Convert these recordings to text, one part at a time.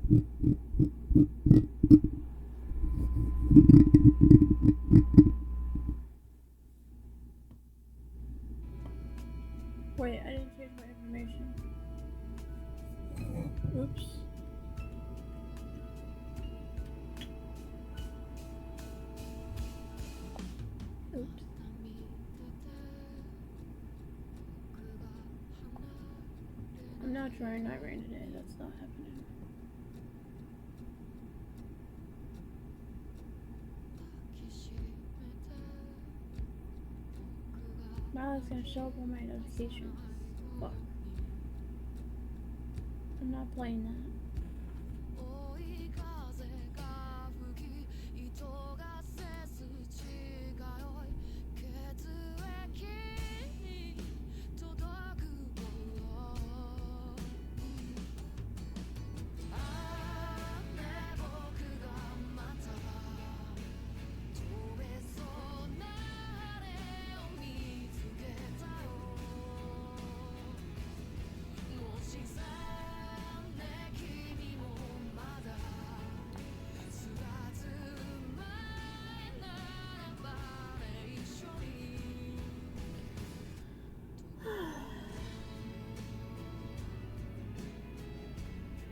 Wait, I didn't change my information. Oops. Oops. I'm not trying night rain today. That's not happening. Wow, it's gonna show up on my notifications. Fuck. I'm not playing that.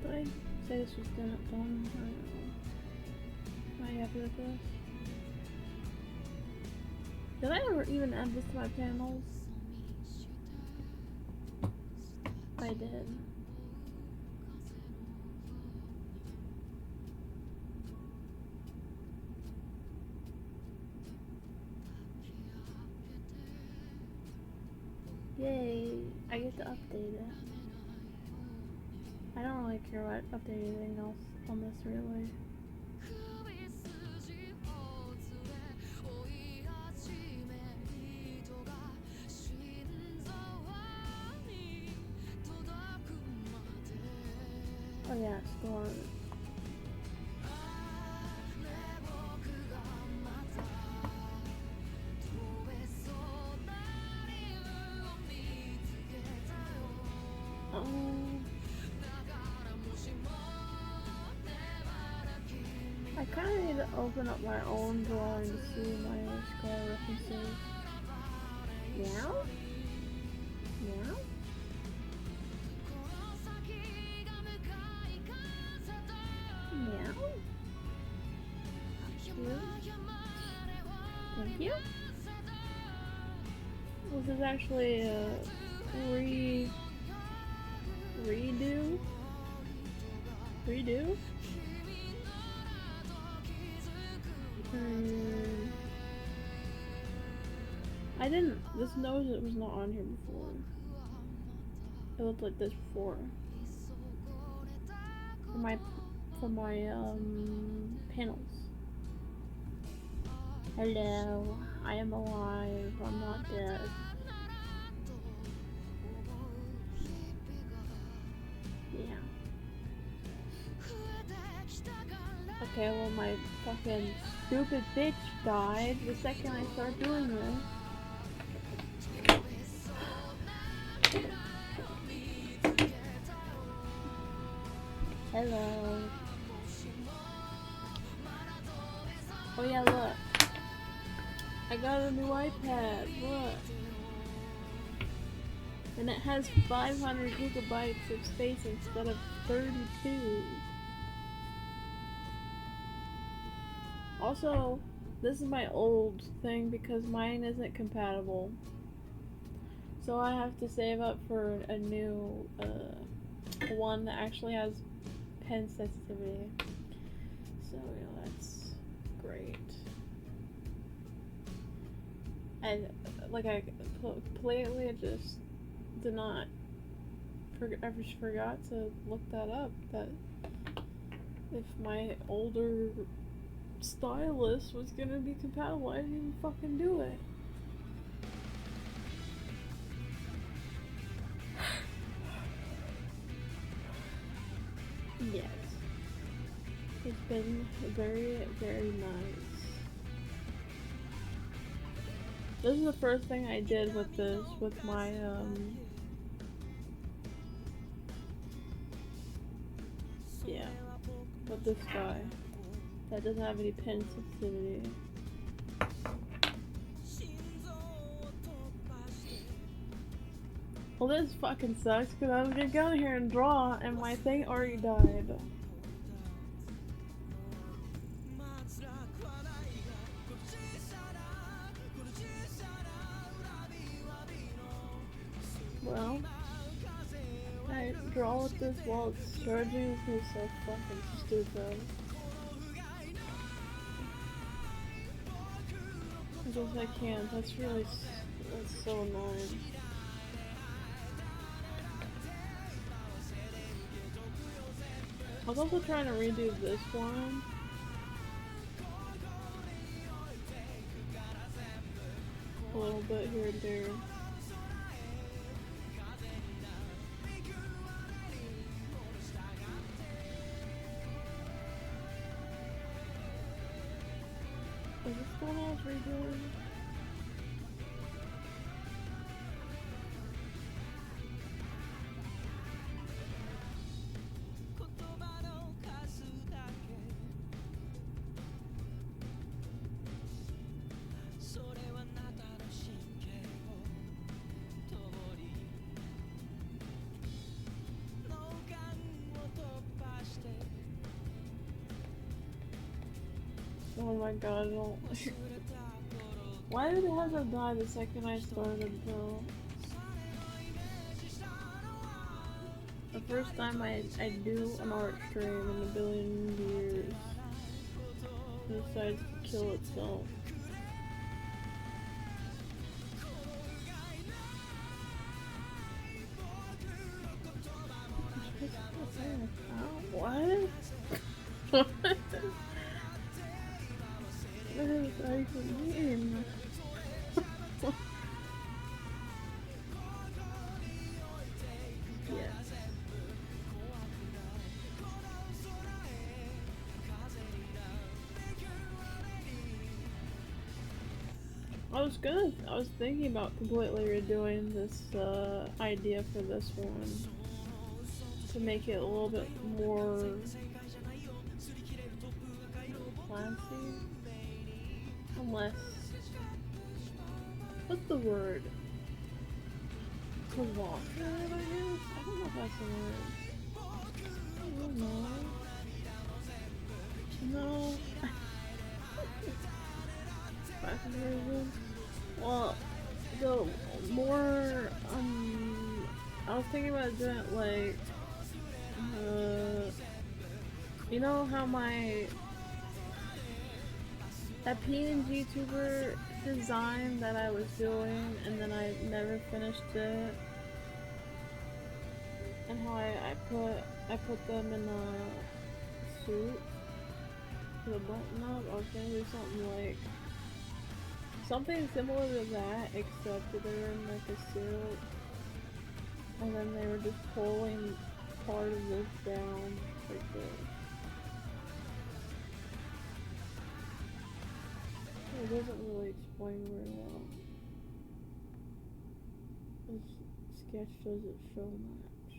Did I say this was done? I don't know. Am I happy with this? Did I ever even add this to my panels? I did. Yay! I get to update it. I don't really care what update anything else on this really. Oh yeah, Storm. I kind of need to open up my own drawing to see my scar references. Meow? Meow? Meow? Thank you. This is actually a redo? I didn't, this nose it was not on here before. It looked like this before. For my panels. Hello, I am alive, I'm not dead. Yeah. Okay, well my fucking stupid bitch died the second I start doing this. Hello. Oh yeah, look. I got a new iPad, look. And it has 500 gigabytes of space instead of 32. Also, this is my old thing because mine isn't compatible. So I have to save up for a new one that actually has pen sensitivity. So, yeah, that's great. And, like, I completely just did not, I just forgot to look that up, that if my older stylus was gonna be compatible, I didn't even fucking do it. Yes. It's been very, very nice. This is the first thing I did with this, with my, yeah. But this guy, that doesn't have any pen sensitivity. Well, this fucking sucks because I was gonna go in here and draw and my thing already died. Well, I draw with this while it's charging is so fucking stupid. I guess I can't. That's so annoying. I was also trying to redo this one. A little bit here and there. Is this the one I was redoing? Oh my god, I don't. Why did it have to die the second I started though? The first time I do an art stream in a billion years, it decides to kill itself. What? What does that even mean? Yes. I was thinking about completely redoing this idea for this one to make it a little bit more classy. Unless, what's the word? Provocative, I guess? I don't know if that's a word. I don't know. No. Fascinating. Well, the more, I was thinking about doing it like, you know how that PNG tuber design that I was doing and then I never finished it, and how I put them in a suit with a button up. I was gonna do something similar to that, except that they were in like a suit, and then they were just pulling part of this down like this. It doesn't really explain very well. This sketch doesn't show much.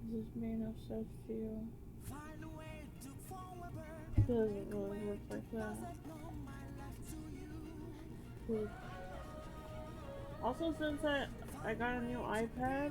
Does this make no sense to you? It doesn't really work like that. Good. Also, since I got a new iPad,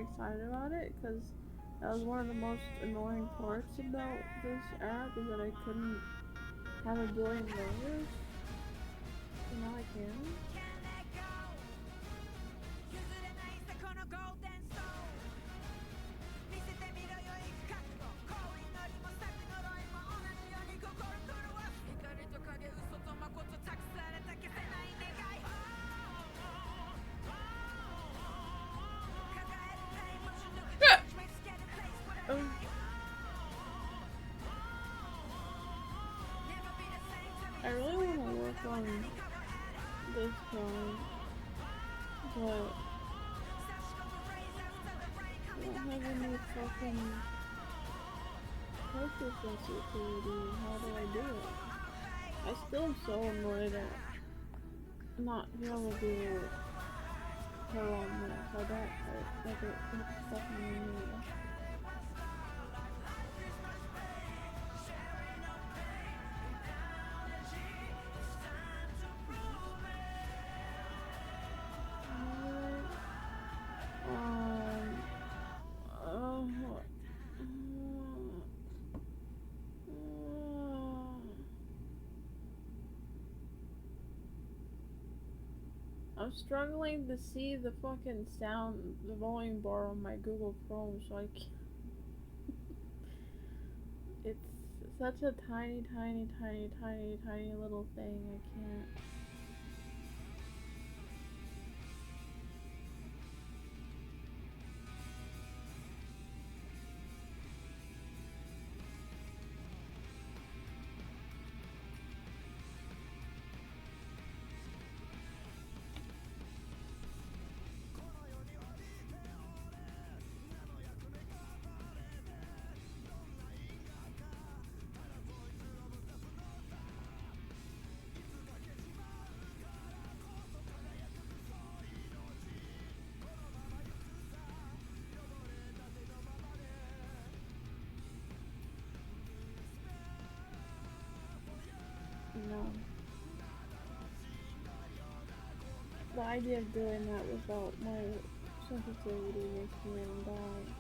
very excited about it because that was one of the most annoying parts about this app is that I couldn't have a billion layers. And now I can. I really want to work on this one, but I don't have any fucking pressure sensitivity. How do I do it? I still am so annoyed at not being able to do her on this. I don't like it. It's fucking me. I'm struggling to see the fucking sound, the volume bar on my Google Chrome, so I can't. It's such a tiny, tiny, tiny, tiny, tiny little thing. I can't. No. The idea of doing that without my sensitivity makes me want to die.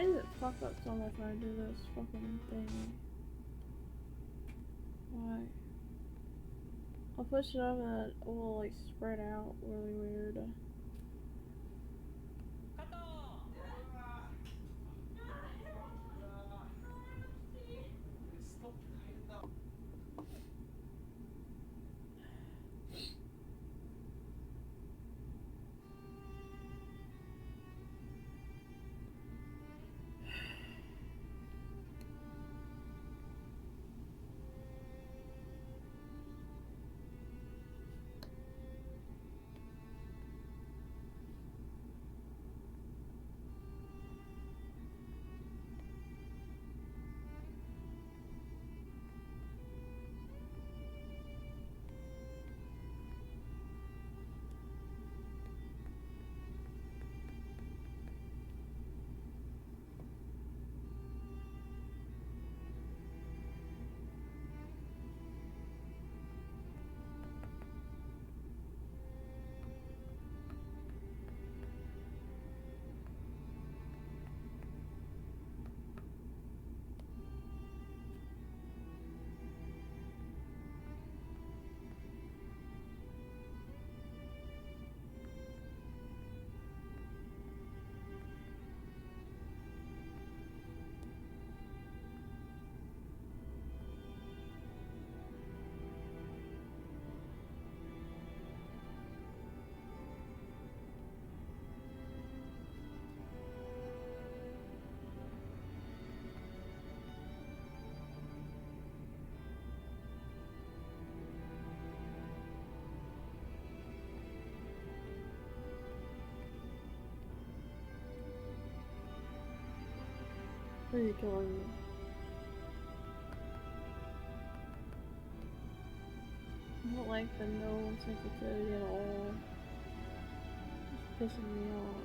does it fuck up so much when I do this fucking thing? Why? I'll push it up and it will like spread out really weird. Who are you killing me? I don't like the no sensitivity at all. It's pissing me off.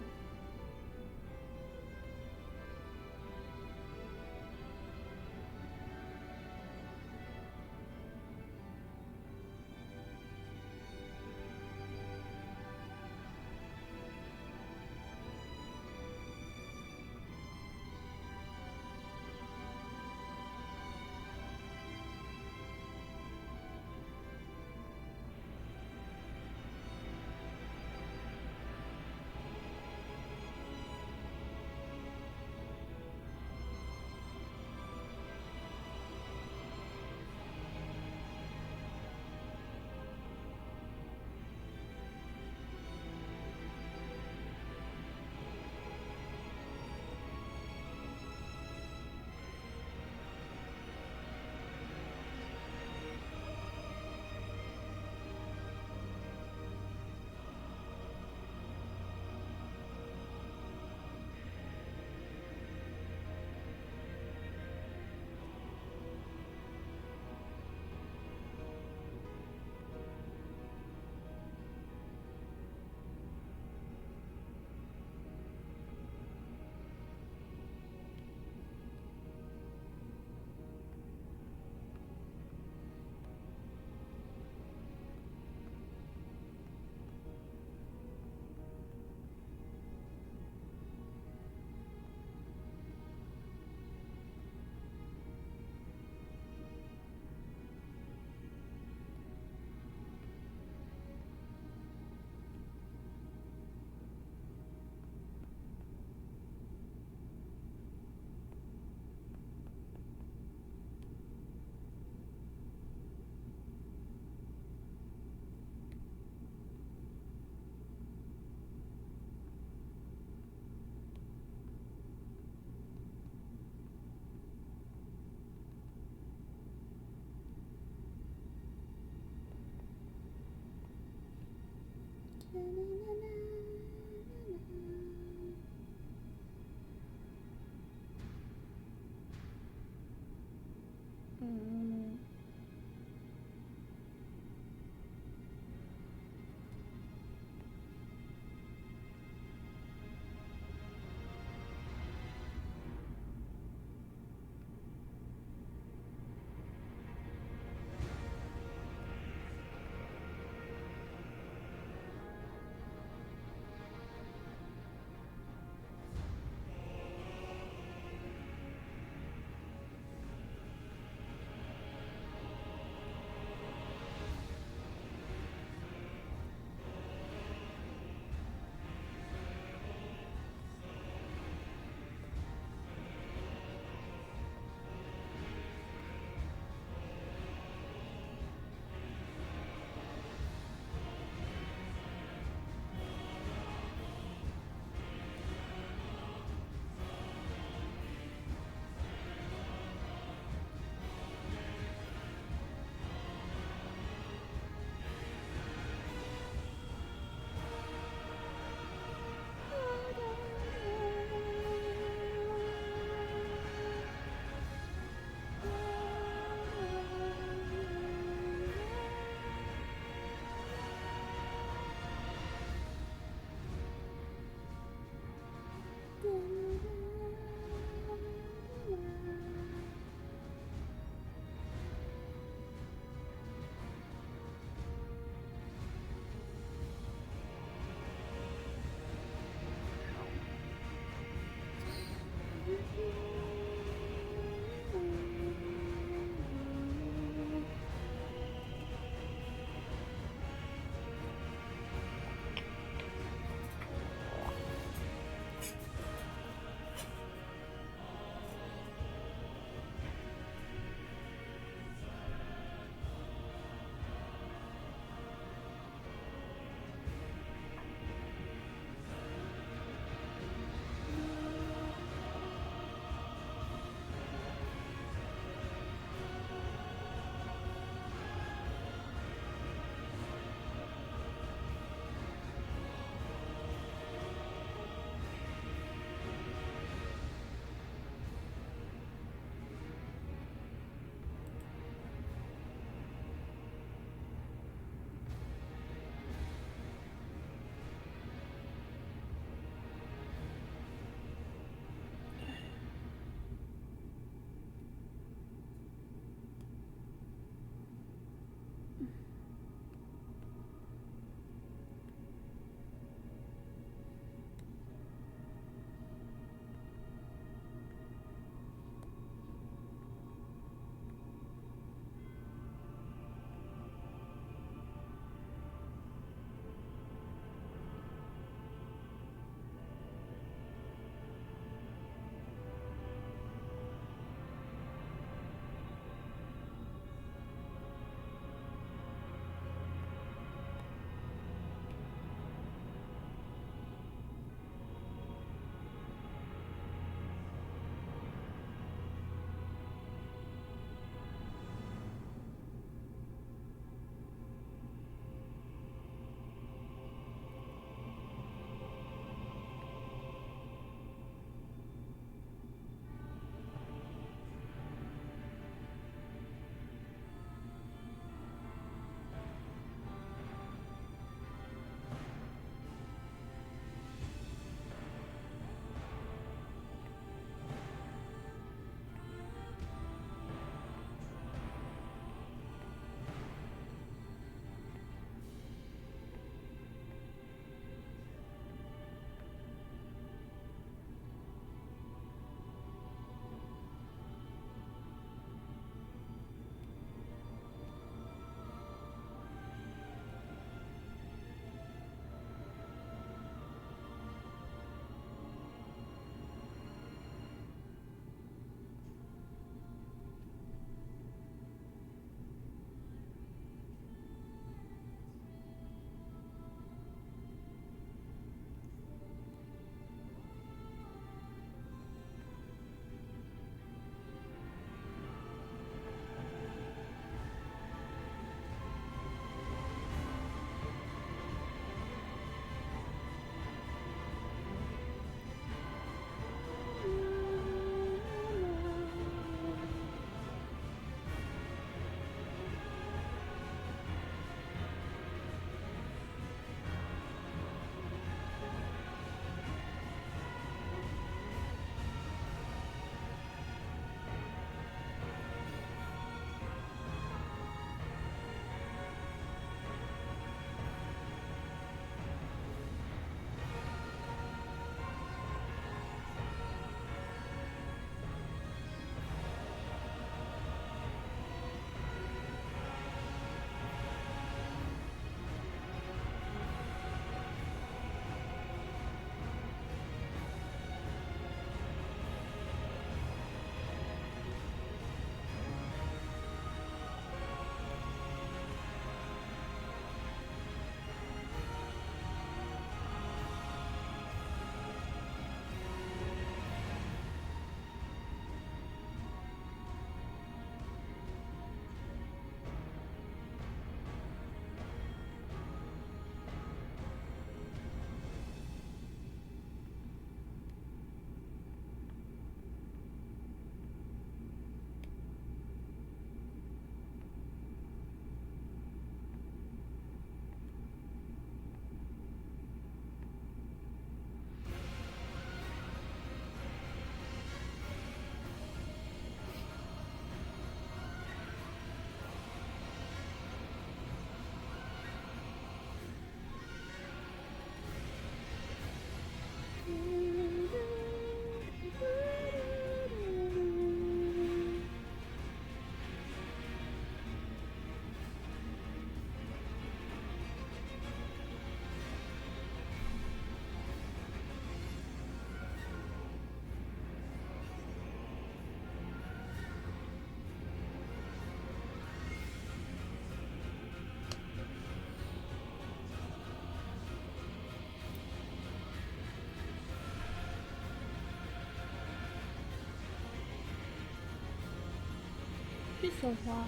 so far.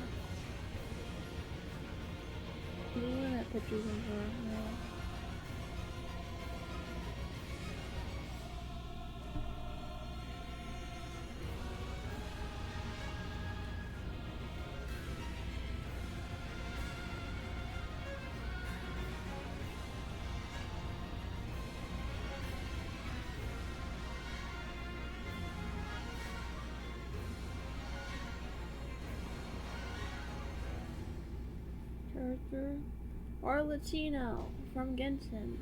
Looking at pictures of her now. Character or Latino from Genshin.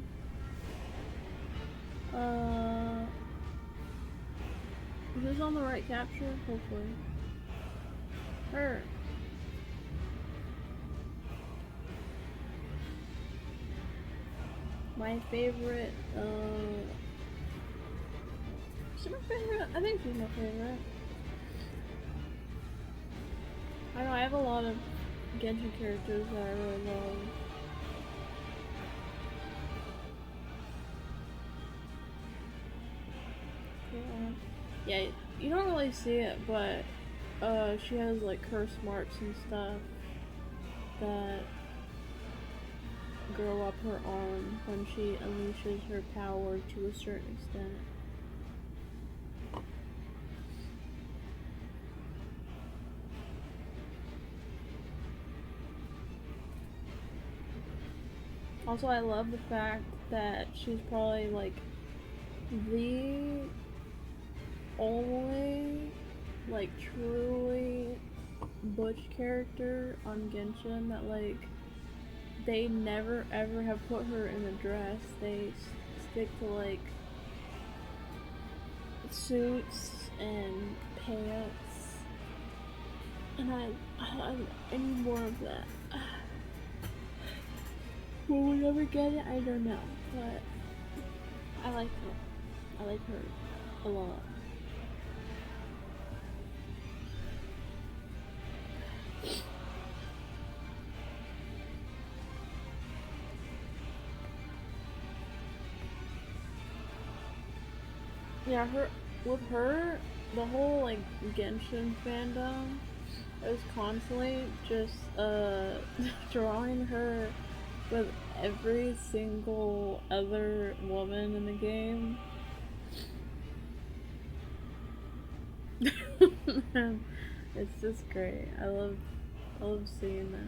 Is this on the right capture? Hopefully. Her. My favorite, is she my favorite? I think she's my favorite. I know, I have a lot of Genshin characters that I really love. Yeah, you don't really see it, but she has like curse marks and stuff that grow up her arm when she unleashes her power to a certain extent. Also, I love the fact that she's probably like the only like truly butch character on Genshin that like they never ever have put her in a dress. They stick to like suits and pants, and I need more of that. Will we ever get it? I don't know, but I like her. I like her a lot. Yeah, with her, the whole like Genshin fandom is constantly just drawing her with every single other woman in the game. It's just great. I love seeing that.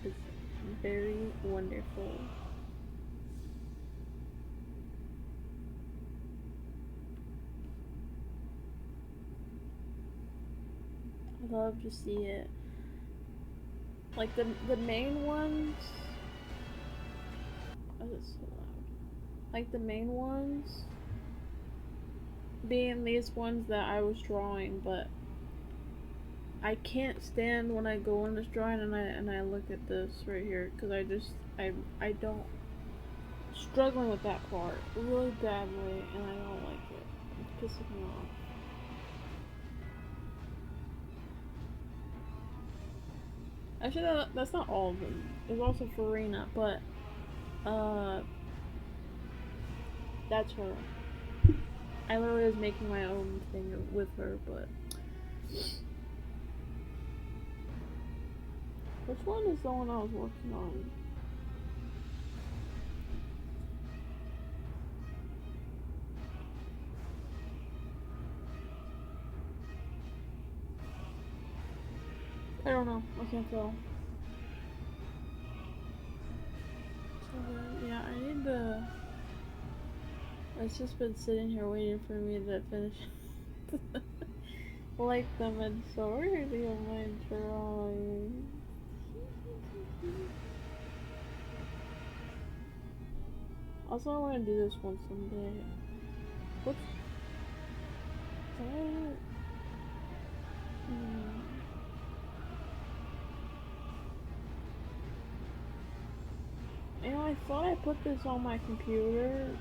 It's very wonderful. I love to see it. Like the main ones. Oh, it's so loud. Like the main ones being these ones that I was drawing, but I can't stand when I go in this drawing and I look at this right here, because I don't struggling with that part really badly, and I don't like it. It's pissing me off. Actually, that's not all of them. There's also Farina, but that's her. I literally was making my own thing with her, but which one is the one I was working on? I don't know. I can't tell. So, yeah, I need to. It's just been sitting here waiting for me to finish like the majority of my drawings. Also, I want to do this one someday. What's that? You know, I thought I put this on my computer.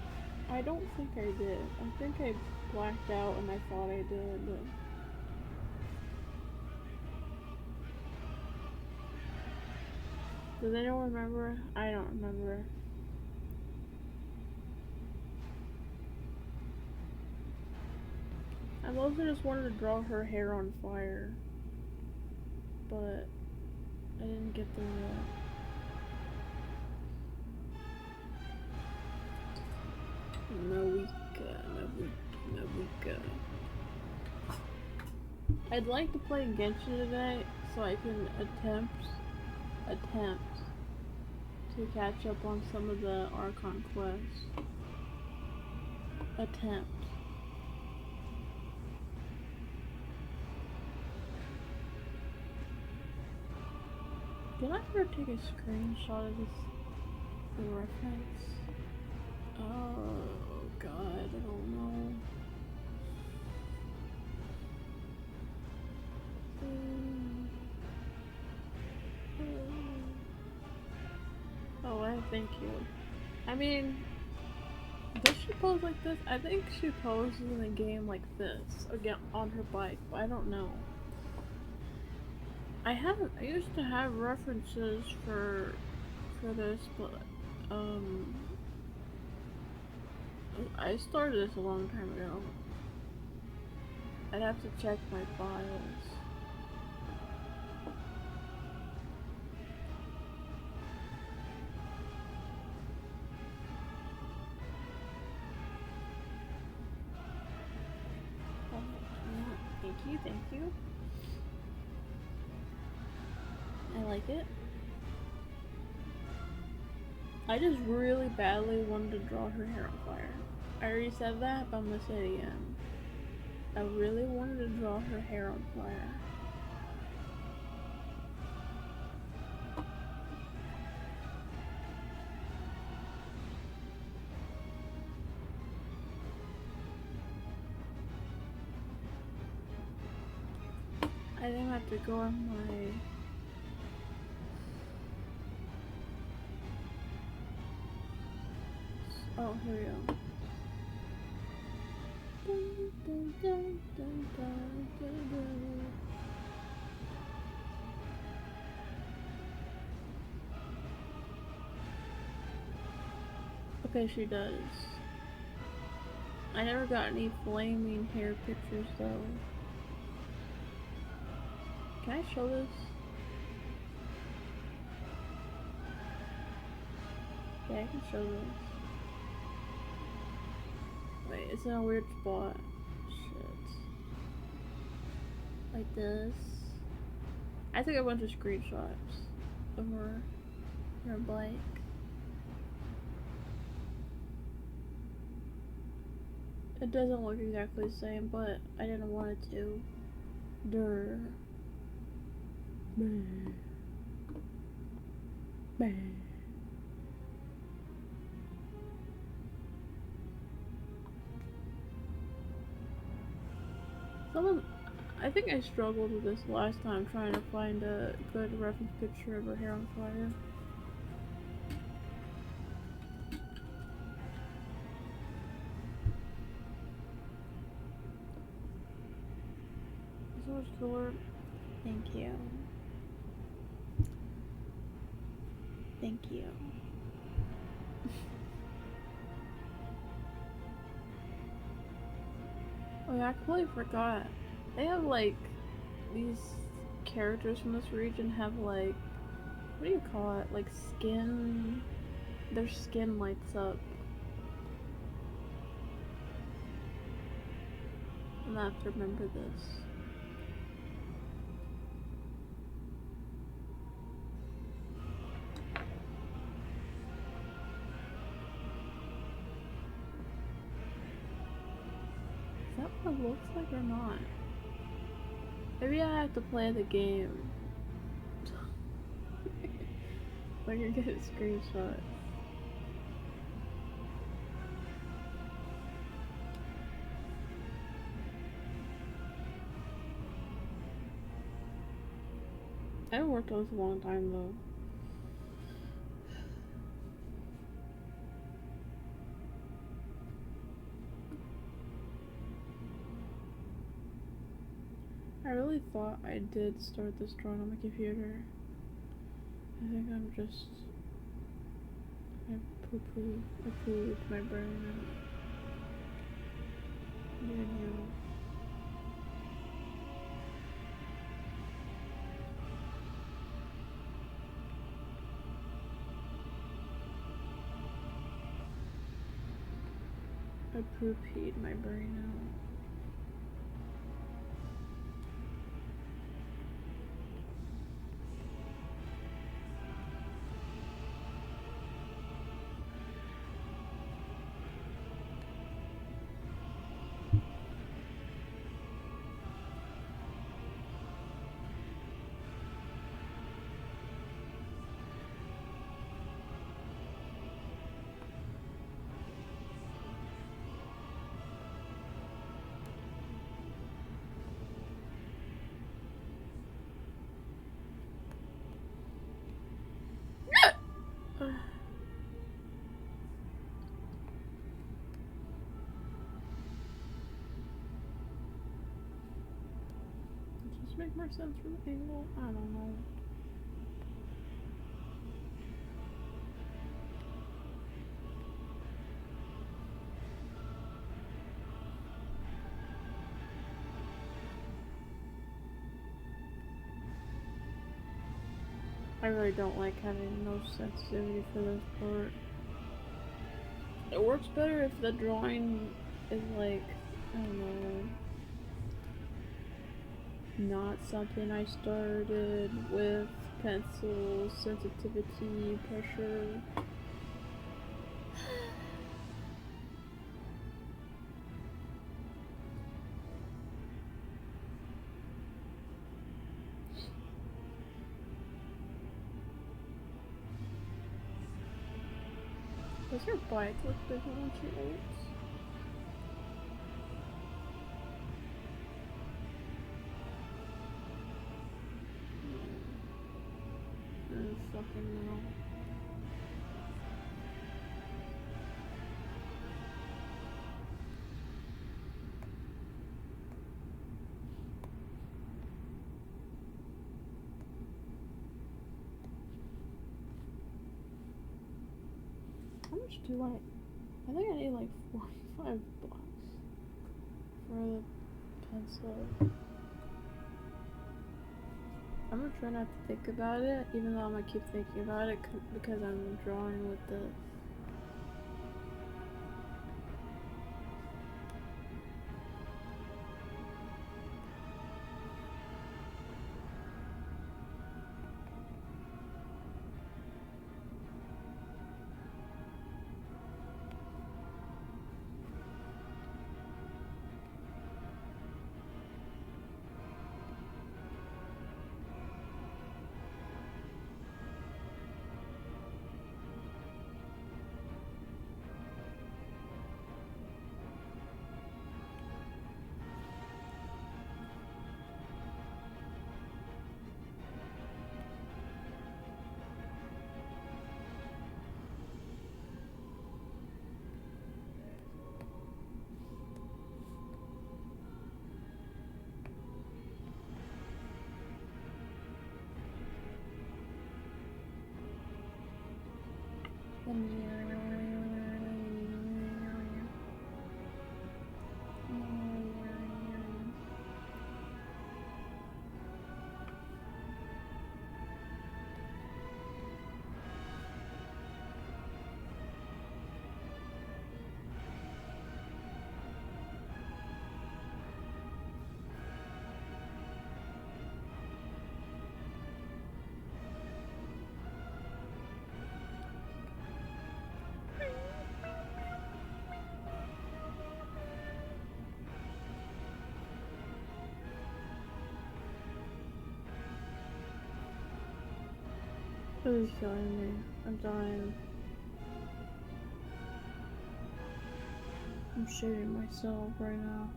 I don't think I did. I think I blacked out and I thought I did, but does anyone remember? I don't remember. I I mostly just wanted to draw her hair on fire, but I didn't get there yet. Nawika. I'd like to play Genshin today so I can attempt to catch up on some of the Archon quests. Attempt. Did I ever take a screenshot of this reference? Oh god, I don't know. Oh, thank you. I mean, does she pose like this? I think she poses in a game like this, again on her bike, but I don't know. I used to have references for this, but I started this a long time ago. I'd have to check my files. Thank you. I like it. I just really badly wanted to draw her hair on fire. I already said that, but I'm gonna say it again. I really wanted to draw her hair on fire. I think I have to go on my... Oh, here we go. Okay, she does. I never got any flaming hair pictures though. Can I show this? Yeah, I can show this. Wait, it's in a weird spot. Shit. Like this. I took a bunch of screenshots of her bike. It doesn't look exactly the same, but I didn't want it to. Durr. I think I struggled with this last time trying to find a good reference picture of her hair on fire. So much cooler. Thank you. Thank you. Oh yeah, I completely forgot. They have like these characters from this region have like, what do you call it? Like skin. Their skin lights up. I'm gonna have to remember this. Is that what it looks like or not? Maybe I have to play the game. When you're getting screenshots. I haven't worked on this in a long time though. I really thought I did start this drawing on my computer. I think I'm just... I poo-pooed my brain out. Yeah. I poop-peed my brain out. Does this make more sense from the angle? I don't know. I really don't like having no sensitivity for this part. It works better if the drawing is like, I don't know, not something I started with pencil, sensitivity, pressure. Does your bike look bigger than she eats? Fucking no. How much do I think I need like 45 bucks for the pencil. I'm gonna try not to think about it, even though I'm gonna keep thinking about it because I'm drawing with this. This is killing me. I'm dying. I'm shitting myself right now.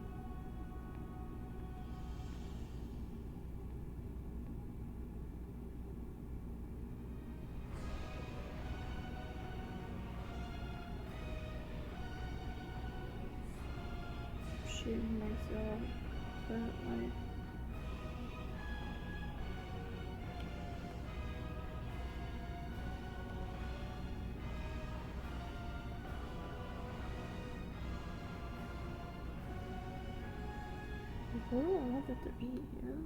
I'm shitting myself. Apparently. What do I want it to be here?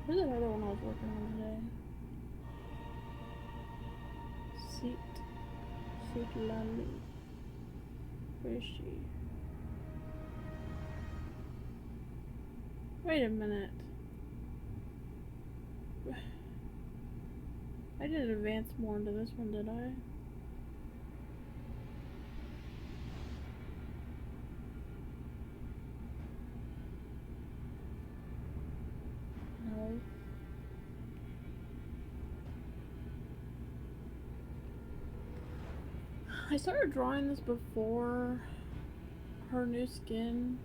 Where's that other one I was working on today? Seat Lali. Where is she? Wait a minute. I didn't advance more into this one, did I? No. I started drawing this before her new skin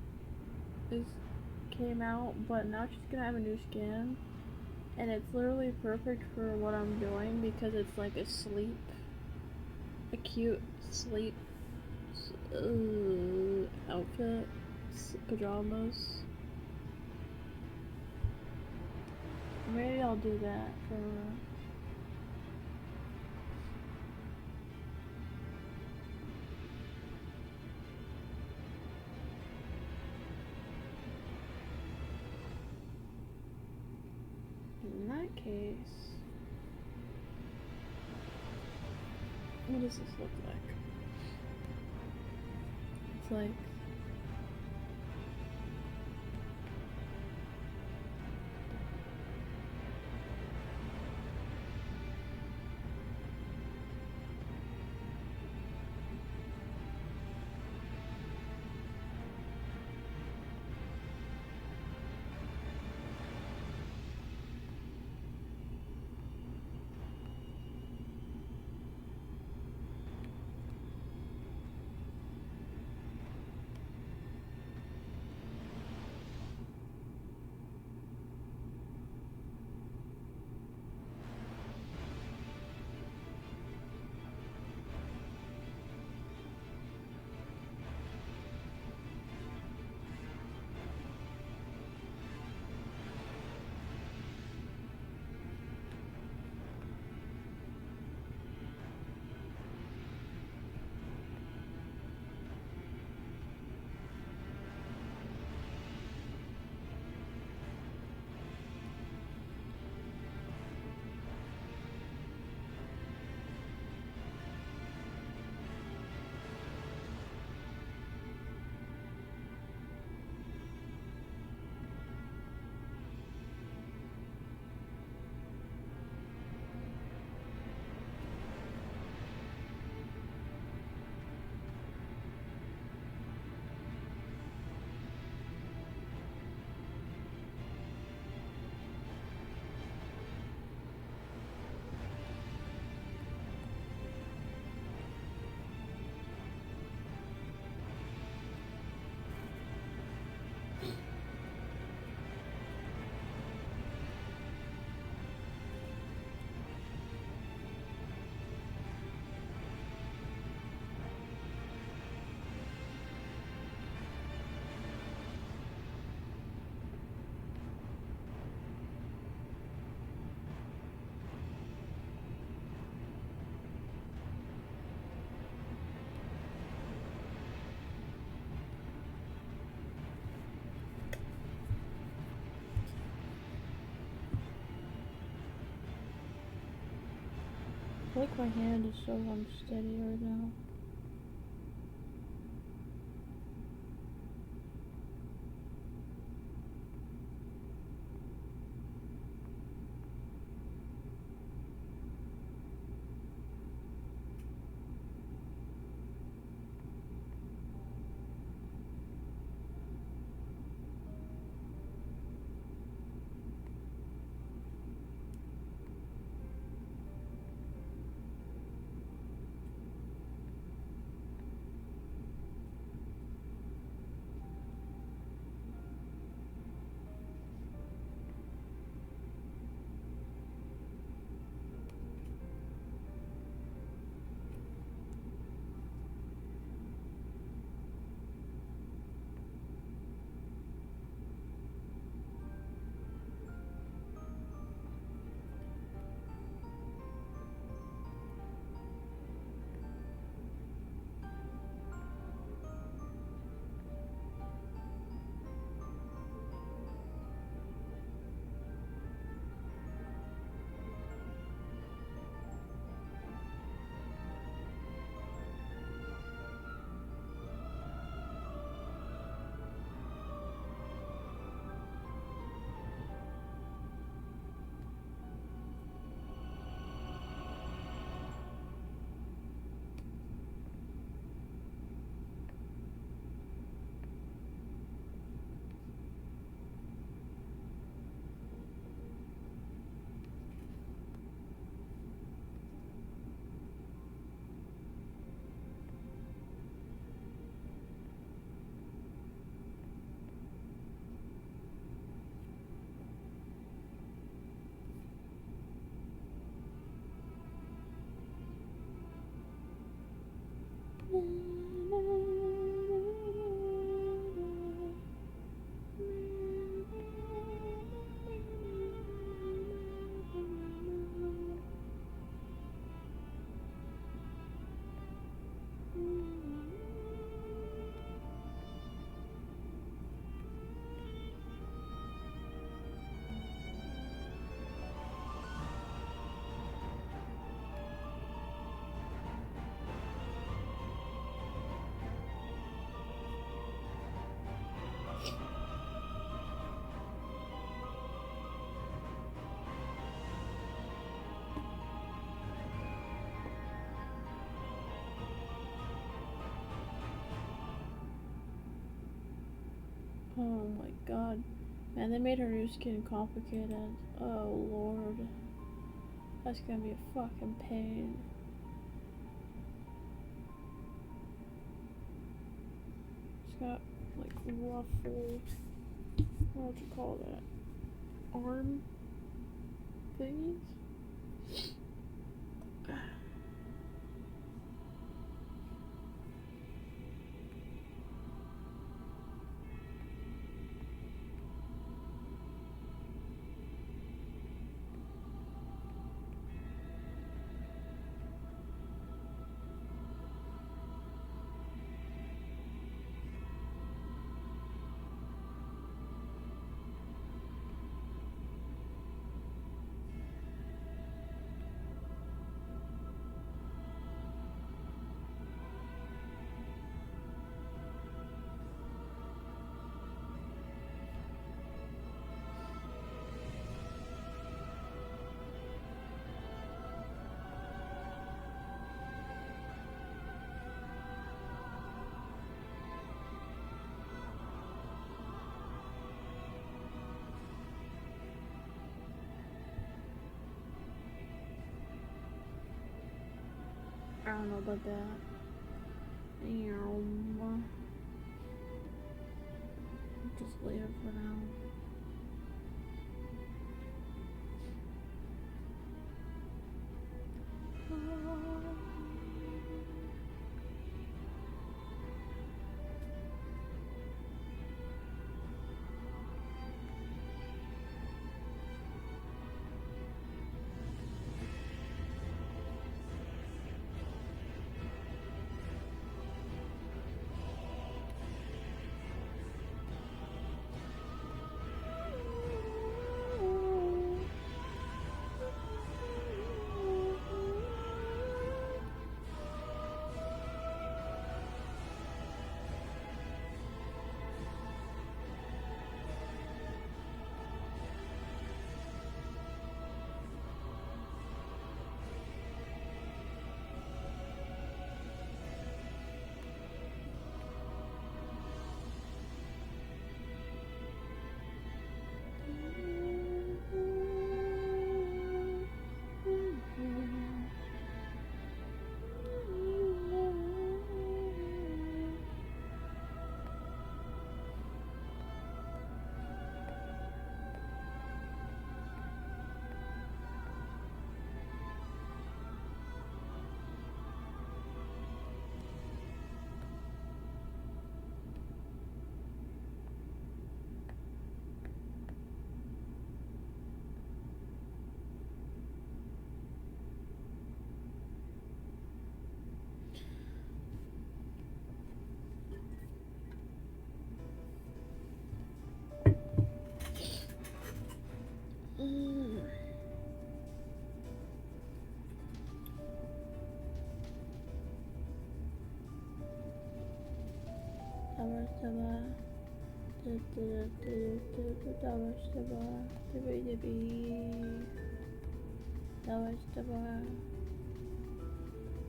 came out, but now she's gonna have a new skin, and it's literally perfect for what I'm doing because it's like a cute sleep outfit, pajamas. Maybe I'll do that for her. In that case, what does this look like? It's like I feel like my hand is so unsteady right now. Oh my god. Man, they made her new skin complicated. Oh lord. That's gonna be a fucking pain. It's got like ruffled, what would you call that? Arm thingies? I don't know about that. Just leave it for now.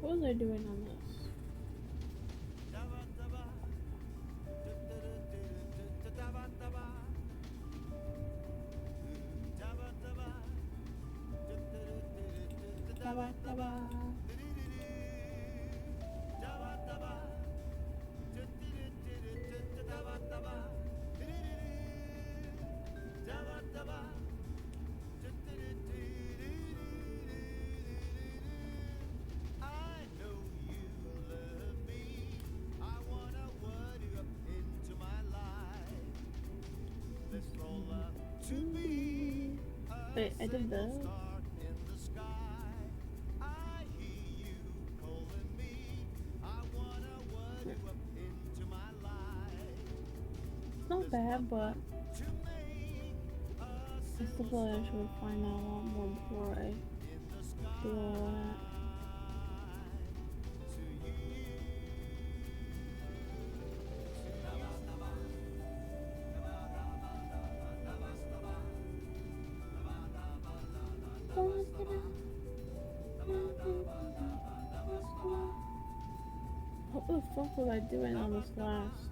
What was I doing on this? Wait, I did that. It's not bad, but I still feel like I should find out a lot more before I do all that. What the fuck was I doing on this last?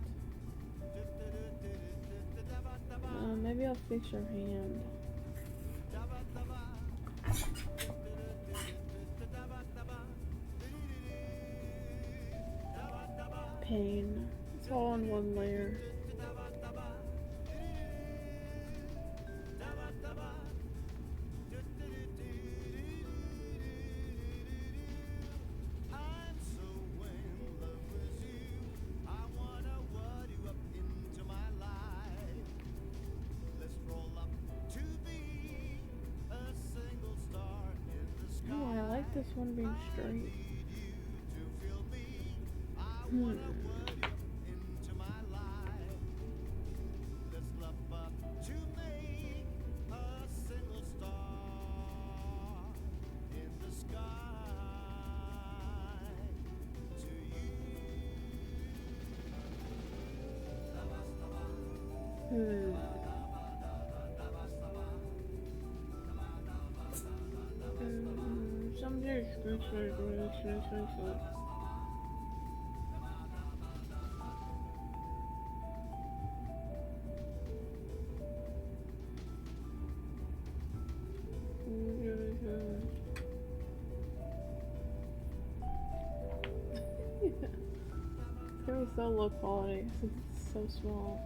Maybe I'll fix your hand. Pain. It's all in one layer. Oh, I like this one being straight. Someday it's gonna be so low quality since it's so small.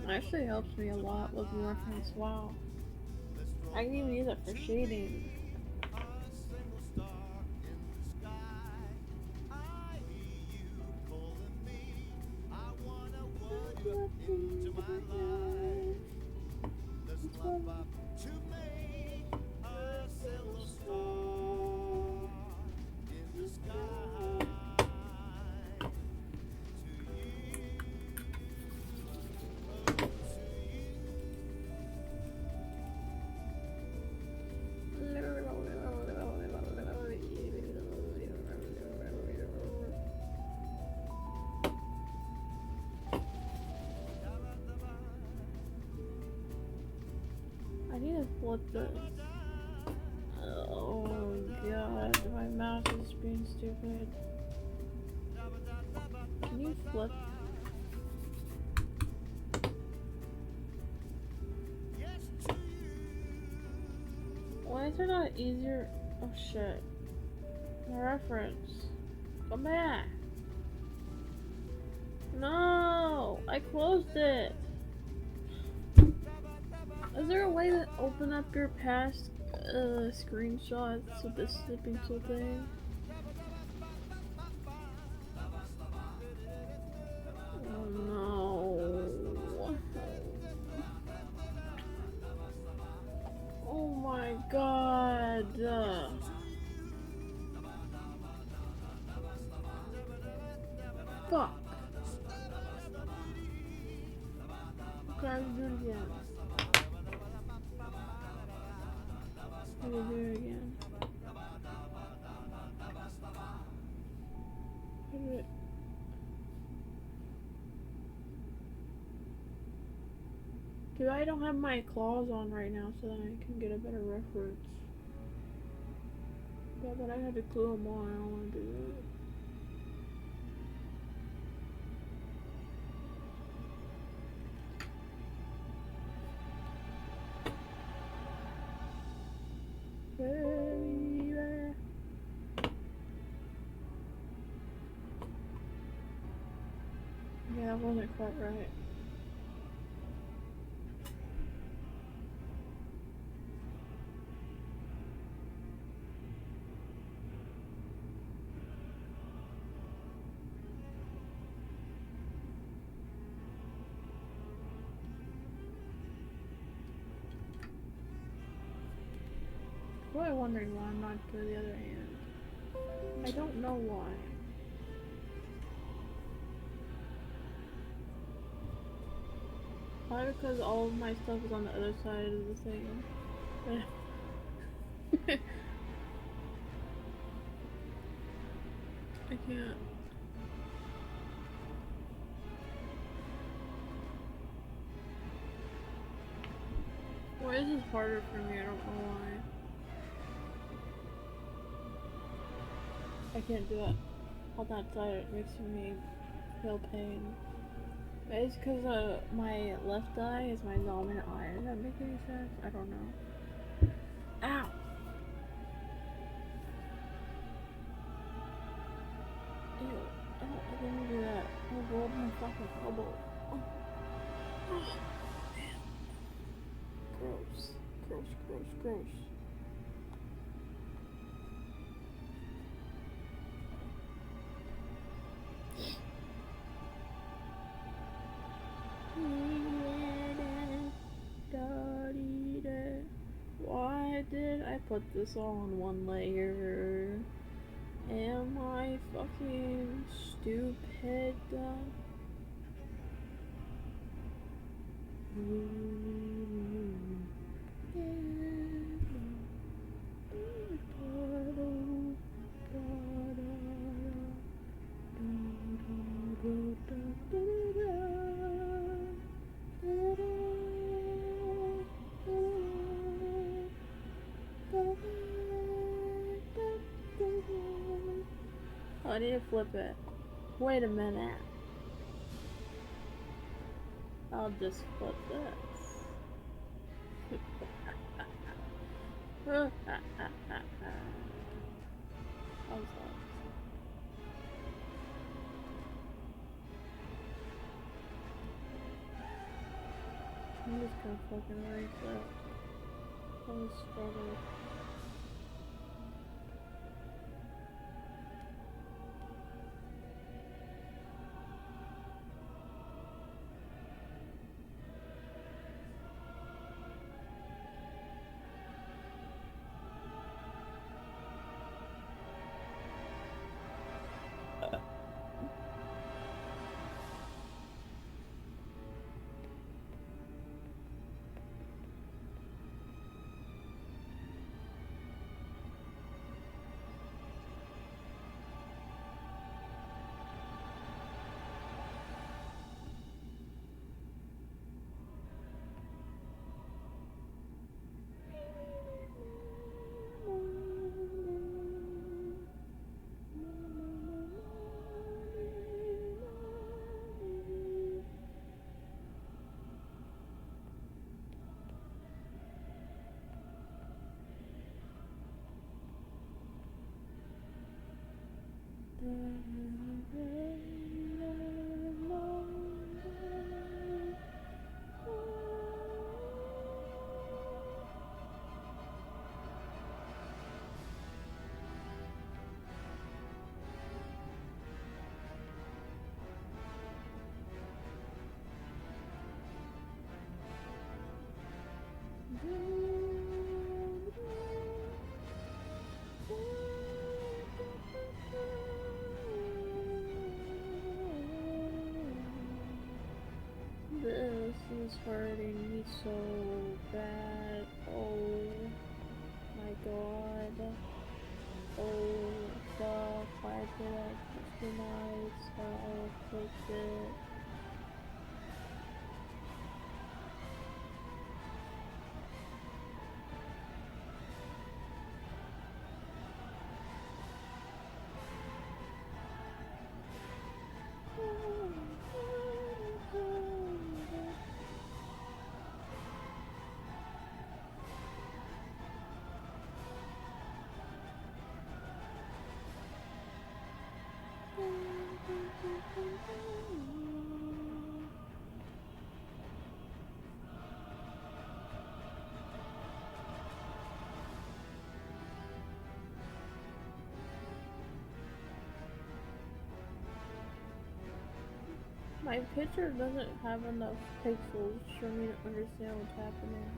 It actually helps me a lot with reference. Wow. I can even use it for shading. I need to flip this. Oh god, my mouse is being stupid. Can you flip? Why is it not easier? Oh shit. My reference. Come back. No! I closed it! Is there a way to open up your past screenshots with this snipping tool thing? Oh no. Oh my god. Fuck. Okay, I can do it again. How do you do it again? How do it? Dude, I don't have my claws on right now so that I can get a better reference. Yeah, but I had to glue them on. I don't want to do that. Baby. Yeah, that wasn't quite right. I'm really wondering why I'm not doing the other hand. I don't know why. Probably because all of my stuff is on the other side of the thing. I can't. Why is this harder for me? I don't know why. I can't do it on that side. It makes me feel pain. Maybe it's because my left eye is my dominant eye. Does that make any sense? I don't know. Ow! Ew. I didn't do that. I rolled my fucking elbow. Oh. Oh. Man. Gross. Gross, gross, gross. Why did I put this all on one layer? Am I fucking stupid? Oh, I need to flip it. Wait a minute. I'll just flip this. I'm sorry. I'm just gonna fucking erase that. I was struggling. This is hurting me so bad. Oh my god. Oh fuck, why did I touch the knives? I'll fix it. My picture doesn't have enough pixels for me to understand what's happening.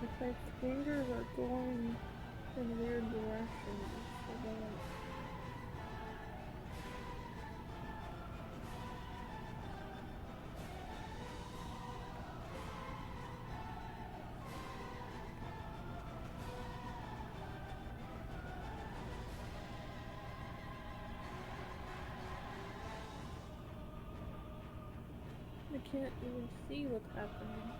If my fingers are going in weird directions, I don't. I can't even see what's happening.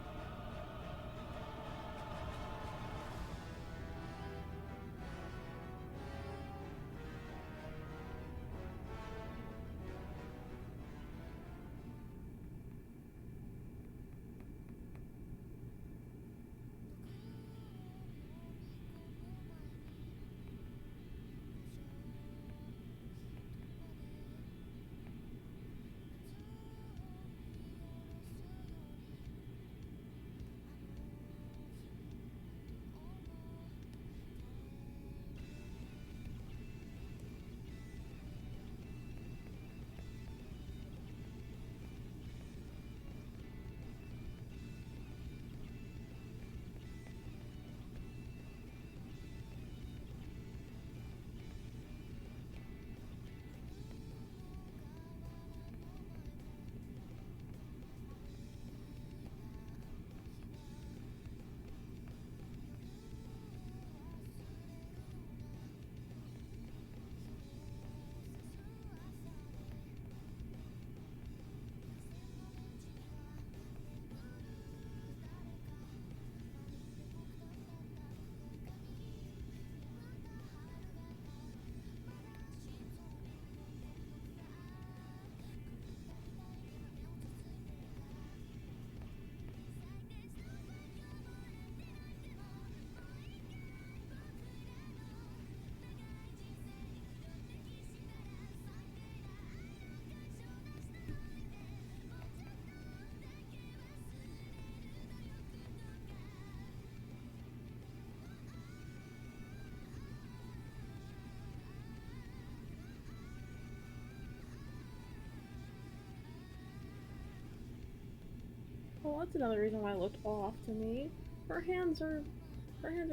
Well, that's another reason why it looked off to me. Her hands are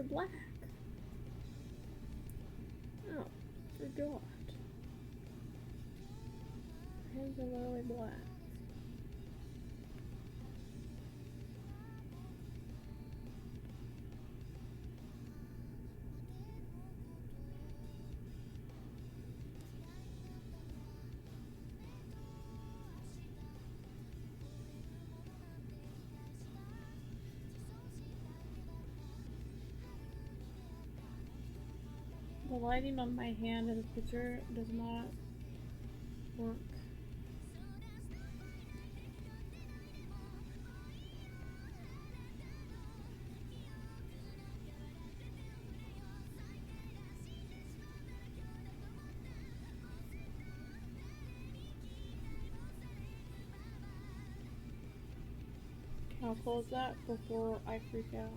black. Oh, forgot. Her hands are literally black. The lighting on my hand in the picture does not work. I'll close that before I freak out.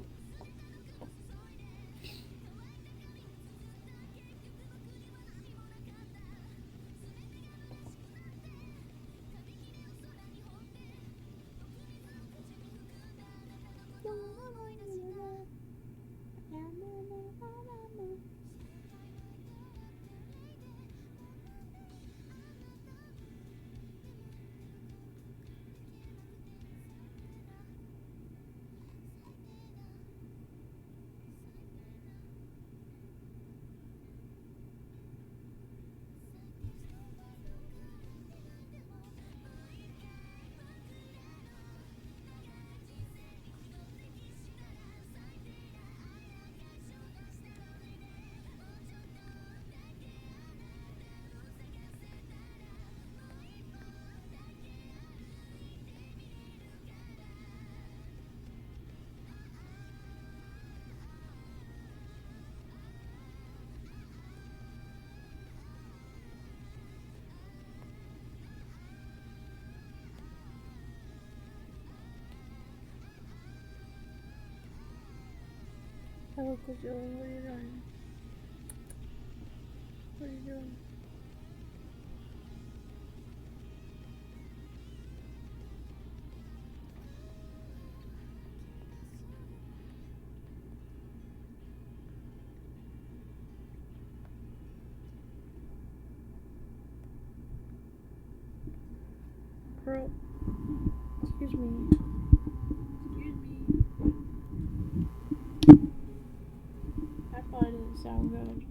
Hello, Kojiro, what are you doing? What are you doing? throat. Excuse me. That probably didn't sound good.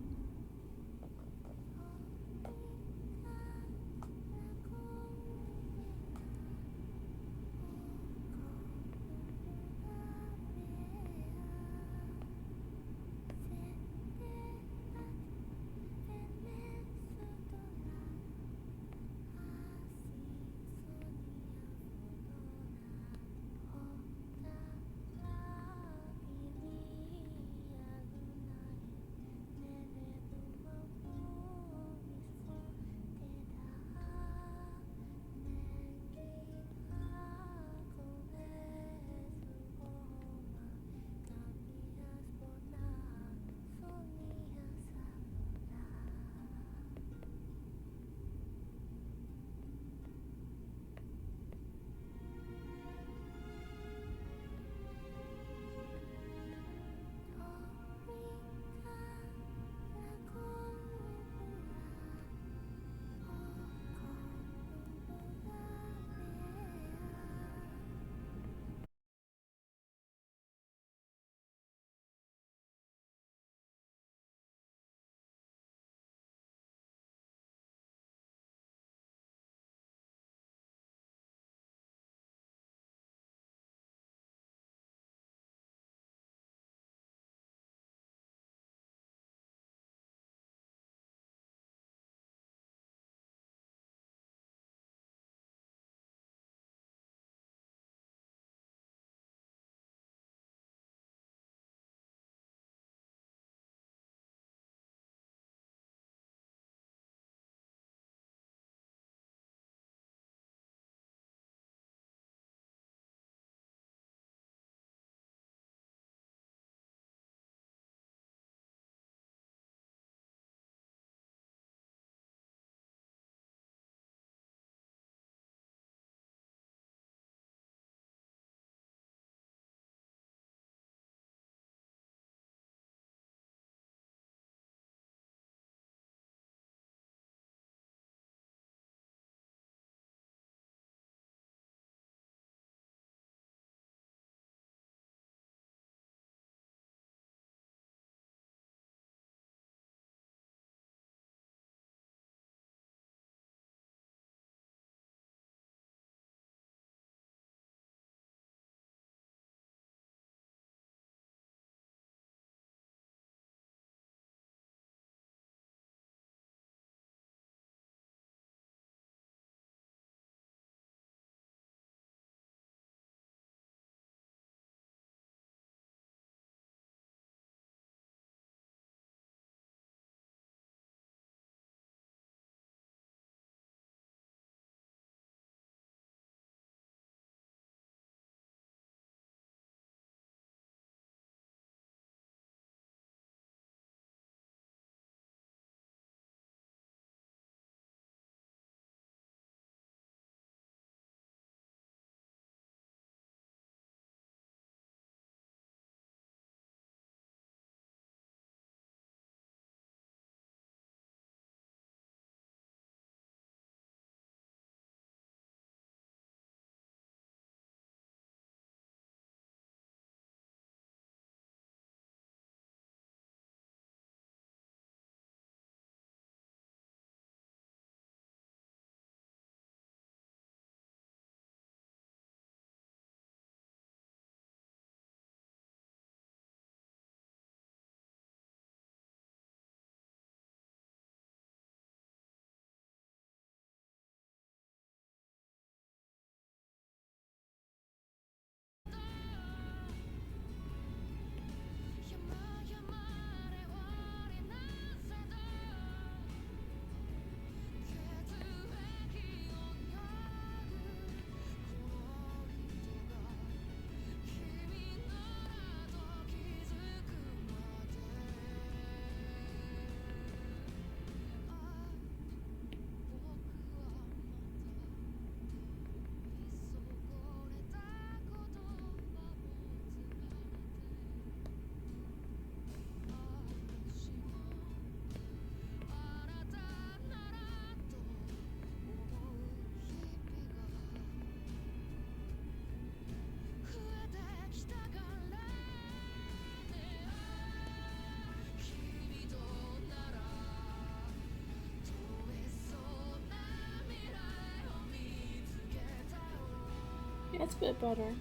Yeah, it's a bit better.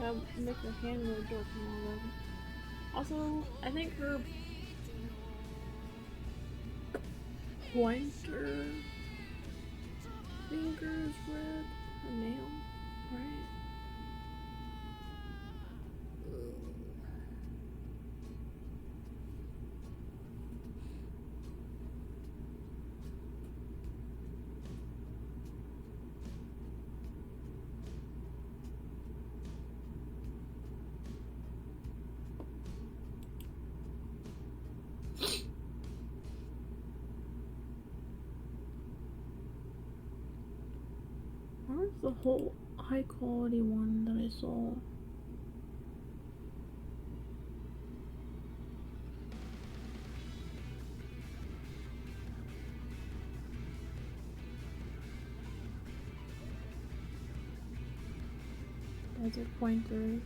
Yeah, make her hand really dark and all that. Also, I think her pointer finger is red. Her nail, right? Where's the whole high quality one that I saw? Those are pointers.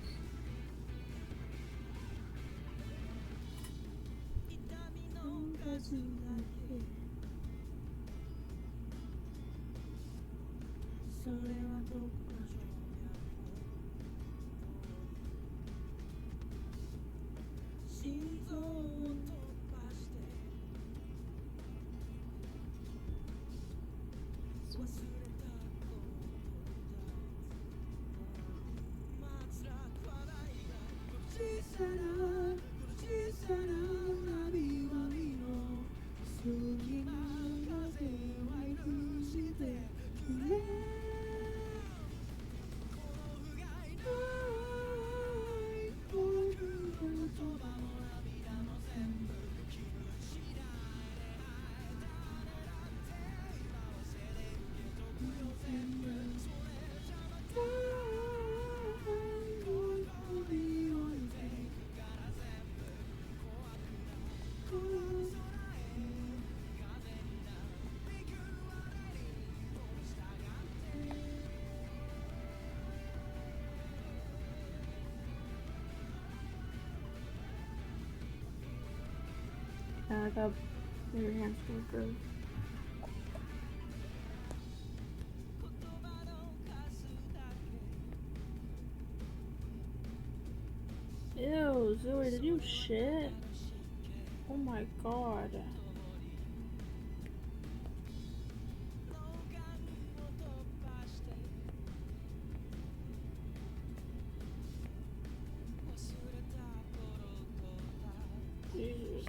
I got your hands for good. Ew, Zoe, did you shit? Oh my god. Jesus.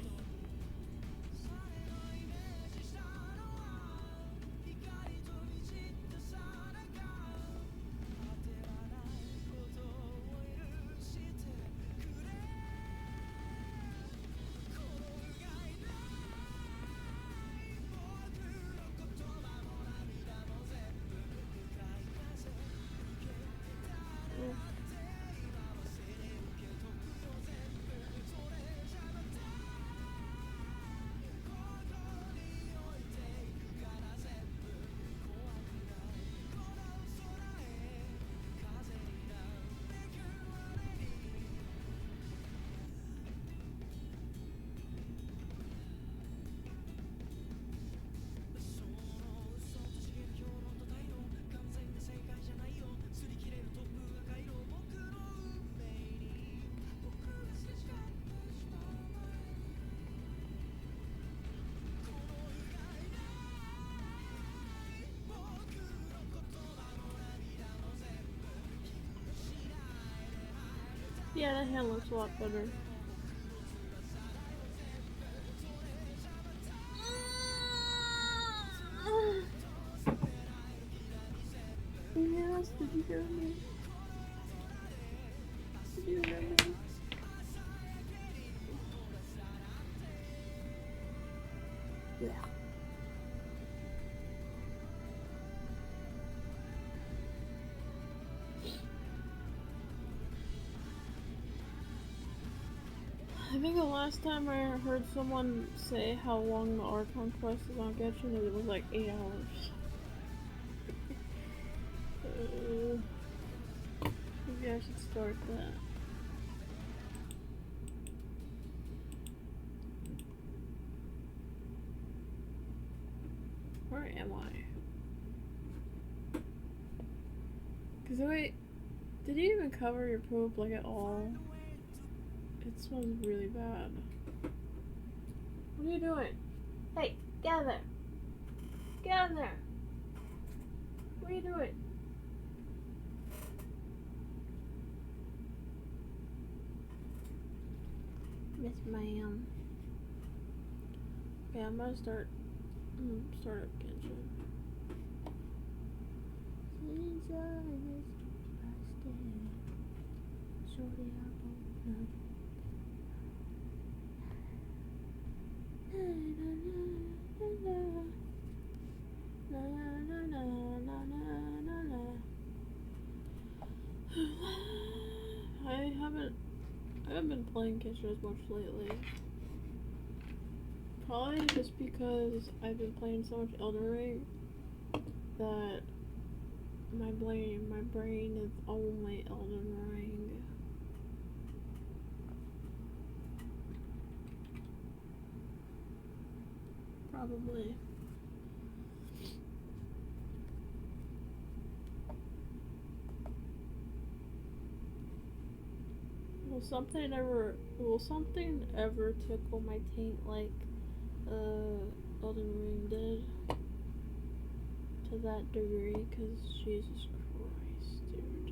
Yeah, that hand looks a lot better. Yes, did you hear me? Did you hear me? Yeah. I think the last time I heard someone say how long the Archon quest is on Genshin, it was like 8 hours. Maybe I should start that. Where am I? Cause wait, did you even cover your poop like at all? It smells really bad. What are you doing? Hey, get out of there! Get out of there! What are you doing? Miss ma'am. Yeah, I'm gonna start up kitchen. I haven't been playing kitchen as much lately. Probably just because I've been playing so much Elden Ring that my brain is only Elden Ring. Probably. Will something ever tickle my taint like Elden Ring did? To that degree, cause Jesus Christ, dude.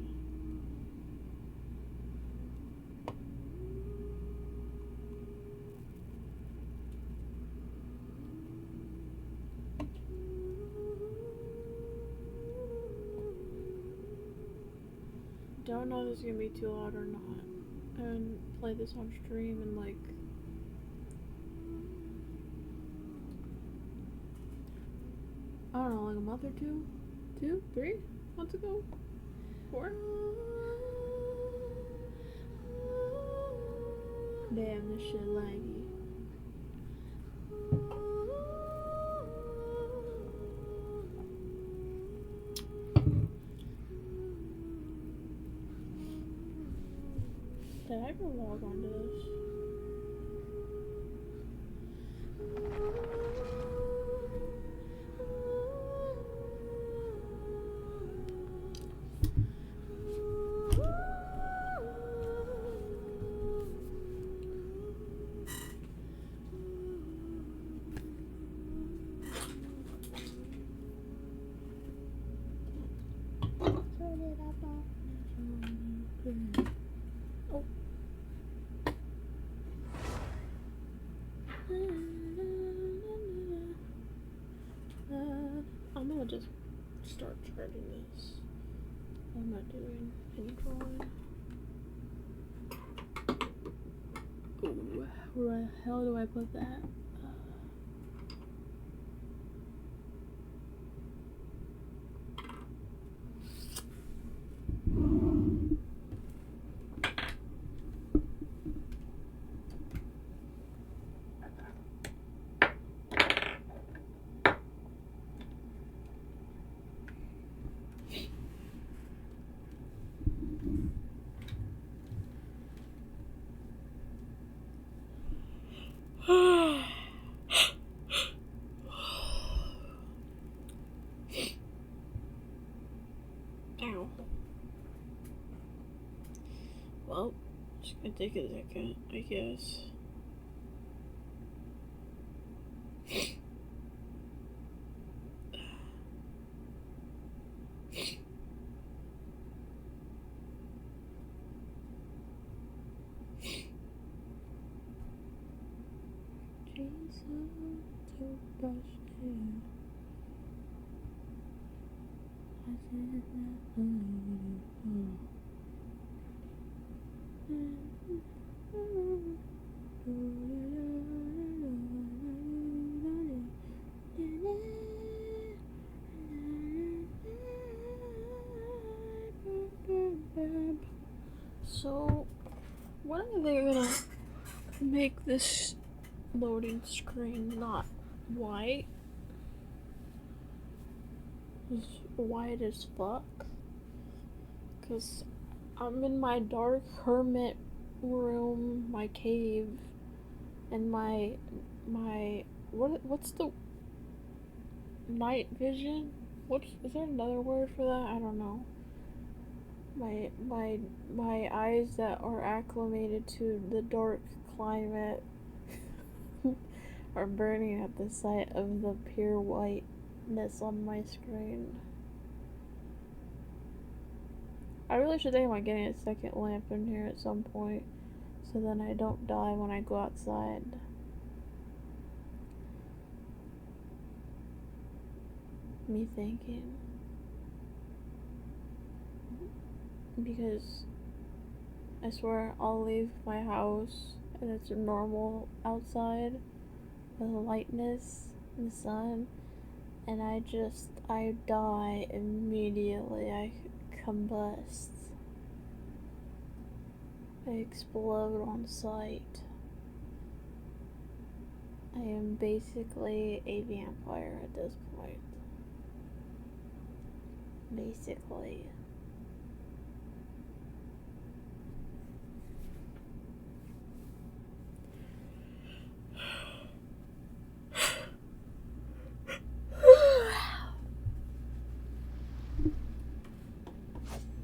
Don't know if this is gonna be too loud or not. And play this on stream in like I don't know, like a month or two? 2, 3 months ago? 4? Damn, this shit laggy. Did I ever log onto this? Oh. I'm gonna just start charging this. I'm not doing any drawing. Ooh, where the hell do I put that? Ow. Well, it's gonna take a second, I guess. So, when are they gonna make this loading screen not white? It's white as fuck. Cause I'm in my dark hermit room, my cave, and what's the night vision? Is there another word for that? I don't know. My eyes that are acclimated to the dark climate are burning at the sight of the pure whiteness on my screen. I really should think about getting a second lamp in here at some point, so then I don't die when I go outside. Me thinking. Because I swear I'll leave my house and it's normal outside with the lightness and the sun, and I die immediately. I combust. I explode on sight. I am basically a vampire at this point. Basically.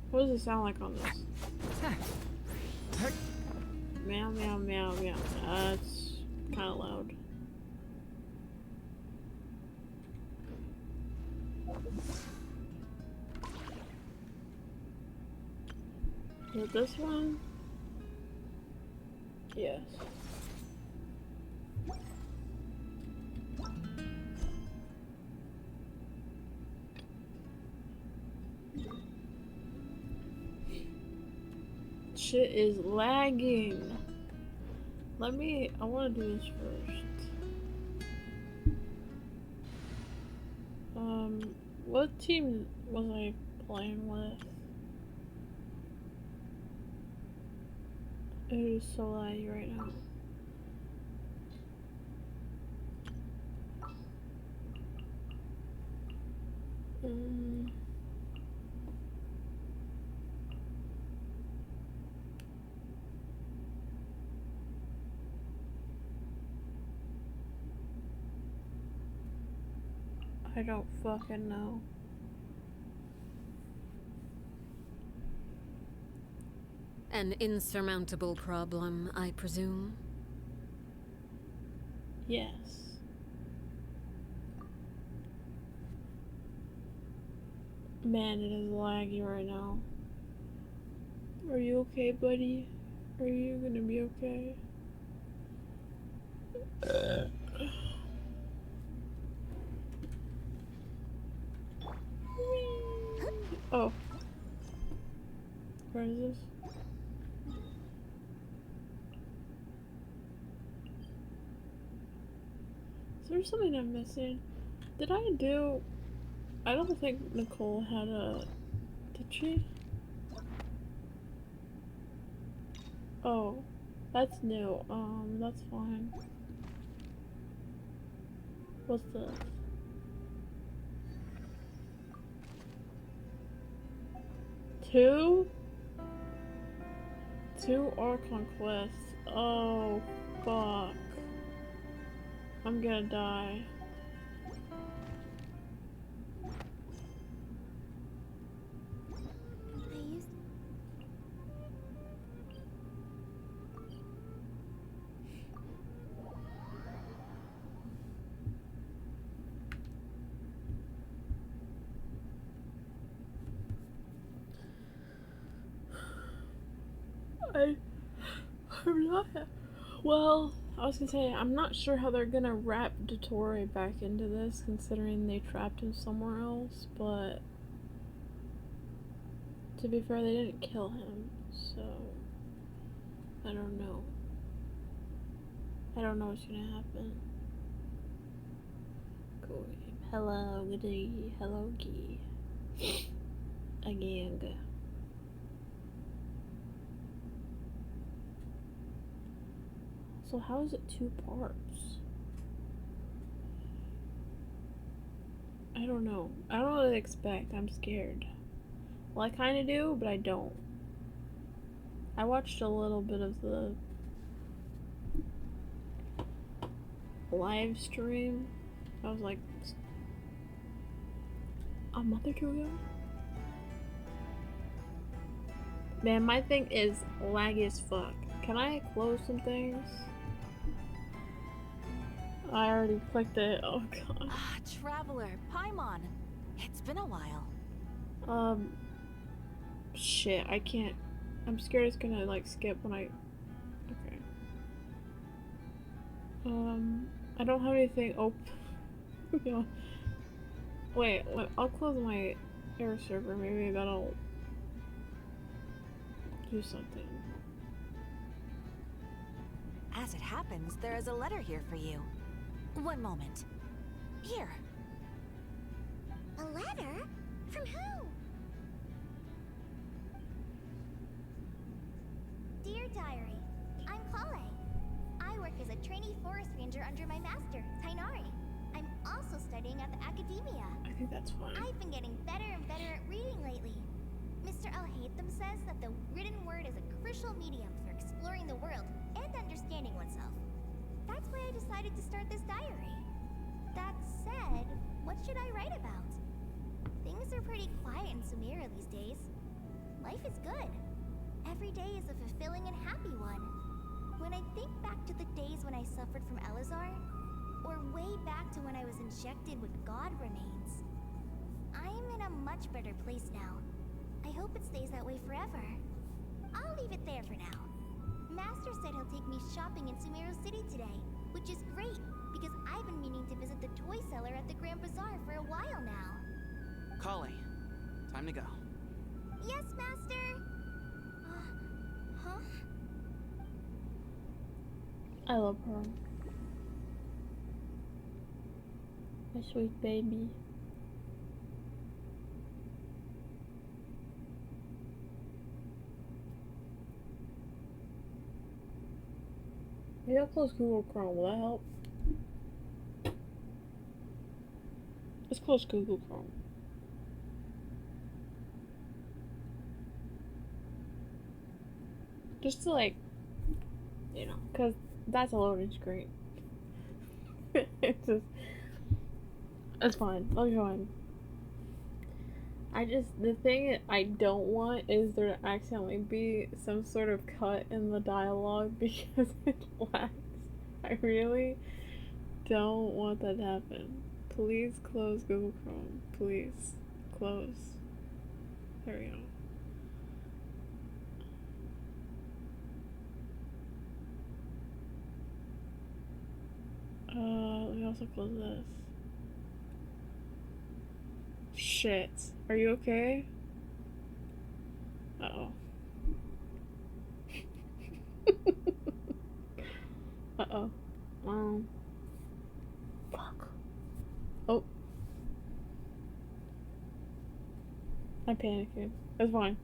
What does it sound like on this? Meow, meow, meow, meow. That's kind of loud. Is it this one? Yes. Shit is lagging. I want to do this first. What team was I playing with? It is so laggy right now. I don't fucking know. An insurmountable problem, I presume? Yes. Man, it is laggy right now. Are you okay, buddy? Are you gonna be okay? Oh. Where is this? Is there something I'm missing? Did I do... I don't think Nicole had a... Did she? Oh. That's new. That's fine. What's this? Two Archon quests. Oh, fuck. I'm gonna die. I'm not. Well, I was gonna say, I'm not sure how they're gonna wrap Dottore back into this, considering they trapped him somewhere else, but to be fair, they didn't kill him, so I don't know. I don't know what's gonna happen. Cool. Hello, goody. Hello, Gee. Again. So how is it 2 parts? I don't know. I don't know what to expect. I'm scared. Well, I kind of do, but I don't. I watched a little bit of the live stream. I was like a month or two ago. Man, my thing is laggy as fuck. Can I close some things? I already clicked it. Oh god. Ah, Traveler, Paimon. It's been a while. Shit, I can't. I'm scared it's gonna like skip when I. Okay. I don't have anything open. Yeah. Wait, I'll close my air server. Maybe that'll do something. As it happens, there is a letter here for you. One moment. Here. A letter? From who? Dear Diary, I'm Kale. I work as a trainee forest ranger under my master, Tainari. I'm also studying at the academia. I think that's fine. I've been getting better and better at reading lately. Mr. Al-Haytham says that the written word is a crucial medium for exploring the world and understanding oneself. That's why I decided to start this diary. That said, what should I write about? Things are pretty quiet in Sumeria these days. Life is good. Every day is a fulfilling and happy one. When I think back to the days when I suffered from Elazar, or way back to when I was injected with God remains, I'm in a much better place now. I hope it stays that way forever. I'll leave it there for now. Master said he'll take me shopping in Sumeru City today, which is great because I've been meaning to visit the toy seller at the Grand Bazaar for a while now. Kale, time to go. Yes, Master! Huh? I love her. My sweet baby. Maybe I'll close Google Chrome. Will that help? Let's close Google Chrome. Just to like, you know, because that's a loading screen. It's just, it's fine. I'll be fine. The thing I don't want is there to accidentally be some sort of cut in the dialogue because it lags. I really don't want that to happen. Please close Google Chrome. Please. Close. There we go. Let me also close this. Shit. Are you okay? Uh-oh. Uh-oh. Fuck. Oh. I'm panicking. It's fine.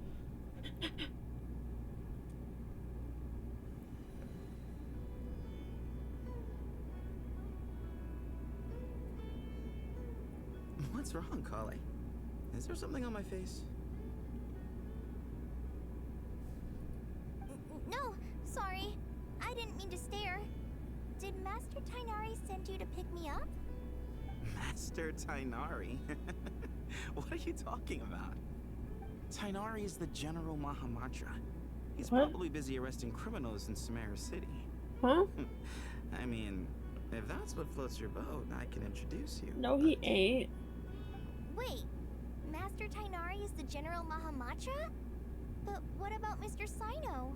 What's wrong, Kale? Is there something on my face? No, sorry. I didn't mean to stare. Did Master Tainari send you to pick me up? Master Tainari? What are you talking about? Tainari is the General Mahamatra. He's What? probably busy arresting criminals in Sumeru City. Huh? I mean, if that's what floats your boat, I can introduce you. No, he ain't. Wait, Master Tainari is the General Mahamatra? But what about Mr. Sino?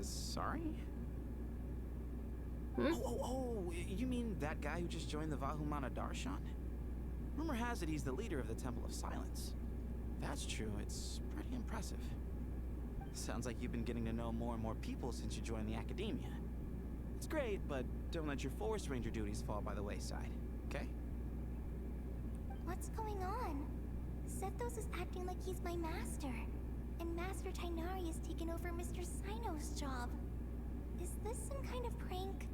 Sorry? Hmm? Oh, you mean that guy who just joined the Vahumana Darshan? Rumor has it he's the leader of the Temple of Silence. If that's true, it's pretty impressive. Sounds like you've been getting to know more and more people since you joined the academia. It's great, but don't let your forest ranger duties fall by the wayside, okay? What's going on? Sethos is acting like he's my master, and Master Tainari has taken over Mr. Sino's job. Is this some kind of prank?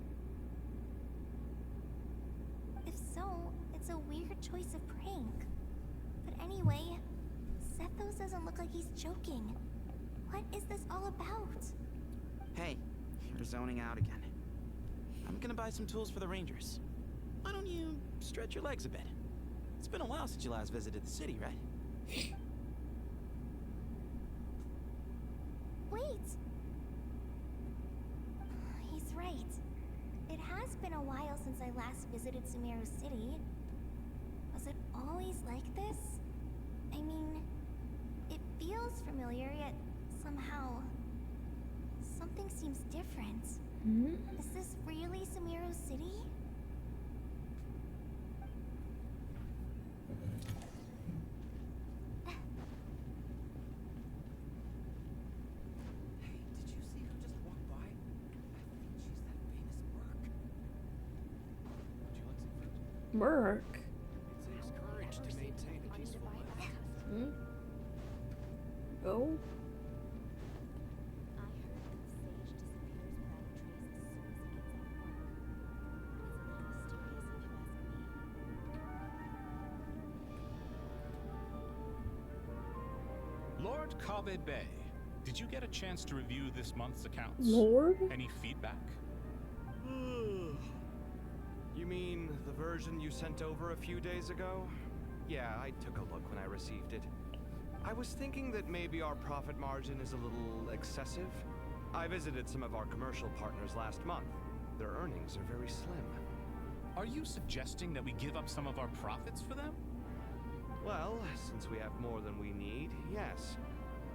If so, it's a weird choice of prank. But anyway, Sethos doesn't look like he's joking. What is this all about? Hey, you're zoning out again. I'm gonna buy some tools for the rangers. Why don't you stretch your legs a bit? It's been a while since you last visited the city, right? right. He's right. It has been a while since I last visited Sumeru City. Was it always like this? I mean, it feels familiar, yet somehow something seems different. Hmm? Is this really Sumeru City? Hey, did you see who just walked by? I think she's that famous Merc. Would you like some fruit? Merc. It takes courage to maintain a peaceful life. Hmm? Oh? I heard that the sage disappears without a trace as soon as he gets off work. It's a little mysterious if you ask me. Lord Kabe Bay, did you get a chance to review this month's accounts? Lord? Any feedback? You mean the version you sent over a few days ago? Yeah, I took a look when I received it. I was thinking that maybe our profit margin is a little excessive. I visited some of our commercial partners last month. Their earnings are very slim. Are you suggesting that we give up some of our profits for them? Well, since we have more than we need, yes.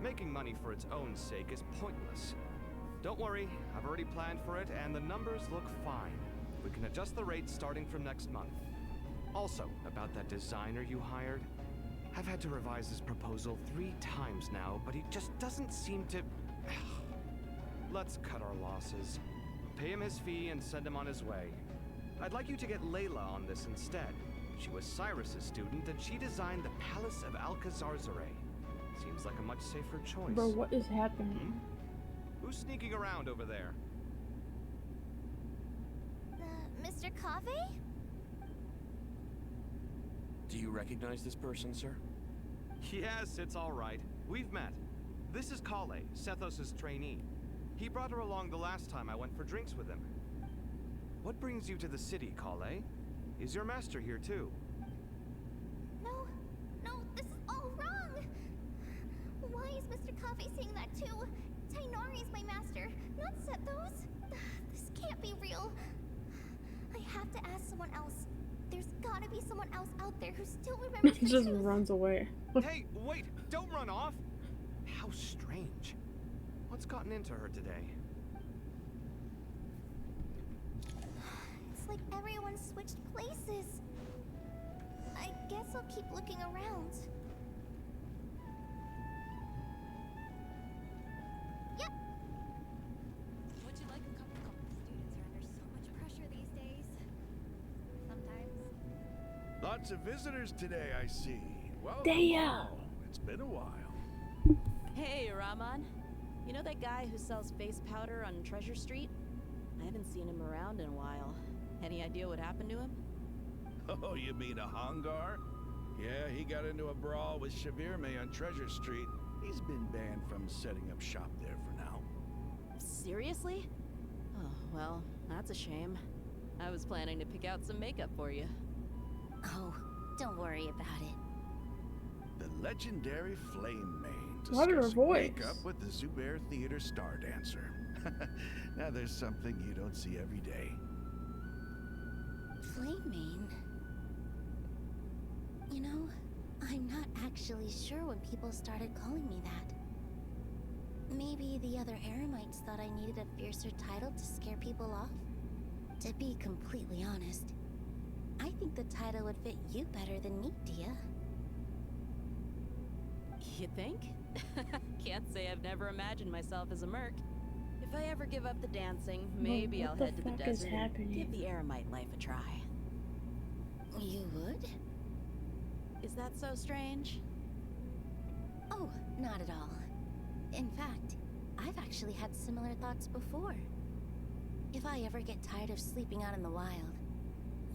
Making money for its own sake is pointless. Don't worry, I've already planned for it, and the numbers look fine. We can adjust the rates starting from next month. Also, about that designer you hired, I've had to revise his proposal 3 times now, but he just doesn't seem to... Let's cut our losses. Pay him his fee and send him on his way. I'd like you to get Layla on this instead. She was Cyrus's student, and she designed the Palace of Alcazar-Zare. Seems like a much safer choice. Bro, what is happening? Who's sneaking around over there? Mr. Kave? Do you recognize this person, sir? Yes, it's all right. We've met. This is Kale, Sethos' trainee. He brought her along the last time I went for drinks with him. What brings you to the city, Kale? Is your master here too? No, this is all wrong! Why is Mr. Kave saying that too? Tainari is my master, not Sethos. This can't be real. I have to ask someone else. There's gotta be someone else out there who still remembers He the just truth. runs away. Hey, wait! Don't run off! How strange. What's gotten into her today? It's like everyone switched places. I guess I'll keep looking around. Yep. Would you like a cup of coffee? Students are under so much pressure these days. Sometimes. Lots of visitors today, I see. Welcome. Damn. all. It's been a while. Hey, Rahman. You know that guy who sells face powder on Treasure Street? I haven't seen him around in a while. Any idea what happened to him? Oh, you mean a Hangar? Yeah, he got into a brawl with Shavirme on Treasure Street. He's been banned from setting up shop there for now. Seriously? Oh, well, that's a shame. I was planning to pick out some makeup for you. Oh, don't worry about it. The legendary Flame Mane What her discussing voice. makeup with the Zubair Theater star dancer. Now there's something you don't see every day. Flame Mane? You know, I'm not actually sure when people started calling me that. Maybe the other Eremites thought I needed a fiercer title to scare people off? To be completely honest, I think the title would fit you better than me, Dia. You think? Can't say I've never imagined myself as a merc. If I ever give up the dancing, maybe what I'll the head to the fuck is desert and happening? give the Eremite life a try. You would? Is that so strange? Oh, not at all. In fact, I've actually had similar thoughts before. If I ever get tired of sleeping out in the wild,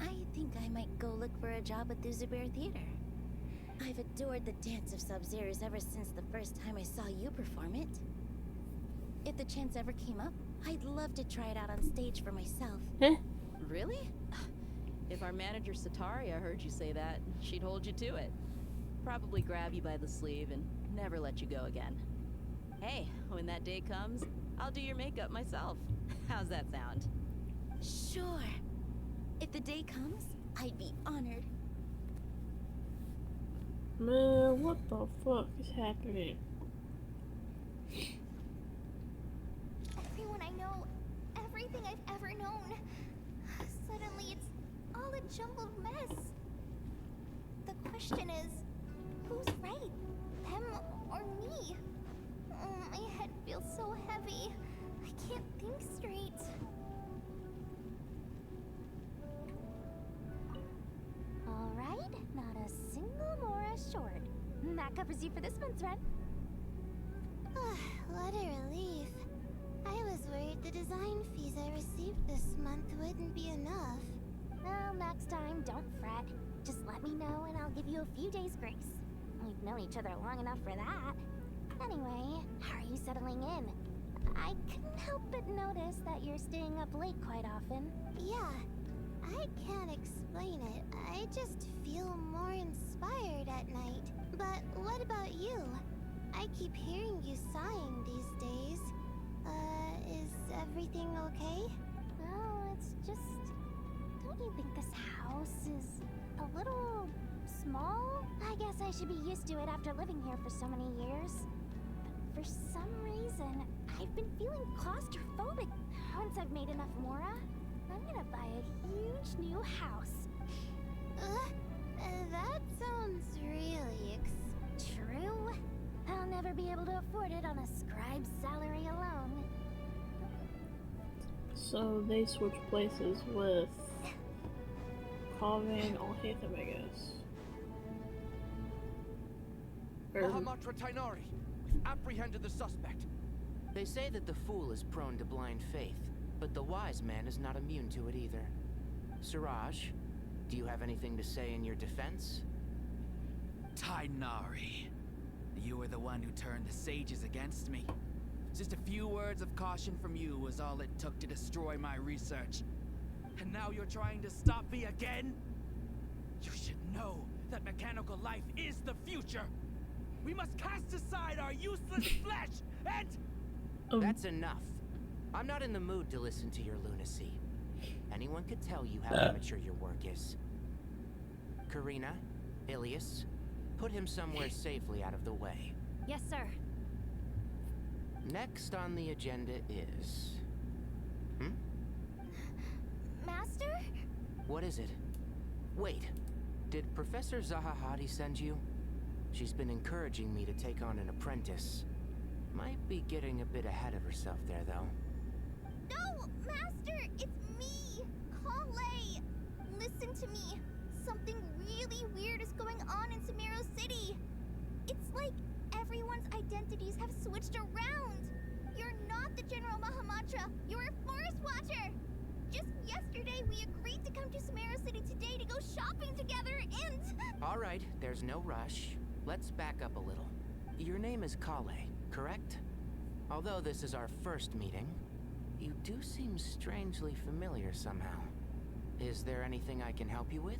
I think I might go look for a job at the Zubair Theater. I've adored the dance of Sub-Zeros ever since the first time I saw you perform it. If the chance ever came up, I'd love to try it out on stage for myself. Really? If our manager Sataria heard you say that, she'd hold you to it. Probably grab you by the sleeve and never let you go again. Hey, when that day comes, I'll do your makeup myself. How's that sound? Sure. If the day comes, I'd be honored. Man, what the fuck is happening? Everyone I know, everything I've ever known. Suddenly it's all a jumbled mess. The question is, who's right? Them or me? Oh, my head feels so heavy. I can't think straight. Alright, not a single Mora short. That covers you for this month's rent. What a relief. I was worried the design fees I received this month wouldn't be enough. Well, next time, don't fret. Just let me know and I'll give you a few days' grace. We've known each other long enough for that. Anyway, how are you settling in? I couldn't help but notice that you're staying up late quite often. Yeah, I can't explain it. I just feel more inspired at night. But what about you? I keep hearing you sighing these days. Is everything okay? No, it's just... Don't you think this house is a little small? I guess I should be used to it after living here for so many years. But for some reason, I've been feeling claustrophobic. Once I've made enough Mora, I'm gonna buy a huge new house. That sounds really true. I'll never be able to afford it on a scribe's salary alone. So they switch places with Kaveh and Alhaitham, I guess. Mahamatra Tainari, we've apprehended the suspect. They say that the fool is prone to blind faith, but the wise man is not immune to it either. Siraj, do you have anything to say in your defense? Tainari, you were the one who turned the sages against me. Just a few words of caution from you was all it took to destroy my research. And now you're trying to stop me again? You should know that mechanical life is the future. We must cast aside our useless flesh and... That's enough. I'm not in the mood to listen to your lunacy. Anyone could tell you how amateur your work is. Karina, Ilias, put him somewhere safely out of the way. Yes, sir. Next on the agenda is... Master? What is it? Wait, did Professor Zahahadi send you? She's been encouraging me to take on an apprentice. Might be getting a bit ahead of herself there, though. No, Master! It's me! Kale! Listen to me. Something really weird is going on in Sumeru City. It's like everyone's identities have switched around. You're not the General Mahamatra. You're a Forest Watcher. Just yesterday, we agreed to come to Sumeru City today to go shopping together and... All right, there's no rush. Let's back up a little. Your name is Kale, correct? Although this is our first meeting, you do seem strangely familiar somehow. Is there anything I can help you with?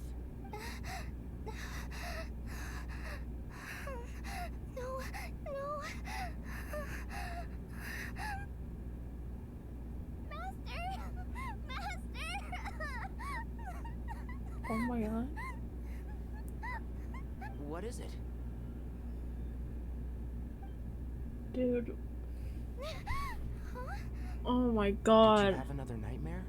No. Master! Oh my god. What is it? Dude. Huh? Oh my Did god. you have another nightmare?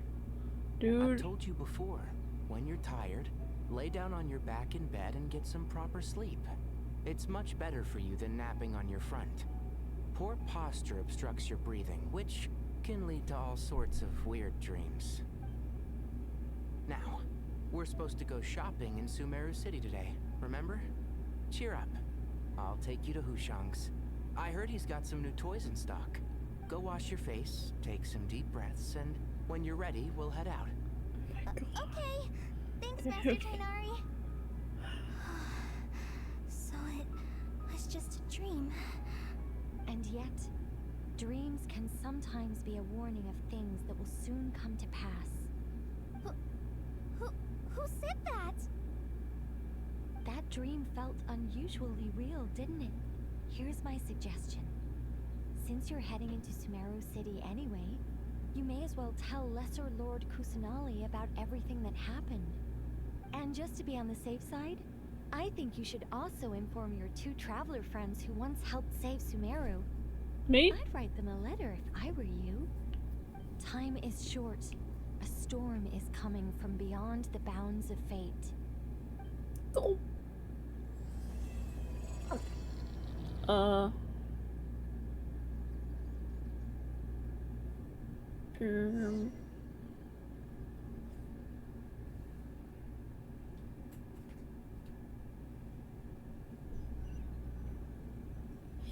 Dude. I've told you before, when you're tired, lay down on your back in bed and get some proper sleep. It's much better for you than napping on your front. Poor posture obstructs your breathing, which can lead to all sorts of weird dreams. Now, we're supposed to go shopping in Sumeru City today, remember? Cheer up. I'll take you to Hushang's. I heard he's got some new toys in stock. Go wash your face, take some deep breaths, and when you're ready, we'll head out. Okay. Thanks, Master Tainari. So it was just a dream. And yet, dreams can sometimes be a warning of things that will soon come to pass. Who said that? That dream felt unusually real, didn't it? Here's my suggestion. since you're heading into Sumeru City anyway, you may as well tell Lesser Lord Kusanali about everything that happened. And just to be on the safe side, I think you should also inform your 2 traveler friends who once helped save Sumeru. Me? I'd write them a letter if I were you. Time is short. A storm is coming from beyond the bounds of fate. Oh.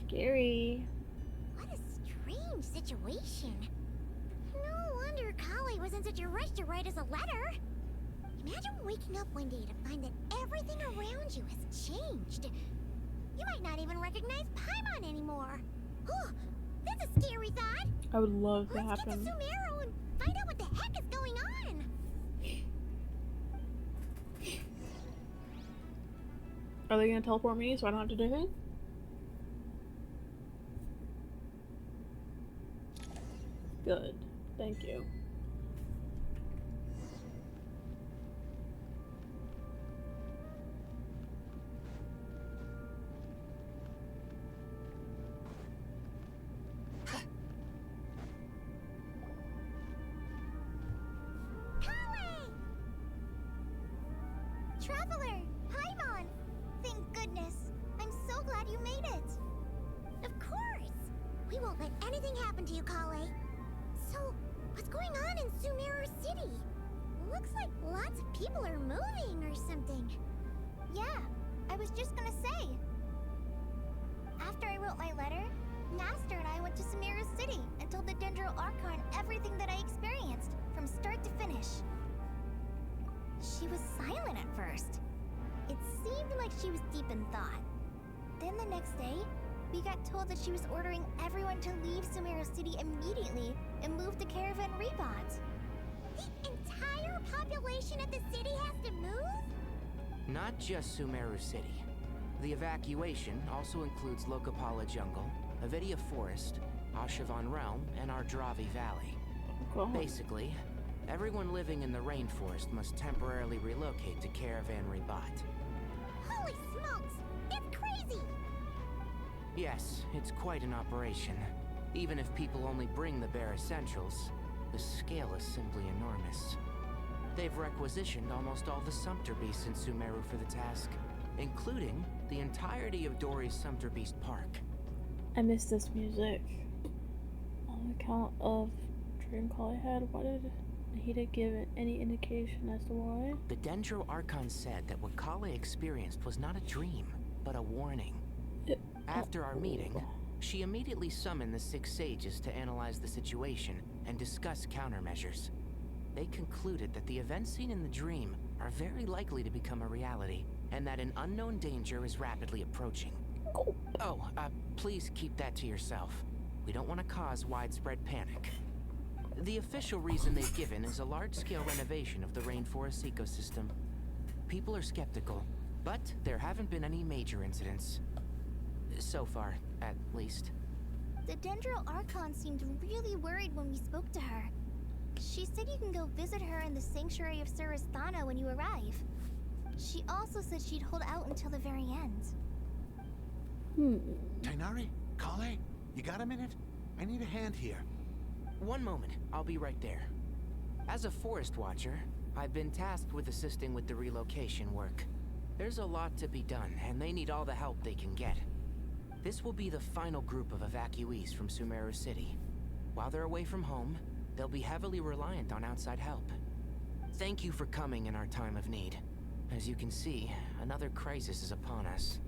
Scary. What a strange situation. No wonder Kali was in such a rush to write us a letter. Imagine waking up one day to find that everything around you has changed. You might not even recognize Paimon anymore. Oh, that's a scary thought. I would love to Let's happen. get to Sumeru and find out what the heck is going on. Are they gonna teleport me so I don't have to do anything? Good. Thank you. Traveler, Paimon! Thank goodness. I'm so glad you made it. Of course. We won't let anything happen to you, Kale. So, what's going on in Sumeru City? Looks like lots of people are moving or something. Yeah, I was just gonna say. After I wrote my letter, Master and I went to Sumeru City and told the Dendro Archon everything that I experienced, from start to finish. She was silent at first. It seemed like she was deep in thought. Then the next day, we got told that she was ordering everyone to leave Sumeru City immediately and move to Caravan Rebot. The entire population of the city has to move? Not just Sumeru City. The evacuation also includes Lokapala Jungle, Avidia Forest, Ashavan Realm, and Ardravi Valley. Cool. Basically, everyone living in the rainforest must temporarily relocate to Caravan Rebot. Holy smokes! It's crazy! Yes, it's quite an operation. Even if people only bring the bare essentials, the scale is simply enormous. They've requisitioned almost all the Sumpter Beasts in Sumeru for the task, including the entirety of Dory's Sumpter Beast Park. I miss this music. On account of dream call I had, why did he didn't give any indication as to why? The Dendro Archon said that what Kale experienced was not a dream, but a warning. After our meeting, she immediately summoned the 6 sages to analyze the situation and discuss countermeasures. They concluded that the events seen in the dream are very likely to become a reality, and that an unknown danger is rapidly approaching. Oh, please keep that to yourself. We don't want to cause widespread panic. The official reason they've given is a large-scale renovation of the rainforest ecosystem. People are skeptical, but there haven't been any major incidents. So far, at least. The Dendro Archon seemed really worried when we spoke to her. She said you can go visit her in the Sanctuary of Surasthana when you arrive. She also said she'd hold out until the very end. Tainari? Kale? You got a minute? I need a hand here. One moment, I'll be right there. As a forest watcher, I've been tasked with assisting with the relocation work. There's a lot to be done, and they need all the help they can get. This will be the final group of evacuees from Sumeru City. While they're away from home, they'll be heavily reliant on outside help. Thank you for coming in our time of need. As you can see, another crisis is upon us.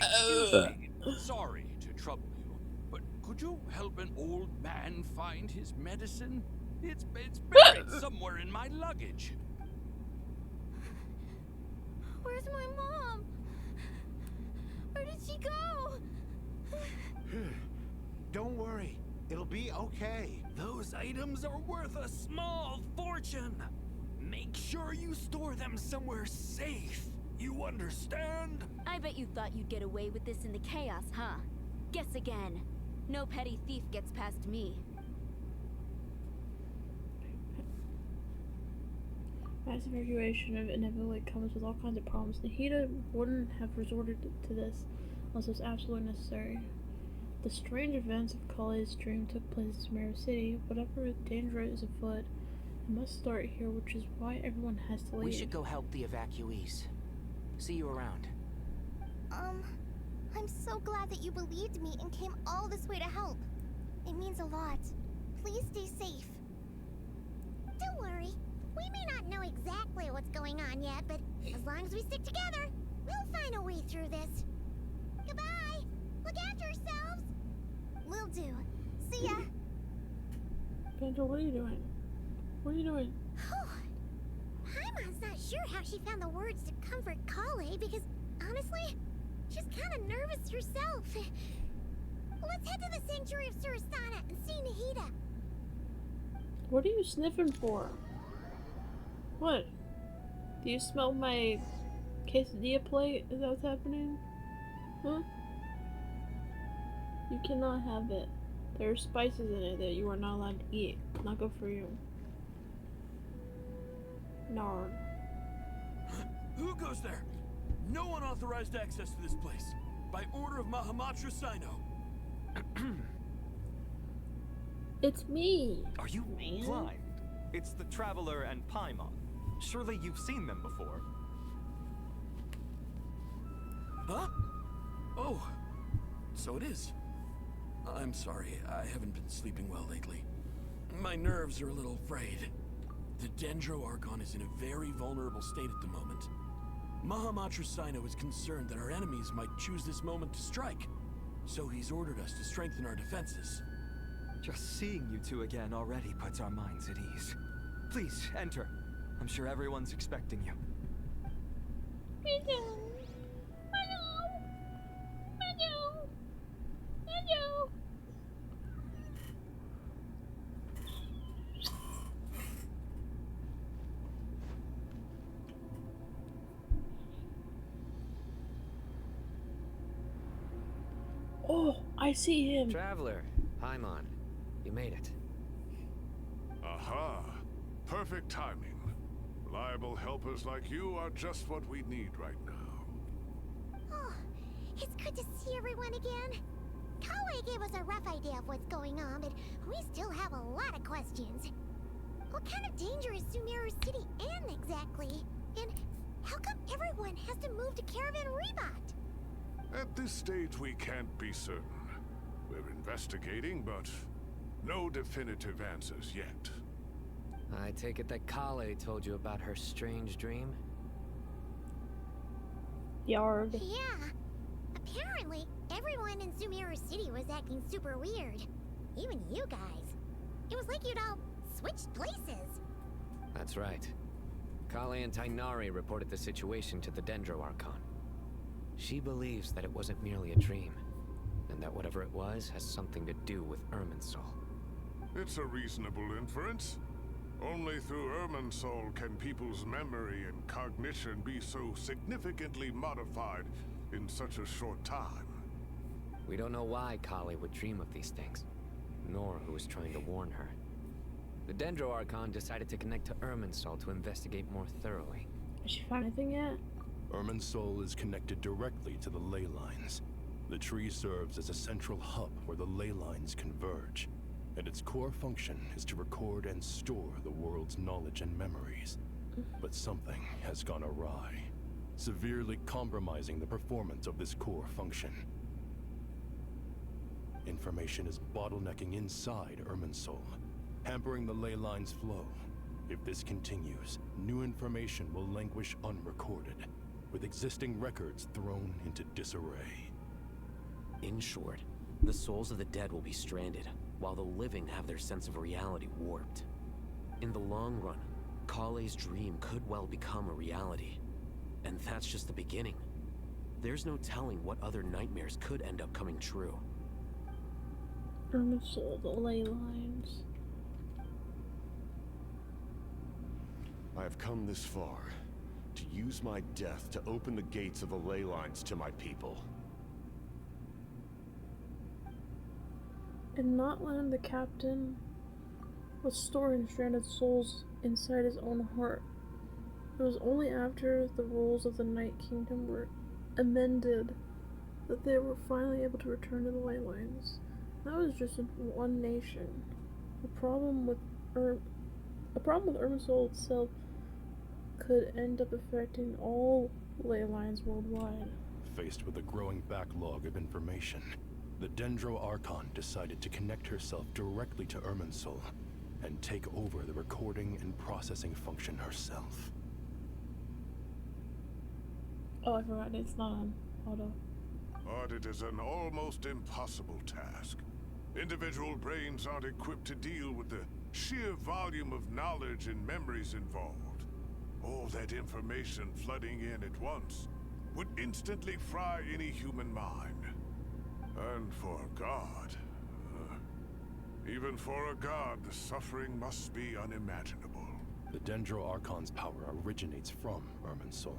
Excuse me. Sorry to trouble you, but could you help an old man find his medicine? It's buried somewhere in my luggage. Where's my mom? Where did she go? Don't worry. It'll be okay. Those items are worth a small fortune. Make sure you store them somewhere safe. You understand? I bet you thought you'd get away with this in the chaos, huh? Guess again. No petty thief gets past me. Mass evacuation inevitably comes with all kinds of problems. Nahida wouldn't have resorted to this unless it was absolutely necessary. The strange events of Kale's dream took place in Meow City. Whatever danger is afoot, it must start here, which is why everyone has to leave. We should go help the evacuees. See you around. I'm so glad that you believed me and came all this way to help. It means a lot. Please stay safe. Don't worry. We may not know exactly what's going on yet, but as long as we stick together, we'll find a way through this. Goodbye! Look after yourselves! Will do. See ya! Banjo, what are you doing? What are you doing? Paimon's not sure how she found the words to comfort Kale because, honestly, she's kind of nervous herself. Let's head to the Sanctuary of Surasana and see Nahida. What are you sniffing for? What? Do you smell my quesadilla plate? Is that what's happening? Huh? You cannot have it. There are spices in it that you are not allowed to eat. Not good for you. Nard. Who goes there? No unauthorized access to this place. By order of Mahamatra Sino. It's me. Are you blind? It's the Traveler and Paimon. Surely you've seen them before. Huh? Oh, so it is. I'm sorry, I haven't been sleeping well lately. My nerves are a little frayed. The Dendro Archon is in a very vulnerable state at the moment. Mahamatra Sino is concerned that our enemies might choose this moment to strike, so he's ordered us to strengthen our defenses. Just seeing you two again already puts our minds at ease. Please, enter. I'm sure everyone's expecting you. Oh, I see him. Traveler, Paimon, you made it. Aha! Perfect timing. Reliable helpers like you are just what we need right now. Oh, it's good to see everyone again. Kale gave us a rough idea of what's going on, but we still have a lot of questions. What kind of danger is Sumeru City in exactly? And how come everyone has to move to Caravan Rebot? At this stage, we can't be certain. We're investigating, but no definitive answers yet. I take it that Kale told you about her strange dream? Yard. Yeah. Apparently, everyone in Sumeru City was acting super weird. Even you guys. It was like you'd all switched places. That's right. Kale and Tainari reported the situation to the Dendro Archon. She believes that it wasn't merely a dream, and that whatever it was has something to do with Irminsul. It's a reasonable inference. Only through Irminsul can people's memory and cognition be so significantly modified in such a short time. We don't know why Kale would dream of these things, nor who was trying to warn her. The Dendro Archon decided to connect to Irminsul to investigate more thoroughly. Has she found anything yet? Irminsul is connected directly to the ley lines. The tree serves as a central hub where the ley lines converge, and its core function is to record and store the world's knowledge and memories. But something has gone awry, severely compromising the performance of this core function. Information is bottlenecking inside Irminsul, hampering the ley lines' flow. If this continues, new information will languish unrecorded, with existing records thrown into disarray. In short, the souls of the dead will be stranded, while the living have their sense of reality warped. In the long run, Kale's dream could well become a reality. And that's just the beginning. There's no telling what other nightmares could end up coming true. Irminsul, the ley lines. I have come this far to use my death to open the gates of the ley lines to my people. In Notland, the captain was storing stranded souls inside his own heart. It was only after the rules of the Night Kingdom were amended that they were finally able to return to the ley lines. That was just in one nation. A problem with Irminsul itself could end up affecting all ley lines worldwide. Faced with a growing backlog of information, the Dendro Archon decided to connect herself directly to Irminsul and take over the recording and processing function herself. Oh, I forgot, it's not on auto. But it is an almost impossible task. Individual brains aren't equipped to deal with the sheer volume of knowledge and memories involved. All that information flooding in at once would instantly fry any human mind. And for a god, even for a god, the suffering must be unimaginable. The Dendro Archon's power originates from Irminsul.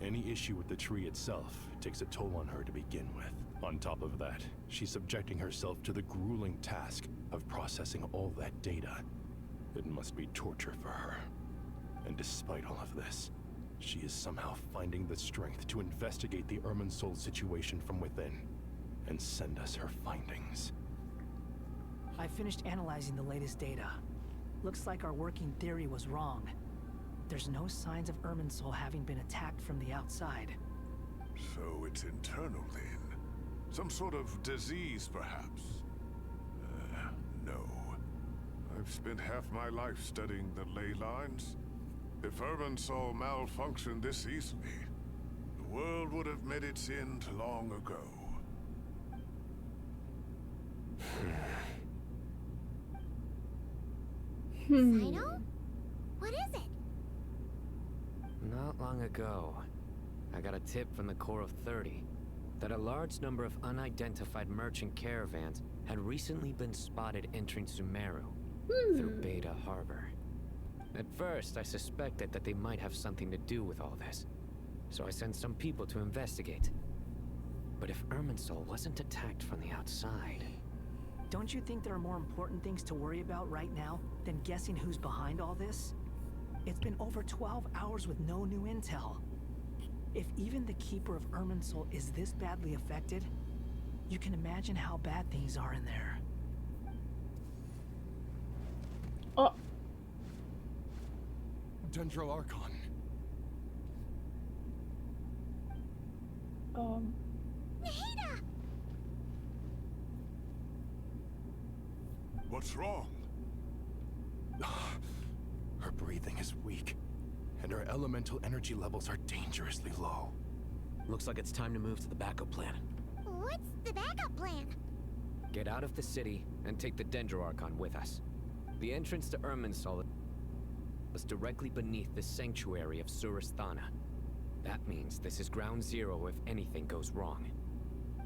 Any issue with the tree itself takes a toll on her to begin with. On top of that, she's subjecting herself to the grueling task of processing all that data. It must be torture for her. And despite all of this, she is somehow finding the strength to investigate the Irminsul situation from within and send us her findings. I finished analyzing the latest data. Looks like our working theory was wrong. There's no signs of Irminsul having been attacked from the outside. So it's internal then? Some sort of disease, perhaps? No. I've spent half my life studying the ley lines. If Irminsul malfunctioned this easily, the world would have met its end long ago. Sino? What is it? Not long ago, I got a tip from the Core of 30 that a large number of unidentified merchant caravans had recently been spotted entering Sumeru through Beta Harbor. At first, I suspected that they might have something to do with all this, so I sent some people to investigate. But if Irminsul wasn't attacked from the outside... Don't you think there are more important things to worry about right now than guessing who's behind all this? It's been over 12 hours with no new intel. If even the Keeper of Irminsul is this badly affected, you can imagine how bad things are in there. Oh. Dendro Archon. Nahida! What's wrong? Her breathing is weak, and her elemental energy levels are dangerously low. Looks like it's time to move to the backup plan. What's the backup plan? Get out of the city and take the Dendro Archon with us. The entrance to Irminsul is directly beneath the sanctuary of Surasthana. That means this is ground zero if anything goes wrong.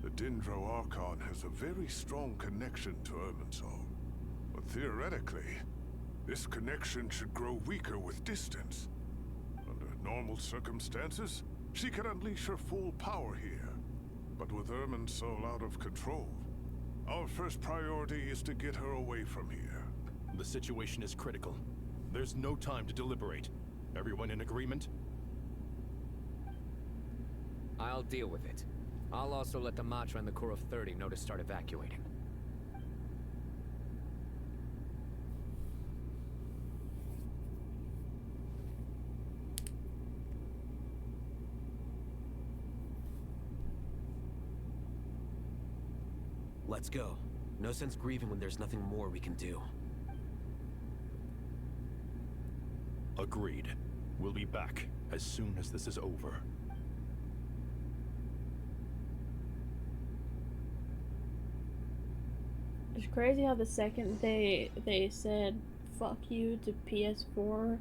The Dendro Archon has a very strong connection to Irminsul. But theoretically, this connection should grow weaker with distance. Under normal circumstances, she could unleash her full power here. But with Irminsul out of control, our first priority is to get her away from here. The situation is critical. There's no time to deliberate. Everyone in agreement? I'll deal with it. I'll also let the Matra and the Core of 30 know to start evacuating. Let's go. No sense grieving when there's nothing more we can do. Agreed. We'll be back as soon as this is over. It's crazy how the second they said fuck you to PS4,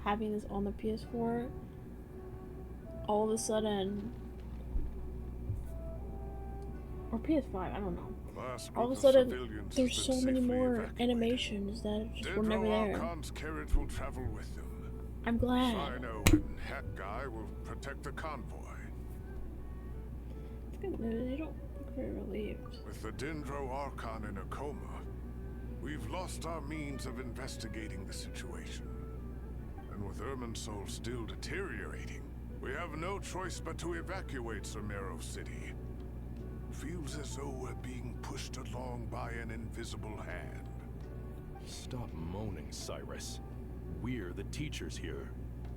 having this on the PS4, all of a sudden, or PS5, I don't know. All of a sudden, there's so many more animations that just were never there. Archon's carriage will travel with them. I'm glad. Sino and Hat Guy will protect the convoy. It's good news. They don't Very relieved. With the Dendro Archon in a coma, we've lost our means of investigating the situation. And with Irminsul still deteriorating, we have no choice but to evacuate Meow City. Feels as though we're being pushed along by an invisible hand. Stop moaning, Cyrus. We're the teachers here.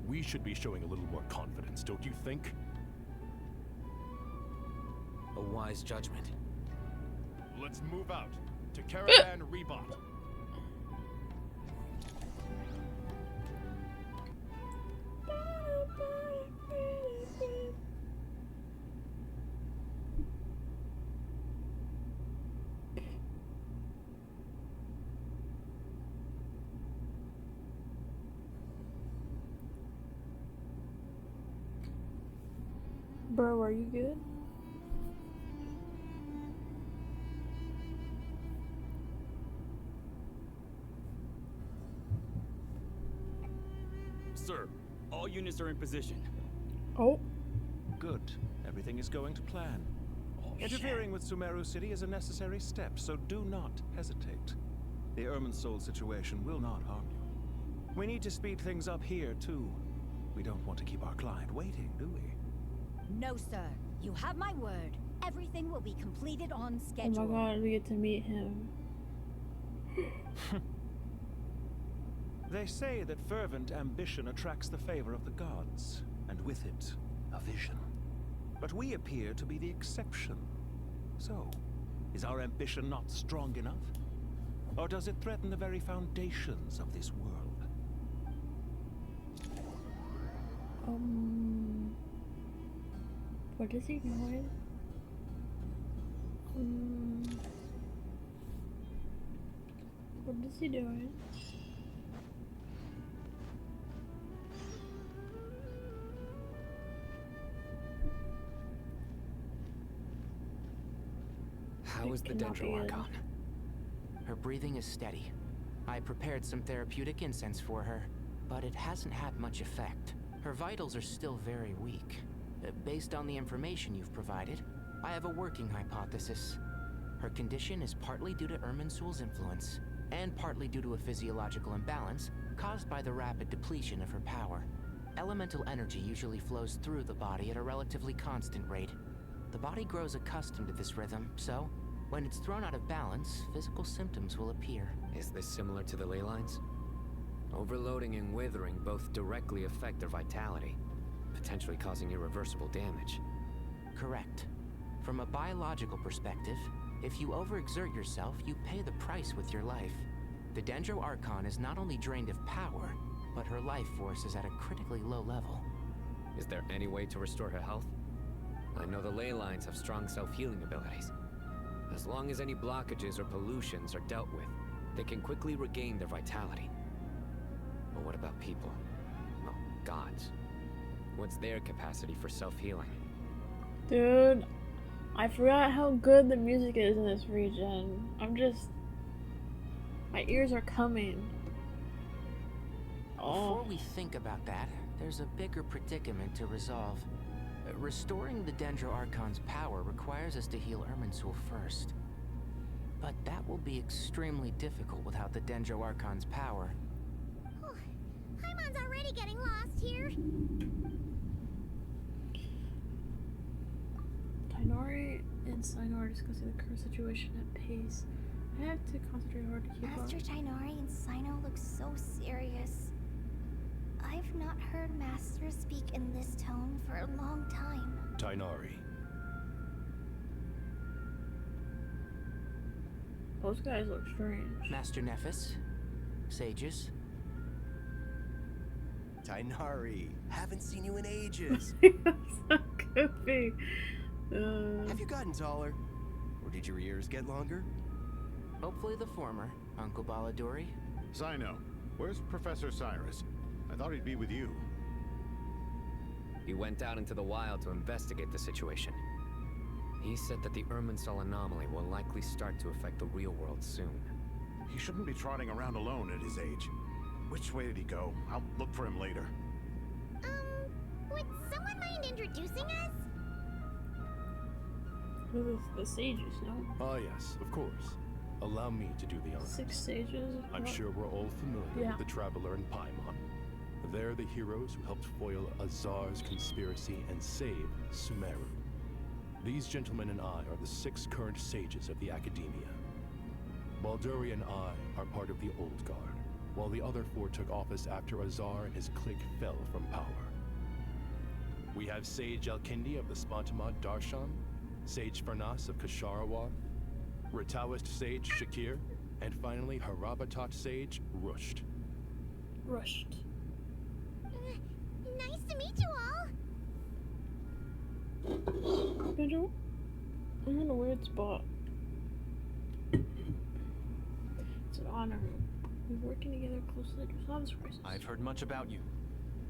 We should be showing a little more confidence, don't you think? A wise judgment. Let's move out to Caravan Rebot. Bro, are you good? Sir, all units are in position. Oh. Good. Everything is going to plan. Interfering with Sumeru City is a necessary step, so do not hesitate. The Irminsul situation will not harm you. We need to speed things up here, too. We don't want to keep our client waiting, do we? No, sir. You have my word. Everything will be completed on Oh schedule. my god, we get to meet him. They say that fervent ambition attracts the favor of the gods, and with it, a vision. But we appear to be the exception. So, is our ambition not strong enough? Or does it threaten the very foundations of this world? What is he doing? What is he doing? How is the Dendro Archon? Her breathing is steady. I prepared some therapeutic incense for her, but it hasn't had much effect. Her vitals are still very weak. Based on the information you've provided, I have a working hypothesis. Her condition is partly due to Irminsul's influence, and partly due to a physiological imbalance caused by the rapid depletion of her power. Elemental energy usually flows through the body at a relatively constant rate. The body grows accustomed to this rhythm, so when it's thrown out of balance, physical symptoms will appear. Is this similar to the ley lines? Overloading and withering both directly affect their vitality, potentially causing irreversible damage. Correct. From a biological perspective, if you overexert yourself, you pay the price with your life. The Dendro Archon is not only drained of power, but her life force is at a critically low level. Is there any way to restore her health? I know the ley lines have strong self-healing abilities. As long as any blockages or pollutions are dealt with, they can quickly regain their vitality. But what about people? Well, gods. What's their capacity for self-healing? Dude, I forgot how good the music is in this region. My ears are coming. Before we think about that, there's a bigger predicament to resolve. Restoring the Dendro Archon's power requires us to heal Irminsul first. But that will be extremely difficult without the Dendro Archon's power. Paimon's already getting lost here. Tainari and Sinor are discussing the current situation at pace. I have to concentrate hard to keep up. Master Tainari and Sino look so serious. I've not heard Master speak in this tone for a long time. Tainari. Those guys look strange. Master Nephis, sages. Tainari, haven't seen you in ages. So goofy. Have you gotten taller? Or did your ears get longer? Hopefully the former, Uncle Baladori. Sino, where's Professor Cyrus? I thought he'd be with you. He went out into the wild to investigate the situation. He said that the Irminsul anomaly will likely start to affect the real world soon. He shouldn't be trotting around alone at his age. Which way did he go? I'll look for him later. Would someone mind introducing us? The sages, no? Ah, yes, of course. Allow me to do the honors. 6 sages? I'm sure we're all familiar with the Traveler and Paimon. They're the heroes who helped foil Azar's conspiracy and save Sumeru. These gentlemen and I are the 6 current sages of the Academia. Balduri and I are part of the Old Guard, while the other 4 took office after Azar and his clique fell from power. We have Sage Elkindi of the Spantamad Darshan, Sage Farnas of Kasharawar, Rataoist Sage Shakir, and finally Harabatot Sage Rusht. Rushed. Nice to meet you all. Pedro, I'm in a weird spot. It's an honor. We're working together closely to solve this crisis. I've heard much about you.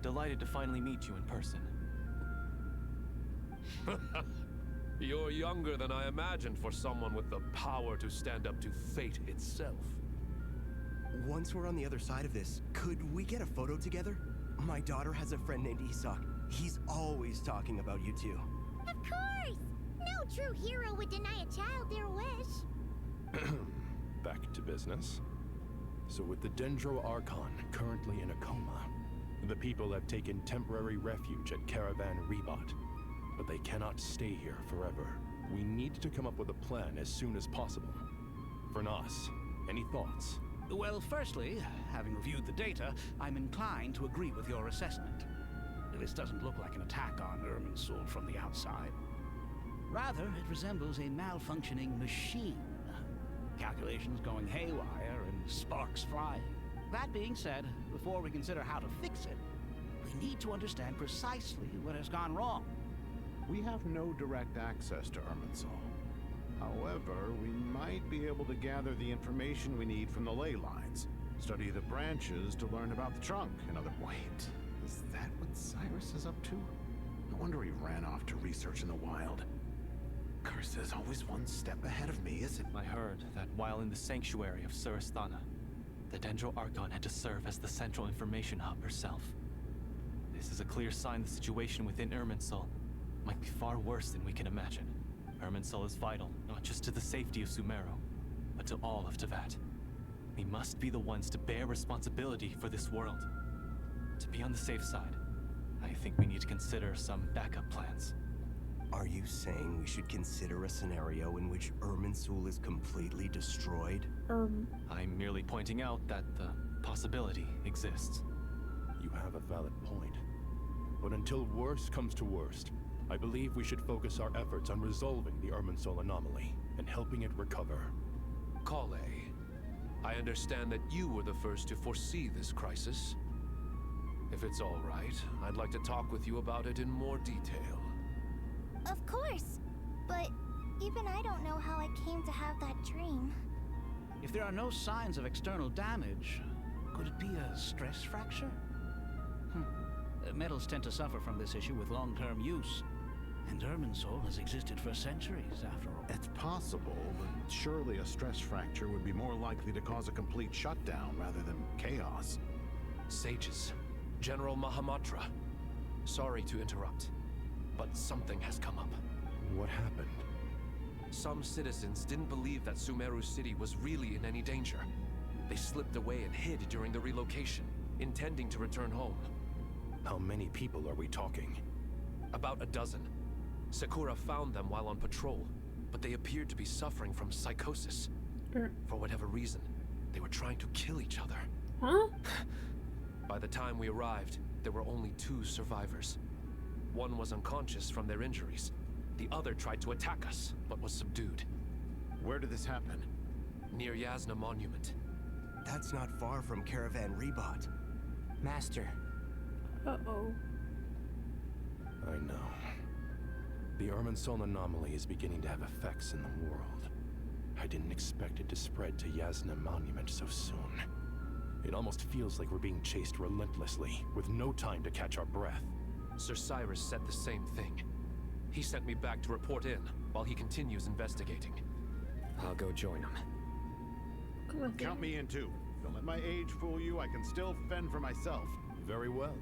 Delighted to finally meet you in person. You're younger than I imagined for someone with the power to stand up to fate itself. Once we're on the other side of this, could we get a photo together? My daughter has a friend named Isak. He's always talking about you two. Of course! No true hero would deny a child their wish. Back to business. So with the Dendro Archon currently in a coma, the people have taken temporary refuge at Caravan Rebot. But they cannot stay here forever. We need to come up with a plan as soon as possible. Fernas, any thoughts? Well, firstly, having reviewed the data, I'm inclined to agree with your assessment. This doesn't look like an attack on Irminsul from the outside. Rather, it resembles a malfunctioning machine. Calculations going haywire and sparks flying. That being said, before we consider how to fix it, we need to understand precisely what has gone wrong. We have no direct access to Irminsul. However, we might be able to gather the information we need from the ley lines. Study the branches to learn about the trunk. Wait, is that what Cyrus is up to? No wonder he ran off to research in the wild. Curse is always one step ahead of me, isn't it? I heard that while in the sanctuary of Surasthana, the Dendro Archon had to serve as the central information hub herself. This is a clear sign the situation within Irminsul might be far worse than we can imagine. Irminsul is vital, not just to the safety of Sumeru, but to all of Teyvat. We must be the ones to bear responsibility for this world. To be on the safe side, I think we need to consider some backup plans. Are you saying we should consider a scenario in which Irminsul is completely destroyed? I'm merely pointing out that the possibility exists. You have a valid point. But until worst comes to worst, I believe we should focus our efforts on resolving the Irminsul anomaly and helping it recover. Kale, I understand that you were the first to foresee this crisis. If it's all right, I'd like to talk with you about it in more detail. Of course. But even I don't know how I came to have that dream. If there are no signs of external damage, could it be a stress fracture? Metals tend to suffer from this issue with long-term use. And Irminsul has existed for centuries, after all. It's possible, but surely a stress fracture would be more likely to cause a complete shutdown rather than chaos. Sages, General Mahamatra, sorry to interrupt, but something has come up. What happened? Some citizens didn't believe that Sumeru City was really in any danger. They slipped away and hid during the relocation, intending to return home. How many people are we talking? About a dozen. Sakura found them while on patrol, but they appeared to be suffering from psychosis. For whatever reason, they were trying to kill each other. Huh? By the time we arrived, there were only 2 survivors. One was unconscious from their injuries. The other tried to attack us, but was subdued. Where did this happen? Near Yasna Monument. That's not far from Caravan Rebot. Master. Uh-oh. I know. The Irminsul anomaly is beginning to have effects in the world. I didn't expect it to spread to Yasna Monument so soon. It almost feels like we're being chased relentlessly, with no time to catch our breath. Sir Cyrus said the same thing. He sent me back to report in, while he continues investigating. I'll go join him. Count me in too. Don't let my age fool you, I can still fend for myself. Very well.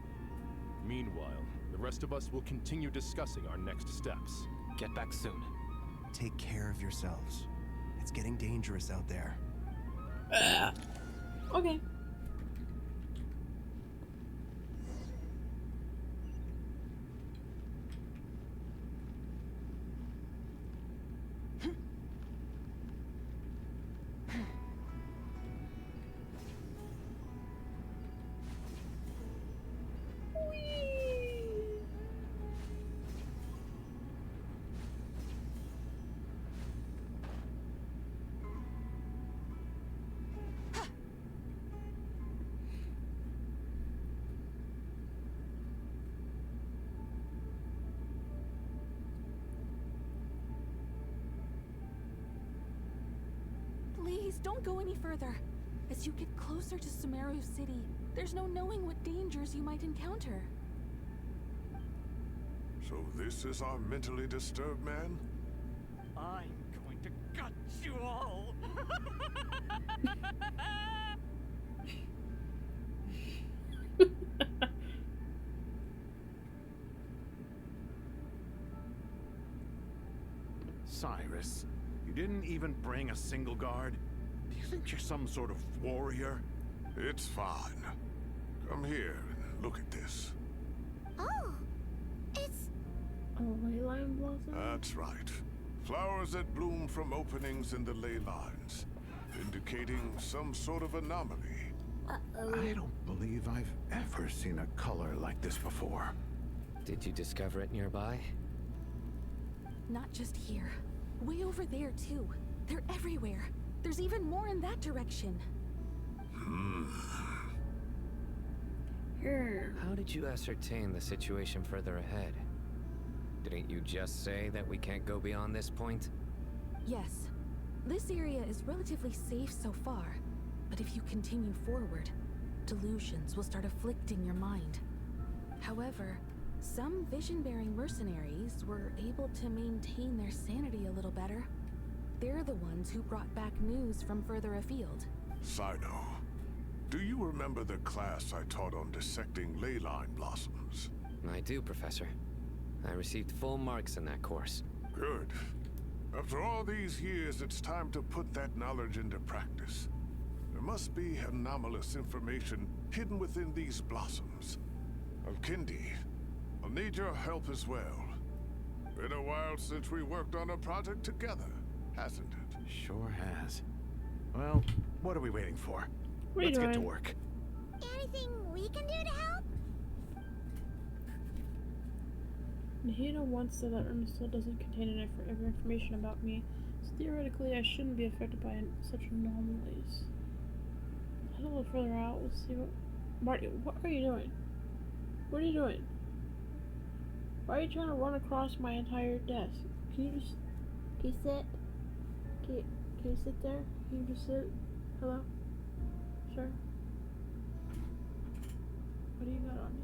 Meanwhile, the rest of us will continue discussing our next steps. Get back soon. take care of yourselves. It's getting dangerous out there. Okay. Please, don't go any further. As you get closer to Sumeru City, there's no knowing what dangers you might encounter. So this is our mentally disturbed man? I'm going to gut you all. Cyrus, you didn't even bring a single guard? Do you think you're some sort of warrior? It's fine. Come here and look at this. Oh, it's... A ley line blossom? That's right. Flowers that bloom from openings in the ley lines, indicating some sort of anomaly. I don't believe I've ever seen a color like this before. Did you discover it nearby? Not just here. Way over there, too. They're everywhere. There's even more in that direction. How did you ascertain the situation further ahead? Didn't you just say that we can't go beyond this point? Yes. This area is relatively safe so far. But if you continue forward, delusions will start afflicting your mind. However, some vision-bearing mercenaries were able to maintain their sanity a little better. They're the ones who brought back news from further afield. Sino, do you remember the class I taught on dissecting ley line blossoms? I do, Professor. I received full marks in that course. Good. After all these years, it's time to put that knowledge into practice. There must be anomalous information hidden within these blossoms. Alkindi, I'll need your help as well. Been a while since we worked on a project together, hasn't it? Sure has. Well, what are we waiting for? Let's get to work. Anything we can do to help? Nahida once said that Ermistold doesn't contain enough information about me, so theoretically I shouldn't be affected by such anomalies. Head a little further out, we'll see what... Marty, what are you doing? What are you doing? Why are you trying to run across my entire desk? Can you sit? Can you sit there? Can you just sit? Hello? Sure. What do you got on you?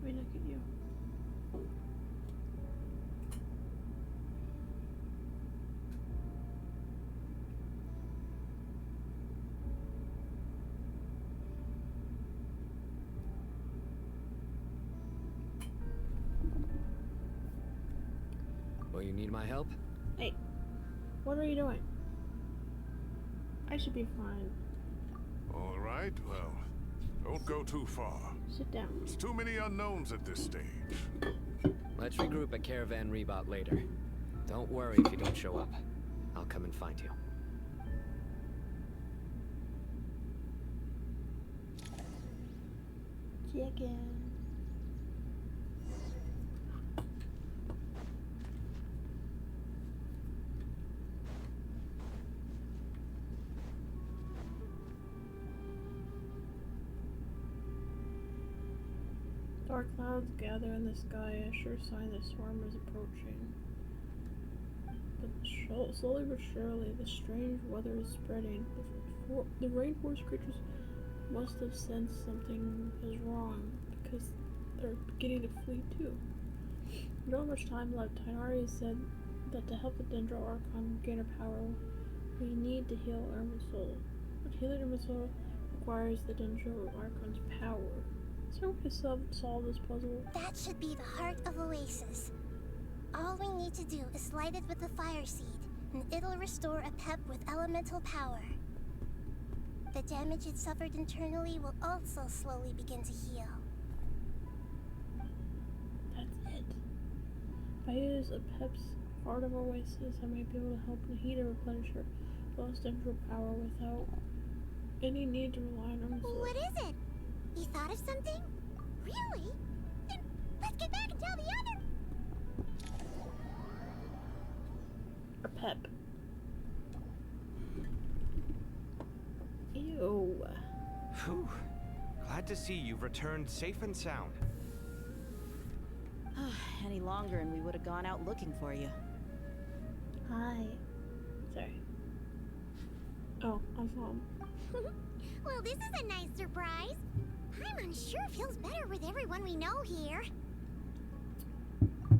Let me look at you. Will you need my help? Hey, what are you doing? I should be fine. All right, well, don't go too far. Sit down. There's too many unknowns at this stage. Let's regroup at Caravan Rebot later. Don't worry if you don't show up. I'll come and find you. Chicken. Dark clouds gather in the sky, a sure sign the storm is approaching. But slowly but surely, the strange weather is spreading. The rainforest creatures must have sensed something is wrong, because they're beginning to flee too. We don't have much time left. Tainari said that to help the Dendro Archon gain her power, we need to heal Irmin's soul. But healing Irmin's soul requires the Dendro Archon's power. So we solve this puzzle. That should be the heart of Oasis. All we need to do is light it with the fire seed, and it'll restore a pep with elemental power. The damage it suffered internally will also slowly begin to heal. That's it. If I use a Pep's Heart of Oasis, I might be able to help Nahida replenish her lost dendro power without any need to rely on her. What is it? You thought of something? Really? Then let's get back and tell the other. A Pep. Ew. Whew. Glad to see you've returned safe and sound. Any longer and we would have gone out looking for you. Hi. Sorry. Oh, I'm home. Well, this is a nice surprise. Paimon sure feels better with everyone we know here.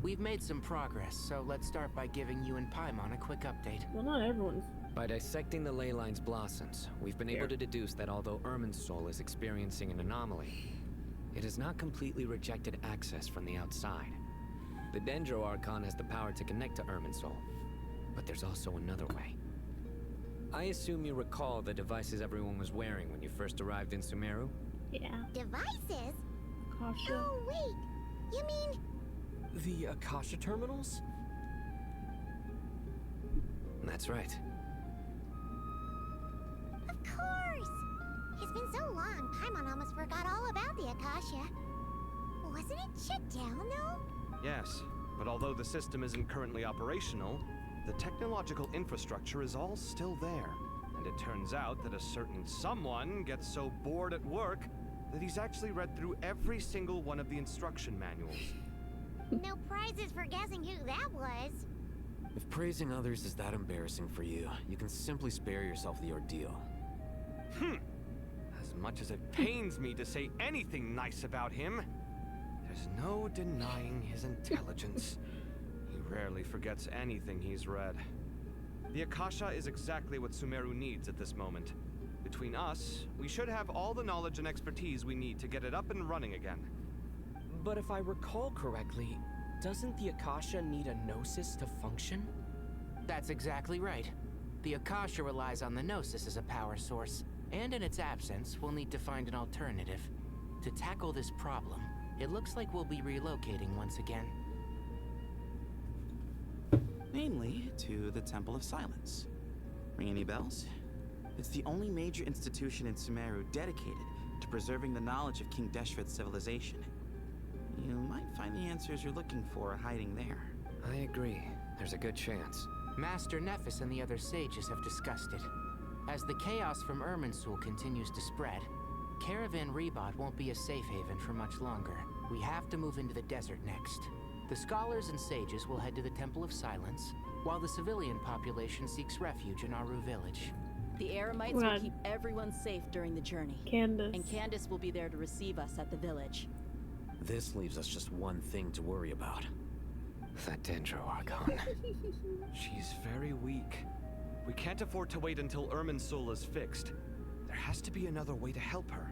We've made some progress, so let's start by giving you and Paimon a quick update. Well, not everyone's. By dissecting the ley lines blossoms, we've been able to deduce that although Irminsul is experiencing an anomaly, it has not completely rejected access from the outside. The Dendro Archon has the power to connect to Irminsul, but there's also another way. I assume you recall the devices everyone was wearing when you first arrived in Sumeru? Yeah. Devices? Akasha. Oh, wait. You mean... The Akasha terminals? That's right. Of course! It's been so long, Paimon almost forgot all about the Akasha. Wasn't it shut down, though? Yes, but although the system isn't currently operational, the technological infrastructure is all still there. And it turns out that a certain someone gets so bored at work that he's actually read through every single one of the instruction manuals. No prizes for guessing who that was. If praising others is that embarrassing for you, you can simply spare yourself the ordeal. As much as it pains me to say anything nice about him, there's no denying his intelligence. He rarely forgets anything he's read. The Akasha is exactly what Sumeru needs at this moment. Between us, we should have all the knowledge and expertise we need to get it up and running again. But if I recall correctly, doesn't the Akasha need a Gnosis to function? That's exactly right. The Akasha relies on the Gnosis as a power source, and in its absence, we'll need to find an alternative. To tackle this problem, it looks like we'll be relocating once again. Namely, to the Temple of Silence. Ring any bells? It's the only major institution in Sumeru dedicated to preserving the knowledge of King Deshret's civilization. You might find the answers you're looking for hiding there. I agree. There's a good chance. Master Nephis and the other sages have discussed it. As the chaos from Irminsul continues to spread, Caravan Rebot won't be a safe haven for much longer. We have to move into the desert next. The scholars and sages will head to the Temple of Silence, while the civilian population seeks refuge in Aru village. The Eremites will keep everyone safe during the journey. Candace. And Candace will be there to receive us at the village. This leaves us just one thing to worry about. That Dendro Archon. She's very weak. We can't afford to wait until Irminsul is fixed. There has to be another way to help her.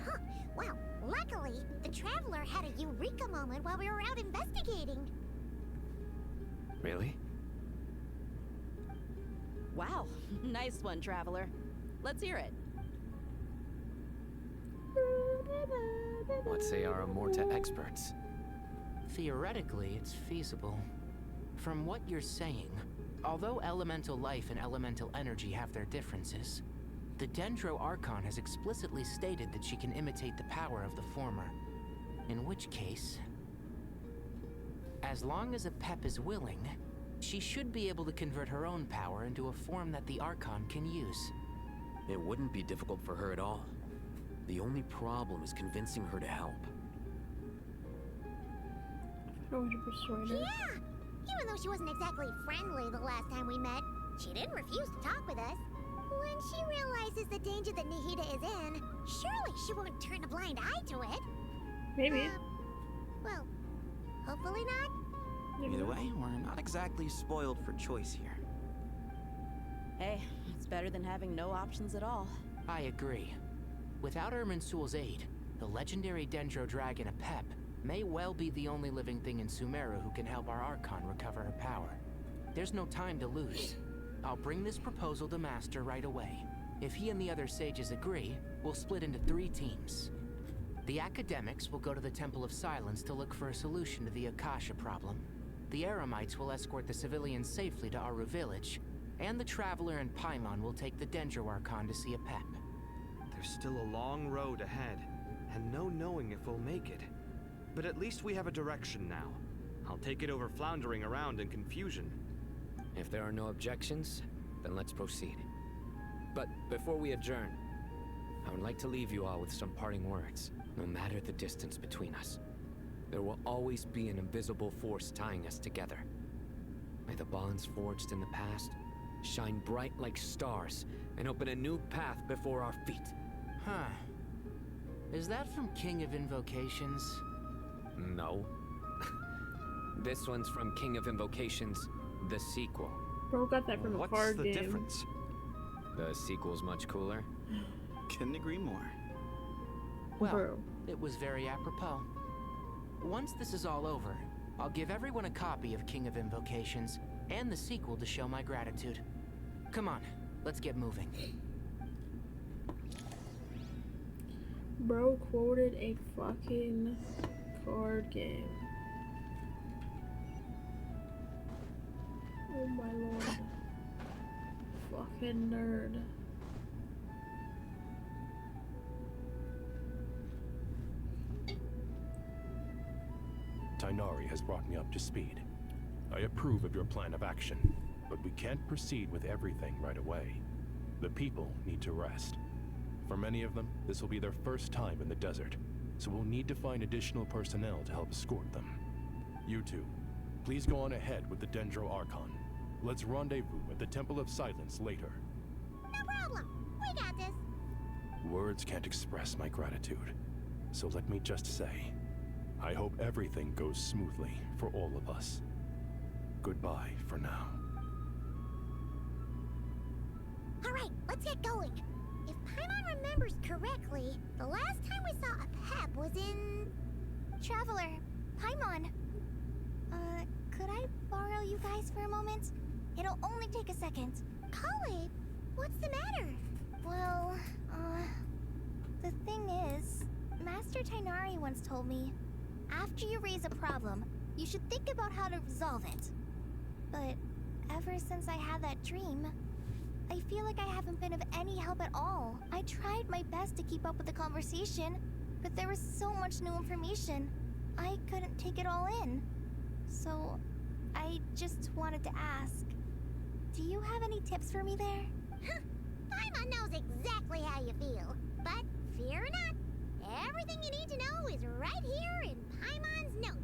Huh. Well, luckily, the Traveler had a eureka moment while we were out investigating. Really? Wow, nice one, Traveler. Let's hear it. What say our Amorta experts? Theoretically, it's feasible. From what you're saying, although elemental life and elemental energy have their differences, the Dendro Archon has explicitly stated that she can imitate the power of the former. In which case, as long as a Pep is willing, she should be able to convert her own power into a form that the Archon can use. It wouldn't be difficult for her at all. The only problem is convincing her to help. I want to persuade her. Yeah! Even though she wasn't exactly friendly the last time we met, she didn't refuse to talk with us. When she realizes the danger that Nahida is in, surely she won't turn a blind eye to it. Maybe. Well, hopefully not. Either way, we're not exactly spoiled for choice here. Hey, it's better than having no options at all. I agree. Without Irminsul's aid, the legendary Dendro Dragon Apep may well be the only living thing in Sumeru who can help our Archon recover her power. There's no time to lose. I'll bring this proposal to Master right away. If he and the other sages agree, we'll split into 3 teams. The academics will go to the Temple of Silence to look for a solution to the Akasha problem. The Eremites will escort the civilians safely to Aru village, and the Traveler and Paimon will take the Dendro Archon to see Apep. There's still a long road ahead, and no knowing if we'll make it. But at least we have a direction now. I'll take it over floundering around in confusion. If there are no objections, then let's proceed. But before we adjourn, I would like to leave you all with some parting words. No matter the distance between us, there will always be an invisible force tying us together. May the bonds forged in the past shine bright like stars and open a new path before our feet. Huh. Is that from King of Invocations? No. This one's from King of Invocations, the sequel. Bro got that from a card game. What's the difference? The sequel's much cooler. Couldn't agree more. Well, it was very apropos. Once this is all over, I'll give everyone a copy of King of Invocations and the sequel to show my gratitude. Come on, let's get moving. Bro quoted a fucking card game. Oh my lord. Fucking nerd. Tainari has brought me up to speed. I approve of your plan of action, but we can't proceed with everything right away. The people need to rest. For many of them, this will be their first time in the desert, so we'll need to find additional personnel to help escort them. You two, please go on ahead with the Dendro Archon. Let's rendezvous at the Temple of Silence later. No problem. We got this. Words can't express my gratitude, so let me just say, I hope everything goes smoothly for all of us. Goodbye for now. All right, let's get going. If Paimon remembers correctly, the last time we saw Apep was in... Traveler, Paimon. Could I borrow you guys for a moment? It'll only take a second. Kale, what's the matter? Well, the thing is, Master Tainari once told me, after you raise a problem, you should think about how to resolve it. But ever since I had that dream, I feel like I haven't been of any help at all. I tried my best to keep up with the conversation, but there was so much new information. I couldn't take it all in. So, I just wanted to ask, do you have any tips for me there? Huh. Paimon knows exactly how you feel. But fear not, everything you need to know is right here in Paimon's notes.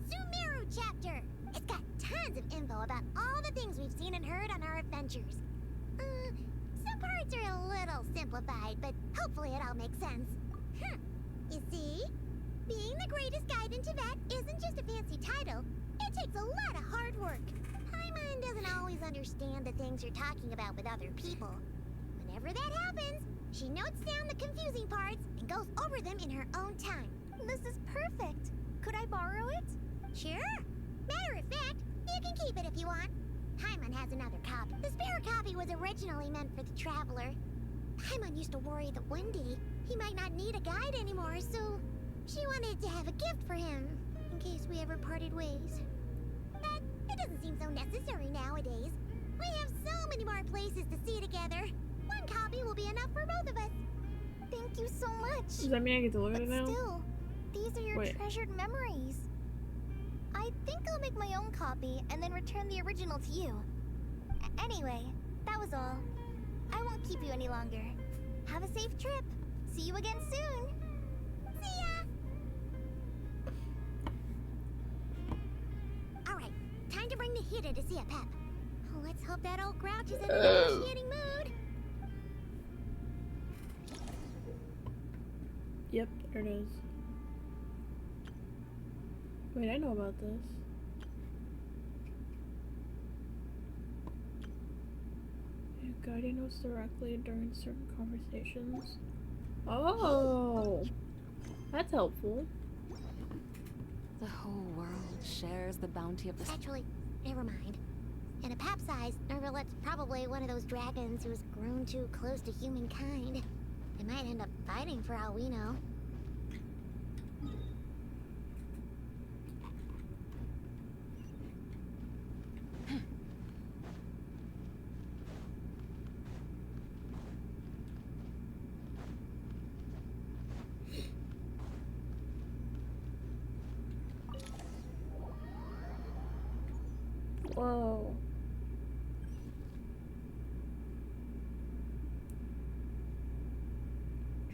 Sumeru chapter. It's got tons of info about all the things we've seen and heard on our adventures. Some parts are a little simplified, but hopefully it all makes sense. You see? Being the greatest guide in Tibet isn't just a fancy title. It takes a lot of hard work. Paimon doesn't always understand the things you're talking about with other people. Whenever that happens, she notes down the confusing parts and goes over them in her own time. This is perfect. Could I borrow it? Sure. Matter of fact, you can keep it if you want. Paimon has another copy. The spare copy was originally meant for the Traveler. Paimon used to worry that one day he might not need a guide anymore, so she wanted to have a gift for him, in case we ever parted ways. But it doesn't seem so necessary nowadays. We have so many more places to see together. One copy will be enough for both of us. Thank you so much. Does that mean I get to look at it now? Still, these are your Wait. treasured memories. I think I'll make my own copy and then return the original to you. Anyway, that was all. I won't keep you any longer. Have a safe trip. See you again soon. See ya! Alright, time to bring the hitter to see Apep. Let's hope that old grouch is in a negotiating mood. Yep, there it is. Wait, I know about this. Guiding notes directly during certain conversations. Oh! That's helpful. The whole world shares the bounty of the... Actually, never mind. In a pap-sized Nervalet's probably one of those dragons who's grown too close to humankind. They might end up fighting for all we know. Whoa.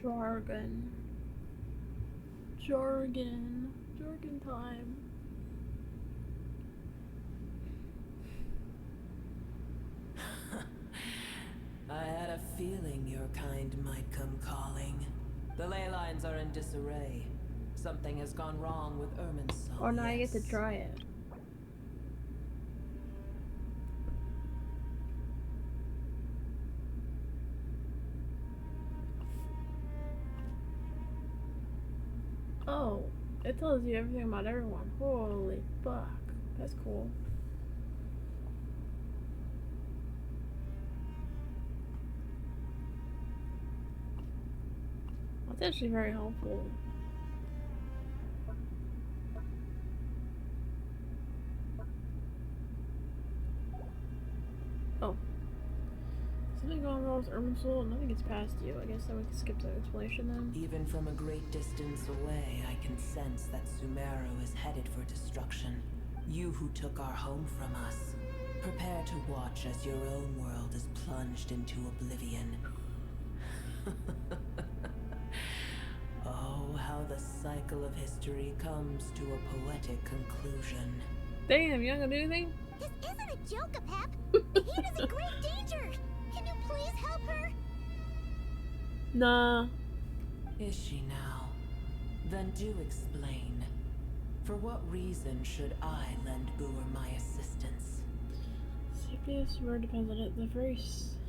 Jargon. Jargon. Jargon time. I had a feeling your kind might come calling. The ley lines are in disarray. Something has gone wrong with Irminsul. Or now I get to try it. Oh, it tells you everything about everyone. Holy fuck. That's cool. That's actually very helpful. Oh. Something going wrong with Irminsul, nothing gets past you. I guess then we can skip that explanation then. Even from a great distance away, I can sense that Sumeru is headed for destruction. You who took our home from us, prepare to watch as your own world is plunged into oblivion. Oh, how the cycle of history comes to a poetic conclusion. Damn, you not gonna do anything? This isn't a joke, Pep. Ahid is in great danger. Can you please help her? Nah. Is she now? Then do explain. For what reason should I lend Boer my assistance? Safety of Sumeru depends on it. The very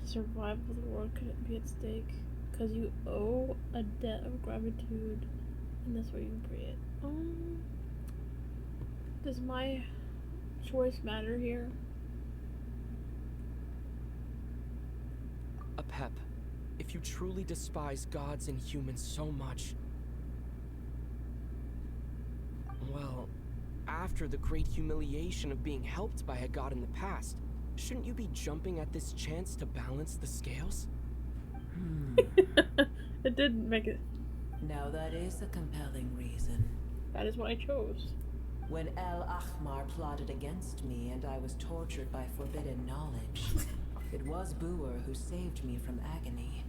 survival of the world could be at stake. Because you owe a debt of gratitude. And that's where you can pray it. Does my choice matter here? Apep, if you truly despise gods and humans so much, well, after the great humiliation of being helped by a god in the past, shouldn't you be jumping at this chance to balance the scales? It didn't make it. Now that is a compelling reason. That is what I chose. When El Ahmar plotted against me and I was tortured by forbidden knowledge, it was Boer who saved me from agony.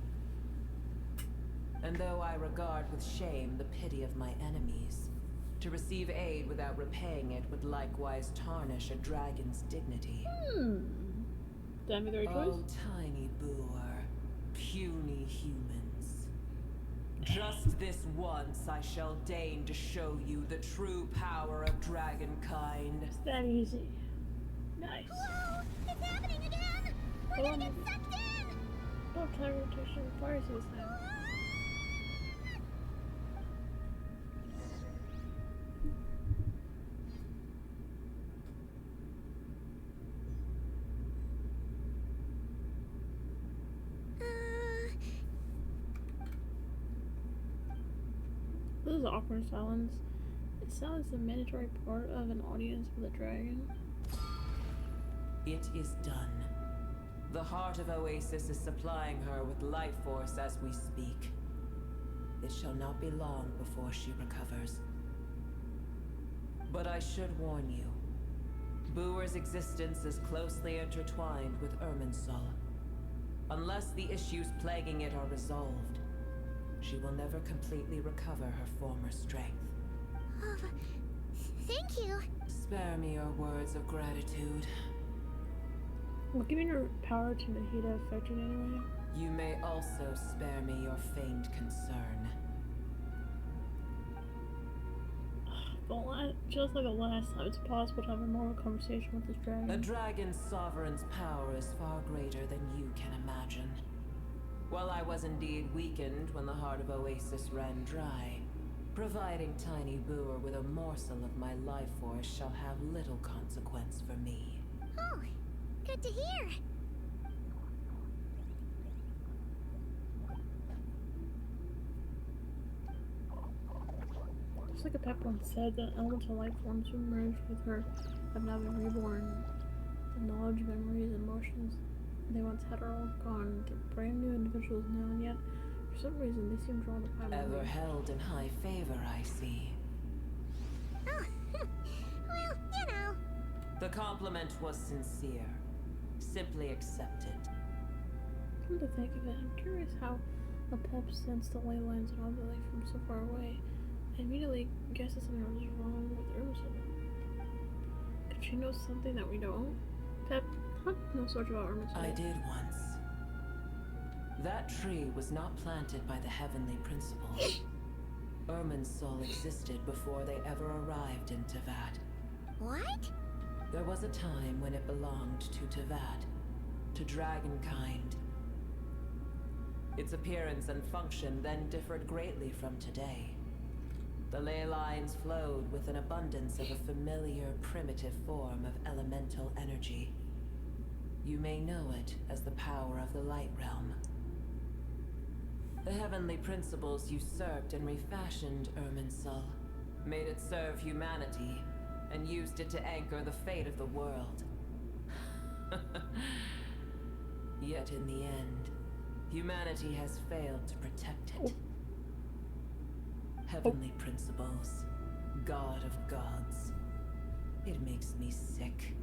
And though I regard with shame the pity of my enemies, to receive aid without repaying it would likewise tarnish a dragon's dignity. Did I make the right choice? Oh, tiny Boer, puny humans. Just this once I shall deign to show you the true power of dragonkind. It's that easy. Nice. Whoa! It's happening again! We're gonna get sucked in! Don't time rotation fire suicide. This is awkward silence. It sounds the mandatory part of an audience with a dragon. It is done. The heart of Oasis is supplying her with life force as we speak. It shall not be long before she recovers. But I should warn you. Boer's existence is closely intertwined with Irminsul. Unless the issues plaguing it are resolved, she will never completely recover her former strength. Oh, thank you. Spare me your words of gratitude. Well, giving her power to Nahida affect you in any way? You may also spare me your feigned concern. Just like the last time, it's possible to have a normal conversation with this dragon. A dragon's sovereign's power is far greater than you can imagine. While I was indeed weakened when the heart of Oasis ran dry, Providing Tiny Booer with a morsel of my life force shall have little consequence for me. Oh, good to hear. Just like a Pep once said, that elemental life forms who merge with her have now been reborn. The knowledge, memories, and emotions they once had are all gone. They're brand new individuals now, and yet, for some reason, they seem drawn to Pep. Ever held in high favor, I see. Oh, well, you know. The compliment was sincere. Simply accepted. Come to think of it, I'm curious how a Pep sensed the ley lines and all the life from so far away. I immediately guessed that something was wrong with Urmsel. Could she know something that we don't? Pep, how do you know so much about Urmsel? I did once. That tree was not planted by the heavenly principles. Irminsul existed before they ever arrived in Tavad. What? There was a time when it belonged to Tavad, to Dragonkind. Its appearance and function then differed greatly from today. The ley lines flowed with an abundance of a familiar, primitive form of elemental energy. You may know it as the power of the Light Realm. The heavenly principles usurped and refashioned Irminsul, made it serve humanity, and used it to anchor the fate of the world. Yet in the end, humanity has failed to protect it. Heavenly principles, God of gods. It makes me sick.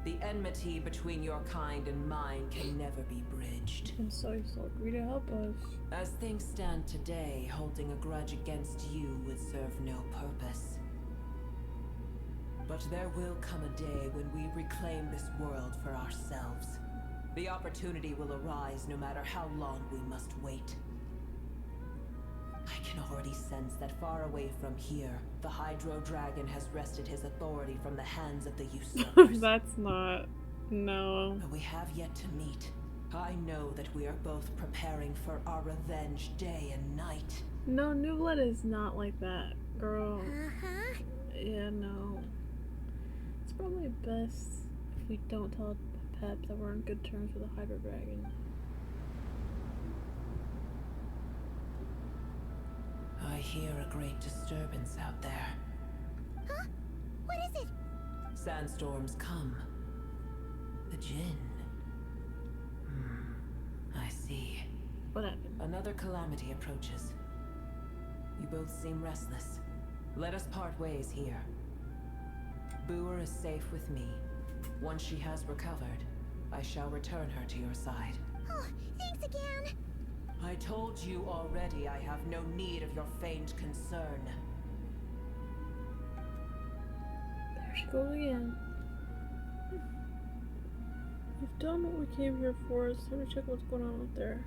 The enmity between your kind and mine can never be bridged. And so you still agree to help us. As things stand today, holding a grudge against you would serve no purpose. But there will come a day when we reclaim this world for ourselves. The opportunity will arise no matter how long we must wait. I can already sense that far away from here, the Hydro Dragon has wrested his authority from the hands of the usurpers. That's not... no. But we have yet to meet. I know that we are both preparing for our revenge day and night. No, New Blood is not like that, girl. Uh-huh. Yeah, no. It's probably best if we don't tell Pep that we're on good terms with the Hydro Dragon. I hear a great disturbance out there. Huh? What is it? Sandstorms come. The Jinn. I see. What happened? Another calamity approaches. You both seem restless. Let us part ways here. Booer is safe with me. Once she has recovered, I shall return her to your side. Oh, thanks again. I told you already I have no need of your feigned concern. There she goes again. We've done what we came here for. It's time to check what's going on out there.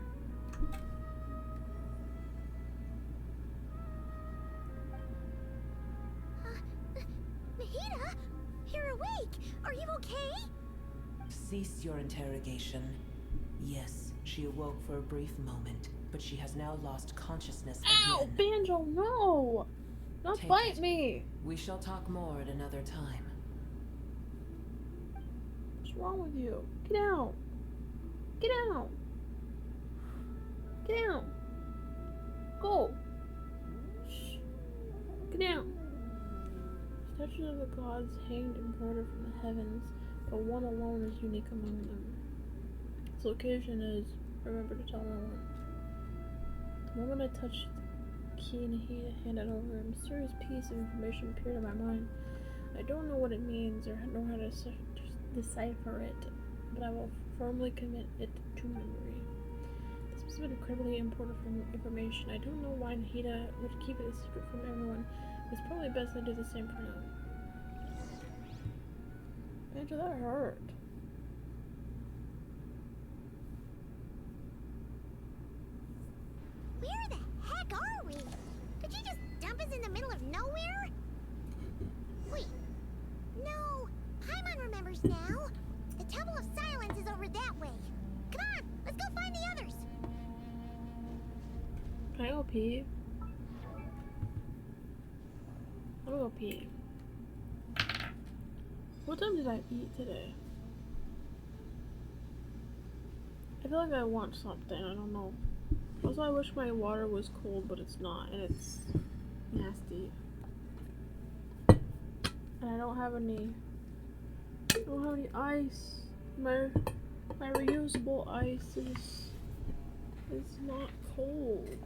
Mahita, you're awake. Are you okay? Cease your interrogation. Yes, she awoke for a brief moment, but she has now lost consciousness again. Ow! Banjo, no! Don't Take bite it. me! We shall talk more at another time. What's wrong with you? Get out! Get out! Get out! Go! Shh. Get down! Statues of the gods hanged and murdered from the heavens, but one alone is unique among them. Its location is, remember to tell no one. The moment I touched the key Nahida handed over, a mysterious piece of information appeared in my mind. I don't know what it means or know how to decipher it, but I will firmly commit it to memory. This must have been incredibly important information. I don't know why Nahida would keep it a secret from everyone. It's probably best I do the same for now. Banjo, that hurt. Where the heck are we? Could you just dump us in the middle of nowhere? Wait. No. Paimon remembers now. The Temple of Silence is over that way. Come on, let's go find the others. Can I go pee? I'm gonna go pee. What time did I eat today? I feel like I want something, I don't know. Also, I wish my water was cold, but it's not, and it's nasty. And I don't have any ice. My reusable ice is not cold.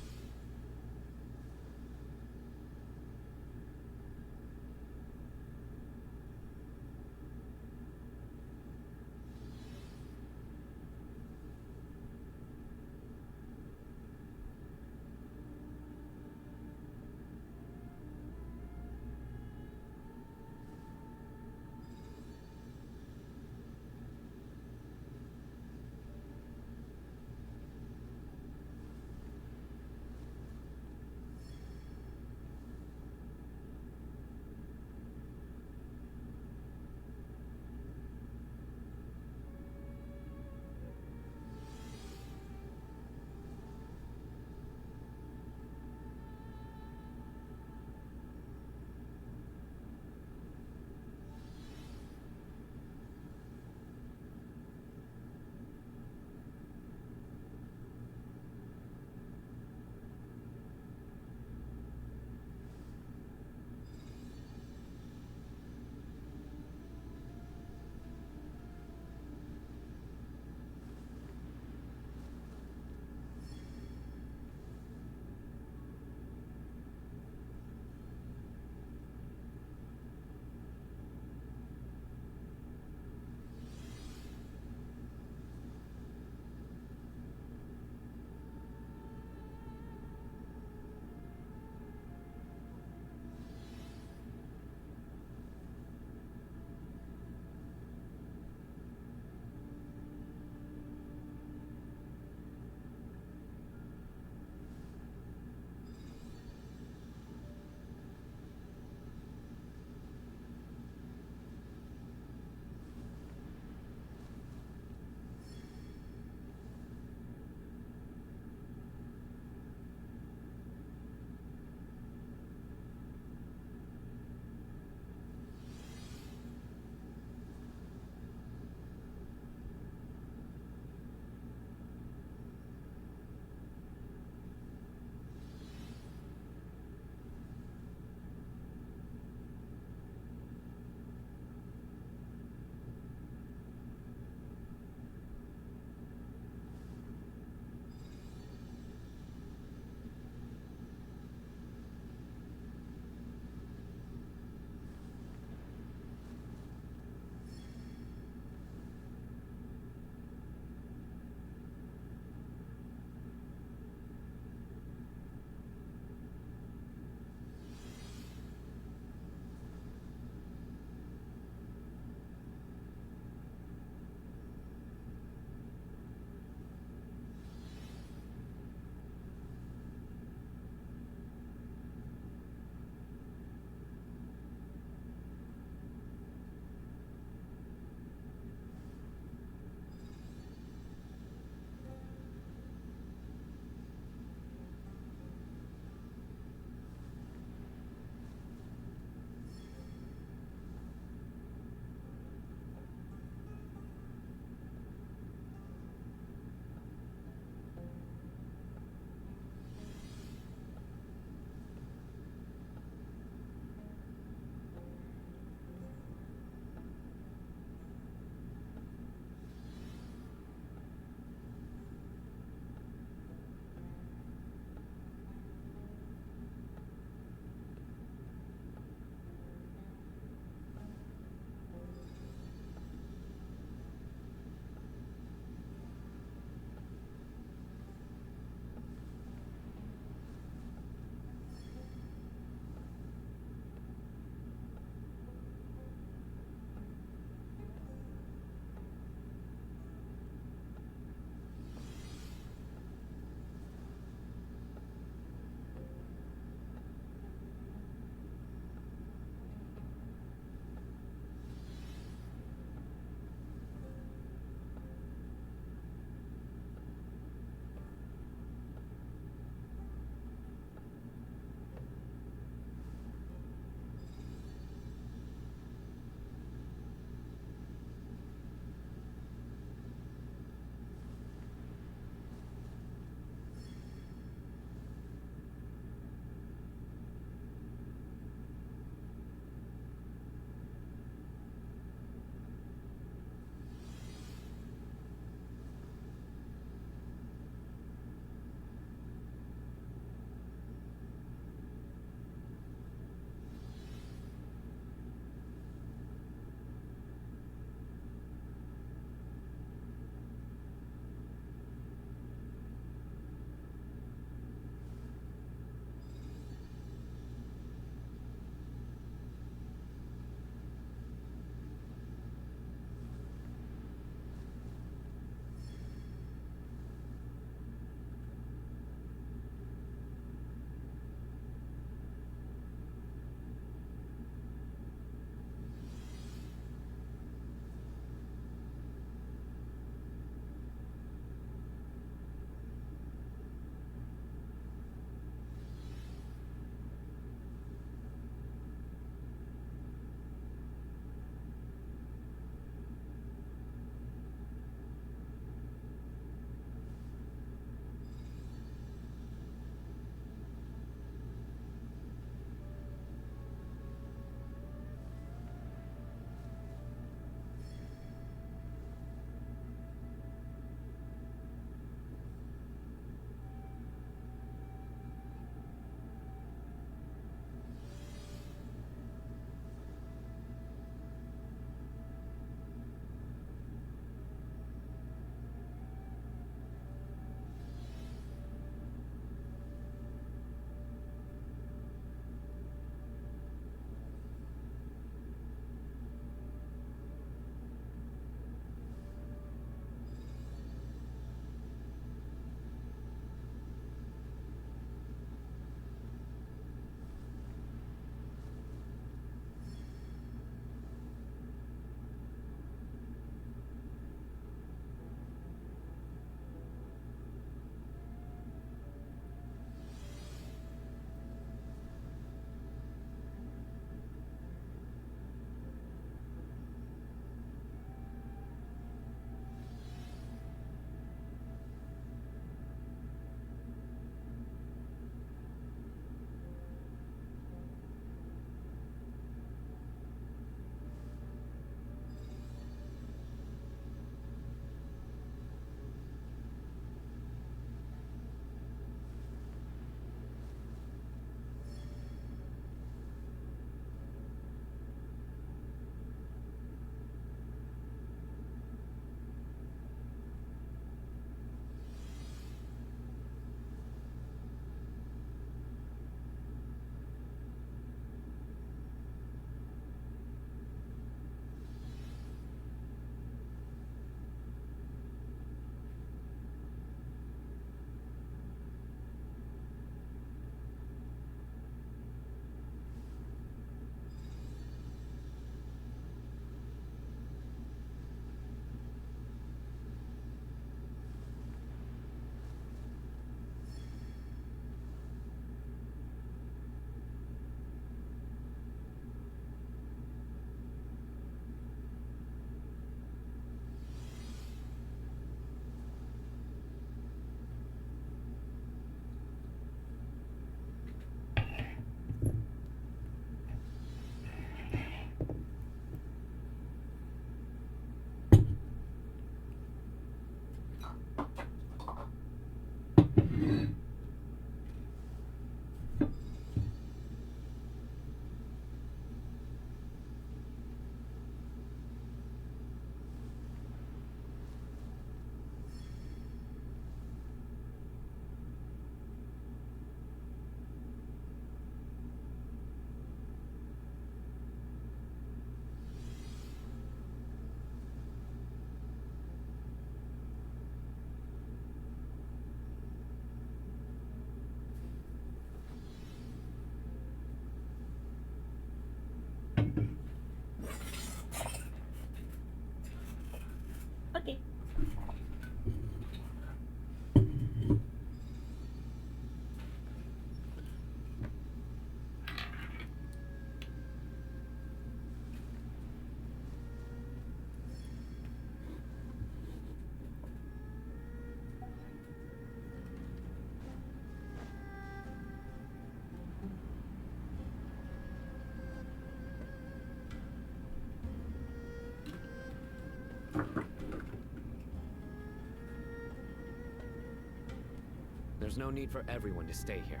There's no need for everyone to stay here.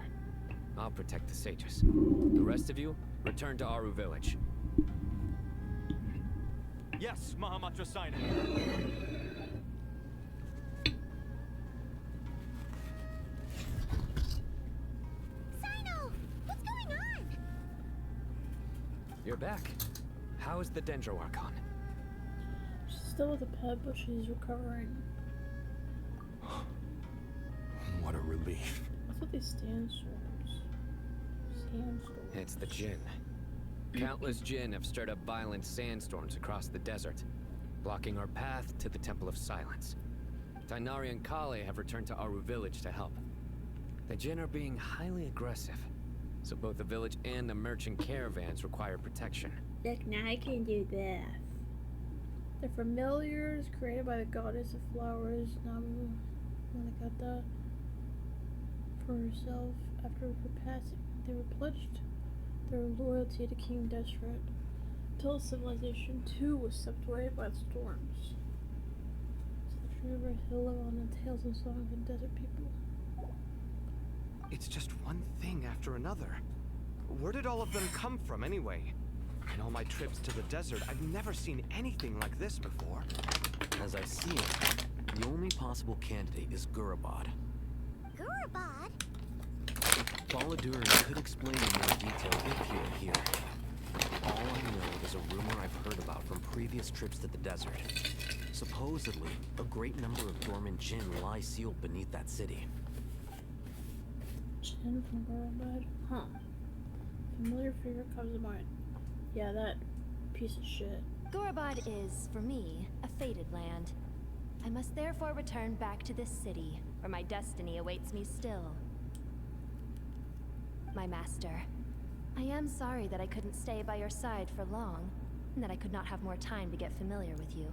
I'll protect the sages. The rest of you, return to Aru village. Yes, Mahamatra Saina. Sino! What's going on? You're back. How is the Dendro Archon? She's still with a pet, but she's recovering. What a relief. What's with these sandstorms? Sandstorms. It's the Jinn. Countless Jinn have stirred up violent sandstorms across the desert, blocking our path to the Temple of Silence. Tainari and Kale have returned to Aru village to help. The Jinn are being highly aggressive, so both the village and the merchant caravans require protection. Look, now I can do this. The familiars created by the goddess of flowers, Namu Manakata, for herself after her passing. They were pledged their loyalty to King Deshret until civilization too was swept away by the storms. So the river hill on the tales and songs of desert people. It's just one thing after another. Where did all of them come from anyway? In all my trips to the desert, I've never seen anything like this before. As I see it, the only possible candidate is Gurabad. Gurabad? Baladurian could explain in more detail if he were here. All I know is a rumor I've heard about from previous trips to the desert. Supposedly, a great number of dormant Jinn lie sealed beneath that city. Jinn from Gurabad? Huh. Familiar figure comes to mind. Yeah, that piece of shit. Gurabad is, for me, a fated land. I must therefore return back to this city, where my destiny awaits me still. My master, I am sorry that I couldn't stay by your side for long, and that I could not have more time to get familiar with you.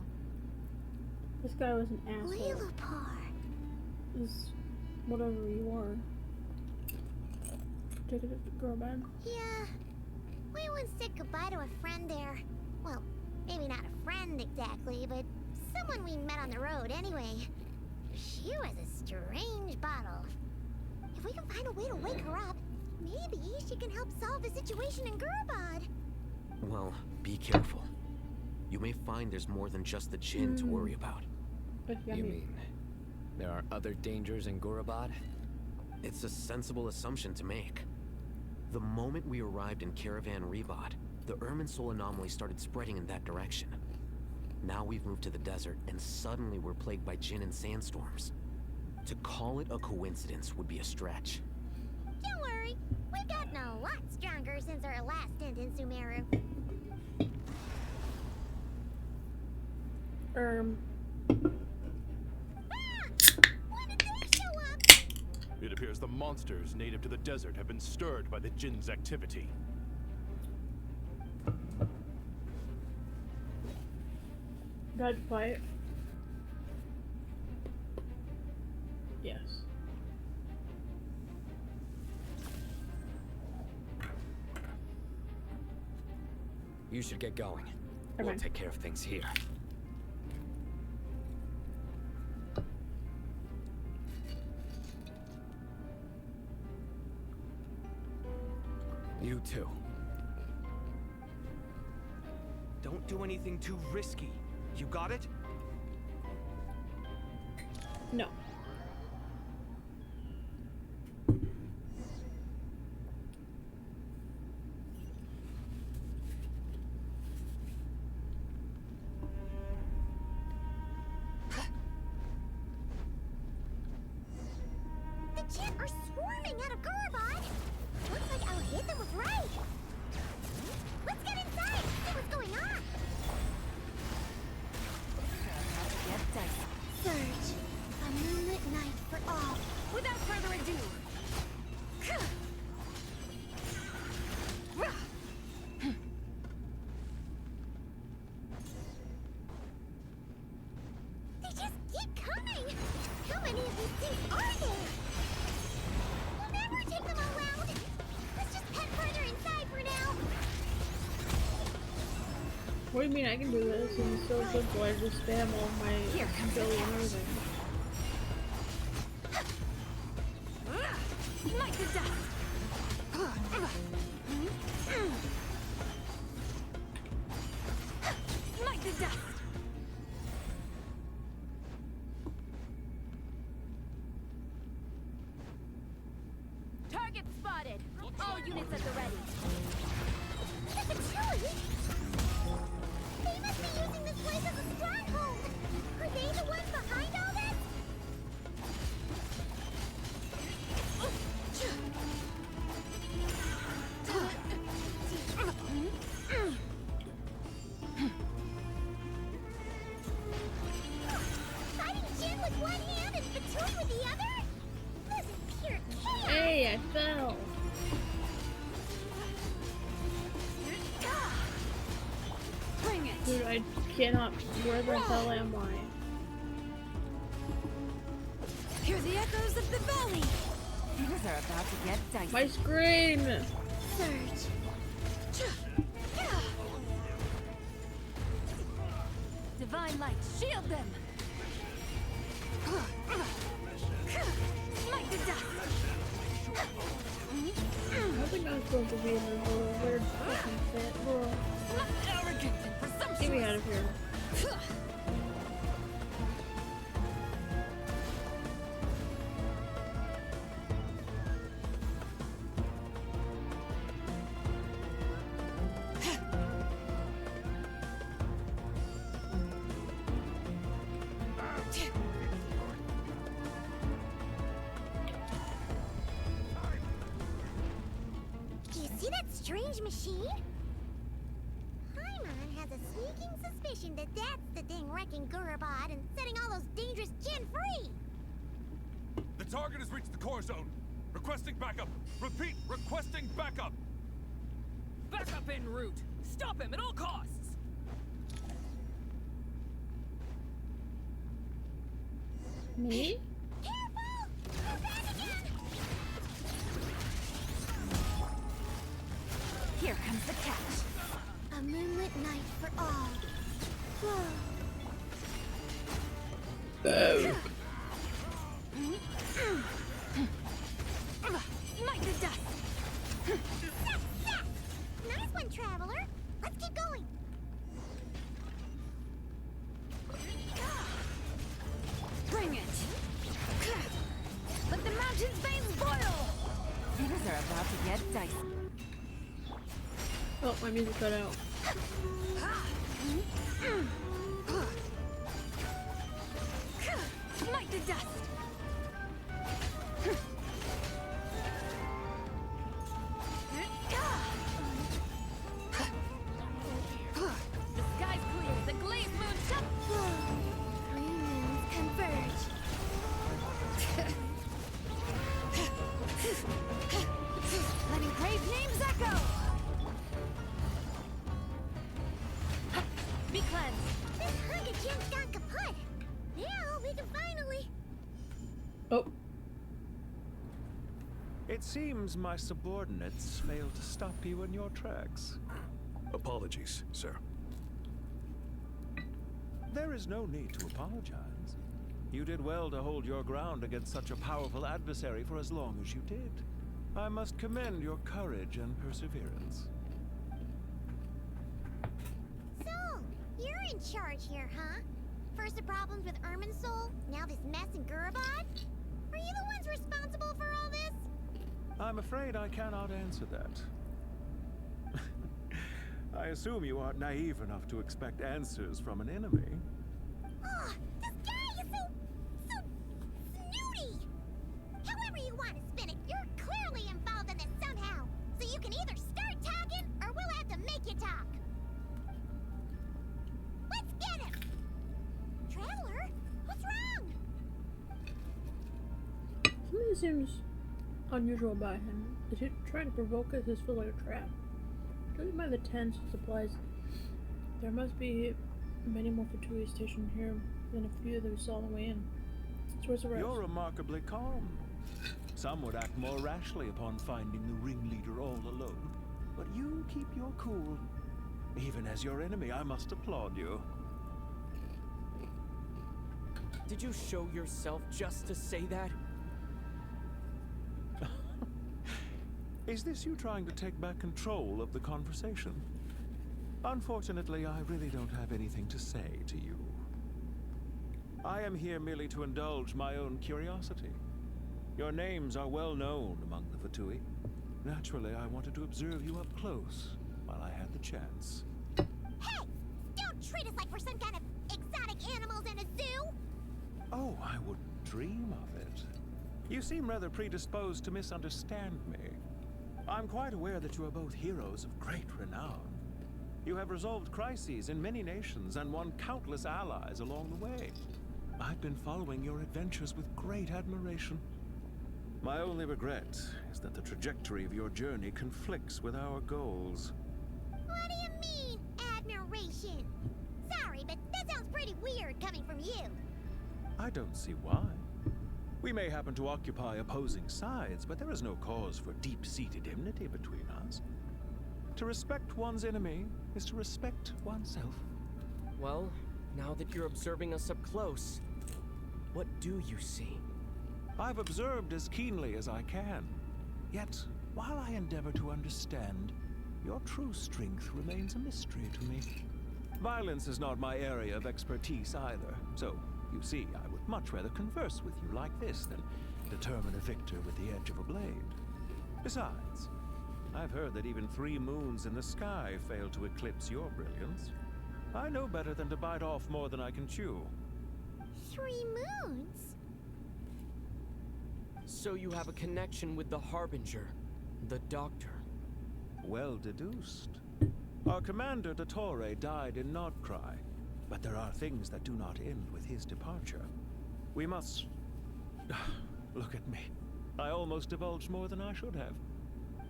This guy was an asshole. Is whatever you are. Take it to Gurabad. Yeah. We once said goodbye to a friend there. Well, maybe not a friend exactly, but someone we met on the road anyway. She was a strange bottle. If we can find a way to wake her up, maybe she can help solve the situation in Gurabad. Well, be careful. You may find there's more than just the Jinn to worry about. You mean there are other dangers in Gurabad? It's a sensible assumption to make. The moment we arrived in Caravan Rebad, the Irminsul anomaly started spreading in that direction. Now we've moved to the desert, and suddenly we're plagued by Jinn and sandstorms. To call it a coincidence would be a stretch. Don't worry, we've gotten a lot stronger since our last stint in Sumeru. When did they show up? It appears the monsters native to the desert have been stirred by the Jinn's activity. Bad fight. Yes. You should get going. Okay. We'll take care of things here. You too. Don't do anything too risky. You got it? No. The Jinn are swarming out of Gurabad. Looks like Al-Haytham was right. Let's get inside, see what's going on. Surge, a moonlit night for all. Without further ado, They just keep coming. How many of these things are there? We'll never take them all out. Let's just head further inside for now. What do you mean I can do this? It's so simple. I just spam all my ability and everything. the dust. Smite the dust. Target spotted. All units at the ready. Chili? They must be using this place as a stronghold! Are they the ones behind all this? Fighting Jin with one hand and Fatui with the other? This is pure chaos! Hey, I fell. Bring it. Dude, I cannot. Where the hell am I? Hear the echoes of the valley. Things are about to get dicey. My screen! Surge. Divine light, shield them. Smite the dust. I think I'm supposed to be in this little weird fucking fit world. Arrogant and presumptuous. Get me out of here. Do you see that strange machine? Paimon has a sneaking suspicion that that's the thing wrecking Gurubad and setting all those dangerous Jin free! The target has reached the core zone. Requesting backup. Repeat, requesting backup. Backup en route. Stop him at all costs. Me? Here comes the catch. A moonlit night for all. Whoa. Smite the dust. Nice one, Traveler. Let's keep going. Bring it. Let the mountain's veins boil. Things are about to get dicey. Oh, my music cut out. Smite the dust. The sky's clear. The glazed moon shut. Three moons converge. Letting brave names echo. Be cleansed. This hunk of Jin's gone kaput. Now we can finally... Oh. It seems my subordinates failed to stop you in your tracks. Apologies, sir. There is no need to apologize. You did well to hold your ground against such a powerful adversary for as long as you did. I must commend your courage and perseverance. So, you're in charge here, huh? First the problems with Irminsul, now this mess in Gurubad? Are you the ones responsible for all this? I'm afraid I cannot answer that. I assume you aren't naive enough to expect answers from an enemy. Oh, this guy is so snooty! However you want to spin it, you're clearly involved in this somehow. So you can either start talking, or we'll have to make you talk. Let's get him! Traveler, what's wrong? Something seems unusual about him. Is he trying to provoke us? This feels like a trap. Judging by the tents and supplies, there must be many more Fatui stationed here than a few that we saw on the way in. So where's the rest? You're remarkably calm. Some would act more rashly upon finding the ringleader all alone. But you keep your cool. Even as your enemy, I must applaud you. Did you show yourself just to say that? Is this you trying to take back control of the conversation? Unfortunately, I really don't have anything to say to you. I am here merely to indulge my own curiosity. Your names are well known among the Fatui. Naturally, I wanted to observe you up close while I had the chance. Hey! Don't treat us like we're some kind of exotic animals in a zoo! Oh, I wouldn't dream of it. You seem rather predisposed to misunderstand me. I'm quite aware that you are both heroes of great renown. You have resolved crises in many nations and won countless allies along the way. I've been following your adventures with great admiration. My only regret is that the trajectory of your journey conflicts with our goals. What do you mean, admiration? Sorry, but that sounds pretty weird coming from you. I don't see why. We may happen to occupy opposing sides, but there is no cause for deep-seated enmity between us. To respect one's enemy is to respect oneself. Well, now that you're observing us up close, what do you see? I've observed as keenly as I can. Yet, while I endeavor to understand, your true strength remains a mystery to me. Violence is not my area of expertise either, so, you see, I would much rather converse with you like this than determine a victor with the edge of a blade. Besides, I've heard that even 3 moons in the sky fail to eclipse your brilliance. I know better than to bite off more than I can chew. 3 moons? So you have a connection with the Harbinger, the Doctor. Well deduced. Our commander, Dottore, died in Nordcry, but there are things that do not end with his departure. We must... Look at me. I almost divulged more than I should have.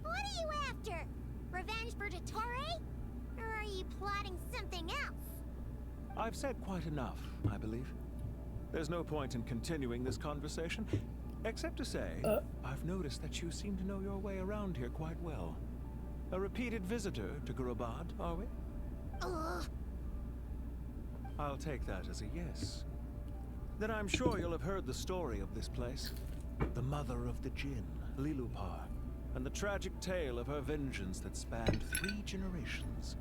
What are you after? Revenge for Dottore? Or are you plotting something else? I've said quite enough, I believe. There's no point in continuing this conversation, except to say, I've noticed that you seem to know your way around here quite well. A repeated visitor to Gurabad, are we? I'll take that as a yes. Then I'm sure you'll have heard the story of this place. The mother of the Jinn, Lilupar, and the tragic tale of her vengeance that spanned 3 generations.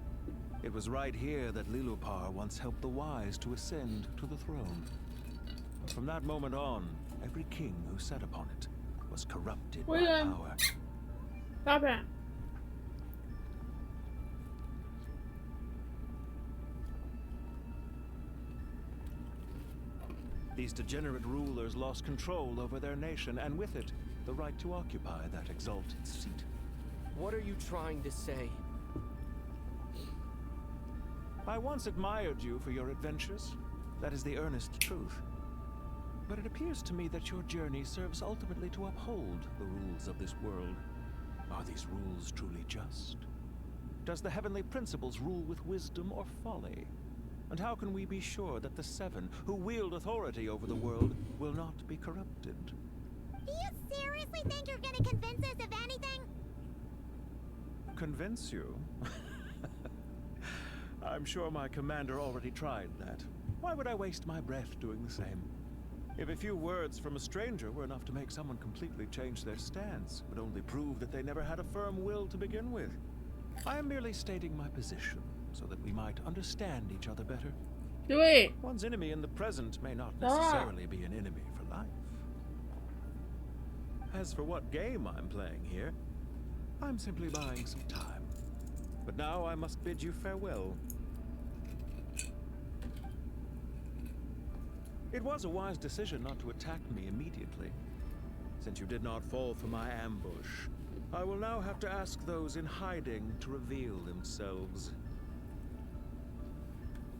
It was right here that Lilupar once helped the wise to ascend to the throne. From that moment on, every king who sat upon it was corrupted by power. Stop it. These degenerate rulers lost control over their nation, and with it, the right to occupy that exalted seat. What are you trying to say? I once admired you for your adventures. That is the earnest truth. But it appears to me that your journey serves ultimately to uphold the rules of this world. Are these rules truly just? Does the heavenly principles rule with wisdom or folly? And how can we be sure that the 7 who wield authority over the world will not be corrupted? Do you seriously think you're gonna convince us of anything? Convince you? I'm sure my commander already tried that. Why would I waste my breath doing the same? If a few words from a stranger were enough to make someone completely change their stance, it would only prove that they never had a firm will to begin with. I am merely stating my position, so that we might understand each other better. Do it! One's enemy in the present may not necessarily be an enemy for life. As for what game I'm playing here, I'm simply buying some time. But now I must bid you farewell. It was a wise decision not to attack me immediately. Since you did not fall for my ambush, I will now have to ask those in hiding to reveal themselves.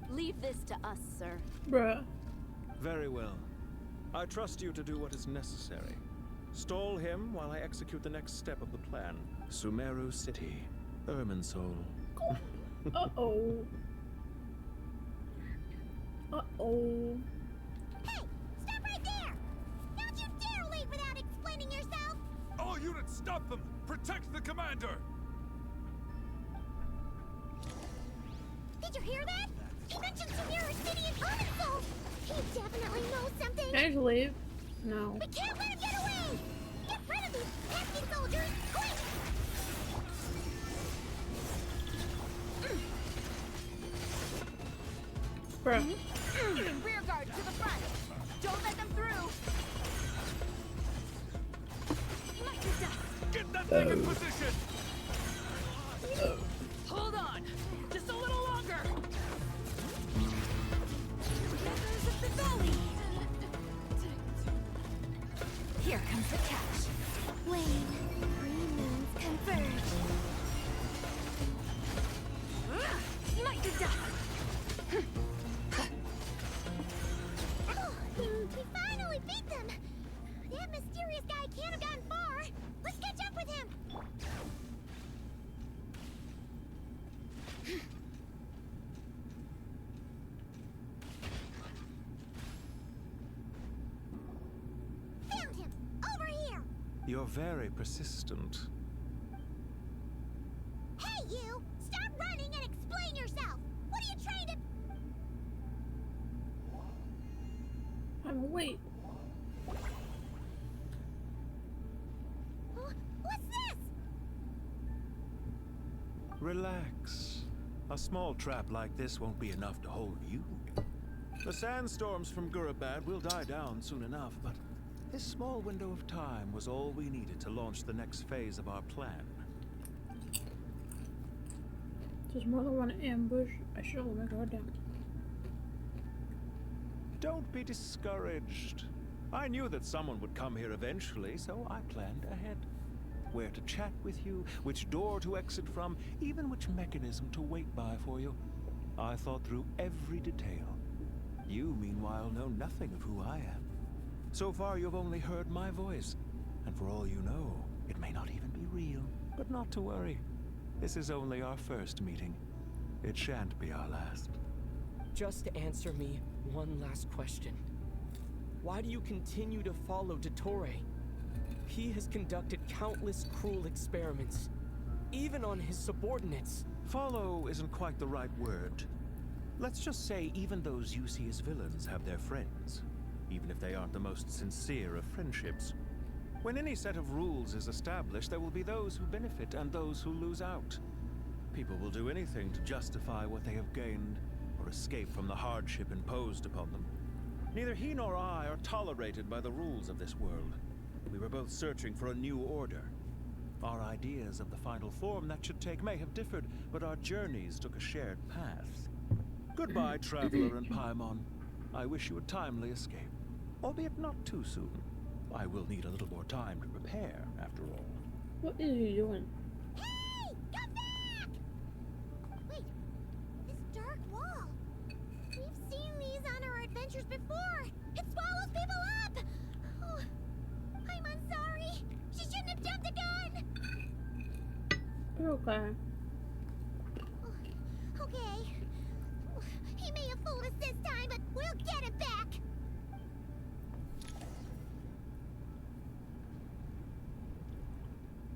Leave this to us, sir. Bruh. Very well. I trust you to do what is necessary. Stall him while I execute the next step of the plan. Sumeru City, Irminsul. Uh-oh. Uh-oh. Hey! Stop right there! Don't you dare leave without explaining yourself! All units, stop them! Protect the commander! Did you hear that? He mentioned Sumeru City and Irminsul! He definitely knows something! Can I just leave? No. We can't let him get away! Get rid of these pesky soldiers, quick! Bruh. Rear guard to the front. Don't let them through. Get that thing in position! Hold on! Just a little longer! Here comes the catch. Wayne, three moons converge. Light the dust. We finally beat them! That mysterious guy can't have gone far! Let's catch up with him! Found him! Over here! You're very persistent. Hey, you! Stop running and explain yourself! What are you trying to... Wait. What's this? Relax. A small trap like this won't be enough to hold you. The sandstorms from Gurabad will die down soon enough, but this small window of time was all we needed to launch the next phase of our plan. There's more than one ambush. I should have go down. Don't be discouraged. I knew that someone would come here eventually, so I planned ahead. Where to chat with you, which door to exit from, even which mechanism to wait by for you. I thought through every detail. You, meanwhile, know nothing of who I am. So far, you've only heard my voice. And for all you know, it may not even be real. But not to worry. This is only our first meeting. It shan't be our last. Just answer me one last question. Why do you continue to follow Dottore? He has conducted countless cruel experiments, even on his subordinates. Follow isn't quite the right word. Let's just say even those you see as villains have their friends, even if they aren't the most sincere of friendships. When any set of rules is established, there will be those who benefit and those who lose out. People will do anything to justify what they have gained, or escape from the hardship imposed upon them. Neither he nor I are tolerated by the rules of this world. We were both searching for a new order. Our ideas of the final form that should take may have differed, but our journeys took a shared path. Goodbye, Traveler and Paimon. I wish you a timely escape, albeit not too soon. I will need a little more time to prepare, after all. What is he doing? Hey! Come back! Wait, this dark wall. We've seen these on our adventures before. It swallows people up! Oh, I'm sorry. She shouldn't have jumped the gun! Okay. Okay. He may have fooled us this time, but we'll get him back!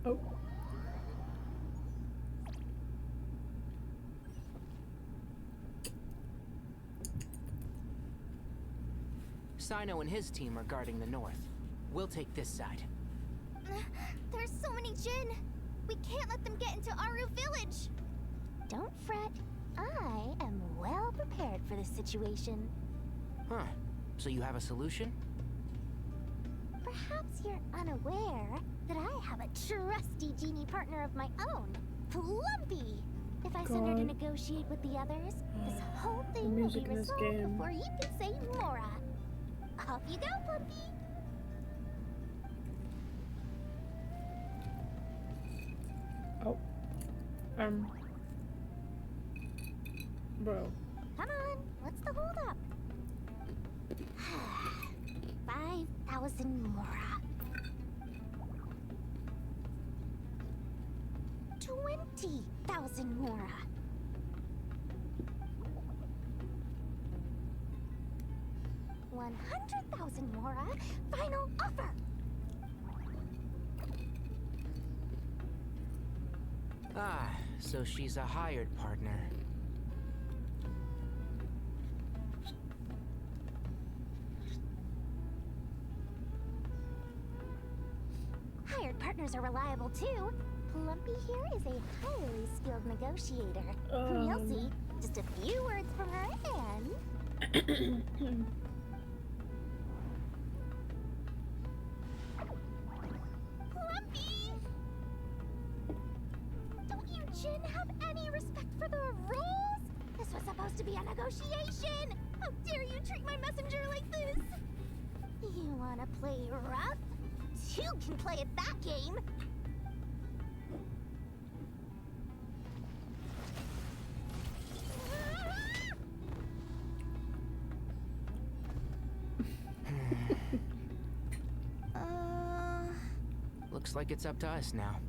Oh. Sino and his team are guarding the north. We'll take this side. There's so many Jinn. We can't let them get into Aru village. Don't fret. I am well prepared for this situation. Huh. So you have a solution? Perhaps you're unaware that I have a trusty genie partner of my own, Plumpy. If I send her to negotiate with the others, this whole thing will be resolved before you can say Mora. Off you go, Plumpy. Oh. Bro. Come on, what's the holdup? 5,000 Mora. 20,000 Mora. 100,000 Mora. Final offer. Ah, so she's a hired partner. Hired partners are reliable too. Plumpy here is a highly skilled negotiator. You'll see. Just a few words from her and Plumpy! Don't you, Jin, have any respect for the rules? This was supposed to be a negotiation! How dare you treat my messenger like this? You wanna play rough? Two can play at that game! Looks like it's up to us now.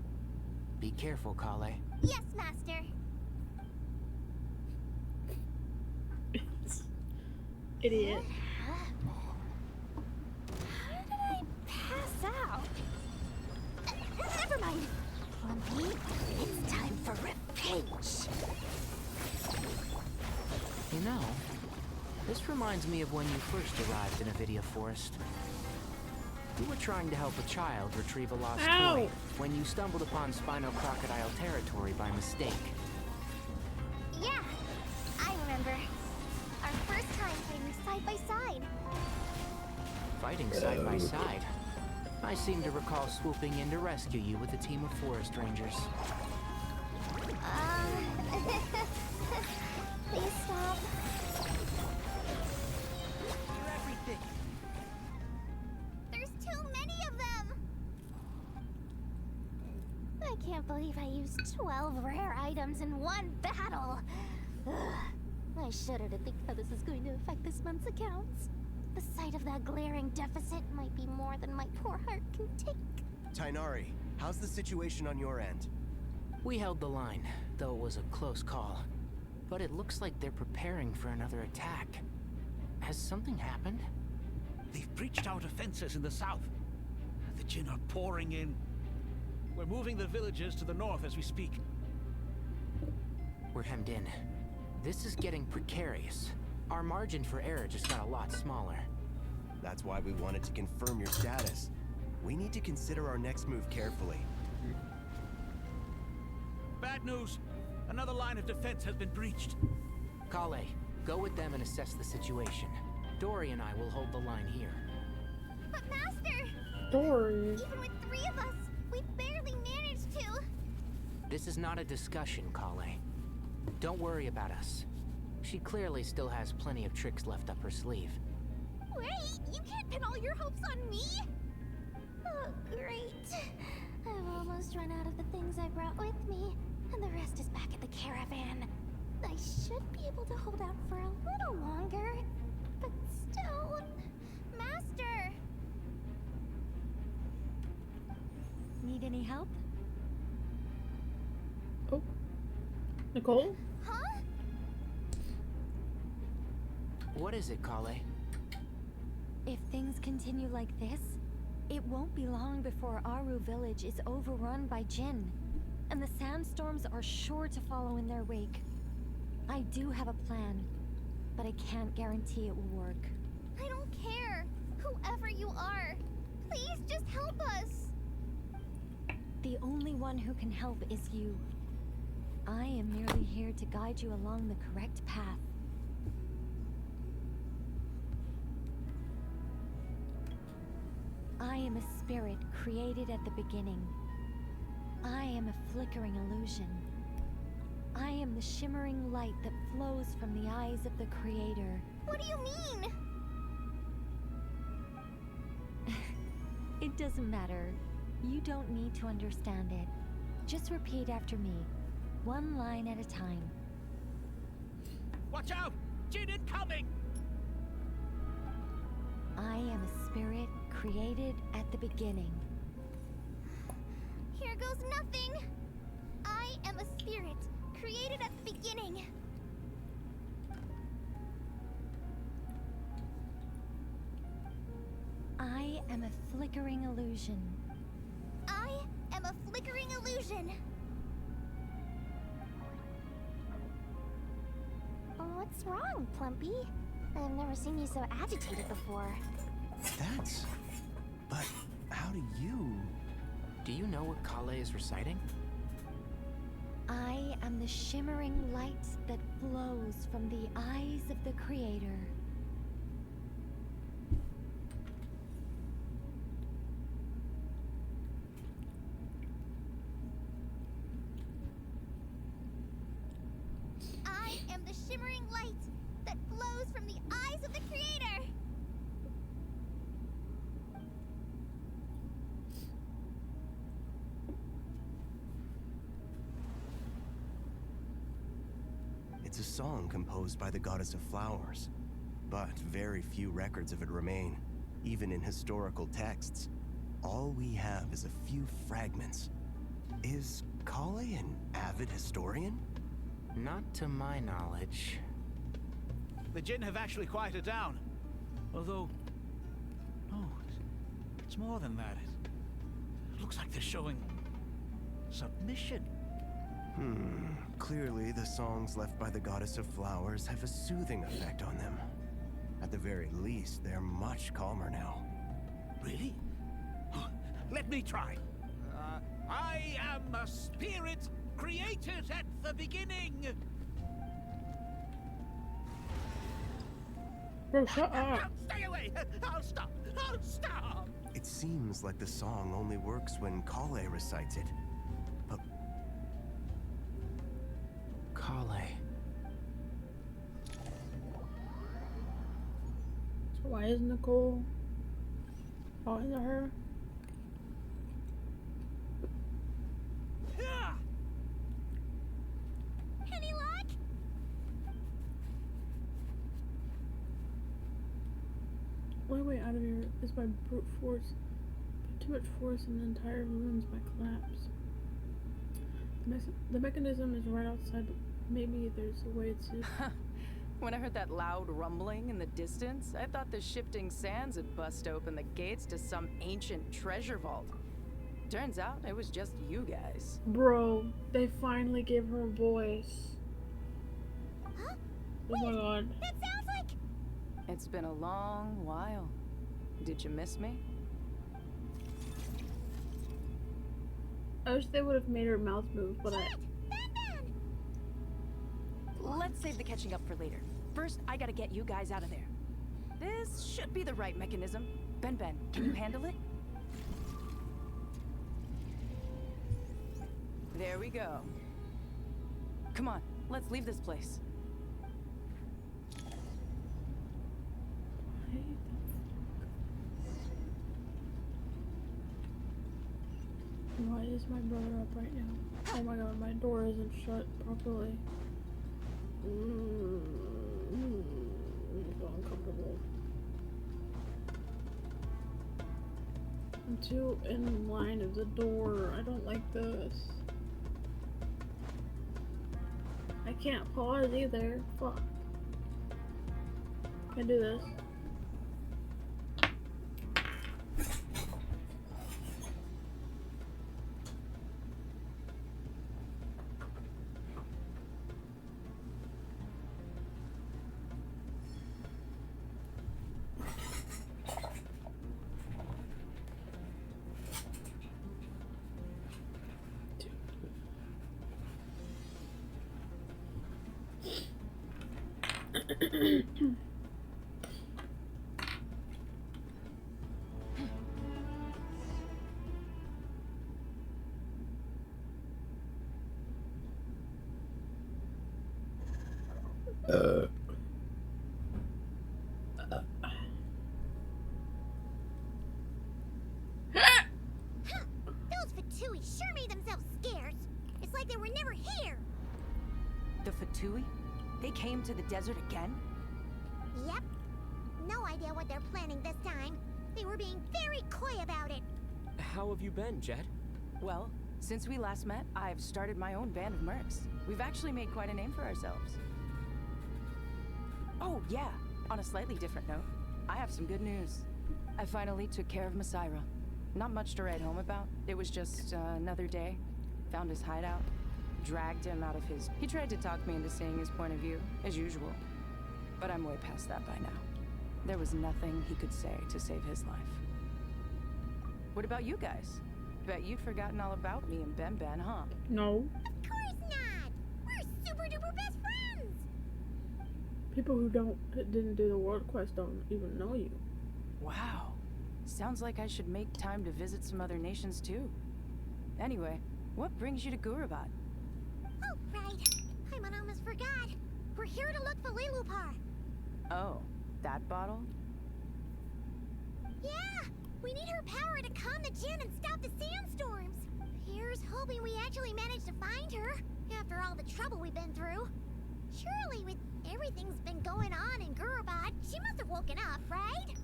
Be careful, Kale. Yes, Master. Idiot. How did I pass out? Never mind. Plumpy, it's time for revenge. You know, this reminds me of when you first arrived in Avidia Forest. You were trying to help a child retrieve a lost toy when you stumbled upon Spino Crocodile territory by mistake. Yeah, I remember. Our first time fighting side by side. Fighting side by side. I seem to recall swooping in to rescue you with a team of forest rangers. Please stop. You're everything. There's too many of them! I can't believe I used 12 rare items in one battle. Ugh. I shudder to think how this is going to affect this month's accounts. The sight of that glaring deficit might be more than my poor heart can take. Tainari, how's the situation on your end? We held the line, though it was a close call. But it looks like they're preparing for another attack. Has something happened? They've breached our defenses in the south. The Jin are pouring in. We're moving the villagers to the north as we speak. We're hemmed in. This is getting precarious. Our margin for error just got a lot smaller. That's why we wanted to confirm your status. We need to consider our next move carefully. Bad news. Another line of defense has been breached. Kale, go with them and assess the situation. Dory and I will hold the line here. But Master! Dory. Even with 3 of us, we barely managed to. This is not a discussion, Kale. Don't worry about us. She clearly still has plenty of tricks left up her sleeve. Wait, you can't pin all your hopes on me? Oh, great. I've almost run out of the things I brought with me, and the rest is back at the caravan. I should be able to hold out for a little longer, but still... Master! Need any help? Oh. Nicole? Huh? What is it, Kale? If things continue like this, it won't be long before Aru village is overrun by Jin, and the sandstorms are sure to follow in their wake. I do have a plan, but I can't guarantee it will work. I don't care. Whoever you are, please just help us. The only one who can help is you. I am merely here to guide you along the correct path. I am a spirit created at the beginning. I am a flickering illusion. I am the shimmering light that flows from the eyes of the Creator. What do you mean? It doesn't matter. You don't need to understand it. Just repeat after me, one line at a time. Watch out! Jin incoming! I am a spirit created at the beginning. Here goes nothing. I am a spirit created at the beginning. I am a flickering illusion. I am a flickering illusion. What's wrong, Plumpy? I've never seen you so agitated before. That's... But how do you... Do you know what Kale is reciting? I am the shimmering light that flows from the eyes of the Creator. shimmering light that flows from the eyes of the Creator. It's a song composed by the goddess of flowers, but very few records of it remain, even in historical texts. All we have is a few fragments. Is Kale an avid historian? Not to my knowledge. The Jinn have actually quieted down. Although, no, it's more than that. It looks like they're showing submission. Clearly the songs left by the goddess of flowers have a soothing effect on them. At the very least, they're much calmer now. Really? Let me try. I am a spirit created at the beginning. Bro, shut up. Stay away! I'll stop! I'll stop! It seems like the song only works when Kale recites it. But Kale. So why is Nicole talking to her? Any luck? Only way out of here is by brute force. Put too much force and the entire ruins might collapse. The mechanism is right outside, but maybe there's a way to... When I heard that loud rumbling in the distance, I thought the shifting sands had bust open the gates to some ancient treasure vault. Turns out it was just you guys. Bro, they finally gave her a voice. Huh? Oh my god. That sounds like... It's been a long while. Did you miss me? I wish they would have made her mouth move, but Let's save the catching up for later. First, I gotta get you guys out of there. This should be the right mechanism. Ben, can you handle it? There we go. Come on, let's leave this place. Why is my brother up right now? Oh my god, my door isn't shut properly. I feel uncomfortable. I'm too in line of the door. I don't like this. I can't pause either. Fuck. Can I do this? Those Fatui sure made themselves scarce. It's like they were never here. The Fatui? They came to the desert again? Yep. No idea what they're planning this time. They were being very coy about it. How have you been, Jet? Well, since we last met, I've started my own band of mercs. We've actually made quite a name for ourselves. Oh, yeah. On a slightly different note, I have some good news. I finally took care of Masaira. Not much to write home about. It was just another day. Found his hideout. Dragged him out of his... He tried to talk me into seeing his point of view, as usual. But I'm way past that by now. There was nothing he could say to save his life. What about you guys? Bet you've forgotten all about me and Ben, huh? No. Of course not! We're super duper best friends! People who didn't do the world quest don't even know you. Wow. Sounds like I should make time to visit some other nations too. Anyway, what brings you to Gurabat? Oh, right. I almost forgot. We're here to look for Lilupar. Oh, that bottle? Yeah! We need her power to calm the Jinn and stop the sandstorms. Here's hoping we actually manage to find her, after all the trouble we've been through. Surely, with everything's been going on in Gurabad, she must have woken up, right?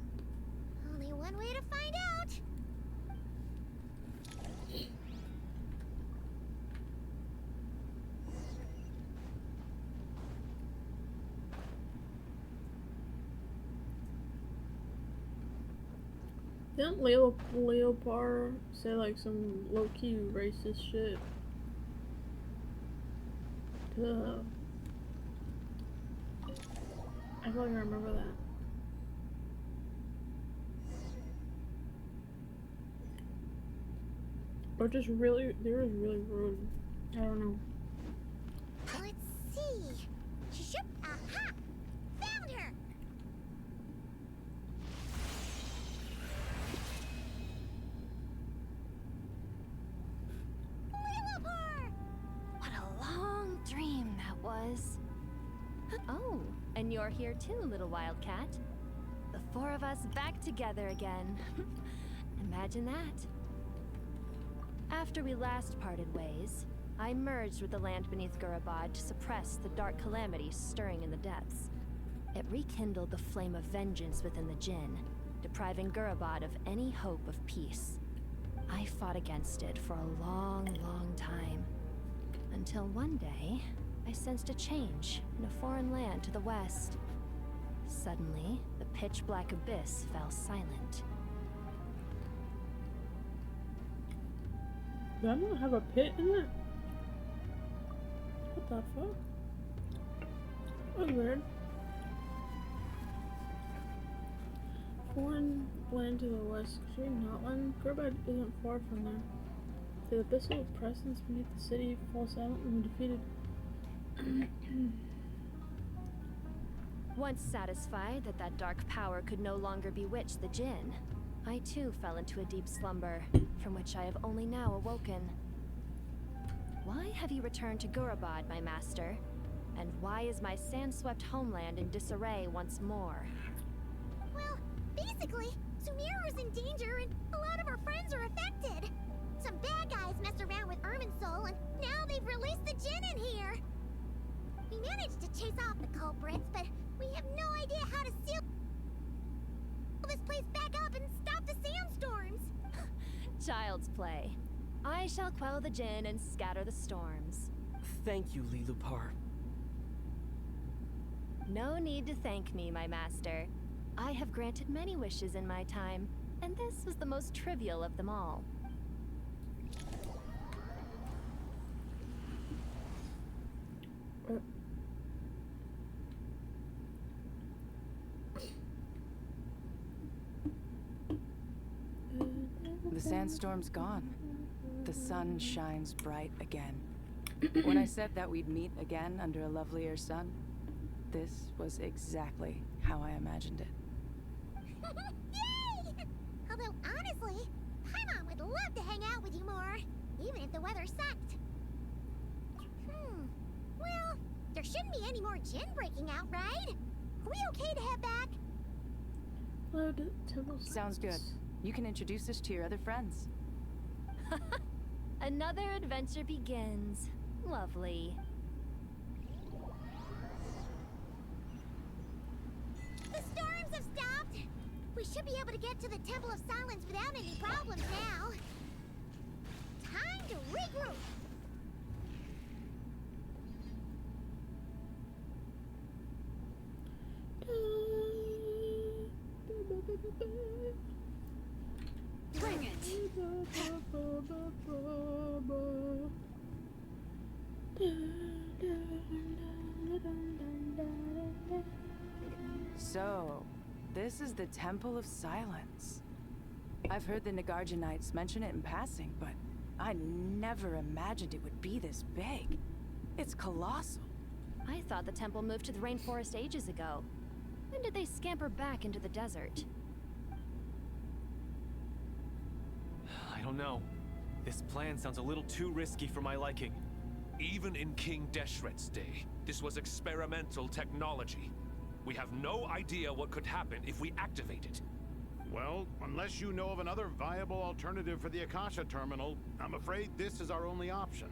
Only one way to find out. Didn't Leopard say like some low-key racist shit? I feel like I remember that. Or just really, they were really rude. I don't know. Let's see. Shoop! Aha! Found her! Lilupar! What a long dream that was. Oh, and you're here too, little wildcat. The four of us back together again. Imagine that. After we last parted ways, I merged with the land beneath Gurabad to suppress the dark calamity stirring in the depths. It rekindled the flame of vengeance within the Jinn, depriving Gurabad of any hope of peace. I fought against it for a long, long time. Until one day, I sensed a change in a foreign land to the west. Suddenly, the pitch-black abyss fell silent. Did I not have a pit in it? What the fuck? That was weird. Foreign land to the west. Should we not one? Gurabad isn't far from there. The abyssal presence beneath the city falls silent when defeated. Once satisfied that that dark power could no longer bewitch the Jinn, I too fell into a deep slumber, from which I have only now awoken. Why have you returned to Gurabad, my master? And why is my sand-swept homeland in disarray once more? Well, basically, Sumeru's in danger and a lot of our friends are affected. Some bad guys messed around with Irminsul and now they've released the Jinn in here. We managed to chase off the culprits, but we have no idea how to seal this place back up and stop the sandstorms. Child's play. I shall quell the Jinn and scatter the storms. Thank you, Lilupar. No need to thank me, my master. I have granted many wishes in my time, and this was the most trivial of them all. The sandstorm's gone. The sun shines bright again. When I said that we'd meet again under a lovelier sun, this was exactly how I imagined it. Yay! Although honestly, Paimon would love to hang out with you more, even if the weather sucked. Well, there shouldn't be any more Jinn breaking out, right? Are we okay to head back? Sounds good. You can introduce us to your other friends. Another adventure begins. Lovely. The storms have stopped. We should be able to get to the Temple of Silence without any problems now. Time to regroup. Bring it! So, this is the Temple of Silence. I've heard the Nagarjanites mention it in passing, but I never imagined it would be this big. It's colossal. I thought the temple moved to the rainforest ages ago. When did they scamper back into the desert? I don't know. This plan sounds a little too risky for my liking. Even in King Deshret's day, This was experimental technology. We have no idea what could happen if we activate it. Well, unless you know of another viable alternative for the Akasha terminal, I'm afraid this is our only option.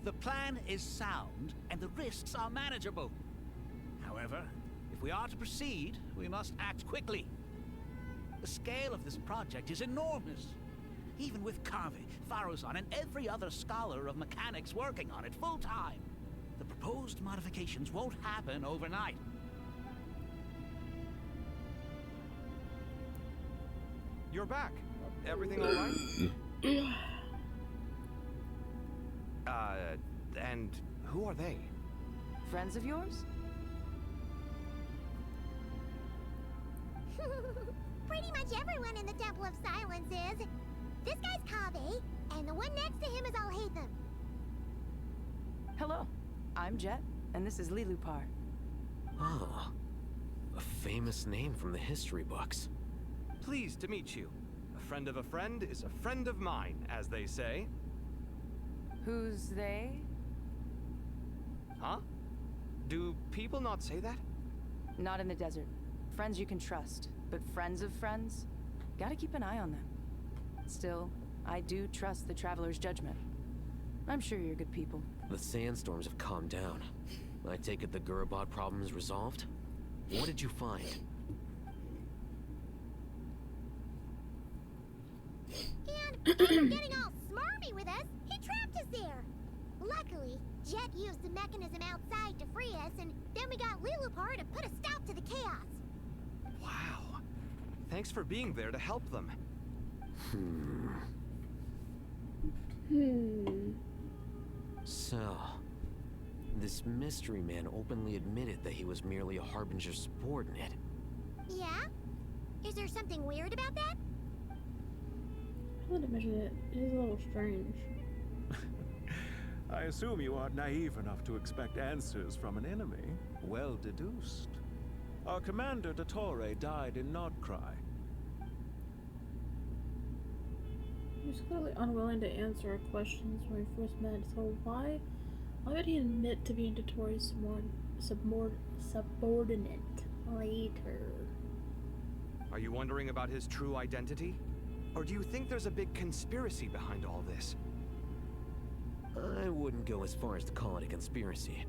The plan is sound, and the risks are manageable. However, if we are to proceed, we must act quickly. The scale of this project is enormous. Even with Carvey, Faruzan, and every other scholar of mechanics working on it full-time, the proposed modifications won't happen overnight. You're back. Everything all right? And who are they? Friends of yours? Pretty much everyone in the Temple of Silence is. This guy's Kaveh, and the one next to him is Alhaitham. Hello, I'm Jet, and this is Lilupar. Ah, a famous name from the history books. Pleased to meet you. A friend of a friend is a friend of mine, as they say. Who's they? Huh? Do people not say that? Not in the desert. Friends you can trust, but friends of friends? Gotta keep an eye on them. Still, I do trust the Traveler's judgment. I'm sure you're good people. The sandstorms have calmed down. I take it the Gurabot problem is resolved? What did you find? And for getting all smarmy with us, he trapped us there. Luckily, Jet used the mechanism outside to free us, and then we got Lilupar to put a stop to the chaos. Wow. Thanks for being there to help them. So, this mystery man openly admitted that he was merely a Harbinger subordinate. Yeah? Is there something weird about that? I would imagine it is a little strange. I assume you aren't naive enough to expect answers from an enemy. Well deduced. Our commander, Dottore, died in Nordcry. He was clearly unwilling to answer our questions when we first met, so why would he admit to being Dottore's subordinate later? Are you wondering about his true identity? Or do you think there's a big conspiracy behind all this? I wouldn't go as far as to call it a conspiracy.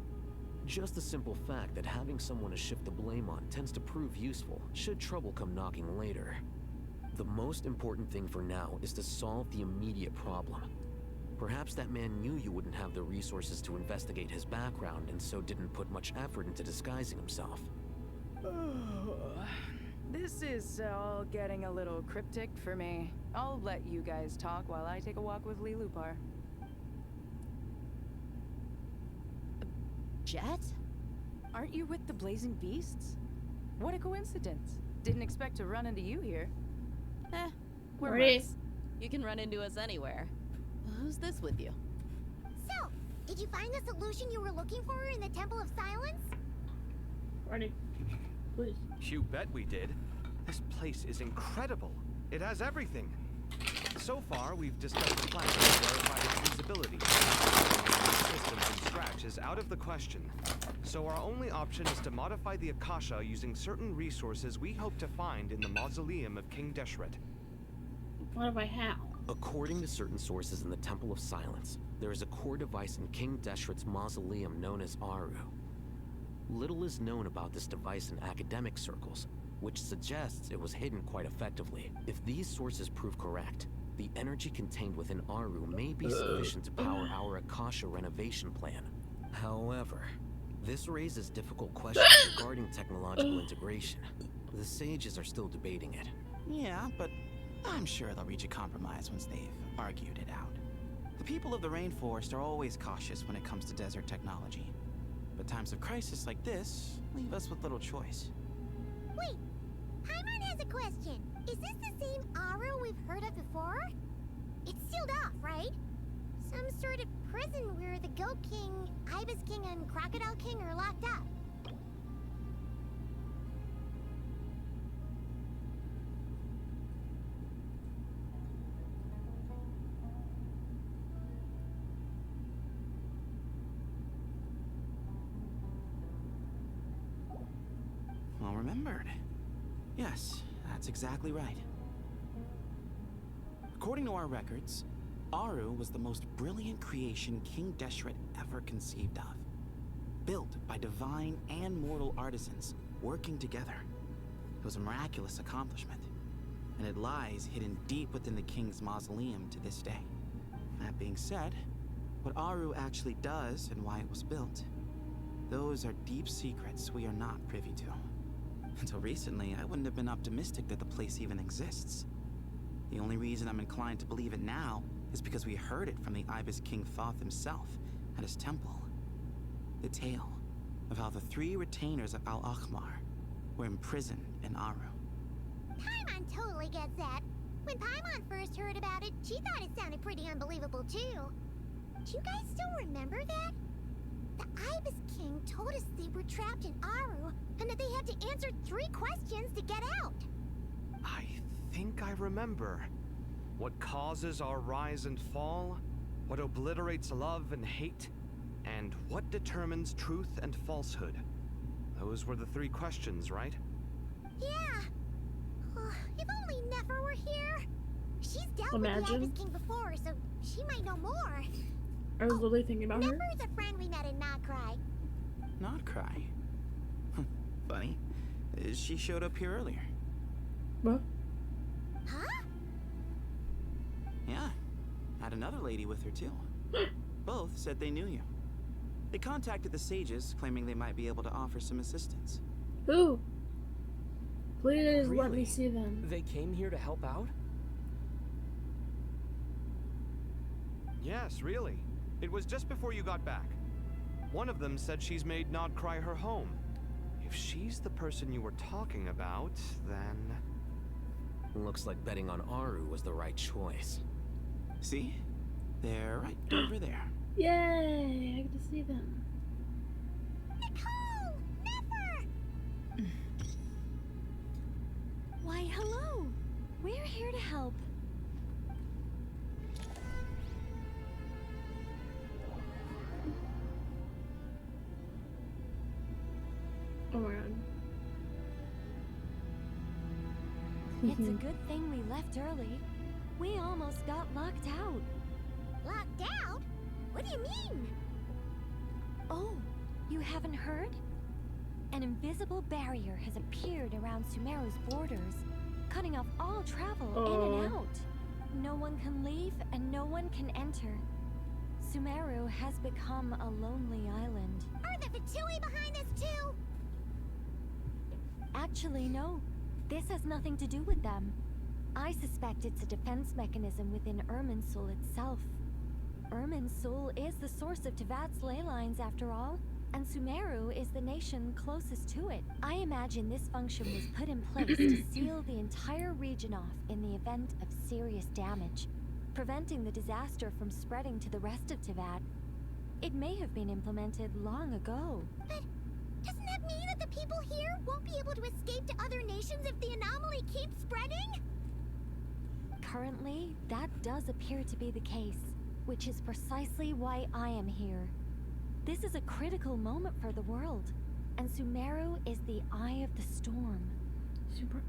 Just the simple fact that having someone to shift the blame on tends to prove useful, should trouble come knocking later. The most important thing for now is to solve the immediate problem. Perhaps that man knew you wouldn't have the resources to investigate his background and so didn't put much effort into disguising himself. This is all getting a little cryptic for me. I'll let you guys talk while I take a walk with Lilupar. Jet? Aren't you with the Blazing Beasts? What a coincidence. Didn't expect to run into you here. We're mercs. You can run into us anywhere. Who's this with you? So, did you find the solution you were looking for in the Temple of Silence? Ready. Please. You bet we did. This place is incredible. It has everything. So far, we've discussed the plan to verify its feasibility. The system from scratch is out of the question. So our only option is to modify the Akasha using certain resources we hope to find in the mausoleum of King Deshret. Modify how? According to certain sources in the Temple of Silence, there is a core device in King Deshret's mausoleum known as Aru. Little is known about this device in academic circles, which suggests it was hidden quite effectively. If these sources prove correct, the energy contained within Aru may be sufficient to power our Akasha renovation plan. However, this raises difficult questions regarding technological integration. The sages are still debating it. Yeah, but I'm sure they'll reach a compromise once they've argued it out. The people of the rainforest are always cautious when it comes to desert technology. But times of crisis like this leave us with little choice. Wait, Paimon has a question. Is this the same Aru we've heard of before? It's sealed off, right? Some sort of prison where the Goat King, Ibis King, and Crocodile King are locked up. remembered. Yes, that's exactly right. According to our records, Aru was the most brilliant creation King Deshret ever conceived of. Built by divine and mortal artisans working together. It was a miraculous accomplishment, and it lies hidden deep within the king's mausoleum to this day. That being said, what Aru actually does and why it was built, those are deep secrets we are not privy to. Until recently, I wouldn't have been optimistic that the place even exists. The only reason I'm inclined to believe it now is because we heard it from the Ibis King Thoth himself at his temple. The tale of how the 3 retainers of Al-Akhmar were imprisoned in Aru. Paimon totally gets that. When Paimon first heard about it, she thought it sounded pretty unbelievable too. Do you guys still remember that? The Ibis King told us they were trapped in Aru and that they had to answer 3 questions to get out. I think I remember. What causes our rise and fall? What obliterates love and hate? And what determines truth and falsehood? Those were the 3 questions, right? Yeah. If only Nefer were here. She's dealt with the Ibis King before, so she might know more. I was literally thinking about her. Nefer's a friend we met in Notcry. Notcry? Funny. She showed up here earlier. What? Huh? Yeah. Had another lady with her, too. Both said they knew you. They contacted the sages, claiming they might be able to offer some assistance. Who? Please let Really? me see them. They came here to help out? Yes, really. It was just before you got back. One of them said she's made Nodcry her home. If she's the person you were talking about, then... Looks like betting on Aru was the right choice. See? They're right over there. Yay! I get to see them. Nicole! Nefer! Why, hello! We're here to help. Oh my god. It's a good thing we left early. We almost got locked out. Locked out? What do you mean? Oh, you haven't heard? An invisible barrier has appeared around Sumeru's borders, cutting off all travel in and out. No one can leave and no one can enter. Sumeru has become a lonely island. Are the Fatui behind this too? Actually, no. This has nothing to do with them. I suspect it's a defense mechanism within Irminsul itself. Irminsul is the source of Tevat's ley lines, after all, and Sumeru is the nation closest to it. I imagine this function was put in place to seal the entire region off in the event of serious damage, preventing the disaster from spreading to the rest of Tevat. It may have been implemented long ago. But doesn't that mean that the people here won't be able to escape to other nations if the anomaly keeps spreading? Currently, that does appear to be the case, which is precisely why I am here. This is a critical moment for the world, and Sumeru is the eye of the storm.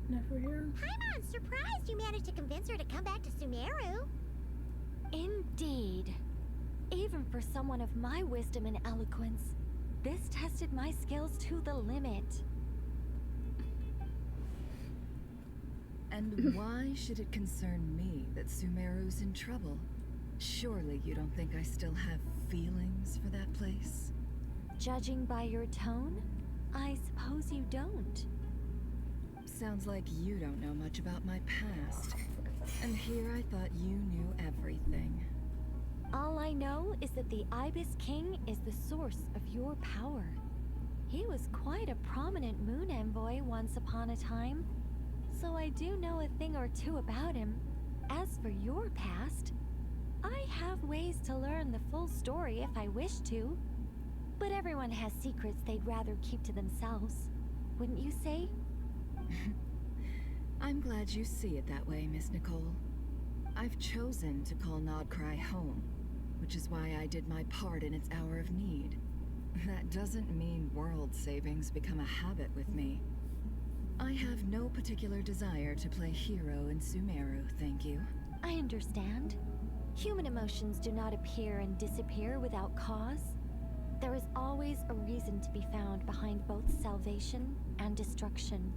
Never here. Paimon's surprised you managed to convince her to come back to Sumeru. Indeed. Even for someone of my wisdom and eloquence, this tested my skills to the limit. And why should it concern me that Sumeru's in trouble? Surely you don't think I still have feelings for that place? Judging by your tone, I suppose you don't. Sounds like you don't know much about my past. And here I thought you knew everything. All I know is that the Ibis King is the source of your power. He was quite a prominent moon envoy once upon a time, so I do know a thing or two about him. As for your past, I have ways to learn the full story if I wish to. But everyone has secrets they'd rather keep to themselves, wouldn't you say? I'm glad you see it that way, Miss Nicole. I've chosen to call Nodcry home, which is why I did my part in its hour of need. That doesn't mean world savings become a habit with me. I have no particular desire to play hero in Sumeru, thank you. I understand. Human emotions do not appear and disappear without cause. There is always a reason to be found behind both salvation and destruction.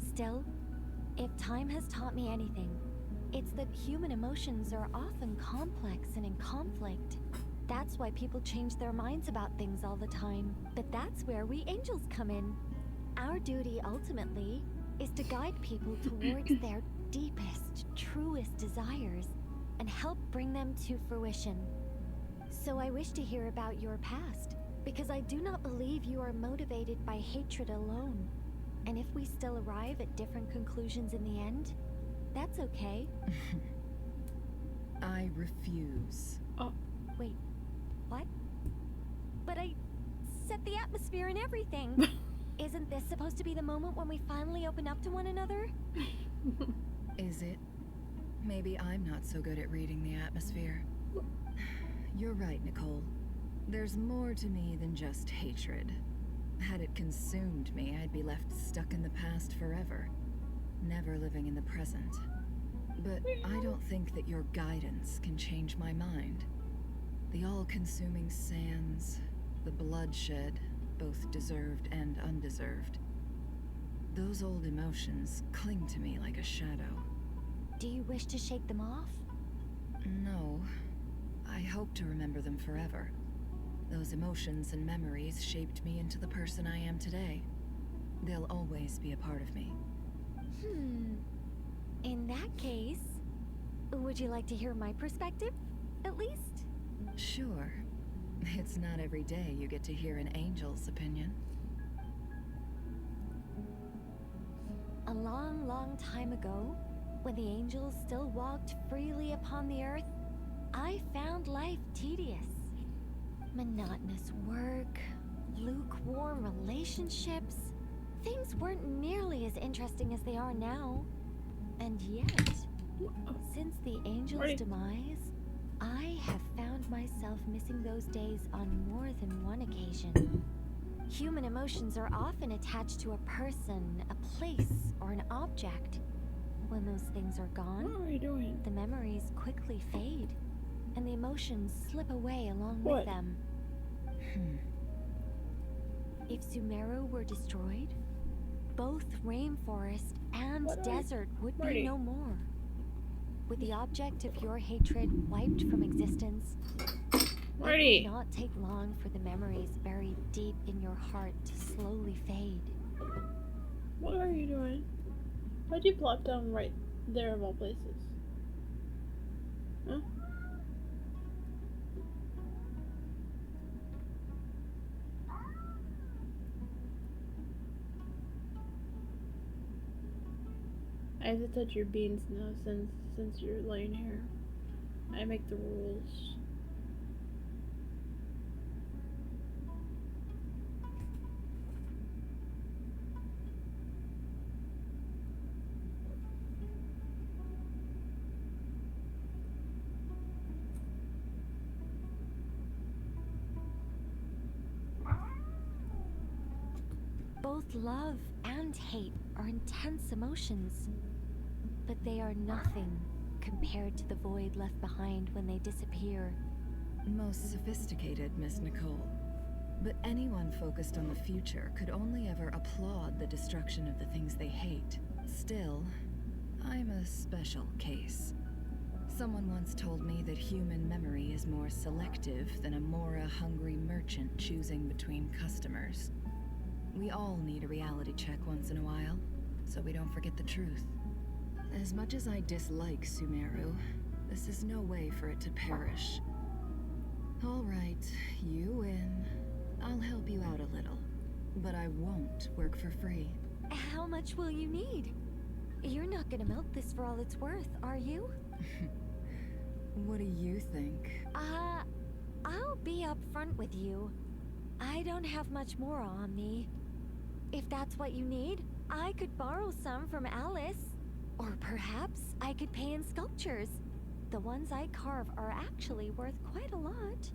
Still, if time has taught me anything, it's that human emotions are often complex and in conflict. That's why people change their minds about things all the time. But that's where we angels come in. Our duty, ultimately, is to guide people towards their deepest, truest desires and help bring them to fruition. So I wish to hear about your past, because I do not believe you are motivated by hatred alone. And if we still arrive at different conclusions in the end, that's okay. I refuse. Oh. Wait, what? But I set the atmosphere and everything. Isn't this supposed to be the moment when we finally open up to one another? Is it? Maybe I'm not so good at reading the atmosphere. You're right, Nicole. There's more to me than just hatred. Had it consumed me, I'd be left stuck in the past forever, never living in the present. But I don't think that your guidance can change my mind. The all-consuming sands, the bloodshed, both deserved and undeserved. Those old emotions cling to me like a shadow. Do you wish to shake them off? No. I hope to remember them forever. Those emotions and memories shaped me into the person I am today. They'll always be a part of me. In that case, would you like to hear my perspective, at least? Sure. It's not every day you get to hear an angel's opinion. A long, long time ago, when the angels still walked freely upon the earth, I found life tedious. Monotonous work, lukewarm relationships. Things weren't nearly as interesting as they are now. And yet, since the angel's demise, I have found myself missing those days on more than one occasion. Human emotions are often attached to a person, a place, or an object. When those things are gone, what are you doing? The memories quickly fade, and the emotions slip away along with them. If Sumeru were destroyed, both rainforest and desert would be no more. With the object of your hatred wiped from existence, it would not take long for the memories buried deep in your heart to slowly fade. What are you doing? Why'd you plop down right there of all places? Huh? I have to touch your beans now since you're laying here. I make the rules. Both love and hate are intense emotions, but they are nothing compared to the void left behind when they disappear. Most sophisticated, Miss Nicole. But anyone focused on the future could only ever applaud the destruction of the things they hate. Still, I'm a special case. Someone once told me that human memory is more selective than a Mora-hungry merchant choosing between customers. We all need a reality check once in a while, so we don't forget the truth. As much as I dislike Sumeru, this is no way for it to perish. All right, you win. I'll help you out a little, but I won't work for free. How much will you need? You're not gonna milk this for all it's worth, are you? What do you think? I'll be upfront with you. I don't have much more on me. If that's what you need, I could borrow some from Alice. Or perhaps I could pay in sculptures. The ones I carve are actually worth quite a lot.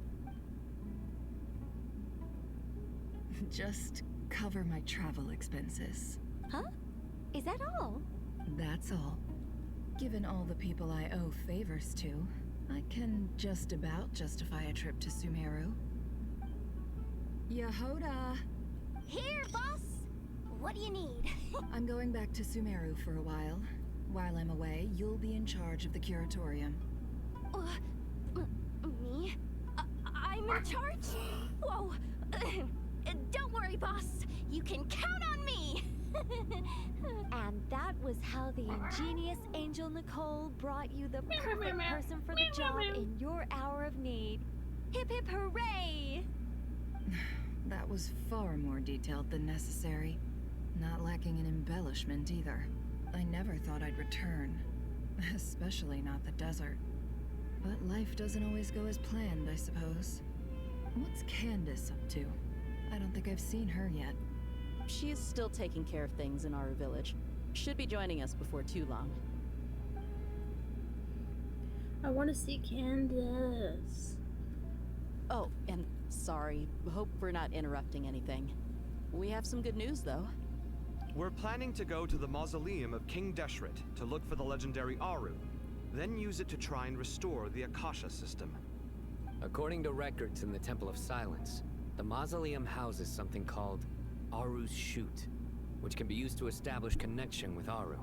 Just cover my travel expenses. Huh? Is that all? That's all. Given all the people I owe favors to, I can just about justify a trip to Sumeru. Yehoda! Here, boss! What do you need? I'm going back to Sumeru for a while. While I'm away, you'll be in charge of the curatorium. Me? I'm in charge? Whoa! Don't worry, boss. You can count on me! And that was how the ingenious Angel Nicole brought you the perfect person for the job in your hour of need. Hip hip hooray! That was far more detailed than necessary. Not lacking in embellishment either. I never thought I'd return. Especially not the desert. But life doesn't always go as planned, I suppose. What's Candace up to? I don't think I've seen her yet. She is still taking care of things in our village. Should be joining us before too long. I want to see Candace. Oh, and sorry. Hope we're not interrupting anything. We have some good news, though. We're planning to go to the mausoleum of King Deshret to look for the legendary Aru, then use it to try and restore the Akasha system. According to records in the Temple of Silence, the mausoleum houses something called Aru's Chute, which can be used to establish connection with Aru.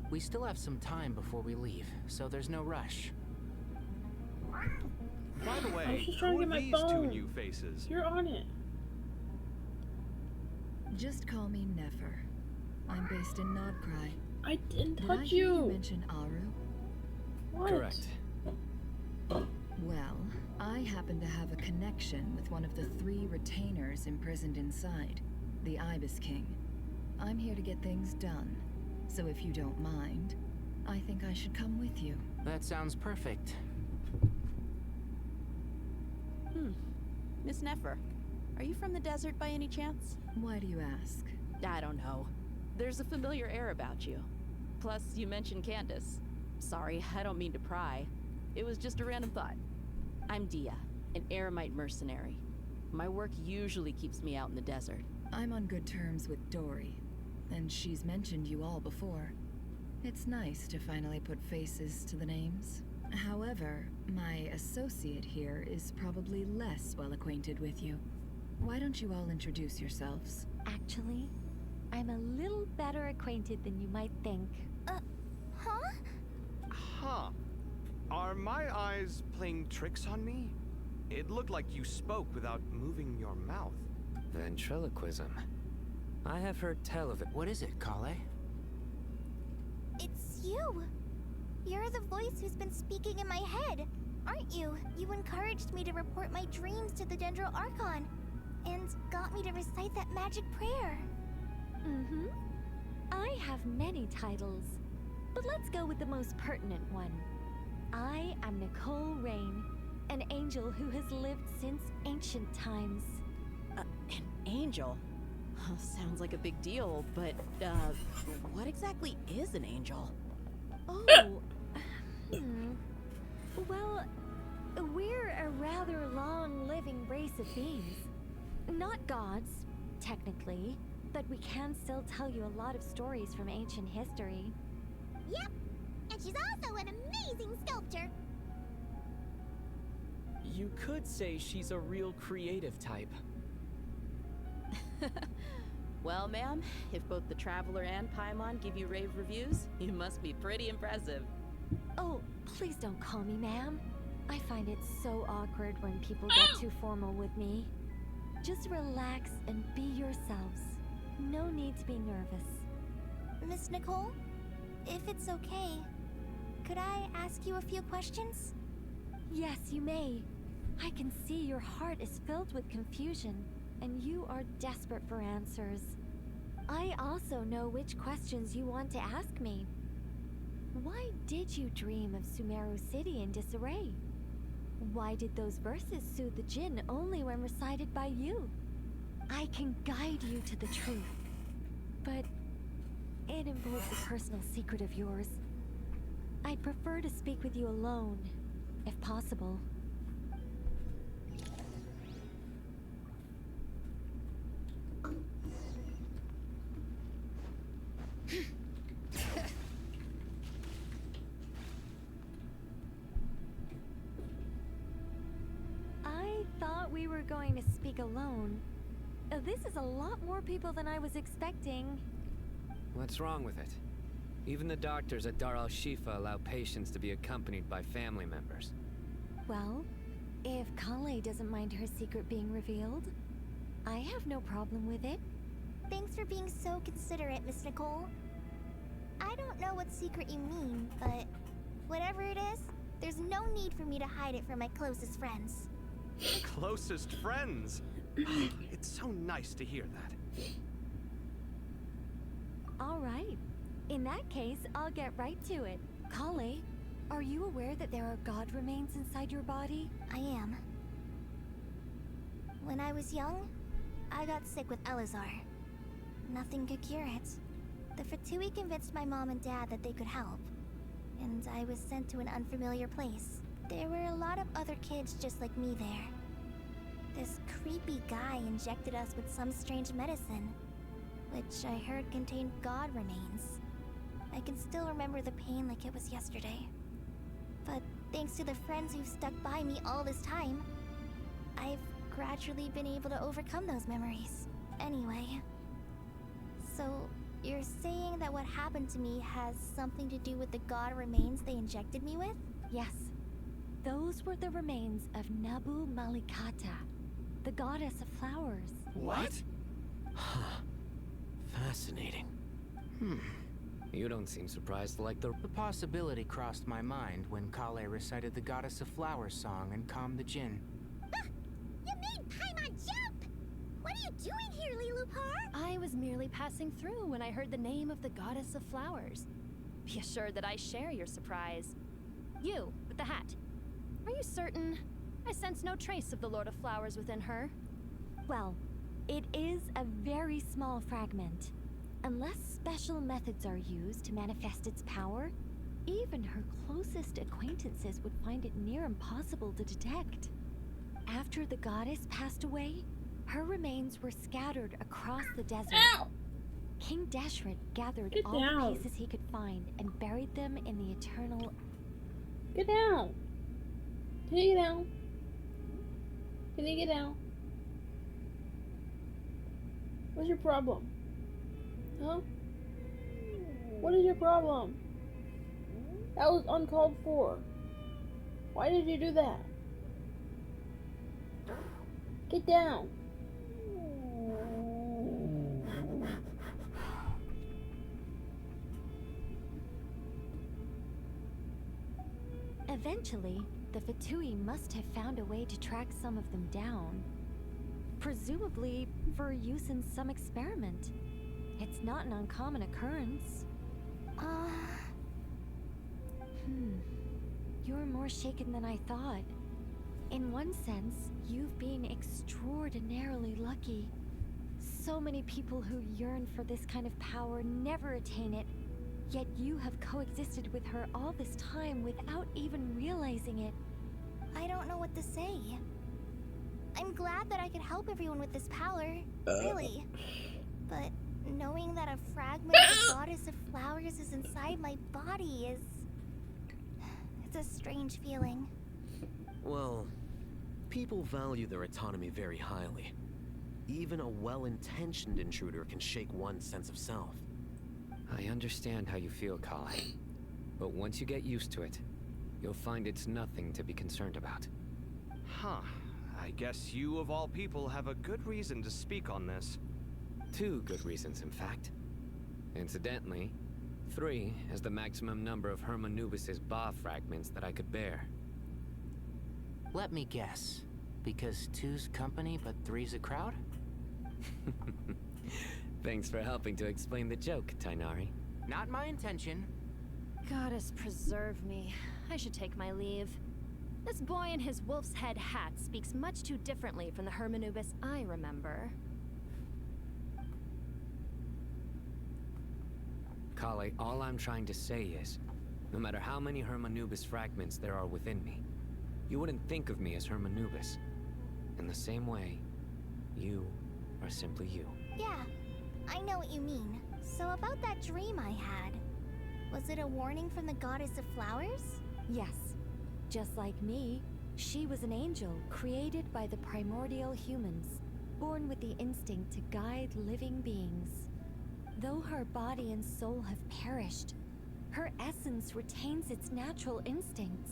We still have some time before we leave, so there's no rush. By the I was way, just trying to who get are my these two phone. new faces? You're on it. Just call me Nefer. I'm based in Nodcry. I didn't Did I touch hear you. you mention Aru? What? Correct. Well, I happen to have a connection with one of the 3 retainers imprisoned inside, the Ibis King. I'm here to get things done, so if you don't mind, I think I should come with you. That sounds perfect. Miss Nefer, are you from the desert by any chance? Why do you ask? I don't know. There's a familiar air about you. Plus, you mentioned Candace. Sorry, I don't mean to pry. It was just a random thought. I'm Dia, an Eremite mercenary. My work usually keeps me out in the desert. I'm on good terms with Dory, and she's mentioned you all before. It's nice to finally put faces to the names. However, my associate here is probably less well acquainted with you. Why don't you all introduce yourselves? Actually, I'm a little better acquainted than you might think. Huh? Huh. Are my eyes playing tricks on me? It looked like you spoke without moving your mouth. Ventriloquism. I have heard tell of it. What is it, Kale? It's you! You're the voice who's been speaking in my head, aren't you? You encouraged me to report my dreams to the Dendro Archon, and got me to recite that magic prayer. Mm-hmm. I have many titles, but let's go with the most pertinent one. I am Nicole Rain, an angel who has lived since ancient times. An angel? Sounds like a big deal, but, what exactly is an angel? Oh, Well, we're a rather long-living race of beings. Not gods, technically, but we can still tell you a lot of stories from ancient history. Yep, and she's also an amazing sculptor. You could say she's a real creative type. Well, ma'am, if both the Traveler and Paimon give you rave reviews, you must be pretty impressive. Oh, please don't call me ma'am. I find it so awkward when people get too formal with me. Just relax and be yourselves. No need to be nervous. Miss Nicole, if it's okay, could I ask you a few questions? Yes, you may. I can see your heart is filled with confusion, and you are desperate for answers. I also know which questions you want to ask me. Why did you dream of Sumeru City in disarray? Why did those verses soothe the Jinn only when recited by you? I can guide you to the truth, but it involves a personal secret of yours. I'd prefer to speak with you alone, if possible. we were going to speak alone. This is a lot more people than I was expecting. What's wrong with it? Even the doctors at Dar al-Shifa allow patients to be accompanied by family members. Well, if Kale doesn't mind her secret being revealed, I have no problem with it. Thanks for being so considerate, Miss Nicole. I don't know what secret you mean, but whatever it is, there's no need for me to hide it from my closest friends. Closest friends? It's so nice to hear that. All right. In that case, I'll get right to it. Kale, are you aware that there are god remains inside your body? I am. When I was young, I got sick with Elazar. Nothing could cure it. The Fatui convinced my mom and dad that they could help, and I was sent to an unfamiliar place. There were a lot of other kids just like me there. This creepy guy injected us with some strange medicine, which I heard contained god remains. I can still remember the pain like it was yesterday. But thanks to the friends who've stuck by me all this time, I've gradually been able to overcome those memories. Anyway, so you're saying that what happened to me has something to do with the god remains they injected me with? Yes. Those were the remains of Nabu Malikata, the goddess of flowers. What? Huh. Fascinating. You don't seem surprised like the possibility crossed my mind when Kale recited the Goddess of Flowers song and calmed the Jinn. You made Paimon jump! What are you doing here, Lilupar? I was merely passing through when I heard the name of the Goddess of Flowers. Be assured that I share your surprise. You, with the hat. Are you certain? I sense no trace of the Lord of Flowers within her. Well, it is a very small fragment. Unless special methods are used to manifest its power, even her closest acquaintances would find it near impossible to detect. After the goddess passed away, her remains were scattered across the desert. Ow! King Deshret gathered Get all down. the pieces he could find and buried them in the eternal... Get down! Can you get down? Can you get down? What's your problem? Huh? What is your problem? That was uncalled for. Why did you do that? Get down. Eventually, the Fatui must have found a way to track some of them down. Presumably for use in some experiment. It's not an uncommon occurrence. You're more shaken than I thought. In one sense, you've been extraordinarily lucky. So many people who yearn for this kind of power never attain it, yet you have coexisted with her all this time without even realizing it. I don't know what to say. I'm glad that I could help everyone with this power, really. But knowing that a fragment of the Goddess of Flowers is inside my body is... it's a strange feeling. Well, people value their autonomy very highly. Even a well-intentioned intruder can shake one's sense of self. I understand how you feel, Kale. But once you get used to it, you'll find it's nothing to be concerned about. Huh. I guess you, of all people, have a good reason to speak on this. 2 good reasons, in fact. Incidentally, 3 is the maximum number of Hermanubis' Ba fragments that I could bear. Let me guess. Because 2's company, but 3's a crowd? Thanks for helping to explain the joke, Tainari. Not my intention. Goddess preserve me. I should take my leave. This boy in his wolf's head hat speaks much too differently from the Hermanubis I remember. Kale, all I'm trying to say is, no matter how many Hermanubis fragments there are within me, you wouldn't think of me as Hermanubis. In the same way, you are simply you. Yeah, I know what you mean. So about that dream I had, was it a warning from the Goddess of Flowers? Yes. Just like me, She was an angel created by the primordial humans, born with the instinct to guide living beings. Though her body and soul have perished, her essence retains its natural instincts.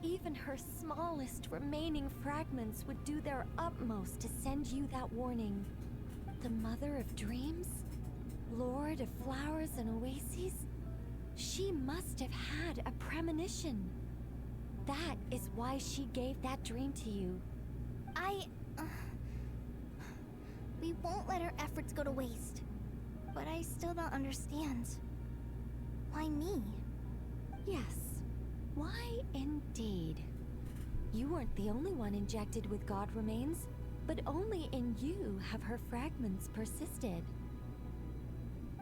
Even her smallest remaining fragments would do their utmost to send you that warning. The Mother of Dreams? Lord of Flowers and Oases? She must have had a premonition. That is why she gave that dream to you. We won't let our efforts go to waste. But I still don't understand. Why me? Yes. Why indeed? You weren't the only one injected with God remains, but only in you have her fragments persisted.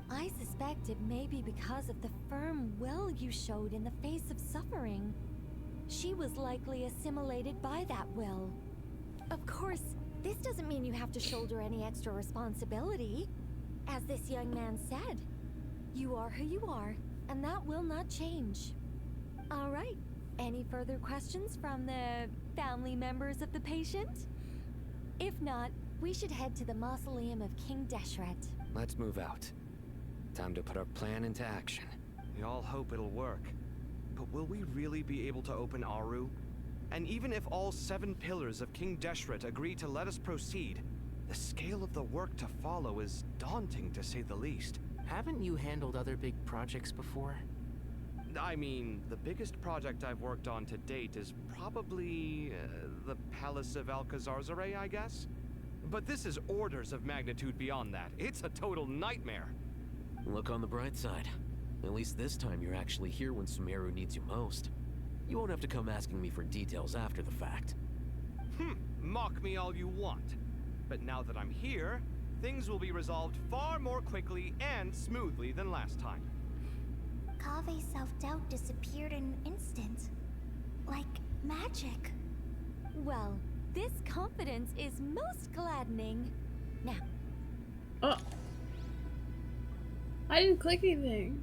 I suspect it may be because of the firm will you showed in the face of suffering. She was likely assimilated by that will. Of course, this doesn't mean you have to shoulder any extra responsibility. As this young man said, you are who you are, and that will not change. All right, any further questions from the family members of the patient? If not, we should head to the mausoleum of King Deshret. Let's move out. Time to put our plan into action. We all hope it'll work. But will we really be able to open Aru? And even if all 7 pillars of King Deshret agree to let us proceed, the scale of the work to follow is daunting, to say the least. Haven't you handled other big projects before? I mean, the biggest project I've worked on to date is probably the Palace of Alcazarzaray, I guess? But this is orders of magnitude beyond that. It's a total nightmare. Look on the bright side. At least this time you're actually here when Sumeru needs you most. You won't have to come asking me for details after the fact. Mock me all you want. But now that I'm here, things will be resolved far more quickly and smoothly than last time. Kave's self-doubt disappeared in an instant. Like magic. Well, this confidence is most gladdening. Now. Oh. I didn't click anything.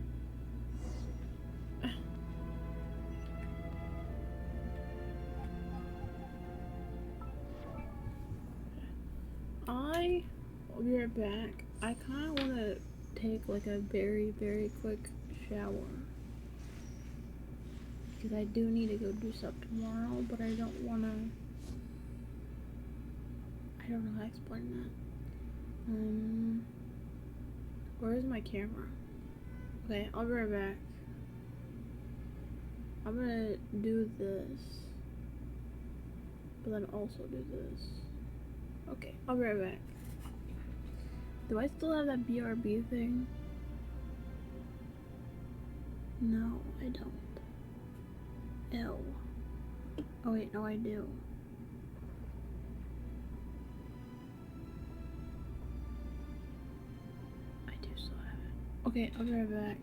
I'll be right back. I kind of want to take like a very, very quick shower. Because I do need to go do stuff tomorrow, but I don't want to... I don't know how to explain that. Where is my camera? Okay, I'll be right back. I'm gonna do this. But then also do this. Okay, I'll be right back. Do I still have that BRB thing? No, I don't. Ew. Oh wait, no I do. I do still have it. Okay, I'll be right back.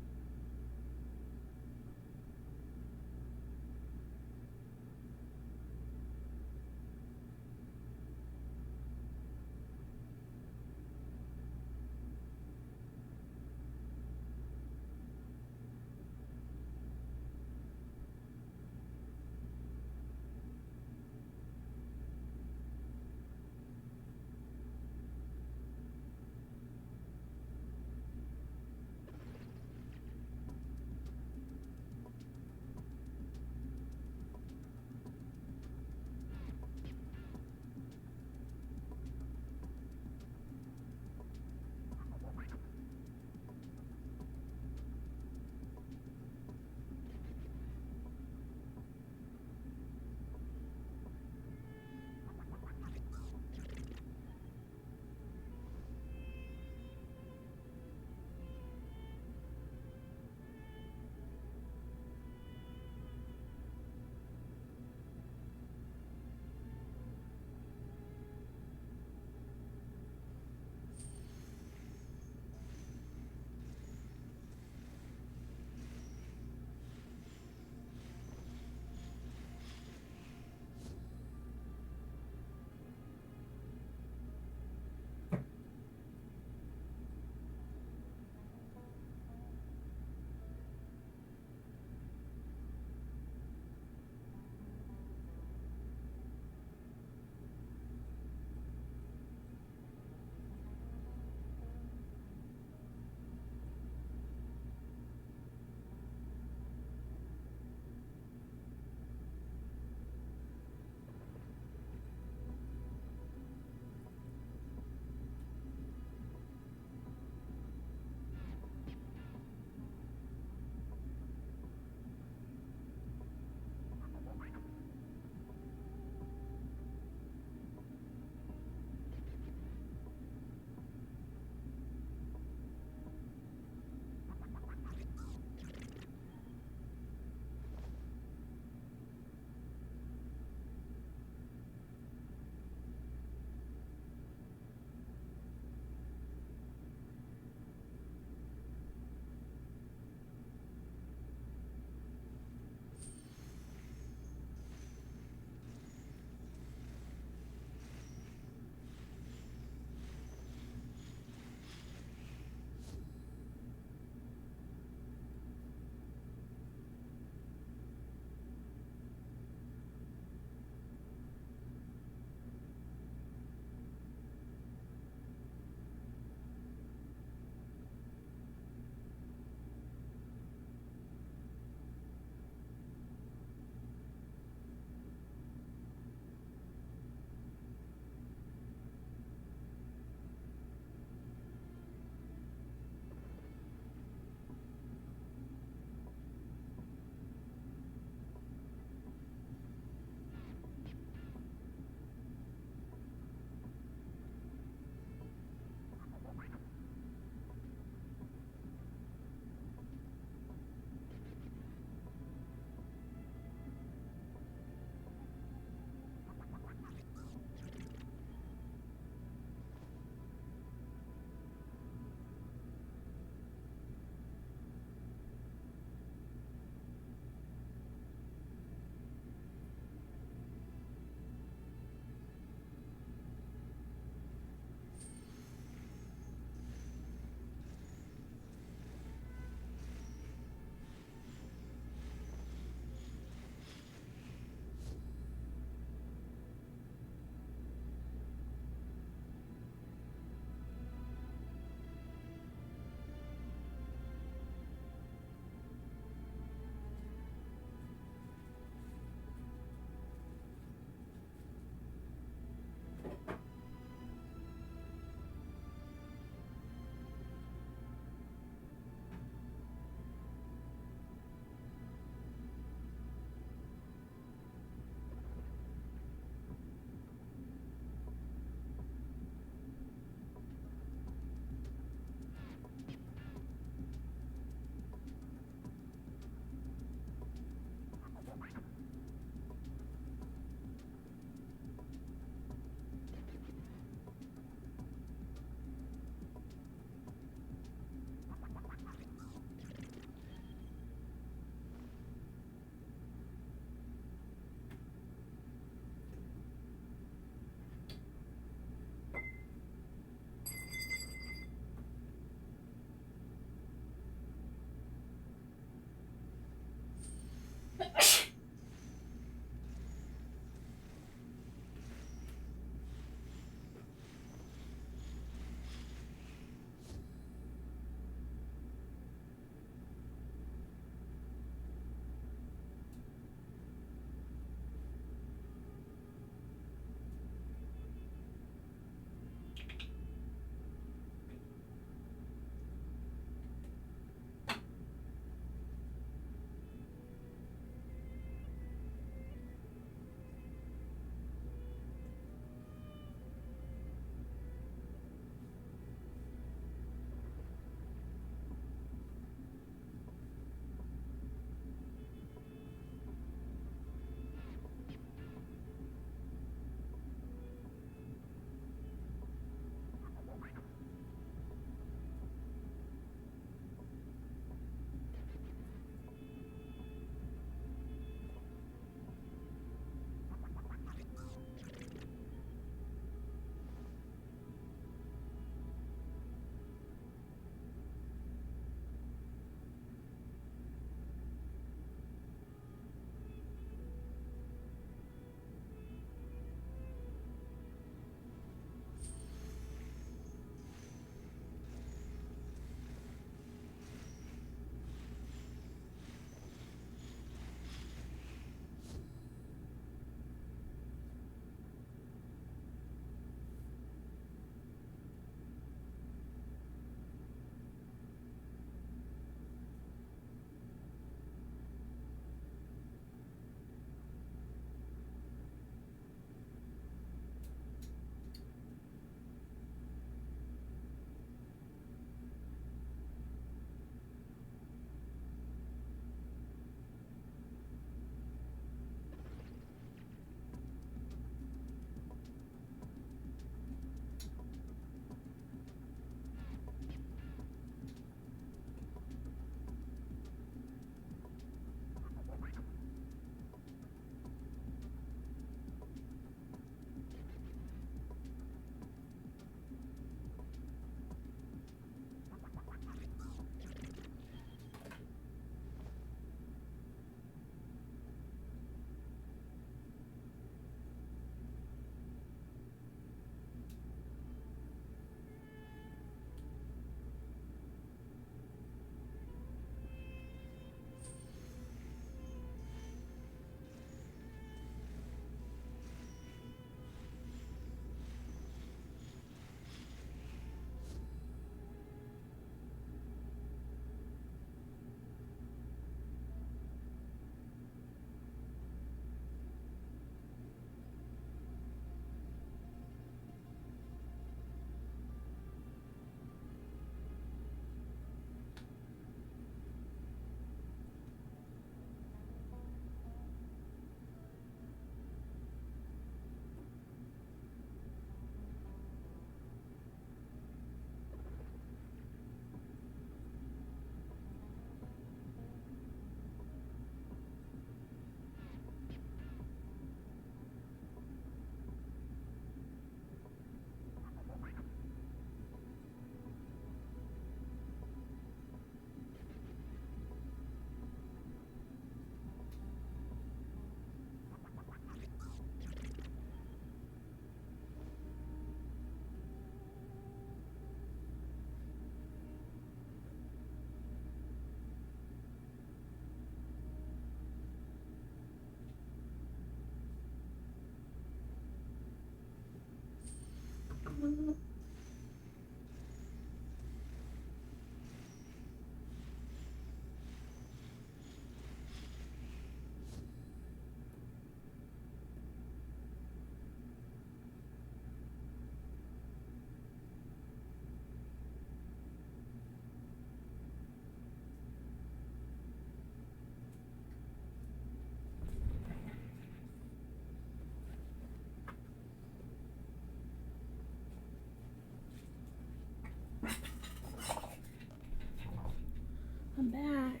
I'm back.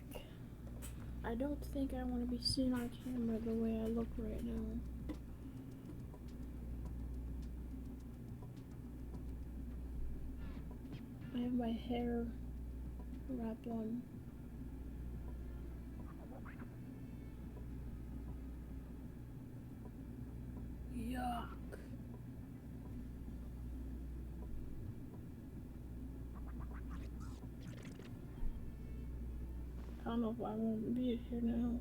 I don't think I want to be seen on camera the way I look right now. I have my hair wrapped on. Yuck. I don't know if I want to be here now.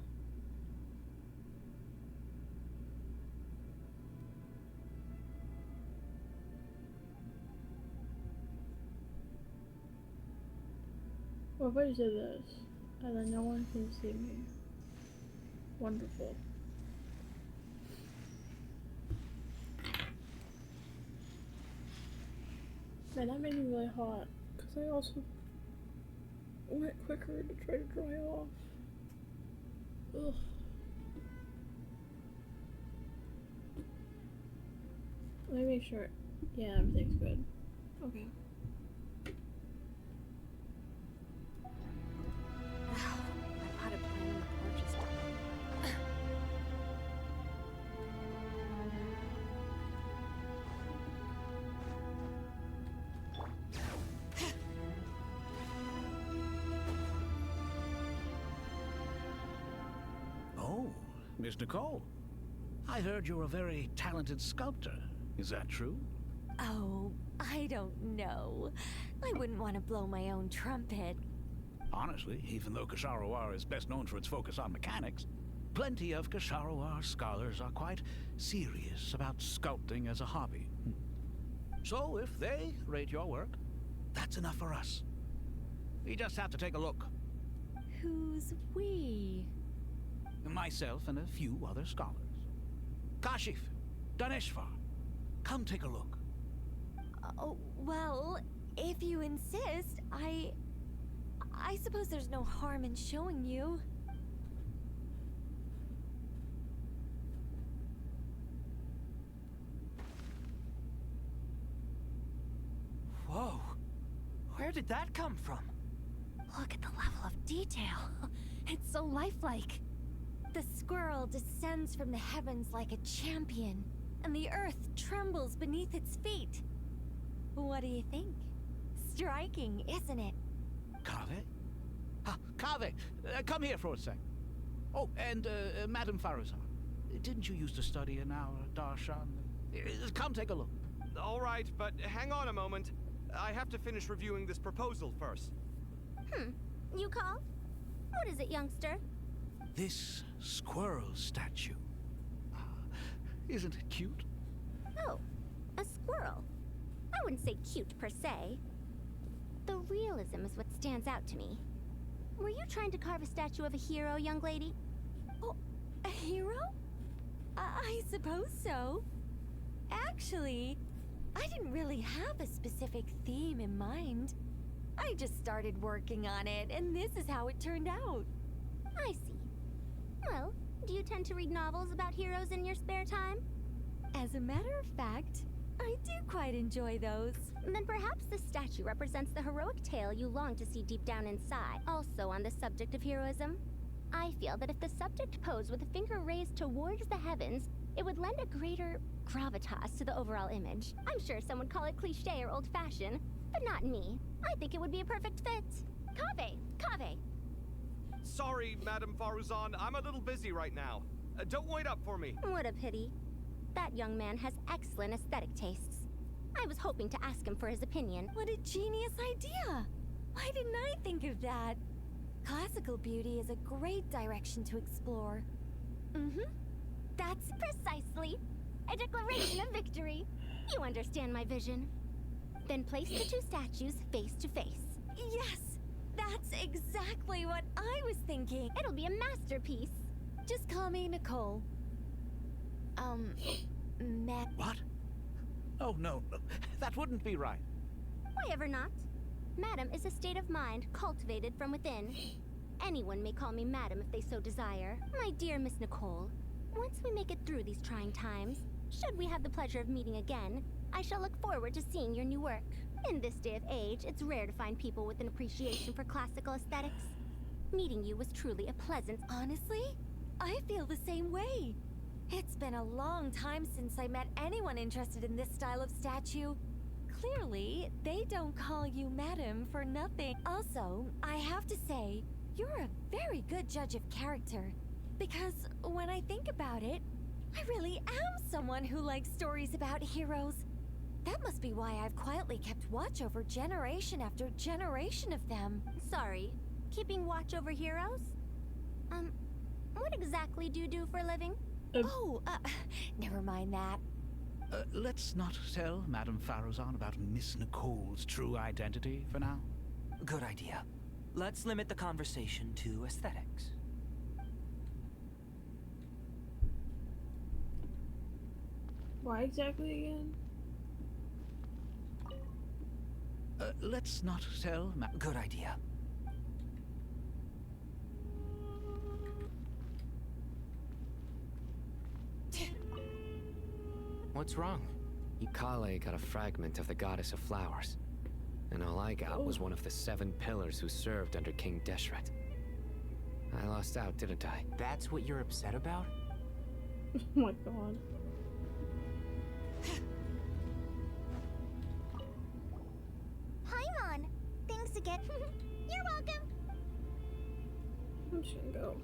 What if I do this, and then no one can see me? Wonderful. Man, that made me really hot, because I also went quicker to try to dry off. Ugh. Let me make sure. Yeah, everything's good. Okay. Wow, my potted plant on the porch is done. Oh, Miss Nicole. I heard you're a very talented sculptor. Is that true? Oh, I don't know. I wouldn't want to blow my own trumpet. Honestly, even though Kasharawar is best known for its focus on mechanics, plenty of Kasharawar scholars are quite serious about sculpting as a hobby. So if they rate your work, that's enough for us. We just have to take a look. Who's we? Myself and a few other scholars. Kashif, Daneshvar, come take a look. Oh, well, if you insist, I suppose there's no harm in showing you. Whoa. Where did that come from? Look at the level of detail. It's so lifelike. The squirrel descends from the heavens like a champion, and the earth trembles beneath its feet. What do you think? Striking, isn't it? Kaveh? Ah, Kaveh, come here for a sec. Oh, and Madame Faruzan, didn't you used to study in our darshan? Come take a look. All right, but hang on a moment. I have to finish reviewing this proposal first. You call? What is it, youngster? This squirrel statue. Isn't it cute? Oh, a squirrel. I wouldn't say cute per se. The realism is what stands out to me. Were you trying to carve a statue of a hero, young lady? Oh, a hero? I suppose so. Actually, I didn't really have a specific theme in mind. I just started working on it, and this is how it turned out. I see. Well, do you tend to read novels about heroes in your spare time? As a matter of fact, I do quite enjoy those. Then perhaps this statue represents the heroic tale you long to see deep down inside. Also on the subject of heroism, I feel that if the subject posed with a finger raised towards the heavens, it would lend a greater gravitas to the overall image. I'm sure some would call it cliché or old-fashioned, but not me. I think it would be a perfect fit. Kaveh! Sorry, Madame Faruzan, I'm a little busy right now. Don't wait up for me. What a pity. That young man has excellent aesthetic tastes. I was hoping to ask him for his opinion. What a genius idea! Why didn't I think of that? Classical beauty is a great direction to explore. That's precisely a declaration of victory. You understand my vision. Then place the two statues face to face. Yes! That's exactly what I was thinking. It'll be a masterpiece. Just call me Nicole. What? Oh, no. That wouldn't be right. Why ever not? Madam is a state of mind cultivated from within. Anyone may call me Madam if they so desire. My dear Miss Nicole, once we make it through these trying times, should we have the pleasure of meeting again, I shall look forward to seeing your new work. In this day of age, it's rare to find people with an appreciation for classical aesthetics. Meeting you was truly a pleasant... Honestly, I feel the same way. It's been a long time since I met anyone interested in this style of statue. Clearly, they don't call you Madam for nothing. Also, I have to say, you're a very good judge of character. Because when I think about it, I really am someone who likes stories about heroes. That must be why I've quietly kept watch over generation after generation of them. Sorry, keeping watch over heroes? What exactly do you do for a living? Never mind that. Let's not tell Madame Farrozan about Miss Nicole's true identity for now. Good idea. Let's limit the conversation to aesthetics. Why exactly again? Let's not tell Good idea. What's wrong? Kale got a fragment of the Goddess of Flowers. And all I got was one of the 7 pillars who served under King Deshret. I lost out, didn't I? That's what you're upset about? Oh my god. Hi, Mon. Thanks again. You're welcome. I'm just gonna go.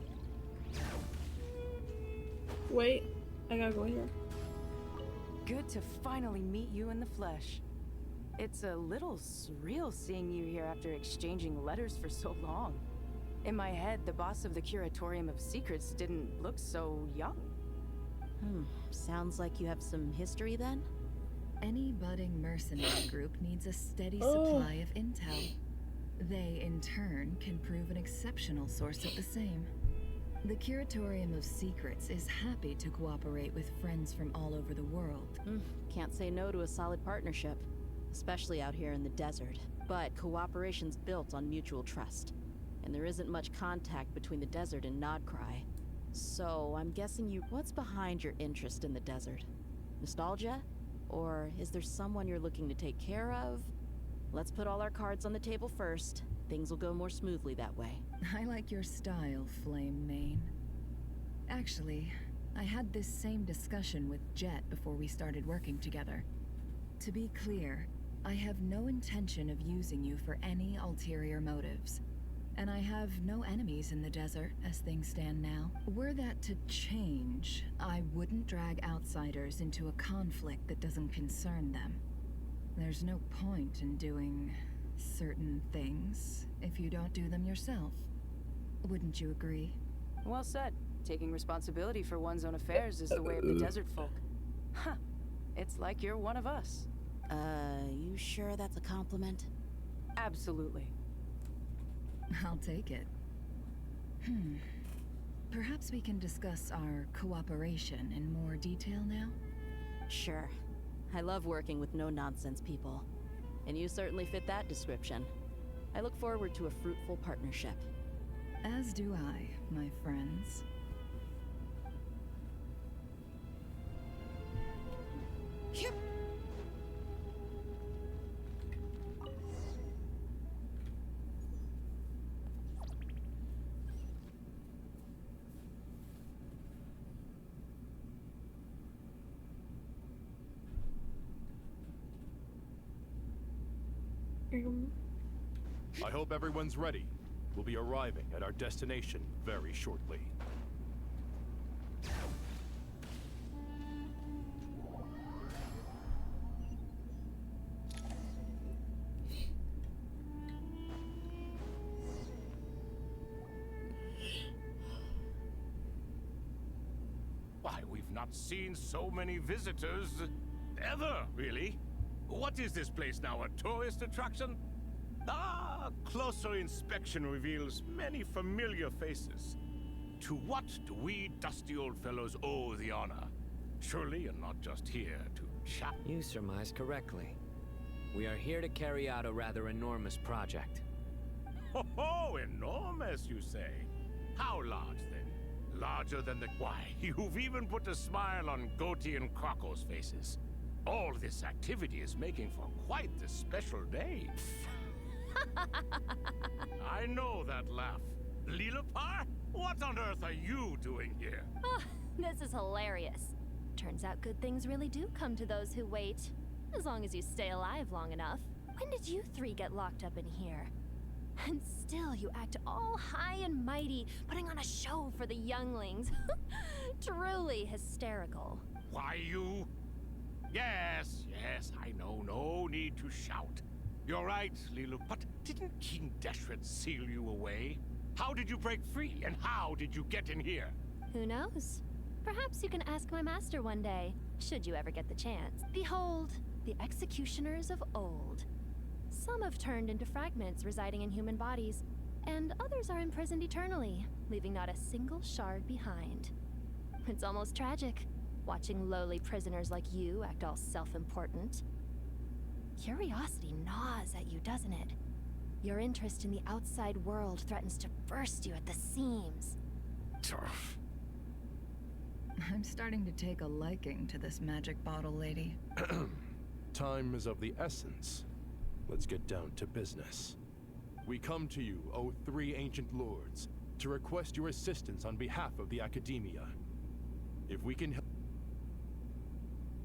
Wait, I gotta go here. Good to finally meet you in the flesh. It's a little surreal seeing you here after exchanging letters for so long. In my head, the boss of the Curatorium of Secrets didn't look so young. Sounds like you have some history then? Any budding mercenary group needs a steady supply of intel. They, in turn, can prove an exceptional source of the same. The Curatorium of Secrets is happy to cooperate with friends from all over the world. Can't say no to a solid partnership, especially out here in the desert. But cooperation's built on mutual trust, and there isn't much contact between the desert and Nodcry. So I'm guessing what's behind your interest in the desert? Nostalgia? Or is there someone you're looking to take care of? Let's put all our cards on the table first. Things will go more smoothly that way. I like your style, Flame Mane. Actually, I had this same discussion with Jet before we started working together. To be clear, I have no intention of using you for any ulterior motives. And I have no enemies in the desert as things stand now. Were that to change, I wouldn't drag outsiders into a conflict that doesn't concern them. There's no point in doing certain things if you don't do them yourself. Wouldn't you agree? Well said. Taking responsibility for one's own affairs is the way of the desert folk. Huh. It's like you're one of us. You sure that's a compliment? Absolutely. I'll take it. Perhaps we can discuss our cooperation in more detail now? Sure. I love working with no-nonsense people. And you certainly fit that description. I look forward to a fruitful partnership. As do I, my friends. Yep. I hope everyone's ready. We'll be arriving at our destination very shortly. Why, we've not seen so many visitors ever, really. What is this place now, a tourist attraction? Ah, closer inspection reveals many familiar faces. To what do we dusty old fellows owe the honor? Surely you're not just here to chat. You surmise correctly. We are here to carry out a rather enormous project. Ho, enormous, you say? How large, then? Larger than the... Why, you've even put a smile on Goatee and Crocco's faces. All this activity is making for quite the special day. I know that laugh. Lilipar? What on earth are you doing here? Ah, this is hilarious. Turns out good things really do come to those who wait. As long as you stay alive long enough. When did you three get locked up in here? And still you act all high and mighty, putting on a show for the younglings. Truly hysterical. Why, you... Yes, I know. No need to shout. You're right, Lilu, but didn't King Deshret seal you away? How did you break free, and how did you get in here? Who knows? Perhaps you can ask my master one day, should you ever get the chance. Behold, the executioners of old. Some have turned into fragments residing in human bodies, and others are imprisoned eternally, leaving not a single shard behind. It's almost tragic, watching lowly prisoners like you act all self-important. Curiosity gnaws at you, doesn't it? Your interest in the outside world threatens to burst you at the seams. Turf. I'm starting to take a liking to this magic bottle lady. Time is of the essence. Let's get down to business. We come to you, O three ancient lords, to request your assistance on behalf of the Academia. If we can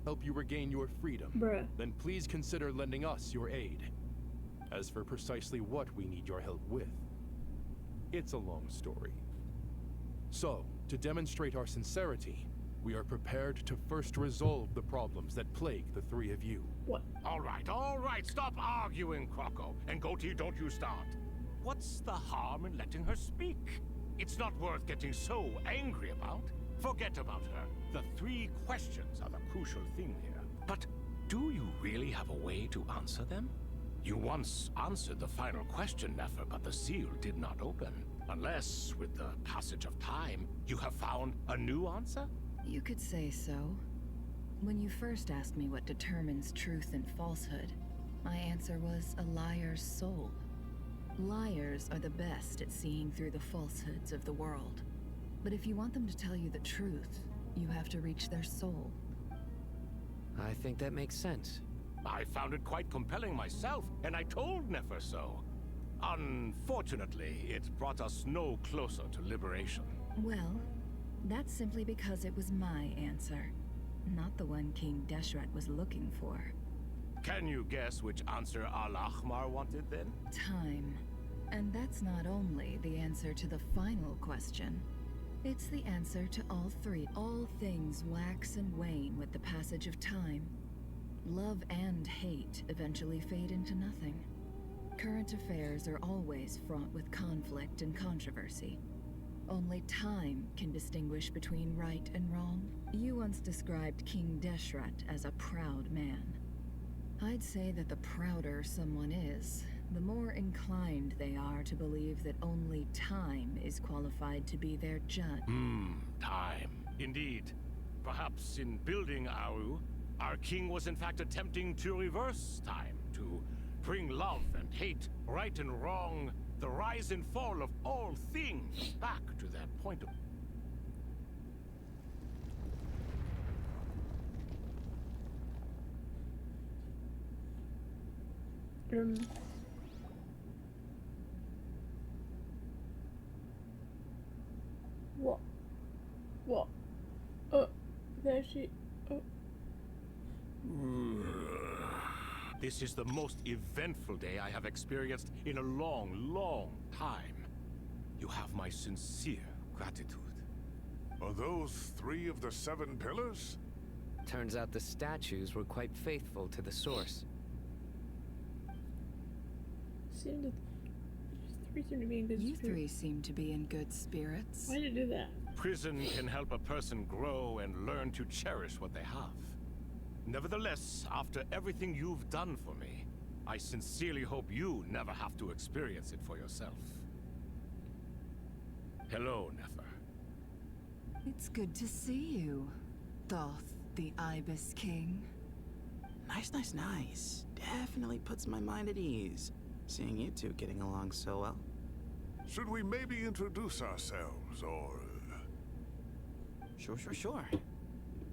help you regain your freedom, then please consider lending us your aid. As for precisely what we need your help with, it's a long story. So, to demonstrate our sincerity, we are prepared to first resolve the problems that plague the three of you. What? All right, stop arguing, Croco. And Goatee, don't you start. What's the harm in letting her speak? It's not worth getting so angry about. Forget about her. The three questions are the crucial thing here. But do you really have a way to answer them? You once answered the final question, Nefer, but the seal did not open. Unless, with the passage of time, you have found a new answer? You could say so. When you first asked me what determines truth and falsehood, my answer was a liar's soul. Liars are the best at seeing through the falsehoods of the world. But if you want them to tell you the truth, you have to reach their soul. I think that makes sense. I found it quite compelling myself, and I told Nefer so. Unfortunately, it brought us no closer to liberation. Well, that's simply because it was my answer, not the one King Deshret was looking for. Can you guess which answer Al-Ahmar wanted then? Time. And that's not only the answer to the final question. It's the answer to all three. All things wax and wane with the passage of time. Love and hate eventually fade into nothing. Current affairs are always fraught with conflict and controversy. Only time can distinguish between right and wrong. You once described King Deshret as a proud man. I'd say that the prouder someone is, the more inclined they are to believe that only time is qualified to be their judge. Time. Indeed. Perhaps in building Aru, our king was in fact attempting to reverse time, to bring love and hate, right and wrong, the rise and fall of all things back to that point of... What? There she... This is the most eventful day I have experienced in a long, long time. You have my sincere gratitude. Are those 3 of the 7 pillars? Turns out the statues were quite faithful to the source. You three seem to be in good spirits. Why'd you do that? Prison can help a person grow and learn to cherish what they have. Nevertheless, after everything you've done for me, I sincerely hope you never have to experience it for yourself. Hello, Nefer. It's good to see you, Thoth, the Ibis King. Nice. Definitely puts my mind at ease, seeing you two getting along so well. Should we maybe introduce ourselves, or... Sure.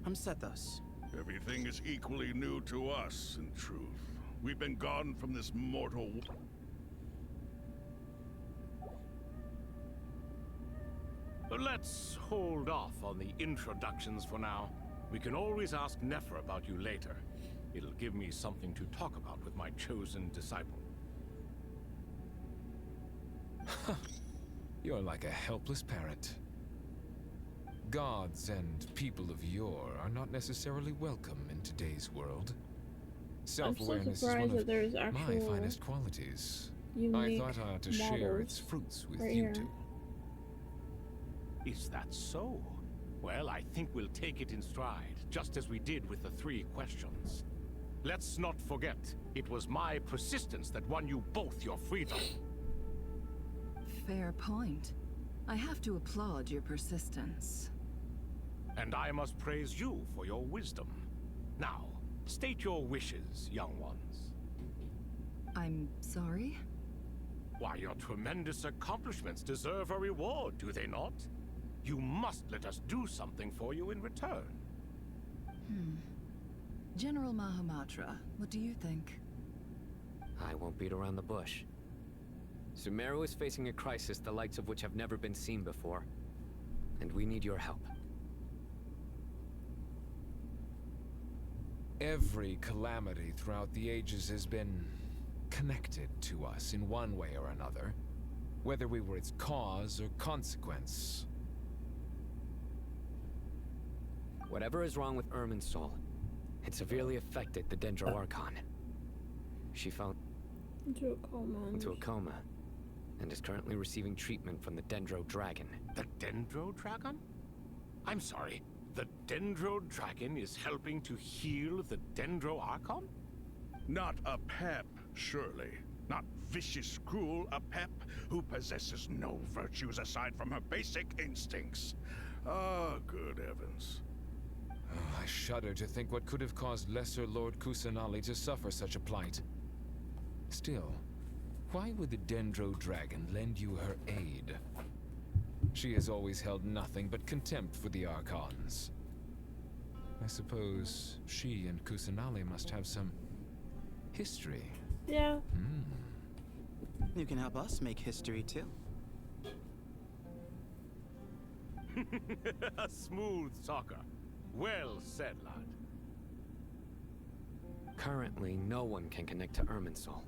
I'm Sethos. Everything is equally new to us, in truth. We've been gone from this mortal... Let's hold off on the introductions for now. We can always ask Nefer about you later. It'll give me something to talk about with my chosen disciple. You're like a helpless parrot. Gods and people of yore are not necessarily welcome in today's world. Self-awareness is one of there's my actual finest qualities. I unique thought I ought to share its models fruits with right you here. two. Is that so? Well, I think we'll take it in stride, just as we did with the 3 questions. Let's not forget, it was my persistence that won you both your freedom. Fair point. I have to applaud your persistence. And I must praise you for your wisdom. Now, state your wishes, young ones. I'm sorry? Why, your tremendous accomplishments deserve a reward, do they not? You must let us do something for you in return. General Mahamatra, what do you think? I won't beat around the bush. Sumeru is facing a crisis the likes of which have never been seen before, and we need your help. Every calamity throughout the ages has been connected to us in one way or another, whether we were its cause or consequence. Whatever is wrong with Irminsul, it severely affected the Dendro Archon. She fell into a coma and is currently receiving treatment from the Dendro Dragon. The Dendro Dragon? I'm sorry, the Dendro Dragon is helping to heal the Dendro Archon? Not a pep, surely. Not vicious, cruel, a pep who possesses no virtues aside from her basic instincts. Ah, good heavens. Oh, I shudder to think what could have caused Lesser Lord Kusanali to suffer such a plight. Still, why would the Dendro Dragon lend you her aid? She has always held nothing but contempt for the Archons. I suppose she and Kusanali must have some history. Yeah. You can help us make history too. Smooth talker. Well said, lad. Currently, no one can connect to Irminsul.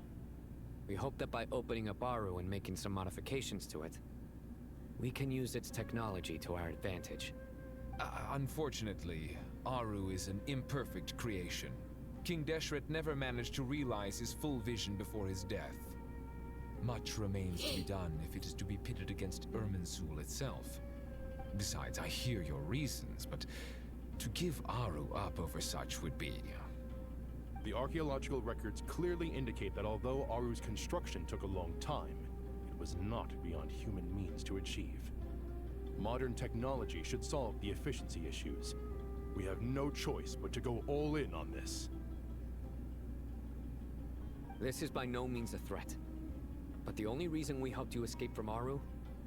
We hope that by opening up Aru and making some modifications to it, we can use its technology to our advantage. Unfortunately, Aru is an imperfect creation. King Deshret never managed to realize his full vision before his death. Much remains to be done if it is to be pitted against Irminsul itself. Besides, I hear your reasons, but to give Aru up over such would be... The archaeological records clearly indicate that although Aru's construction took a long time, it was not beyond human means to achieve. Modern technology should solve the efficiency issues. We have no choice but to go all in on this. This is by no means a threat. But the only reason we helped you escape from Aru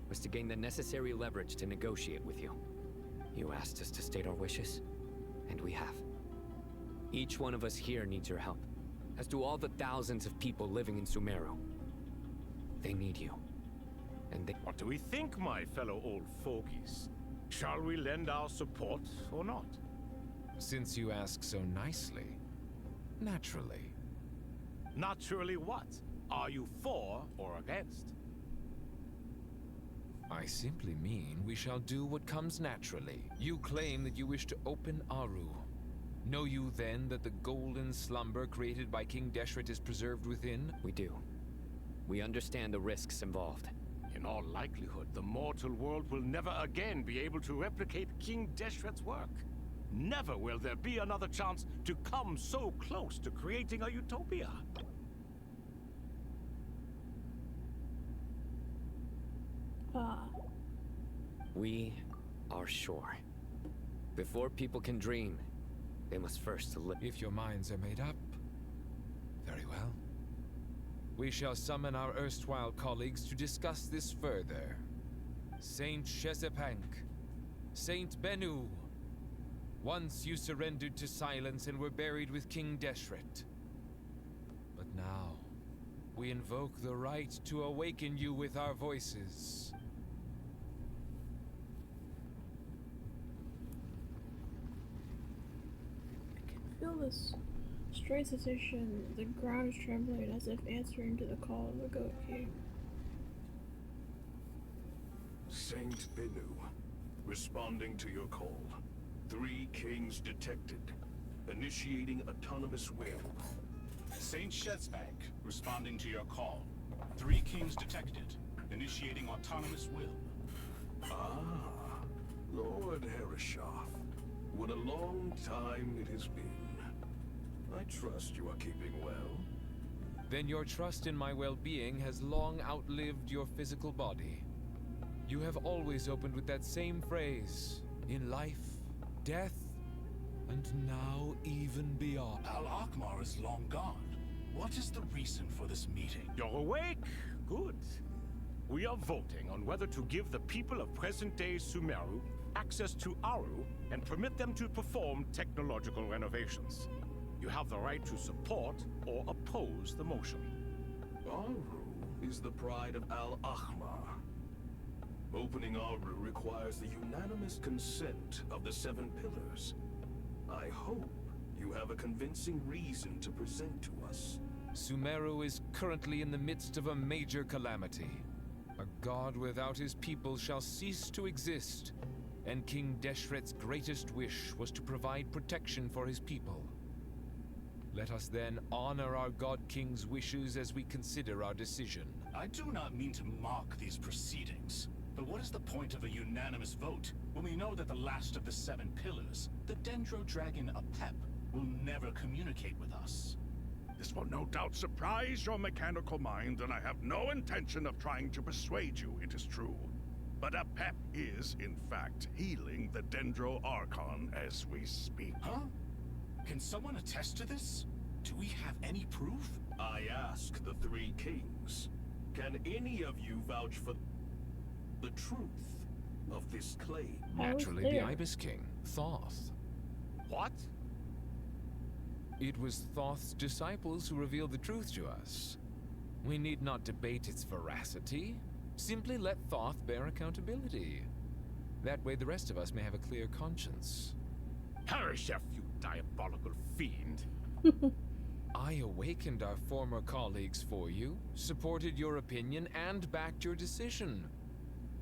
was to gain the necessary leverage to negotiate with you. You asked us to state our wishes, and we have. Each one of us here needs your help, as do all the thousands of people living in Sumeru. They need you. And they... What do we think, my fellow old fogies? Shall we lend our support or not? Since you ask so nicely, naturally. Naturally what? Are you for or against? I simply mean we shall do what comes naturally. You claim that you wish to open Aru. Know you then that the golden slumber created by King Deshret is preserved within? We do. We understand the risks involved. In all likelihood, the mortal world will never again be able to replicate King Deshret's work. Never will there be another chance to come so close to creating a utopia. We are sure. Before people can dream, they must first live. If your minds are made up, very well. We shall summon our erstwhile colleagues to discuss this further. Saint Shezepank, Saint Bennu. Once you surrendered to silence and were buried with King Deshret. But now, we invoke the right to awaken you with our voices. feel this strange sensation. The ground is trembling as if answering to the call of the Goat King. Saint Binu, responding to your call. 3 kings detected. Initiating autonomous will. Saint Shezbank, responding to your call. 3 kings detected. Initiating autonomous will. Ah, Lord Herreshoff. What a long time it has been. I trust you are keeping well. Then your trust in my well-being has long outlived your physical body. You have always opened with that same phrase, in life, death, and now even beyond. Al-Akmar is long gone. What is the reason for this meeting? You're awake? Good. We are voting on whether to give the people of present-day Sumeru access to Aru and permit them to perform technological renovations. You have the right to support or oppose the motion. Aru is the pride of Al-Ahmar. Opening Aru requires the unanimous consent of the 7 pillars. I hope you have a convincing reason to present to us. Sumeru is currently in the midst of a major calamity. A god without his people shall cease to exist, and King Deshret's greatest wish was to provide protection for his people. Let us then honor our God King's wishes as we consider our decision. I do not mean to mock these proceedings, but what is the point of a unanimous vote when we know that the last of the 7 pillars, the Dendro Dragon Apep, will never communicate with us? This will no doubt surprise your mechanical mind, and I have no intention of trying to persuade you it is true. But Apep is, in fact, healing the Dendro Archon as we speak. Huh? Can someone attest to this? Do we have any proof? I ask the 3 kings. Can any of you vouch for the truth of this claim? Naturally, the Ibis King, Thoth. What? It was Thoth's disciples who revealed the truth to us. We need not debate its veracity. Simply let Thoth bear accountability. That way the rest of us may have a clear conscience. Herreshoff, you diabolical fiend! I awakened our former colleagues for you, supported your opinion, and backed your decision.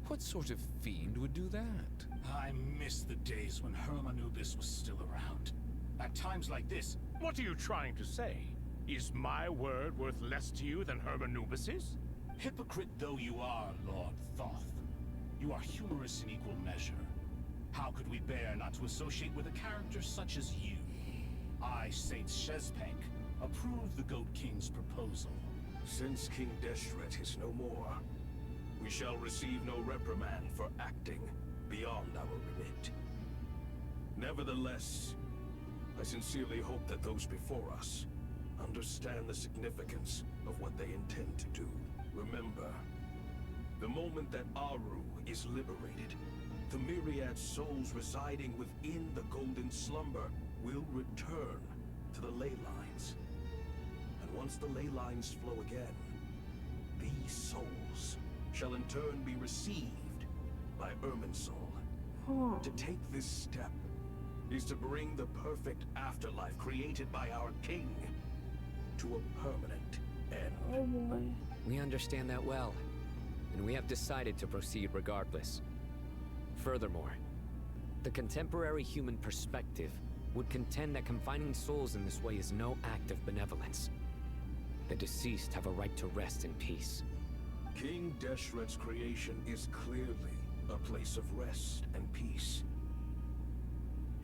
What sort of fiend would do that? I miss the days when Hermanubis was still around. At times like this... What are you trying to say? Is my word worth less to you than Hermanubis's? Hypocrite though you are, Lord Thoth, you are humorous in equal measure. How could we bear not to associate with a character such as you? I, Saint Shezbank, approve the Goat King's proposal. Since King Deshret is no more, we shall receive no reprimand for acting beyond our remit. Nevertheless, I sincerely hope that those before us understand the significance of what they intend to do. Remember, the moment that Aru is liberated, the myriad souls residing within the Golden Slumber will return to the ley lines. And once the ley lines flow again, these souls shall in turn be received by Irminsul. To take this step is to bring the perfect afterlife created by our king to a permanent end. Oh boy. We understand that well, and we have decided to proceed regardless. Furthermore, the contemporary human perspective would contend that confining souls in this way is no act of benevolence. The deceased have a right to rest in peace. King Deshret's creation is clearly a place of rest and peace.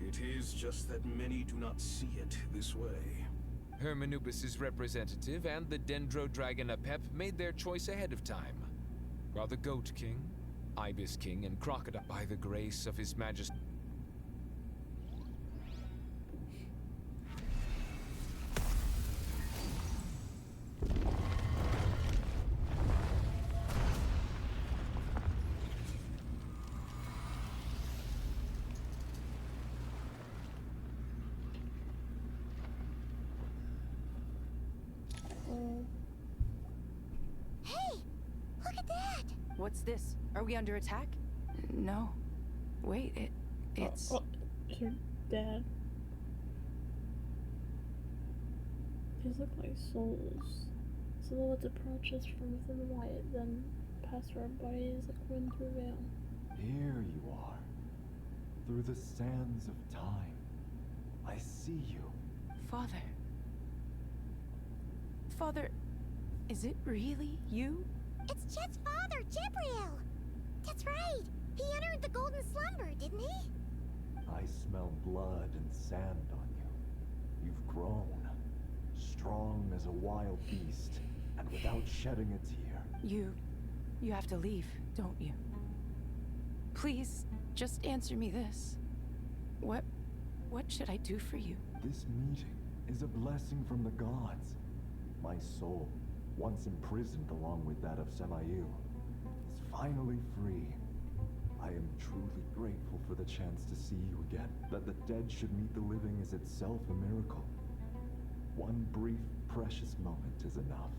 It is just that many do not see it this way. Hermanubis' representative and the Dendro Dragon Apep made their choice ahead of time, while the Goat King, Ibis King, and Crocodile, by the grace of His Majesty, Hey! Look at that! What's this? Are we under attack? No. Wait, it's... Your dad. These look like souls. So let's approach us from within the light, then pass through our bodies like wind through veil. Here you are. Through the sands of time. I see you. Father. Father, is it really you? It's Jed's father, Jibriel! That's right! He entered the golden slumber, didn't he? I smell blood and sand on you. You've grown. Strong as a wild beast, and without shedding a tear. You have to leave, don't you? Please, just answer me this. What should I do for you? This meeting is a blessing from the gods. My soul, once imprisoned along with that of Semayu, is finally free. I am truly grateful for the chance to see you again. That the dead should meet the living is itself a miracle. One brief, precious moment is enough.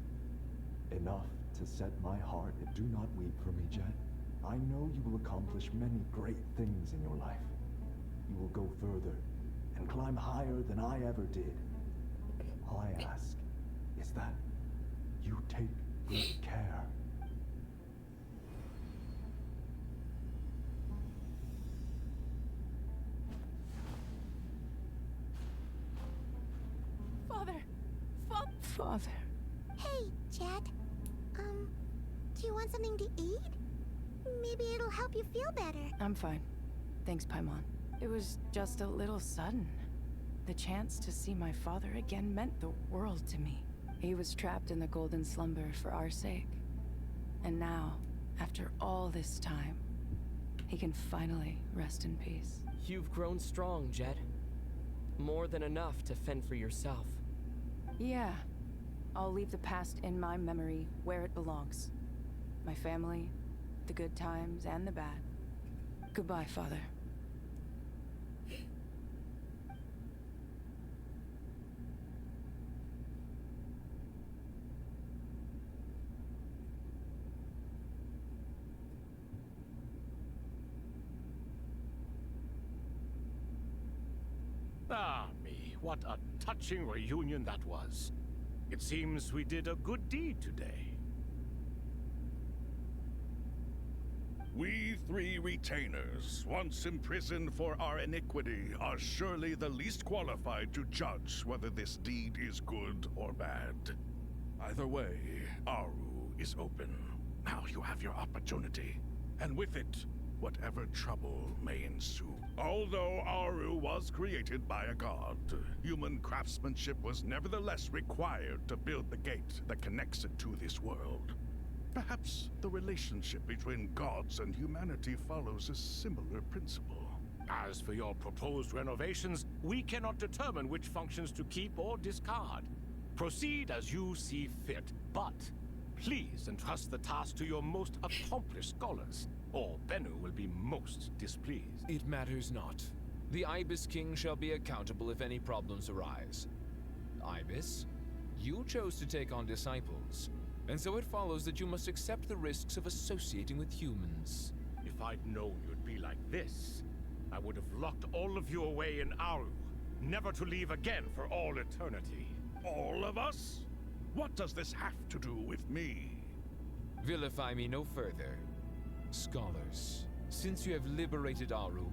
Enough to set my heart and do not weep for me, Jet. I know you will accomplish many great things in your life. You will go further and climb higher than I ever did. All I ask is that you take good care. Father. Hey, Jed. Do you want something to eat? Maybe it'll help you feel better. I'm fine. Thanks, Paimon. It was just a little sudden. The chance to see my father again meant the world to me. He was trapped in the golden slumber for our sake. And now, after all this time, he can finally rest in peace. You've grown strong, Jed. More than enough to fend for yourself. Yeah. I'll leave the past in my memory where it belongs. My family, the good times and the bad. Goodbye, Father. Ah, me, what a touching reunion that was. It seems we did a good deed today. We three retainers, once imprisoned for our iniquity, are surely the least qualified to judge whether this deed is good or bad. Either way, Aru is open. Now you have your opportunity. And with it, whatever trouble may ensue. Although Aru was created by a god, human craftsmanship was nevertheless required to build the gate that connects it to this world. Perhaps the relationship between gods and humanity follows a similar principle. As for your proposed renovations, we cannot determine which functions to keep or discard. Proceed as you see fit, but please entrust the task to your most accomplished scholars, or Bennu will be most displeased. It matters not. The Ibis King shall be accountable if any problems arise. Ibis, you chose to take on disciples, and so it follows that you must accept the risks of associating with humans. If I'd known you'd be like this, I would have locked all of you away in Aru, never to leave again for all eternity. All of us? What does this have to do with me? Vilify me no further. Scholars, since you have liberated Aru,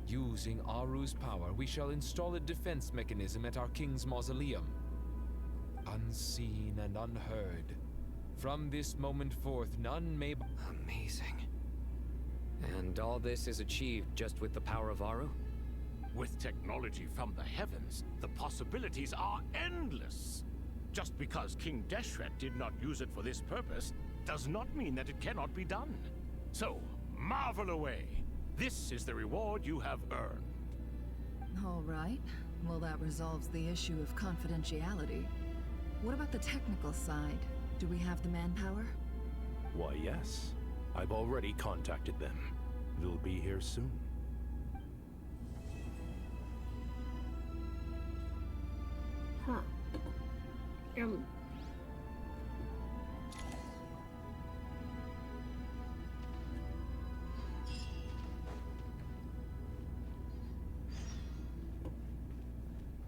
using Aru's power, we shall install a defense mechanism at our king's mausoleum. Unseen and unheard. From this moment forth, none may... Amazing. And all this is achieved just with the power of Aru? With technology from the heavens, the possibilities are endless. Just because King Deshret did not use it for this purpose, does not mean that it cannot be done. So, marvel away. This is the reward you have earned. All right. Well, that resolves the issue of confidentiality. What about the technical side? Do we have the manpower? Why, yes. I've already contacted them. They'll be here soon. Huh.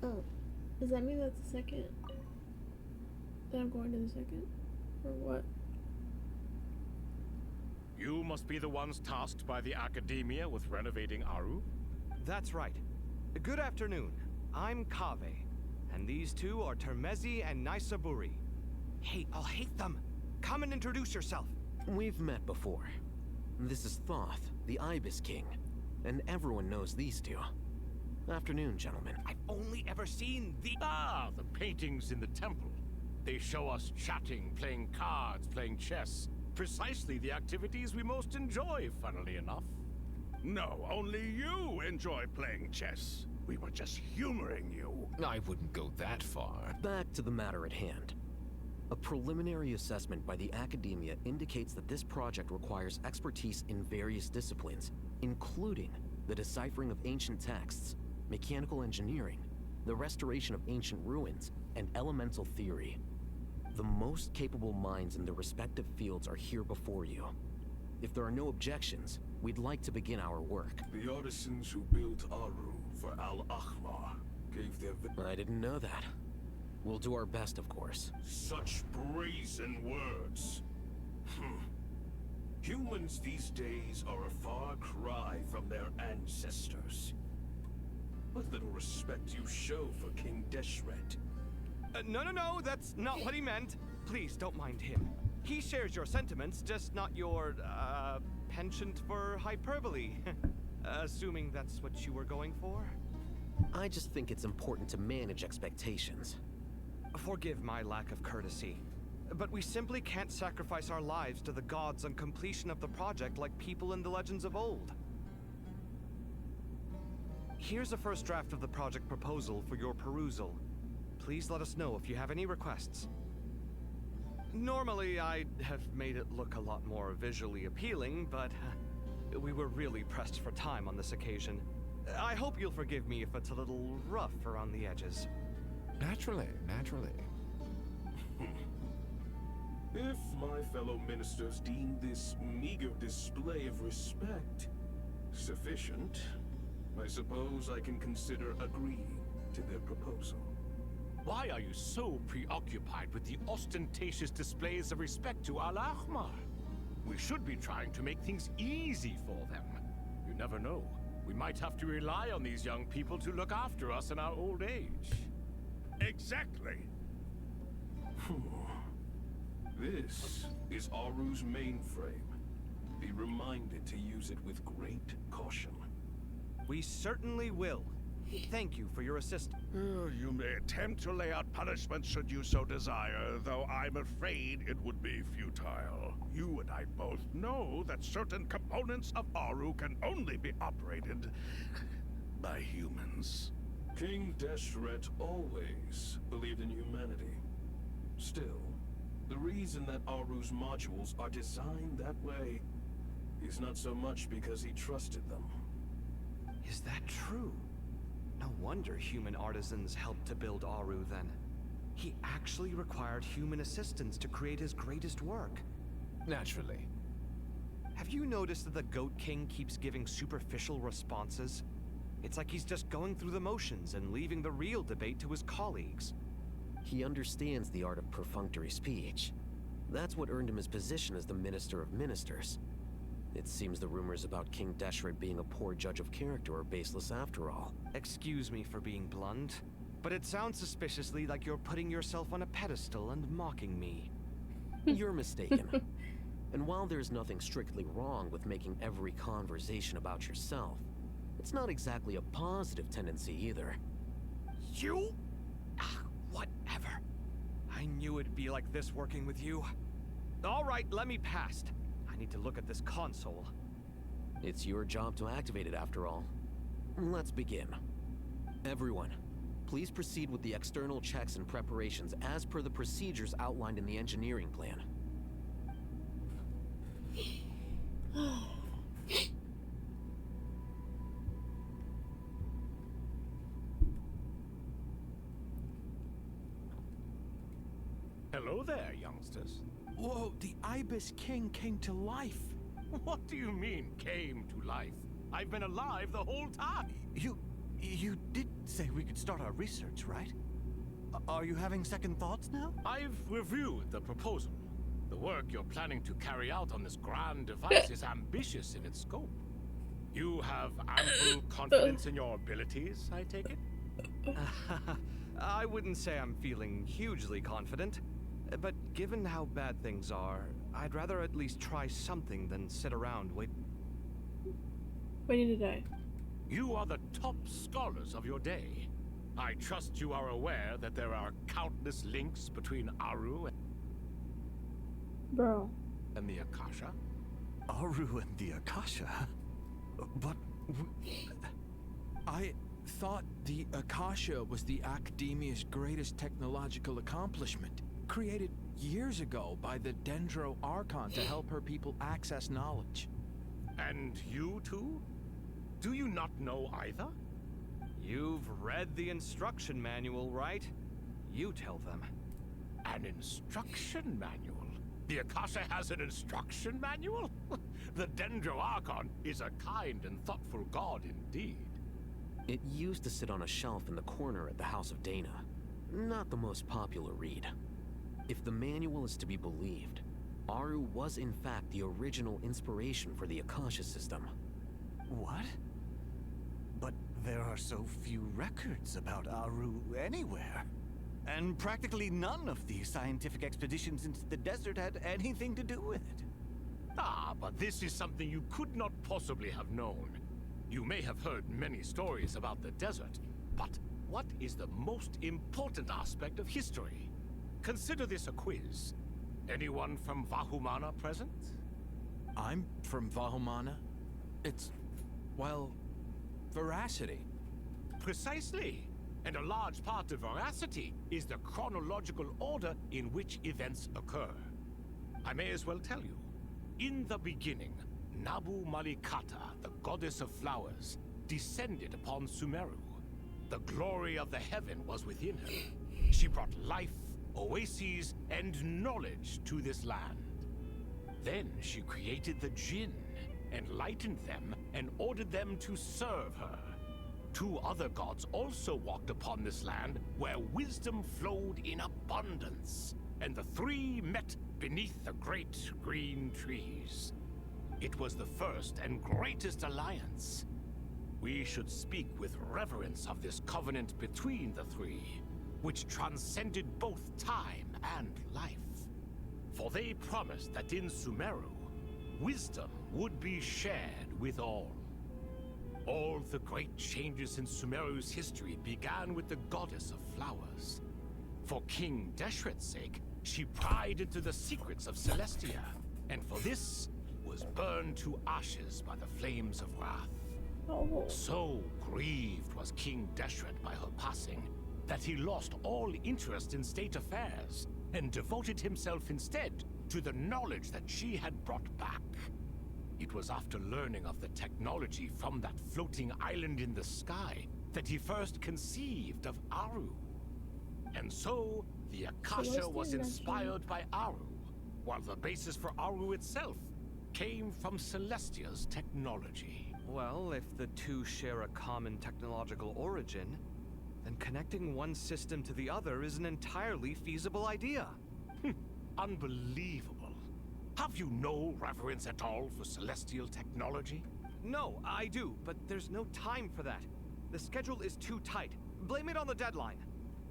Oh, does that mean that's the second Then I'm going to the second? Or what? You must be the ones tasked by the Academia with renovating Aru? That's right. Good afternoon. I'm Kaveh, and these two are Termezi and Naisaburi. Hey, I'll hate them. Come and introduce yourself. We've met before. This is Thoth, the Ibis King, and everyone knows these two. Afternoon, gentlemen. I've only ever seen the... Ah, the paintings in the temple. They show us chatting, playing cards, playing chess. Precisely the activities we most enjoy, funnily enough. No, only you enjoy playing chess. We were just humoring you. I wouldn't go that far. Back to the matter at hand. A preliminary assessment by the Academia indicates that this project requires expertise in various disciplines, including the deciphering of ancient texts, mechanical engineering, the restoration of ancient ruins, and elemental theory. The most capable minds in their respective fields are here before you. If there are no objections, we'd like to begin our work. The artisans who built Aru for Al-Ahmar gave their... I didn't know that. We'll do our best, of course. Such brazen words. Humans these days are a far cry from their ancestors. What little respect you show for King Deshret. No, that's not what he meant. Please, don't mind him. He shares your sentiments, just not your, penchant for hyperbole. Assuming that's what you were going for? I just think it's important to manage expectations. Forgive my lack of courtesy, but we simply can't sacrifice our lives to the gods on completion of the project like people in the legends of old. Here's a first draft of the project proposal for your perusal. Please let us know if you have any requests. Normally, I'd have made it look a lot more visually appealing, but we were really pressed for time on this occasion. I hope you'll forgive me if it's a little rough around the edges. Naturally. If my fellow ministers deem this meager display of respect sufficient, I suppose I can consider agreeing to their proposal. Why are you so preoccupied with the ostentatious displays of respect to Al-Ahmar? We should be trying to make things easy for them. You never know. We might have to rely on these young people to look after us in our old age. Exactly. This is Aru's mainframe. Be reminded to use it with great caution. We certainly will. Thank you for your assistance. You may attempt to lay out punishment should you so desire, though I'm afraid it would be futile. You and I both know that certain components of Aru can only be operated by humans. King Deshret always believed in humanity. Still, the reason that Aru's modules are designed that way is not so much because he trusted them. Is that true? No wonder human artisans helped to build Aru then. He actually required human assistance to create his greatest work. Naturally. Have you noticed that the Goat King keeps giving superficial responses? It's like he's just going through the motions and leaving the real debate to his colleagues. He understands the art of perfunctory speech. That's what earned him his position as the Minister of Ministers. It seems the rumors about King Deshret being a poor judge of character are baseless after all. Excuse me for being blunt, but it sounds suspiciously like you're putting yourself on a pedestal and mocking me. You're mistaken. And while there's nothing strictly wrong with making every conversation about yourself, it's not exactly a positive tendency either. You? Whatever. I knew it'd be like this working with you. All right, let me past. I need to look at this console. It's your job to activate it after all. Let's begin. Everyone, please proceed with the external checks and preparations as per the procedures outlined in the engineering plan. Hello there, youngsters. Whoa, the Ibis King came to life. What do you mean, came to life? I've been alive the whole time. You did say we could start our research, right? Are you having second thoughts now? I've reviewed the proposal. The work you're planning to carry out on this grand device is ambitious in its scope. You have ample confidence in your abilities, I take it? I wouldn't say I'm feeling hugely confident, but given how bad things are, I'd rather at least try something than sit around waiting to die. You are the top scholars of your day. I trust you are aware that there are countless links between Aru Bro. and the Akasha. Aru and the Akasha? But... I thought the Akasha was the Academia's greatest technological accomplishment, created years ago by the Dendro Archon to help her people access knowledge. And you too? Do you not know either? You've read the instruction manual, right? You tell them. An instruction manual? The Akasha has an instruction manual? The Dendro Archon is a kind and thoughtful god indeed. It used to sit on a shelf in the corner at the House of Dana. Not the most popular read. If the manual is to be believed, Aru was in fact the original inspiration for the Akasha system. What? But there are so few records about Aru anywhere. And practically none of the scientific expeditions into the desert had anything to do with it. Ah, but this is something you could not possibly have known. You may have heard many stories about the desert, but what is the most important aspect of history? Consider this a quiz. Anyone from Vahumana present? I'm from Vahumana. It's, well, veracity. Precisely. And a large part of veracity is the chronological order in which events occur. I may as well tell you. In the beginning, Nabu Malikata, the goddess of flowers, descended upon Sumeru. The glory of the heaven was within her. She brought life, oases, and knowledge to this land. Then she created the Jinn, enlightened them, and ordered them to serve her. Two other gods also walked upon this land where wisdom flowed in abundance, and the three met beneath the great green trees. It was the first and greatest alliance. We should speak with reverence of this covenant between the three, which transcended both time and life. For they promised that in Sumeru, wisdom would be shared with all. All the great changes in Sumeru's history began with the goddess of flowers. For King Deshret's sake, she pried into the secrets of Celestia, and for this was burned to ashes by the flames of wrath. Oh. So grieved was King Deshret by her passing that he lost all interest in state affairs and devoted himself instead to the knowledge that she had brought back. It was after learning of the technology from that floating island in the sky that he first conceived of Aru. And so, the Akasha was inspired by Aru, while the basis for Aru itself came from Celestia's technology. Well, if the two share a common technological origin, then connecting one system to the other is an entirely feasible idea. Unbelievable. Have you no reverence at all for celestial technology? No, I do, but there's no time for that. The schedule is too tight. Blame it on the deadline.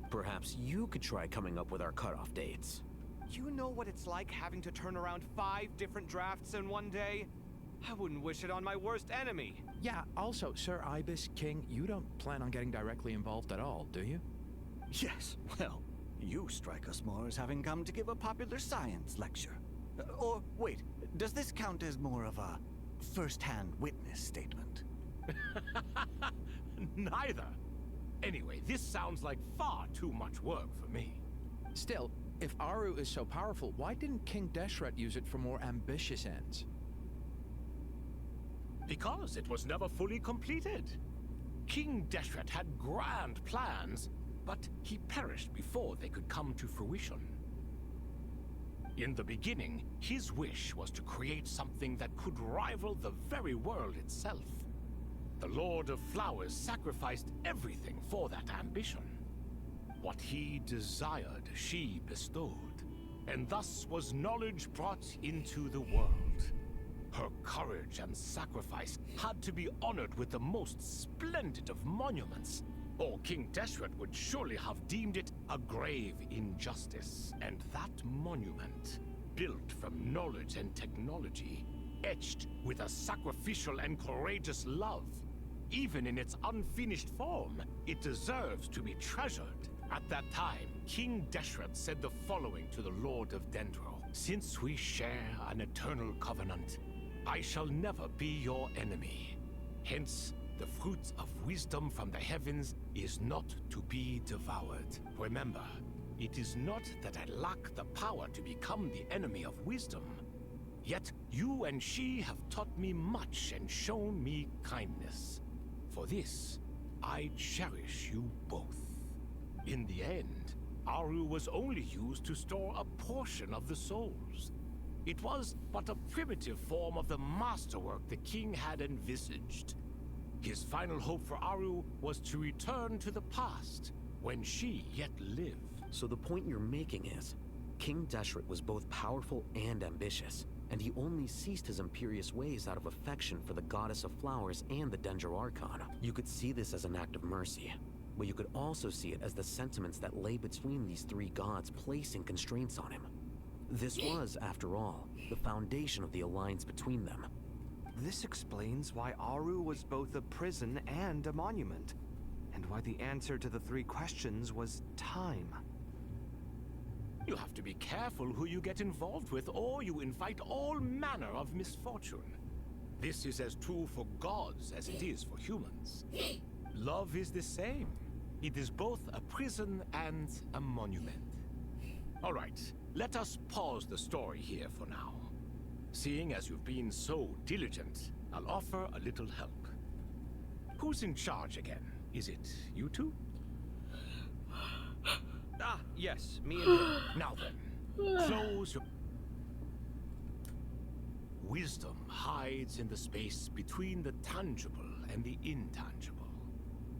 Perhaps you could try coming up with our cutoff dates. You know what it's like having to turn around 5 different drafts in one day? I wouldn't wish it on my worst enemy. Yeah, also, Sir Ibis King, you don't plan on getting directly involved at all, do you? Yes, well, you strike us more as having come to give a popular science lecture. Or, wait, does this count as more of a first-hand witness statement? Neither. Anyway, this sounds like far too much work for me. Still, if Aru is so powerful, why didn't King Deshret use it for more ambitious ends? Because it was never fully completed. King Deshret had grand plans, but he perished before they could come to fruition. In the beginning, his wish was to create something that could rival the very world itself. The Lord of Flowers sacrificed everything for that ambition. What he desired, she bestowed, and thus was knowledge brought into the world. Her courage and sacrifice had to be honored with the most splendid of monuments, or King Deshret would surely have deemed it a grave injustice. And that monument, built from knowledge and technology, etched with a sacrificial and courageous love, even in its unfinished form, it deserves to be treasured. At that time, King Deshret said the following to the Lord of Dendro: "Since we share an eternal covenant, I shall never be your enemy. Hence, the fruit of wisdom from the heavens is not to be devoured. Remember, it is not that I lack the power to become the enemy of wisdom. Yet you and she have taught me much and shown me kindness. For this, I cherish you both." In the end, Aru was only used to store a portion of the souls. It was but a primitive form of the masterwork the king had envisaged. His final hope for Aru was to return to the past, when she yet lived. So the point you're making is, King Deshret was both powerful and ambitious, and he only ceased his imperious ways out of affection for the goddess of flowers and the Dendro Archon. You could see this as an act of mercy, but you could also see it as the sentiments that lay between these three gods placing constraints on him. This was, after all, the foundation of the alliance between them. This explains why Aru was both a prison and a monument, and why the answer to the three questions was time. You have to be careful who you get involved with, or you invite all manner of misfortune. This is as true for gods as it is for humans. Love is the same. It is both a prison and a monument. All right, let us pause the story here for now. Seeing as you've been so diligent, I'll offer a little help. Who's in charge again? Is it you two? Ah, yes, me and him. Now then, close your... Wisdom hides in the space between the tangible and the intangible.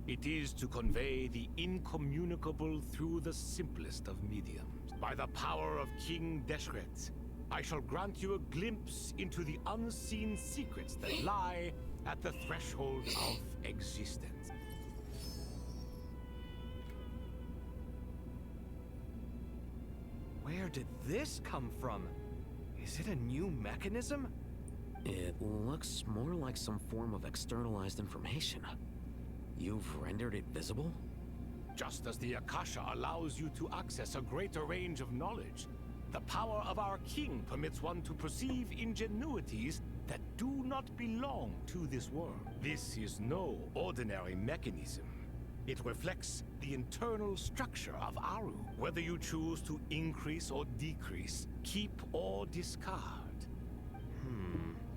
It is to convey the incommunicable through the simplest of mediums. By the power of King Deshret, I shall grant you a glimpse into the unseen secrets that lie at the threshold of existence. Where did this come from? Is it a new mechanism? It looks more like some form of externalized information. You've rendered it visible? Just as the Akasha allows you to access a greater range of knowledge, the power of our king permits one to perceive ingenuities that do not belong to this world. This is no ordinary mechanism. It reflects the internal structure of Aru, whether you choose to increase or decrease, keep or discard.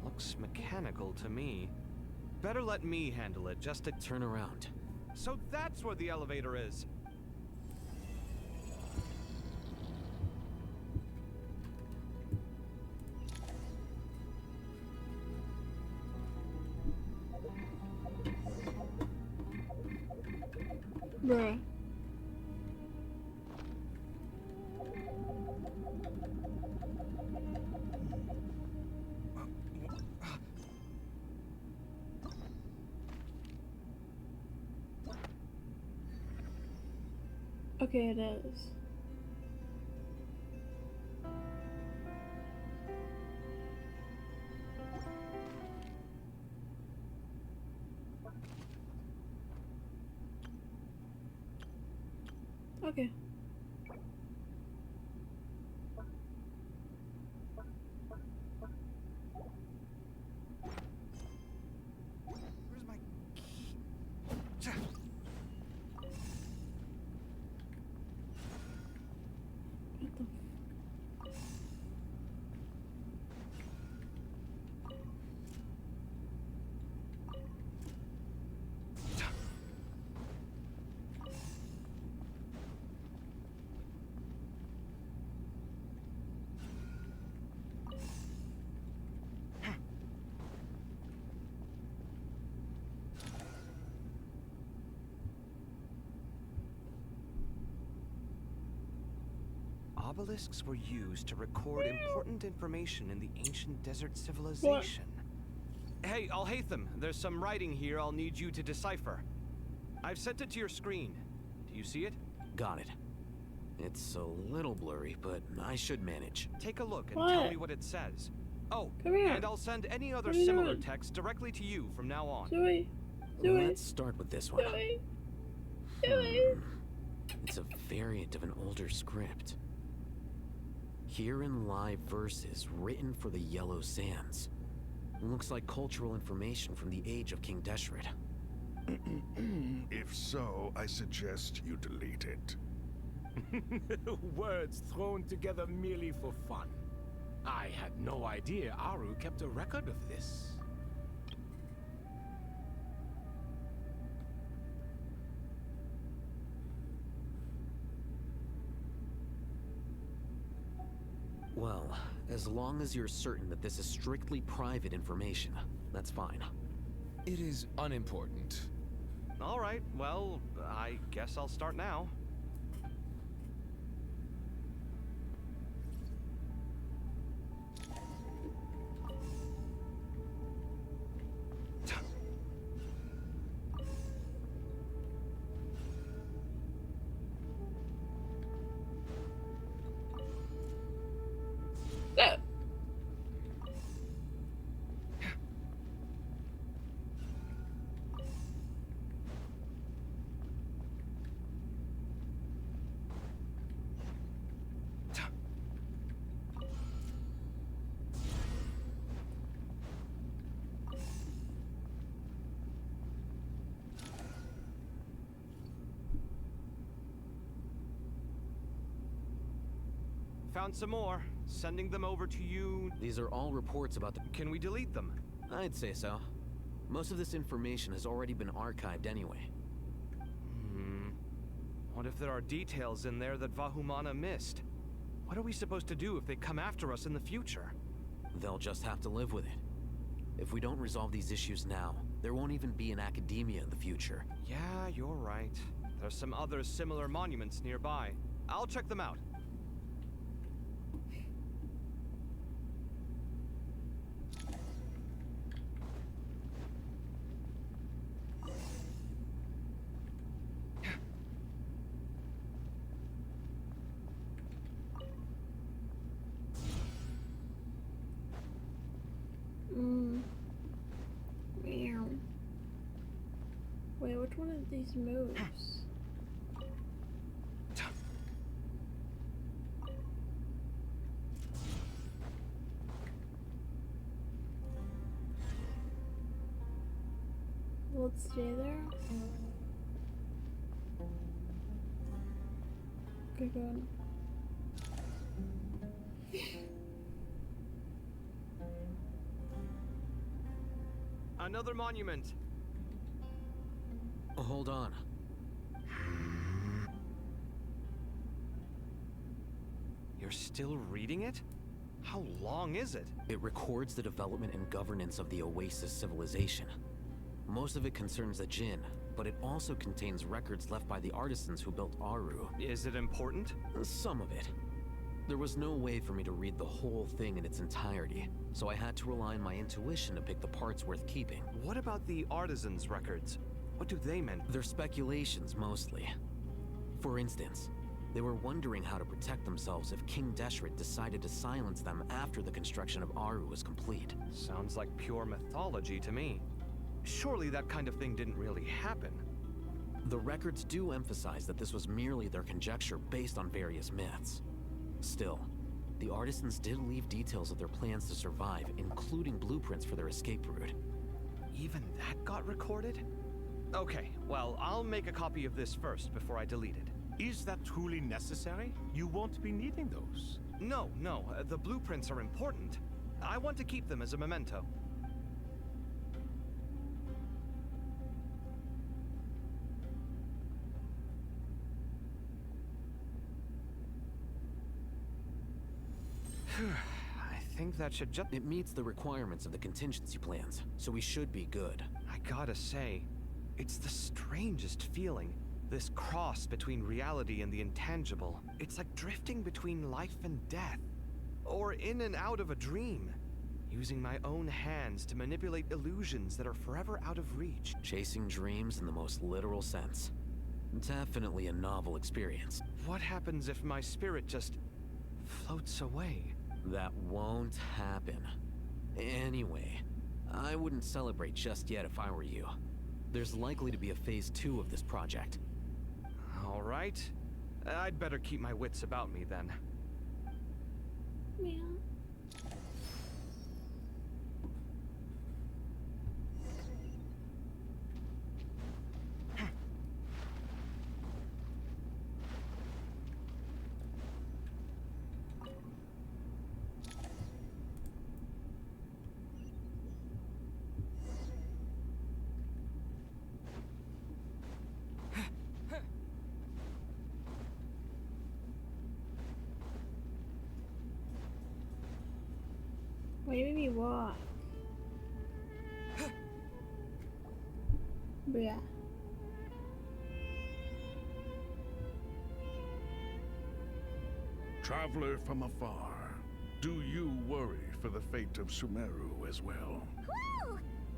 Looks mechanical to me. Better let me handle it, just to... Turn around. So that's where the elevator is. Bruh. Okay, it is. Okay. Where's my key? Obelisks were used to record important information in the ancient desert civilization. Hey, Alhaitham, there's some writing here I'll need you to decipher. I've sent it to your screen. Do you see it? Got it. It's a little blurry, but I should manage. Take a look and tell me what it says. Oh, Come here. and I'll send any other What are you similar doing? text directly to you from now on. Let's start with this one. Joey. It's a variant of an older script. Here in live verses written for the Yellow Sands. Looks like cultural information from the age of King Deshret. If so, I suggest you delete it. Words thrown together merely for fun. I had no idea Aru kept a record of this. Well, as long as you're certain that this is strictly private information, that's fine. It is unimportant. All right, well, I guess I'll start now. Found some more. Sending them over to you. These are all reports about the... Can we delete them? I'd say so. Most of this information has already been archived anyway. What if there are details in there that Vahumana missed? What are we supposed to do if they come after us in the future? They'll just have to live with it. If we don't resolve these issues now, there won't even be an academia in the future. Yeah, you're right. There's some other similar monuments nearby. I'll check them out. Meow. Wait, which one of these moves? Let's stay there. Okay, good. Another monument. Hold on. You're still reading it? How long is it? It records the development and governance of the Oasis civilization. Most of it concerns the Jinn, but it also contains records left by the artisans who built Aru. Is it important? Some of it. There was no way for me to read the whole thing in its entirety, so I had to rely on my intuition to pick the parts worth keeping. What about the artisans' records? What do they mean? They're speculations, mostly. For instance, they were wondering how to protect themselves if King Deshret decided to silence them after the construction of Aru was complete. Sounds like pure mythology to me. Surely that kind of thing didn't really happen. The records do emphasize that this was merely their conjecture based on various myths. Still, the artisans did leave details of their plans to survive, including blueprints for their escape route. Even that got recorded? Okay, well, I'll make a copy of this first before I delete it. Is that truly necessary? You won't be needing those. No, the blueprints are important. I want to keep them as a memento. I think that should just... It meets the requirements of the contingency plans, so we should be good. I gotta say, it's the strangest feeling. This cross between reality and the intangible, it's like drifting between life and death, or in and out of a dream, using my own hands to manipulate illusions that are forever out of reach. Chasing dreams in the most literal sense. Definitely a novel experience. What happens if my spirit just floats away? That won't happen. Anyway, I wouldn't celebrate just yet if I were you. There's likely to be a phase 2 of this project. All right. I'd better keep my wits about me then. Meow. Why made me walk? Yeah. Traveler from afar, do you worry for the fate of Sumeru as well? Whoa!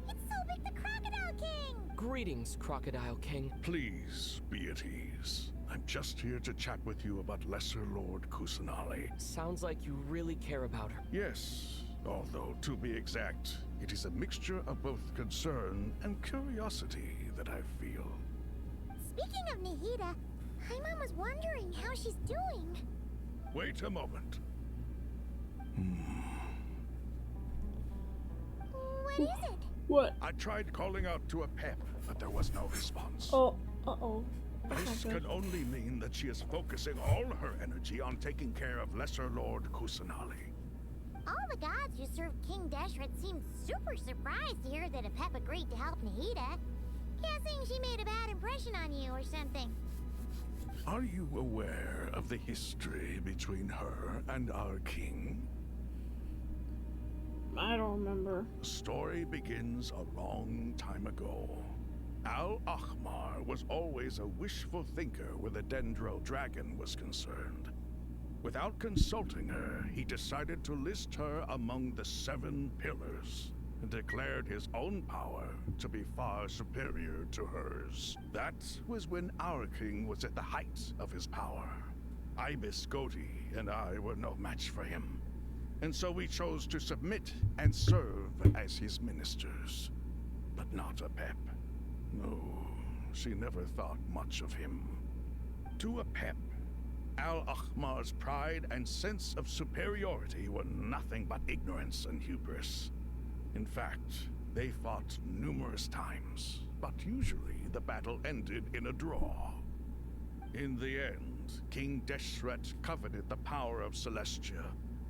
It's so big the Crocodile King! Greetings, Crocodile King. Please be at ease. I'm just here to chat with you about Lesser Lord Kusanali. Sounds like you really care about her. Yes, although to be exact, it is a mixture of both concern and curiosity that I feel. Speaking of Nahida, Paimon was wondering how she's doing. Wait a moment. What is it? What? I tried calling out to a pep, but there was no response. Oh, uh-oh. This can only mean that she is focusing all her energy on taking care of Lesser Lord Kusanali. All the gods who serve King Deshret seemed super surprised to hear that Apep agreed to help Nahida. Guessing she made a bad impression on you or something. Are you aware of the history between her and our king? I don't remember. The story begins a long time ago. Al-Ahmar was always a wishful thinker where the Dendro dragon was concerned. Without consulting her, he decided to list her among the 7 pillars and declared his own power to be far superior to hers. That was when our king was at the height of his power. Ibis Goti and I were no match for him, and so we chose to submit and serve as his ministers. But not Apep. No, she never thought much of him. To Apep, Al-Ahmar's pride and sense of superiority were nothing but ignorance and hubris. In fact, they fought numerous times, but usually the battle ended in a draw. In the end, King Deshret coveted the power of Celestia,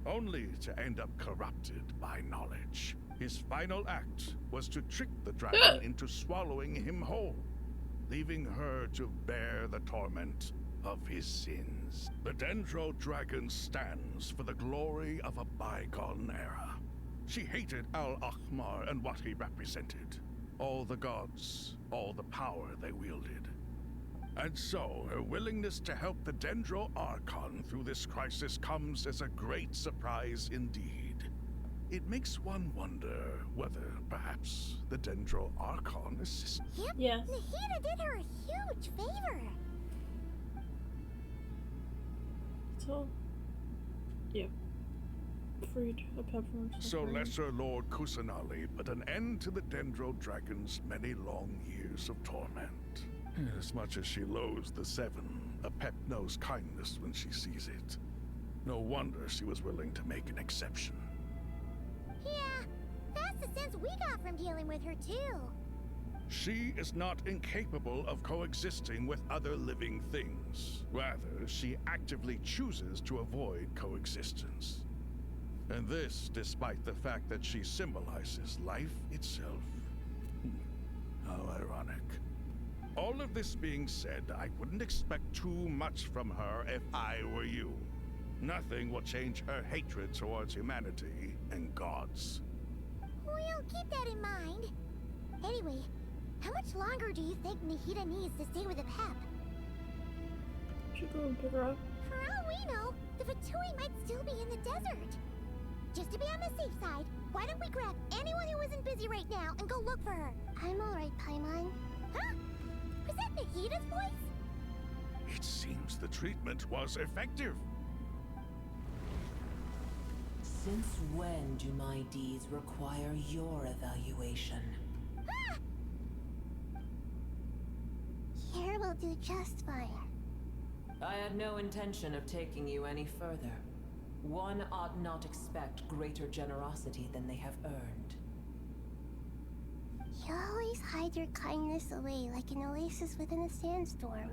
only to end up corrupted by knowledge. His final act was to trick the dragon into swallowing him whole, leaving her to bear the torment of his sins. The Dendro dragon stands for the glory of a bygone era. She hated Al-Ahmar and what he represented. All the gods, all the power they wielded. And so, her willingness to help the Dendro Archon through this crisis comes as a great surprise indeed. It makes one wonder whether, perhaps, the Dendro Archon assisted. Yep, yes. Nahida did her a huge favor. So, yeah. Freed a pep from So Lesser Lord Kusanali put an end to the Dendro Dragon's many long years of torment. As much as she loathes the 7, Apep knows kindness when she sees it. No wonder she was willing to make an exception. Yeah, that's the sense we got from dealing with her too. She is not incapable of coexisting with other living things. Rather, she actively chooses to avoid coexistence. And this despite the fact that she symbolizes life itself. How ironic. All of this being said, I wouldn't expect too much from her if I were you. Nothing will change her hatred towards humanity and gods. We'll keep that in mind. Anyway, how much longer do you think Nahida needs to stay with Apep? you go, Dora? For all we know, the Fatui might still be in the desert. Just to be on the safe side, why don't we grab anyone who isn't busy right now and go look for her? I'm alright, Paimon. Huh? Was that Nahida's voice? It seems the treatment was effective. Since when do my deeds require your evaluation? Ah! Here will do just fine. I had no intention of taking you any further. One ought not expect greater generosity than they have earned. You always hide your kindness away like an oasis within a sandstorm.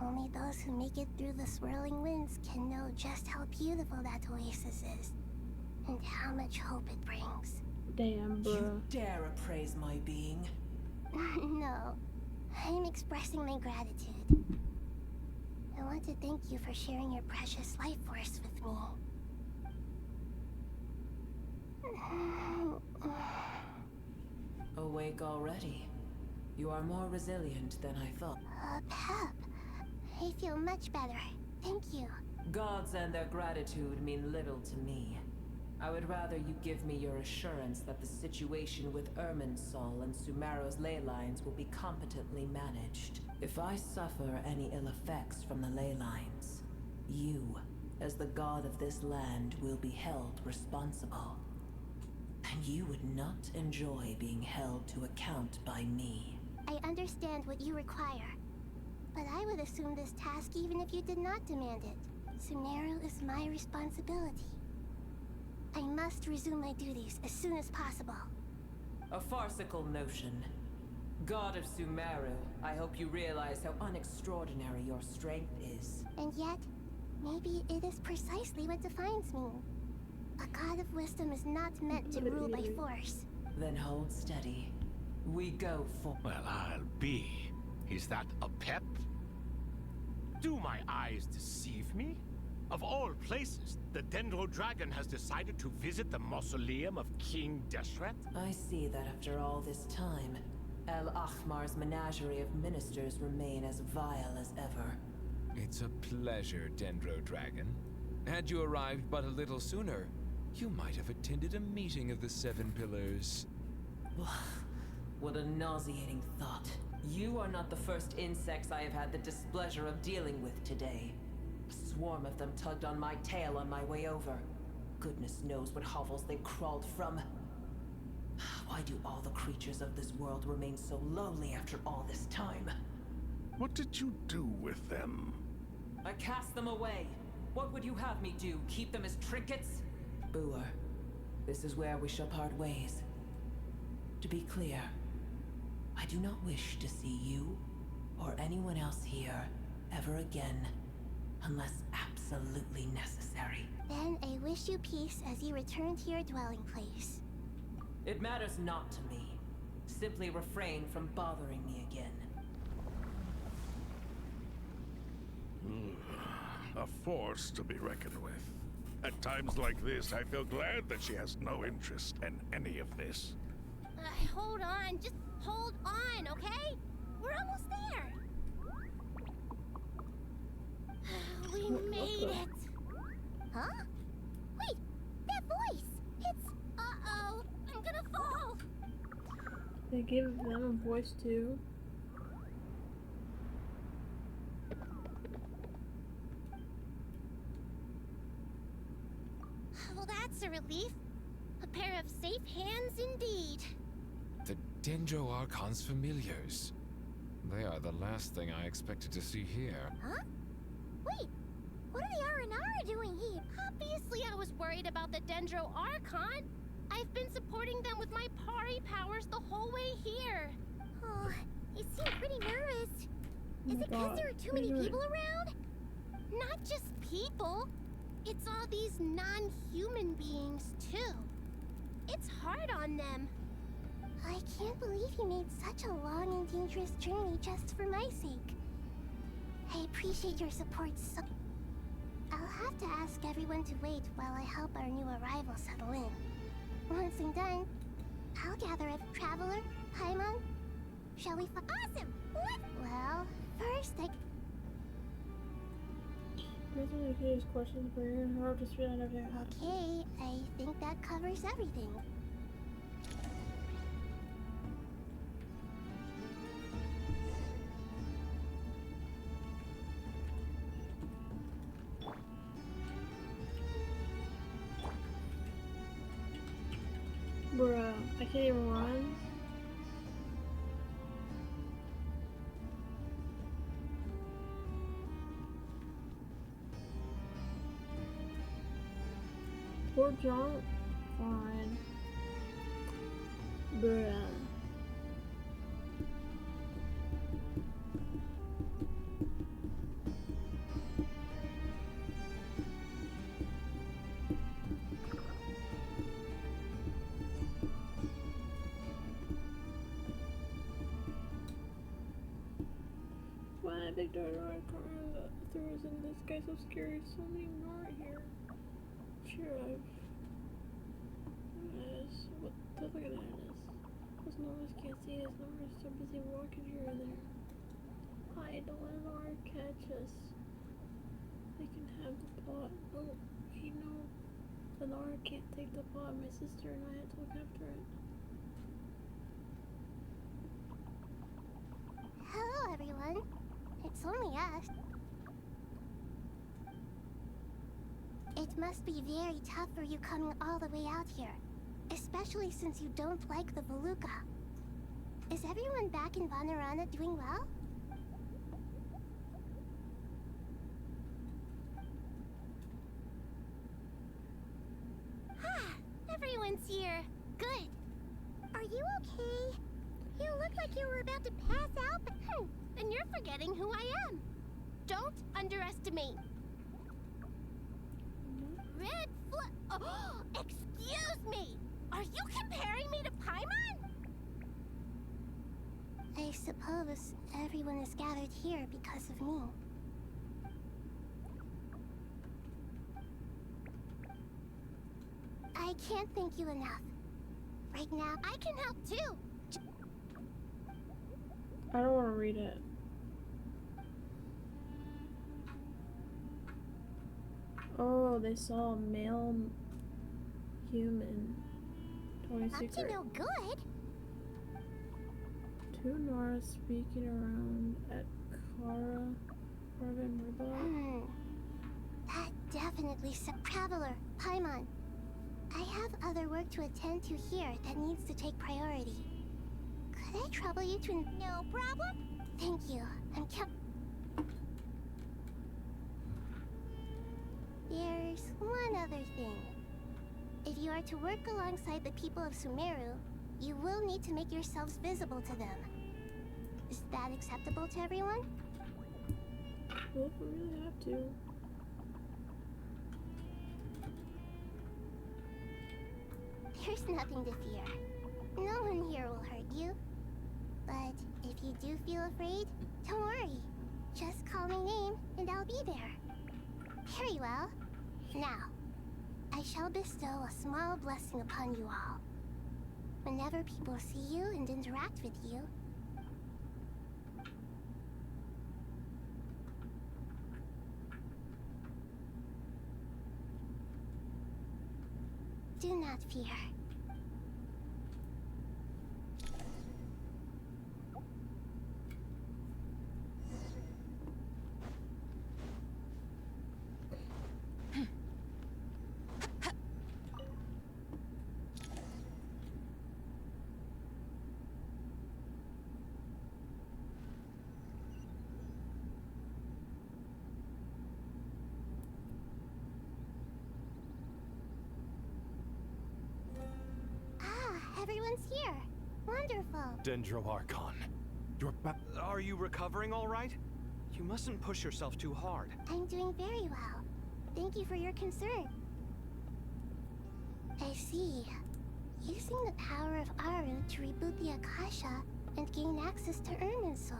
Only those who make it through the swirling winds can know just how beautiful that oasis is, and how much hope it brings. Damn, bro. You dare appraise my being? No, I'm expressing my gratitude. I want to thank you for sharing your precious life force with me. Awake already? You are more resilient than I thought. Pep, I feel much better. Thank you. Gods and their gratitude mean little to me. I would rather you give me your assurance that the situation with Irminsul and Sumeru's ley lines will be competently managed. If I suffer any ill effects from the ley lines, you, as the god of this land, will be held responsible. And you would not enjoy being held to account by me. I understand what you require, but I would assume this task even if you did not demand it. Sumeru is my responsibility. I must resume my duties as soon as possible. A farcical notion. God of Sumeru, I hope you realize how unextraordinary your strength is. And yet, maybe it is precisely what defines me. A god of wisdom is not meant to rule by force. Then hold steady. We go for— Well, I'll be. Is that a pep? Do my eyes deceive me? Of all places, the Dendro Dragon has decided to visit the mausoleum of King Deshret? I see that after all this time, El Ahmar's menagerie of ministers remain as vile as ever. It's a pleasure, Dendro Dragon. Had you arrived but a little sooner, you might have attended a meeting of the Seven Pillars. What a nauseating thought. You are not the first insects I have had the displeasure of dealing with today. A swarm of them tugged on my tail on my way over. Goodness knows what hovels they crawled from. Why do all the creatures of this world remain so lowly after all this time? What did you do with them? I cast them away. What would you have me do? Keep them as trinkets? Boer, this is where we shall part ways. To be clear, I do not wish to see you or anyone else here ever again, unless absolutely necessary. Then I wish you peace as you return to your dwelling place. It matters not to me. Simply refrain from bothering me again. A force to be reckoned with. At times like this, I feel glad that she has no interest in any of this. Hold on, just hold on, okay? We're almost there. We made it. Huh? Wait, that voice. It's, uh-oh, I'm gonna fall. They give them a voice too. Well, that's a relief. A pair of safe hands indeed. The Dendro Archon's familiars. They are the last thing I expected to see here. Huh? Wait, what are the R&R doing here? Obviously I was worried about the Dendro Archon. I've been supporting them with my Pari powers the whole way here. Oh, you seem pretty nervous. Is it because there are too many people around? Not just people. It's all these non-human beings, too. It's hard on them. I can't believe you made such a long and dangerous journey just for my sake. I appreciate your support so... I'll have to ask everyone to wait while I help our new arrival settle in. Once I'm done, I'll gather a traveler, Paimon. Shall we Awesome! What? Well, first Based on the case questions, but you're gonna have to spit on everything. Okay, I think that covers everything. Bruh, I can't even run. Poor jump. Fine. Bruh. Why big door throws in this guy so scary? So many more here. Sure, what the fuck is this? Those Norris can't see us. Norris so busy walking here and there. Hi, don't let Nora catch us. They can have the pot. Oh, you know, the Nora can't take the pot. My sister and I had to look after it. Hello, everyone. It's only us. It must be very tough for you coming all the way out here, especially since you don't like the Voluka. Is everyone back in Vanarana doing well? Everyone's here. Good. Are you okay? You look like you were about to pass out, but then you're forgetting who I am. Don't underestimate. Red Oh, excuse me! Are you comparing me to Paimon? I suppose everyone is gathered here because of me. I can't thank you enough. Right now, I can help too. I don't want to read it. Oh, they saw a male human. Toy secret. Up to no good. Two Nora speaking around at Carven Riba. That definitely Traveler, Paimon. I have other work to attend to here that needs to take priority. Could I trouble you to... No problem? Thank you. I'm There's one other thing. If you are to work alongside the people of Sumeru, you will need to make yourselves visible to them. Is that acceptable to everyone? Well, if we really have to. There's nothing to fear. No one here will hurt you. But if you do feel afraid, don't worry. Just call my name and I'll be there. Very well. Now, I shall bestow a small blessing upon you all. Whenever people see you and interact with you, do not fear. Everyone's here. Wonderful. Dendro Archon, you're back. Are you recovering all right? You mustn't push yourself too hard. I'm doing very well. Thank you for your concern. I see. Using the power of Aru to reboot the Akasha and gain access to Irminsul.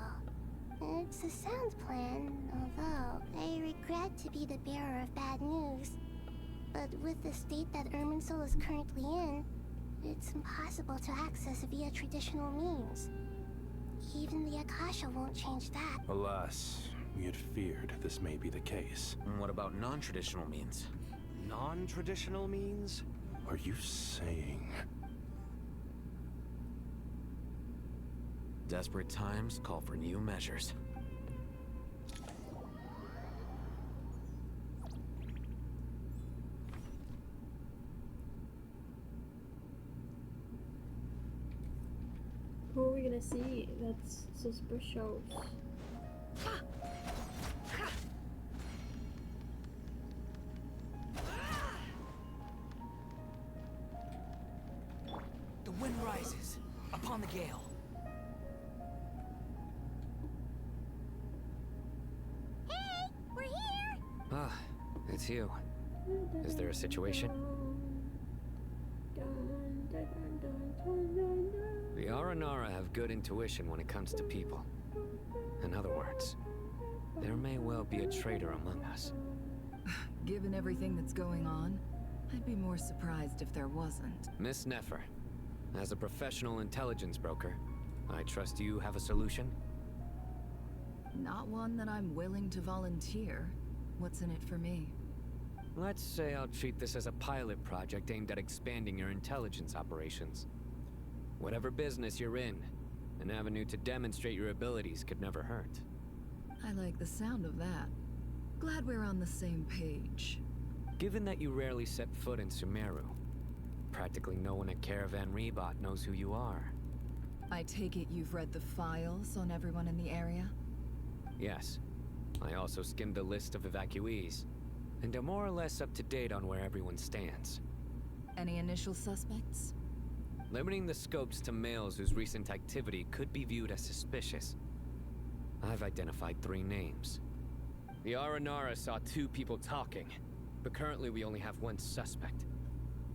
It's a sound plan, although I regret to be the bearer of bad news. But with the state that Irminsul is currently in, it's impossible to access via traditional means. Even the Akasha won't change that. Alas, we had feared this may be the case. And what about non-traditional means? Non-traditional means? Are you saying... Desperate times call for new measures. Who are we gonna see that's suspicious? The wind rises upon the gale. Hey, we're here! Ah, it's you. Is there a situation? The Aranara have good intuition when it comes to people. In other words, there may well be a traitor among us. Given everything that's going on, I'd be more surprised if there wasn't. Miss Nefer, as a professional intelligence broker, I trust you have a solution? Not one that I'm willing to volunteer. What's in it for me? Let's say I'll treat this as a pilot project aimed at expanding your intelligence operations. Whatever business you're in, an avenue to demonstrate your abilities could never hurt. I like the sound of that. Glad we're on the same page. Given that you rarely set foot in Sumeru, practically no one at Caravan Rebot knows who you are. I take it you've read the files on everyone in the area? Yes. I also skimmed the list of evacuees, and are more or less up to date on where everyone stands. Any initial suspects? Limiting the scopes to males whose recent activity could be viewed as suspicious. I've identified 3 names. The Aranara saw 2 people talking, but currently we only have 1 suspect.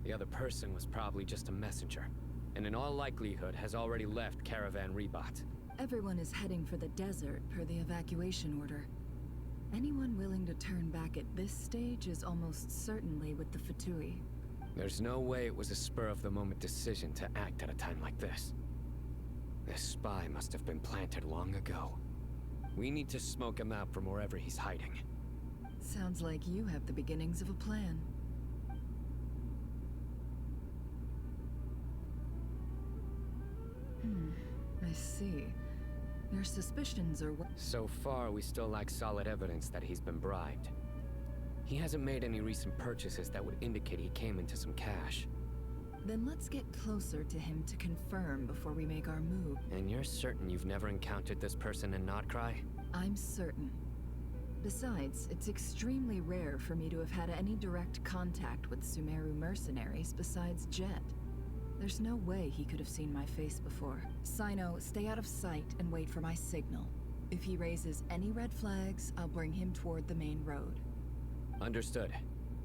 The other person was probably just a messenger, and in all likelihood has already left Caravan Rebot. Everyone is heading for the desert per the evacuation order. Anyone willing to turn back at this stage is almost certainly with the Fatui. There's no way it was a spur-of-the-moment decision to act at a time like this. This spy must have been planted long ago. We need to smoke him out from wherever he's hiding. Sounds like you have the beginnings of a plan. I see. Your suspicions are what? So far, we still lack solid evidence that he's been bribed. He hasn't made any recent purchases that would indicate he came into some cash. Then let's get closer to him to confirm before we make our move. And you're certain you've never encountered this person in Nodcry? I'm certain. Besides, it's extremely rare for me to have had any direct contact with Sumeru mercenaries besides Jet. There's no way he could have seen my face before. Sino, stay out of sight and wait for my signal. If he raises any red flags, I'll bring him toward the main road. Understood.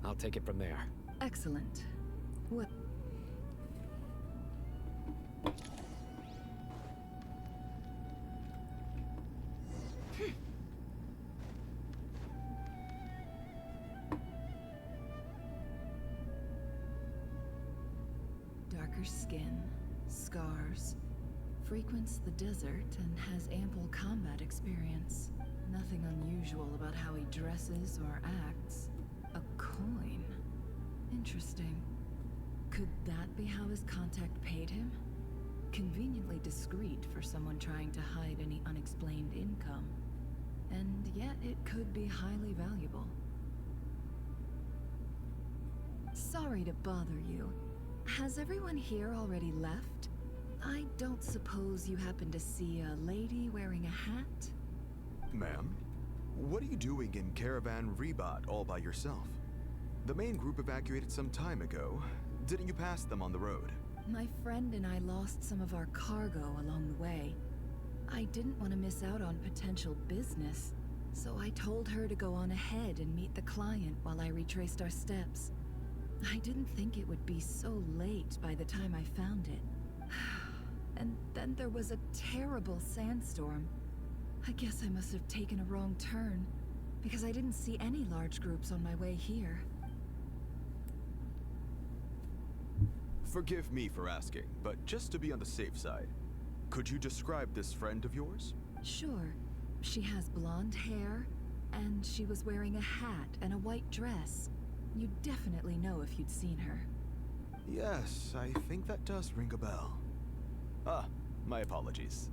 I'll take it from there. Excellent. What? Darker skin, scars, frequents the desert and has ample combat experience. Nothing unusual about how he dresses or acts. A coin. Interesting. Could that be how his contact paid him? Conveniently discreet for someone trying to hide any unexplained income. And yet it could be highly valuable. Sorry to bother you. Has everyone here already left? I don't suppose you happen to see a lady wearing a hat? Ma'am, what are you doing in Caravan Rebot all by yourself? The main group evacuated some time ago. Didn't you pass them on the road? My friend and I lost some of our cargo along the way. I didn't want to miss out on potential business, so I told her to go on ahead and meet the client while I retraced our steps. I didn't think it would be so late by the time I found it. And then there was a terrible sandstorm. I guess I must have taken a wrong turn, because I didn't see any large groups on my way here. Forgive me for asking, but just to be on the safe side, could you describe this friend of yours? Sure. She has blonde hair, and she was wearing a hat and a white dress. You'd definitely know if you'd seen her. Yes, I think that does ring a bell. Ah, my apologies.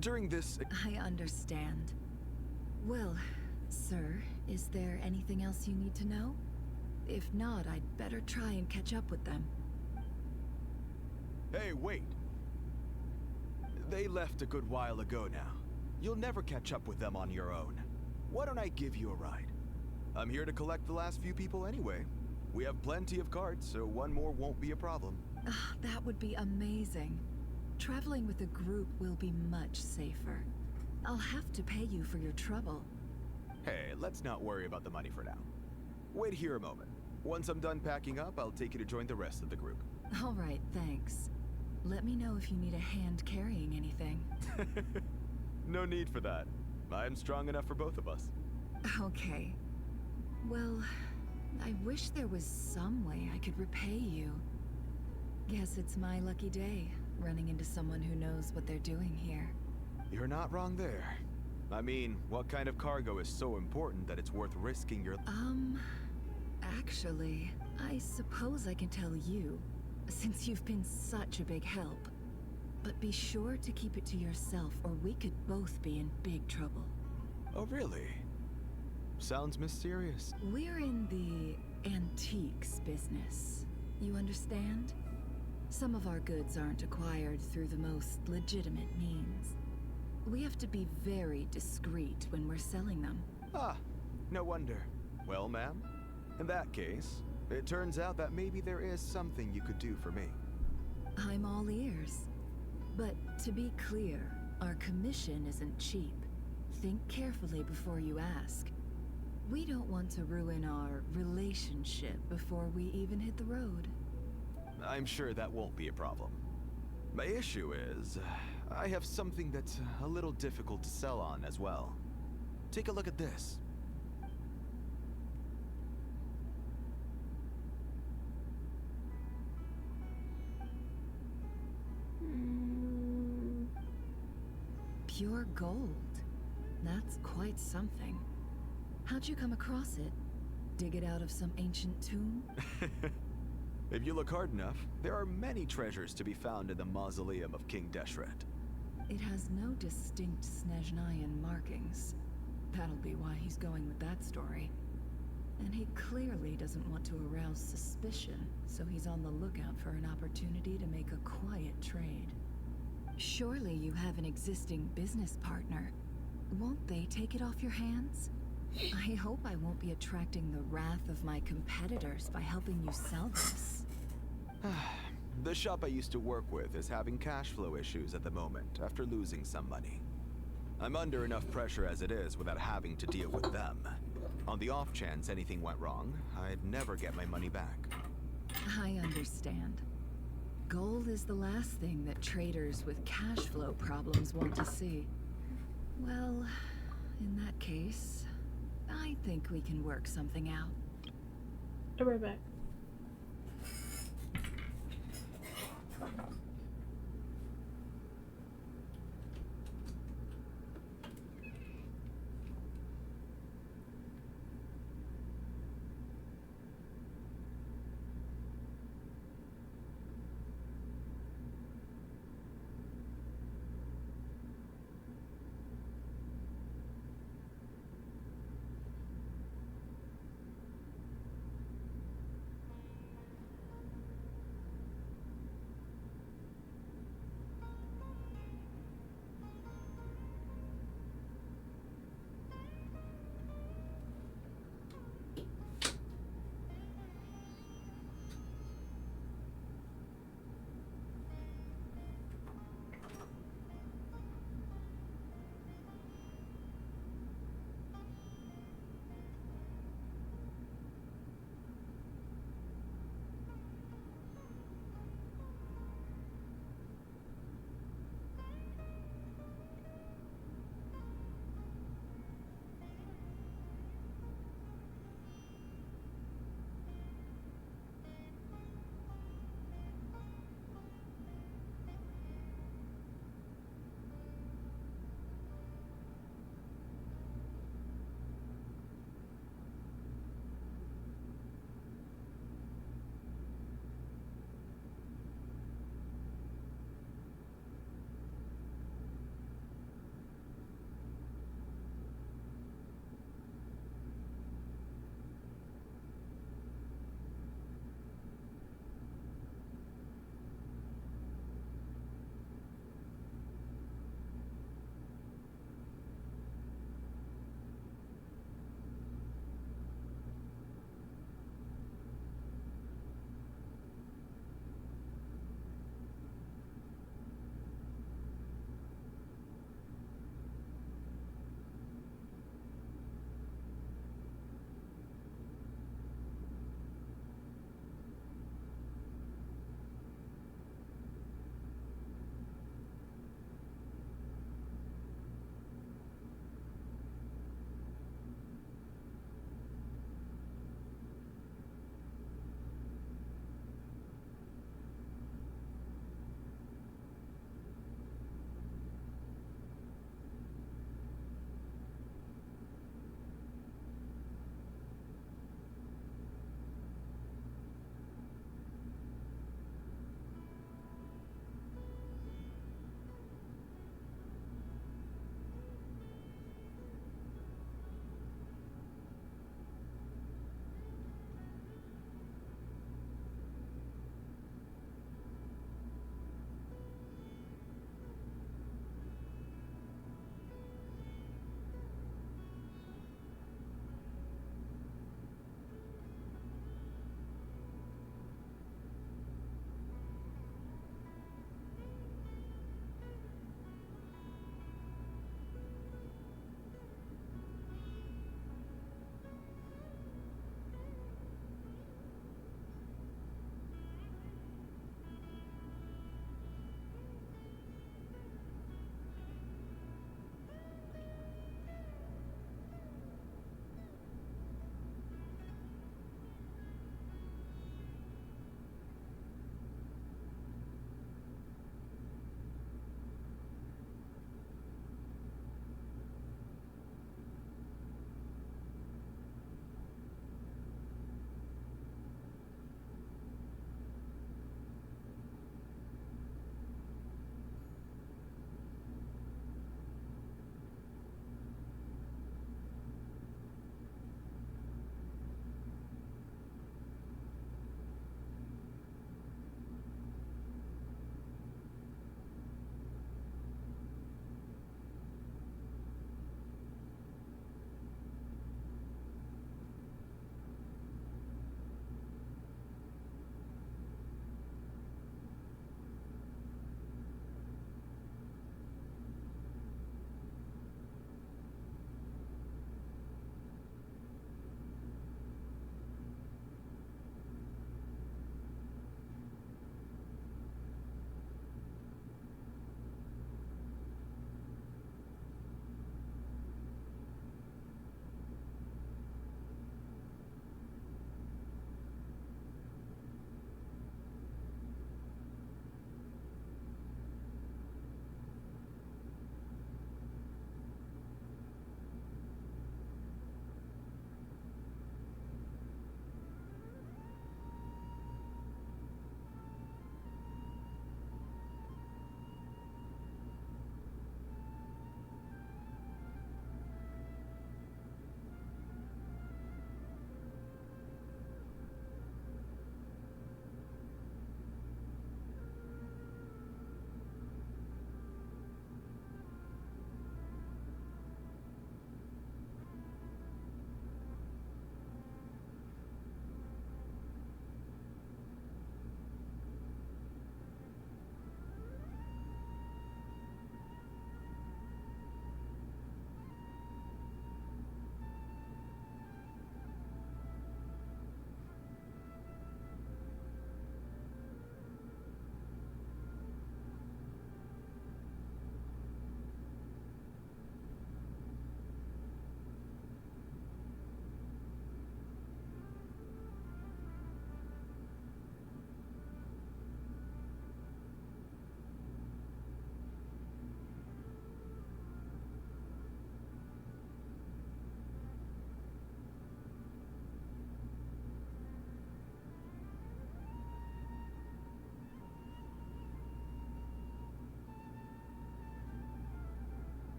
During this... I understand. Well, sir, is there anything else you need to know? If not, I'd better try and catch up with them. Hey, wait! They left a good while ago now. You'll never catch up with them on your own. Why don't I give you a ride? I'm here to collect the last few people anyway. We have plenty of carts, so one more won't be a problem. That would be amazing. Traveling with a group will be much safer. I'll have to pay you for your trouble. Hey, let's not worry about the money for now. Wait here a moment. Once I'm done packing up, I'll take you to join the rest of the group. All right, thanks. Let me know if you need a hand carrying anything. No need for that. I'm strong enough for both of us. Okay. Well, I wish there was some way I could repay you. Guess it's my lucky day, running into someone who knows what they're doing here. You're not wrong there. I mean, what kind of cargo is so important that it's worth risking your... Actually, I suppose I can tell you, since you've been such a big help. But be sure to keep it to yourself, or we could both be in big trouble. Oh, really? Sounds mysterious. We're in the antiques business. You understand? Some of our goods aren't acquired through the most legitimate means. We have to be very discreet when we're selling them. Ah, no wonder. Well, ma'am, in that case, it turns out that maybe there is something you could do for me. I'm all ears. But to be clear, our commission isn't cheap. Think carefully before you ask. We don't want to ruin our relationship before we even hit the road. I'm sure that won't be a problem. My issue is, I have something that's a little difficult to sell on as well. Take a look at this. Pure gold. That's quite something. How'd you come across it? Dig it out of some ancient tomb? If you look hard enough, there are many treasures to be found in the mausoleum of King Deshret. It has no distinct Snezhnayan markings. That'll be why he's going with that story. And he clearly doesn't want to arouse suspicion, so he's on the lookout for an opportunity to make a quiet trade. Surely you have an existing business partner. Won't they take it off your hands? I hope I won't be attracting the wrath of my competitors by helping you sell this. The shop I used to work with is having cash flow issues at the moment after losing some money. I'm under enough pressure as it is without having to deal with them. On the off chance anything went wrong, I'd never get my money back. I understand. Gold is the last thing that traders with cash flow problems want to see. Well, in that case, I think we can work something out. I'll be right back.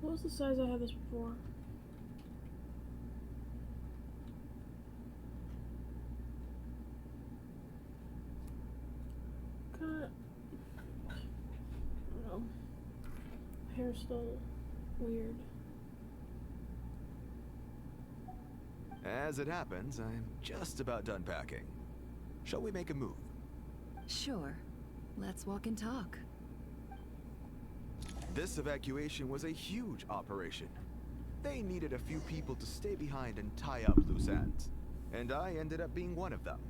What was the size I had this before? Kinda... I don't know. Hair's still weird. As it happens, I'm just about done packing. Shall we make a move? Sure. Let's walk and talk. This evacuation was a huge operation. They needed a few people to stay behind and tie up loose ends. And I ended up being one of them.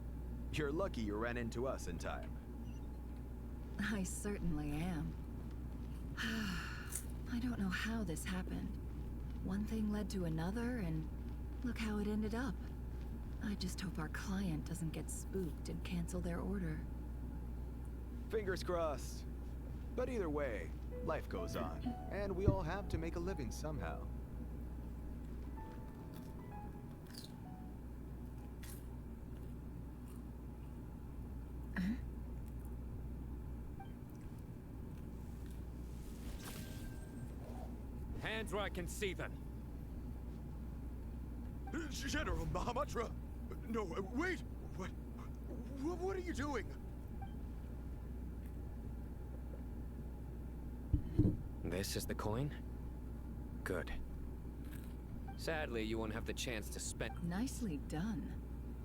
You're lucky you ran into us in time. I certainly am. I don't know how this happened. One thing led to another, and look how it ended up. I just hope our client doesn't get spooked and cancel their order. Fingers crossed. But either way, life goes on, and we all have to make a living somehow. Hands where I can see them. General Mahamatra! No, wait! What are you doing? This is the coin? Good. Sadly, you won't have the chance to spend... Nicely done.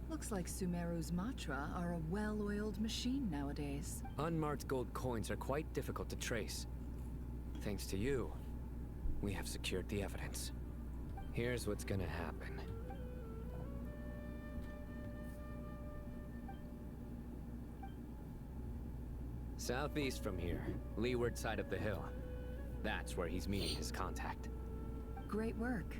Looks like Sumeru's Matra are a well-oiled machine nowadays. Unmarked gold coins are quite difficult to trace. Thanks to you, we have secured the evidence. Here's what's gonna happen. Southeast from here, leeward side of the hill. That's where he's meeting his contact. Great work.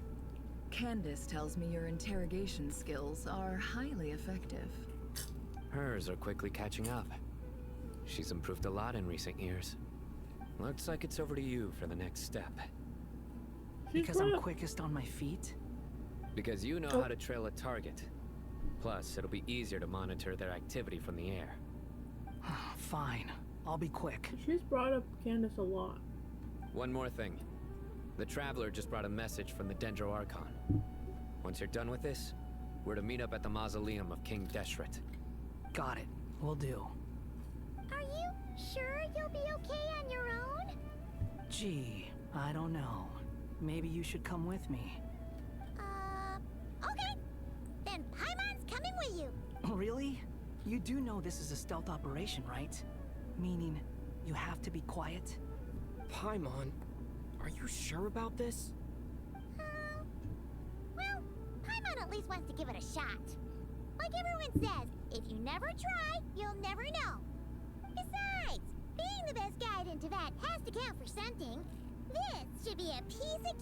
Candace tells me your interrogation skills are highly effective. Hers are quickly catching up. She's improved a lot in recent years. Looks like it's over to you for the next step. Because I'm quickest on my feet? Because you know how to trail a target. Plus, it'll be easier to monitor their activity from the air. Fine. I'll be quick. She's brought up Candace a lot. One more thing. The Traveler just brought a message from the Dendro Archon. Once you're done with this, we're to meet up at the mausoleum of King Deshret. Got it. Will do. Are you sure you'll be okay on your own? Gee, I don't know. Maybe you should come with me. Okay. Then Paimon's coming with you. Really? You do know this is a stealth operation, right? Meaning, you have to be quiet? Paimon, are you sure about this? Well, Paimon at least wants to give it a shot. Like everyone says, if you never try, you'll never know. Besides, being the best guide in Tibet has to count for something. This should be a piece of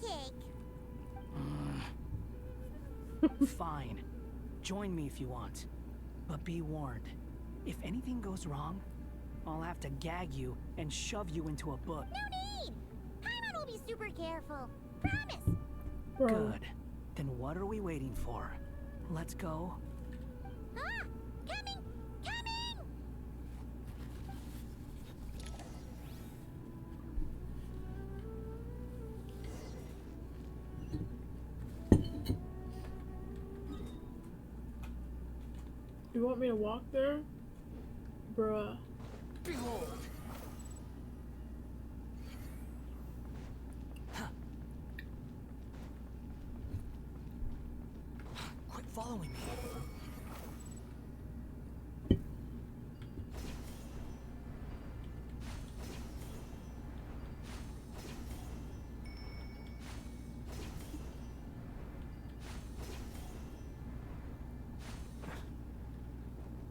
cake. Fine. Join me if you want. But be warned, if anything goes wrong, I'll have to gag you and shove you into a book. No need! Paimon will be super careful. Promise! Good. Then what are we waiting for? Let's go. Ah! Coming! Coming! You want me to walk there? Bruh. Behold! Quit following me.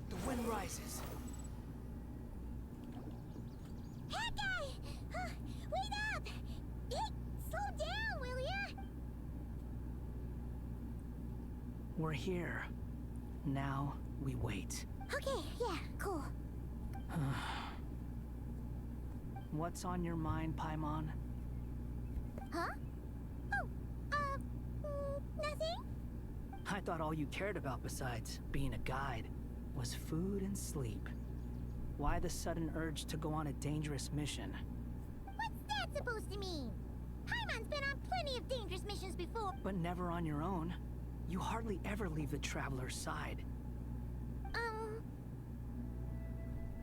The wind rises. That guy! Wait up! Hey, slow down, will ya? We're here. Now we wait. Okay, yeah, cool. What's on your mind, Paimon? Huh? Oh, nothing? I thought all you cared about besides being a guide was food and sleep. Why the sudden urge to go on a dangerous mission? What's that supposed to mean? Paimon's been on before. But never on your own. You hardly ever leave the Traveler's side.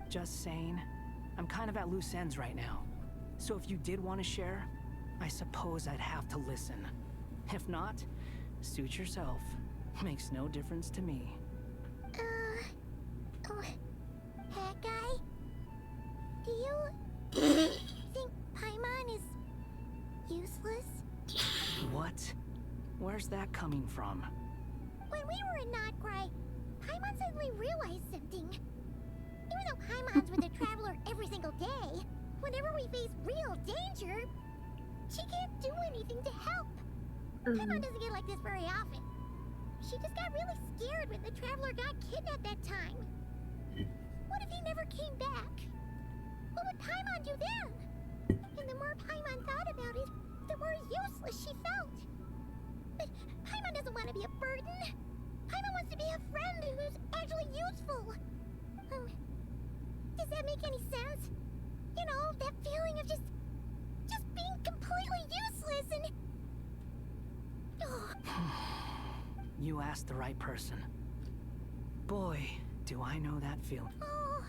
Just saying, I'm kind of at loose ends right now. So if you did want to share, I suppose I'd have to listen. If not, suit yourself. Makes no difference to me. That guy? Do you think Paimon is useless? What? Where's that coming from? When we were in Notgrai, Paimon suddenly realized something. Even though Paimon's with the Traveler every single day, whenever we face real danger, she can't do anything to help. Paimon doesn't get like this very often. She just got really scared when the Traveler got kidnapped that time. What if he never came back? What would Paimon do then? And the more Paimon thought about it, the more useless she felt. But Paimon doesn't want to be a burden. Paimon wants to be a friend who's actually useful. Does that make any sense? You know, that feeling of just being completely useless and... You asked the right person. Boy, do I know that feeling. Oh,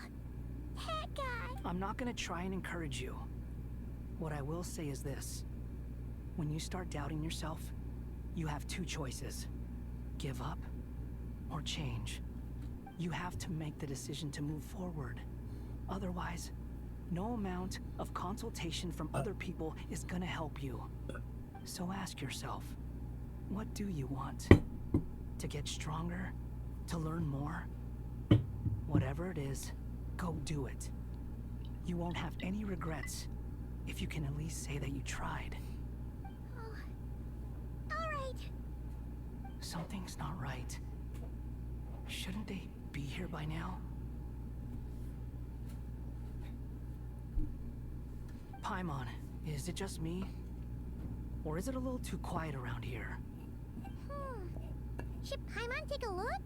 that guy. I'm not gonna try and encourage you. What I will say is this. When you start doubting yourself, you have two choices. Give up or change. You have to make the decision to move forward. Otherwise, no amount of consultation from other people is gonna help you. So ask yourself, what do you want? To get stronger? To learn more? Whatever it is, go do it. You won't have any regrets if you can at least say that you tried. Alright. Something's not right. Shouldn't they be here by now? Paimon, is it just me? Or is it a little too quiet around here? Should Paimon take a look?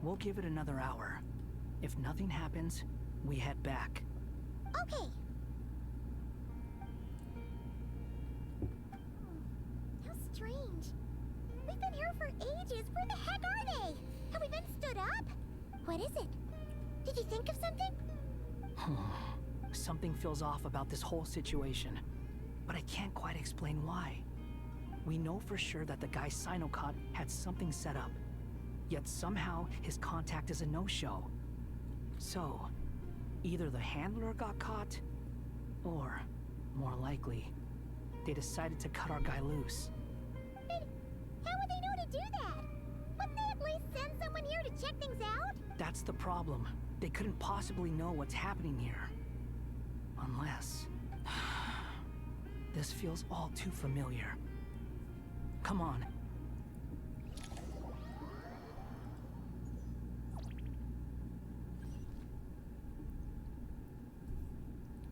We'll give it another hour. If nothing happens, we head back. Okay. How strange. We've been here for ages. Where the heck are they? Have we been stood up? What is it? Did you think of something? Something feels off about this whole situation, but I can't quite explain why. We know for sure that the guy Sinocot had something set up, yet somehow his contact is a no-show. So, either the handler got caught, or, more likely, they decided to cut our guy loose. But how would they know to do that? Wouldn't they at least send someone here to check things out? That's the problem. They couldn't possibly know what's happening here. Unless... This feels all too familiar. Come on.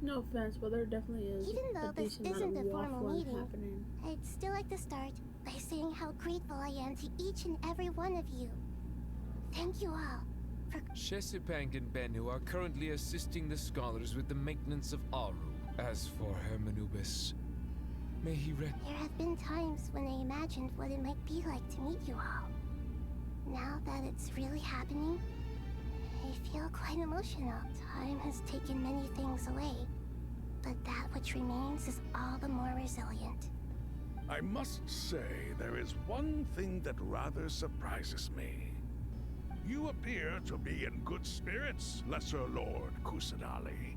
No offense, but there definitely is Even though a this decent amount isn't of a formal waffling meeting, happening. I'd still like to start by saying how grateful I am to each and every one of you. Thank you all for... Shesipang and Bennu are currently assisting the scholars with the maintenance of Aru. As for Hermanubis, may he rest. There have been times when I imagined what it might be like to meet you all. Now that it's really happening, I feel quite emotional. Time has taken many things away, but that which remains is all the more resilient. I must say, there is one thing that rather surprises me. You appear to be in good spirits, Lesser Lord Kusanali.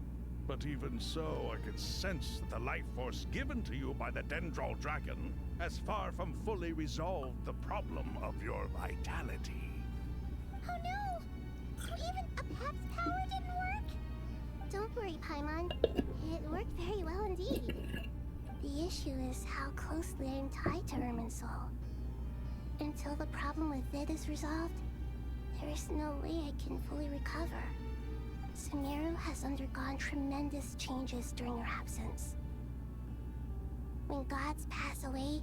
But even so, I can sense that the life force given to you by the Dendral Dragon has far from fully resolved the problem of your vitality. Oh no! Even a Pep's power didn't work? Don't worry, Paimon. It worked very well indeed. The issue is how closely I'm tied to Irminsul. Until the problem with it is resolved, there is no way I can fully recover. Sumeru has undergone tremendous changes during your absence. When gods pass away,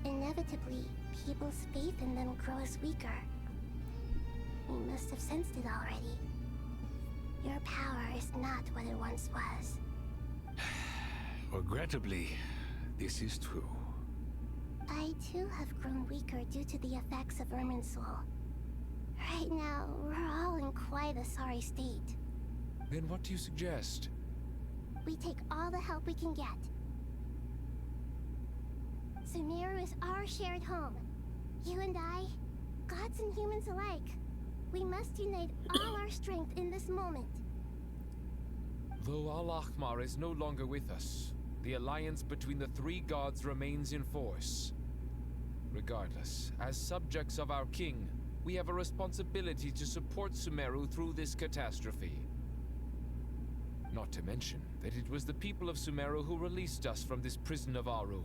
inevitably, people's faith in them grows weaker. You must have sensed it already. Your power is not what it once was. Regrettably, this is true. I too have grown weaker due to the effects of Irminsul. Right now, we're all in quite a sorry state. Then what do you suggest? We take all the help we can get. Sumeru is our shared home. You and I, gods and humans alike. We must unite all our strength in this moment. Though Al-Ahmar is no longer with us, the alliance between the three gods remains in force. Regardless, as subjects of our king, we have a responsibility to support Sumeru through this catastrophe. Not to mention that it was the people of Sumeru who released us from this prison of Aru.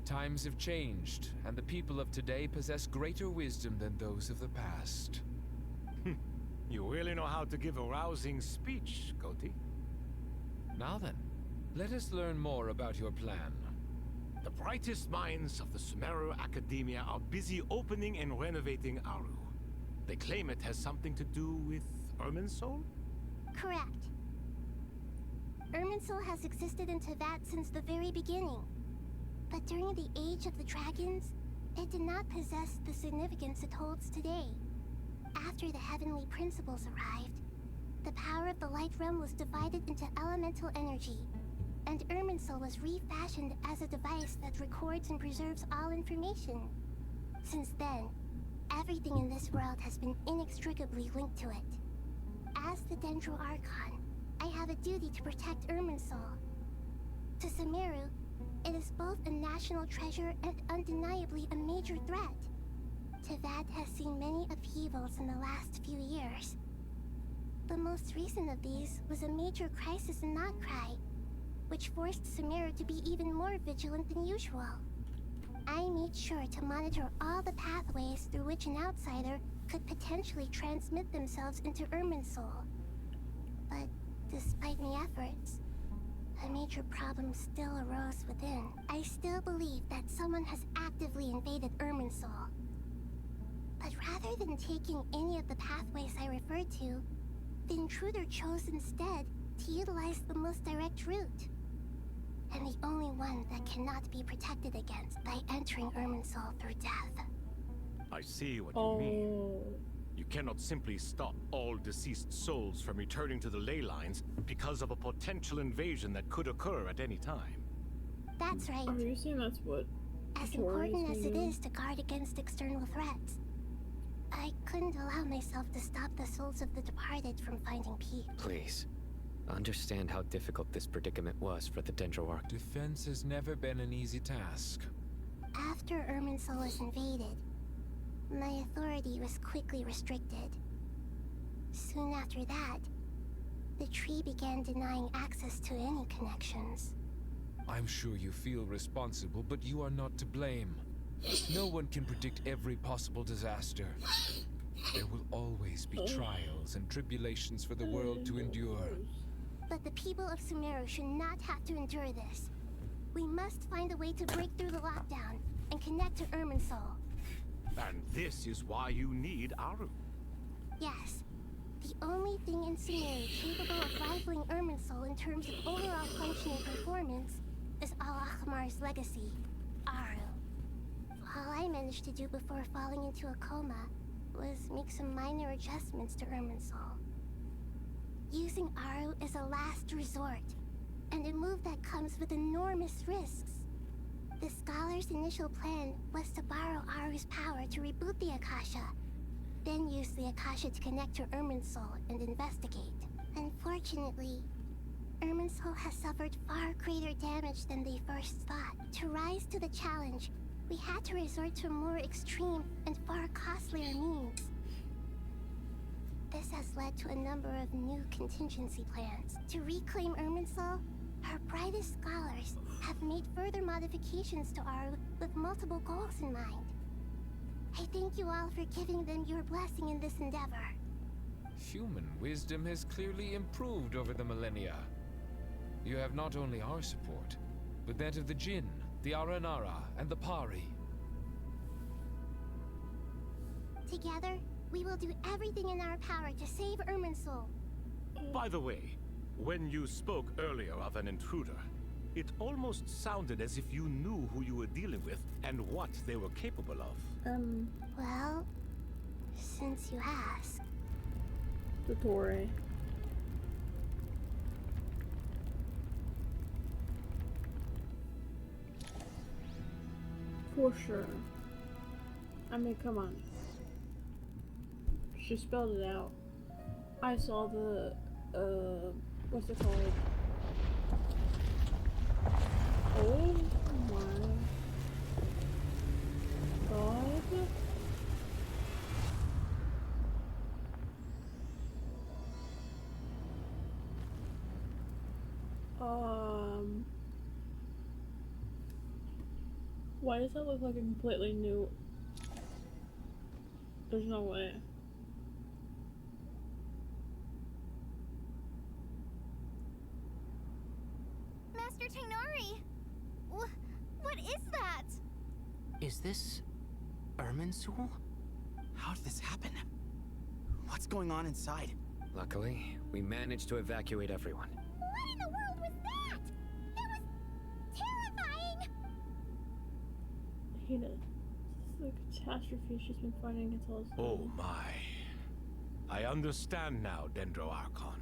Times have changed, and the people of today possess greater wisdom than those of the past. You really know how to give a rousing speech, Koti. Now then, let us learn more about your plan. The brightest minds of the Sumeru Academia are busy opening and renovating Aru. They claim it has something to do with Irminsul? Correct. Irminsul has existed in Teyvat since the very beginning. But during the Age of the Dragons, it did not possess the significance it holds today. After the heavenly principles arrived, the power of the Light Realm was divided into elemental energy, and Irminsul was refashioned as a device that records and preserves all information. Since then, everything in this world has been inextricably linked to it. As the Dendro Archon, I have a duty to protect Irminsul. To Sumeru, it is both a national treasure and undeniably a major threat. Teyvat has seen many upheavals in the last few years. The most recent of these was a major crisis in Notcry, which forced Sumeru to be even more vigilant than usual. I made sure to monitor all the pathways through which an outsider could potentially transmit themselves into Irminsul. But despite my efforts, a major problem still arose within. I still believe that someone has actively invaded Irminsul. But rather than taking any of the pathways I referred to, the intruder chose instead to utilize the most direct route. And the only one that cannot be protected against by entering Irminsul through death. I see what you mean. You cannot simply stop all deceased souls from returning to the ley lines because of a potential invasion that could occur at any time. That's right. Are you saying that's what As important as it is to guard against external threats, I couldn't allow myself to stop the souls of the departed from finding peace. Please, understand how difficult this predicament was for the Dendro Arc. Defense has never been an easy task. After Irminsul was invaded, my authority was quickly restricted. Soon after that, the tree began denying access to any connections. I'm sure you feel responsible, but you are not to blame. No one can predict every possible disaster. There will always be trials and tribulations for the world to endure. But the people of Sumeru should not have to endure this. We must find a way to break through the lockdown and connect to Irminsul. And this is why you need Aru. Yes. The only thing in Sumeru capable of rivaling Irminsul in terms of overall functioning performance is Al-Ahmar's legacy, Aru. All I managed to do before falling into a coma was make some minor adjustments to Irminsul. Using Aru is a last resort, and a move that comes with enormous risks. The Scholar's initial plan was to borrow Aru's power to reboot the Akasha, then use the Akasha to connect to Irminsul and investigate. Unfortunately, Irminsul has suffered far greater damage than they first thought. To rise to the challenge, we had to resort to more extreme and far costlier means. This has led to a number of new contingency plans. To reclaim Irminsul, our brightest scholars have made further modifications to Aru with multiple goals in mind. I thank you all for giving them your blessing in this endeavor. Human wisdom has clearly improved over the millennia. You have not only our support, but that of the Jinn, the Aranara, and the Pari. Together, we will do everything in our power to save Irminsul. By the way, when you spoke earlier of an intruder, It almost sounded as if you knew who you were dealing with and what they were capable of. Well, since you ask. Dottore. For sure. I mean, come on. She spelled it out. I saw the, what's it called? Oh my god. Why does that look like a completely new? There's no way. Master Tainari! What is that? Is this Irminsul? How did this happen? What's going on inside? Luckily, we managed to evacuate everyone. What in the world was that? That was terrifying! I hate it. This is the catastrophe she's been fighting against all this time. Oh my. I understand now, Dendro Archon.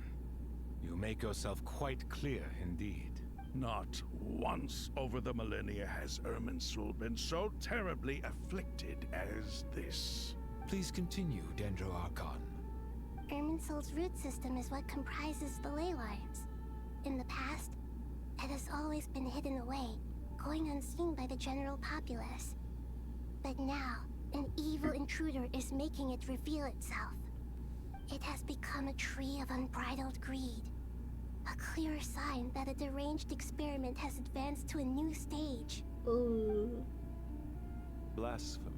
You make yourself quite clear indeed. Not once over the millennia has Irminsul been so terribly afflicted as this. Please continue, Dendro Archon. Irminsul's root system is what comprises the ley lines. In the past, it has always been hidden away, going unseen by the general populace. But now, an evil intruder is making it reveal itself. It has become a tree of unbridled greed. A clear sign that a deranged experiment has advanced to a new stage. Blasphemy.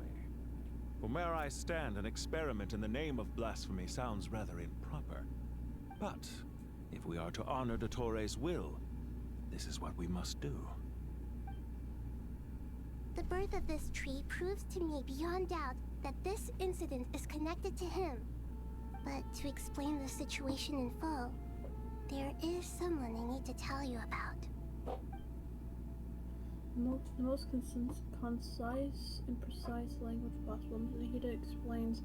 From where I stand, an experiment in the name of blasphemy sounds rather improper. But if we are to honor Dottore's will, this is what we must do. The birth of this tree proves to me beyond doubt that this incident is connected to him. But to explain the situation in full, there is someone I need to tell you about. The most concise and precise language possible. Nahida explains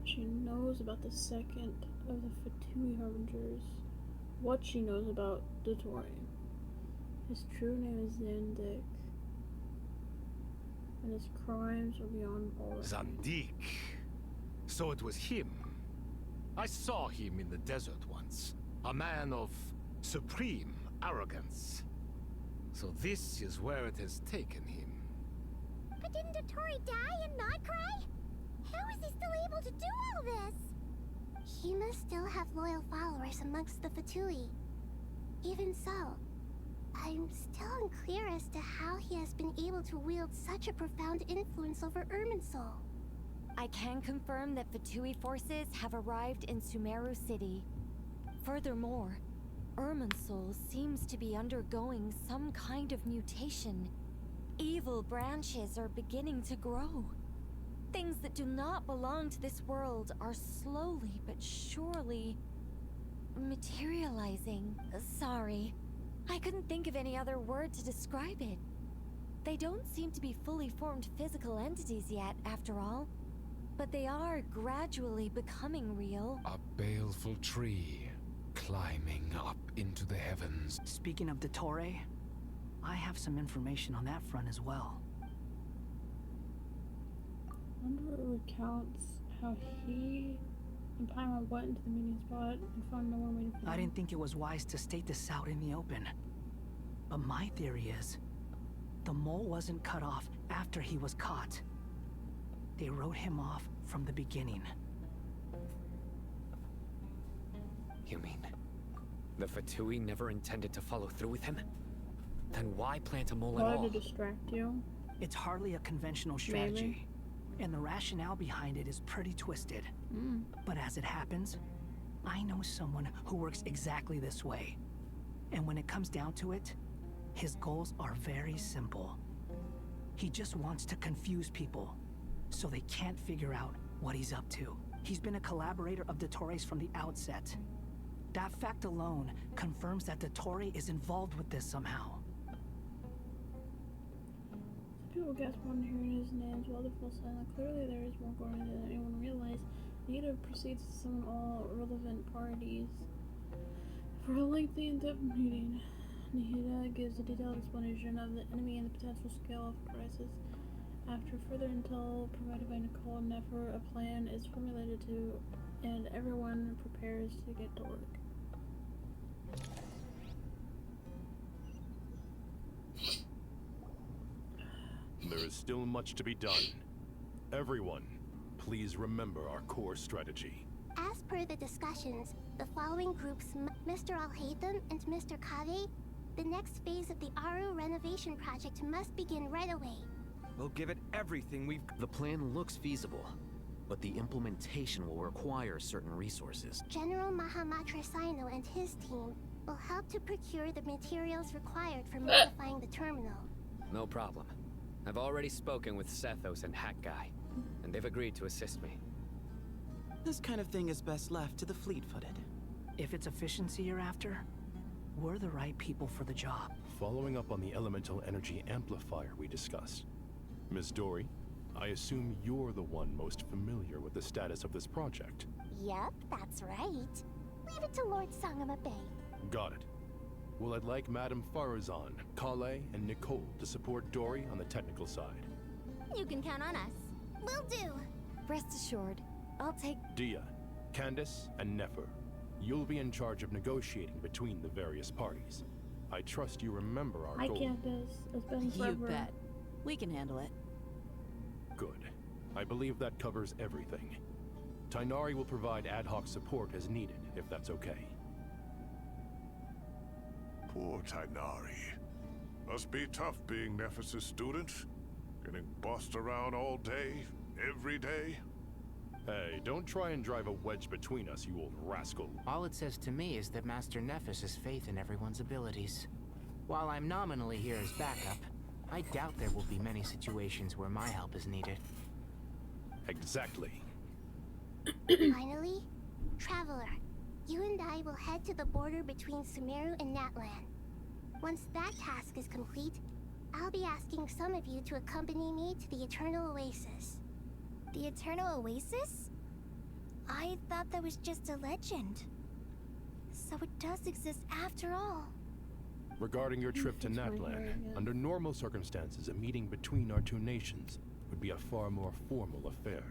she knows about the second of the Fatui Harbingers, what she knows about Dottore. His true name is Zandik, and his crimes are beyond all record. Zandik. So it was him. I saw him in the desert once. A man of supreme arrogance. So this is where it has taken him. But didn't Dottore die and not cry? How is he still able to do all this? He must still have loyal followers amongst the Fatui. Even so, I'm still unclear as to how he has been able to wield such a profound influence over Irminsul. I can confirm that Fatui forces have arrived in Sumeru City. Furthermore, Irminsul seems to be undergoing some kind of mutation. Evil branches are beginning to grow. Things that do not belong to this world are slowly but surely materializing. Sorry, I couldn't think of any other word to describe it. They don't seem to be fully formed physical entities yet, after all. But they are gradually becoming real. A baleful tree, climbing up into the heavens. Speaking of Dottore, I have some information on that front as well. I wonder it recounts how he and Paimon went into the meeting spot and found no one waiting for them. I didn't think it was wise to state this out in the open. But my theory is, the mole wasn't cut off after he was caught. They wrote him off from the beginning. You mean the Fatui never intended to follow through with him? Then why plant a mole at all? Probably to distract you. It's hardly a conventional strategy. And the rationale behind it is pretty twisted. But as it happens, I know someone who works exactly this way. And when it comes down to it, his goals are very simple. He just wants to confuse people, so they can't figure out what he's up to. He's been a collaborator of Dottore's from the outset. That fact alone confirms that Dottore is involved with this somehow. people gasp upon hearing his names while they fell silent. Clearly there is more going on than anyone realized. Nita proceeds to summon all relevant parties for a lengthy in-depth meeting. Nihida gives a detailed explanation of the enemy and the potential scale of crisis. After further intel provided by Nicole and Nefer, a plan is formulated and everyone prepares to get to work. There is still much to be done. Everyone, please remember our core strategy. As per the discussions, the following groups, Mr. Alhaitham and Mr. Kave, the next phase of the Aru renovation project must begin right away. We'll give it everything we've... The plan looks feasible, but the implementation will require certain resources. General Mahamatra Sino and his team will help to procure the materials required for modifying the terminal. No problem. I've already spoken with Sethos and Hack Guy, and they've agreed to assist me. This kind of thing is best left to the fleet-footed. If it's efficiency you're after, we're the right people for the job. Following up on the elemental energy amplifier we discussed, Ms. Dory, I assume you're the one most familiar with the status of this project. Yep, that's right. Leave it to Lord Sangamabe. Got it. Well, I'd like Madame Farazan, Kale, and Nicole to support Dory on the technical side. You can count on us. Will do. Rest assured, I'll take... Dia, Candace, and Nefer, you'll be in charge of negotiating between the various parties. I trust you remember our goal. Hi, Candace. It's been forever. You bet. We can handle it. Good. I believe that covers everything. Tainari will provide ad hoc support as needed, if that's okay. Poor Tainari. Must be tough being Nephis' student. Getting bossed around all day, every day. Hey, don't try and drive a wedge between us, you old rascal. All it says to me is that Master Nephis has faith in everyone's abilities. While I'm nominally here as backup, I doubt there will be many situations where my help is needed. Exactly. Finally, Traveler, you and I will head to the border between Sumeru and Natlan. Once that task is complete, I'll be asking some of you to accompany me to the Eternal Oasis. The Eternal Oasis? I thought that was just a legend. So it does exist after all. Regarding your trip to Natlan, under normal circumstances, a meeting between our two nations would be a far more formal affair.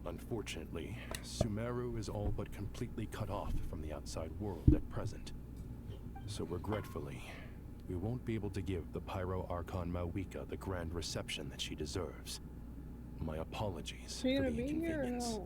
Unfortunately, Sumeru is all but completely cut off from the outside world at present. So regretfully, we won't be able to give the Pyro Archon Mawika the grand reception that she deserves. My apologies for the inconvenience.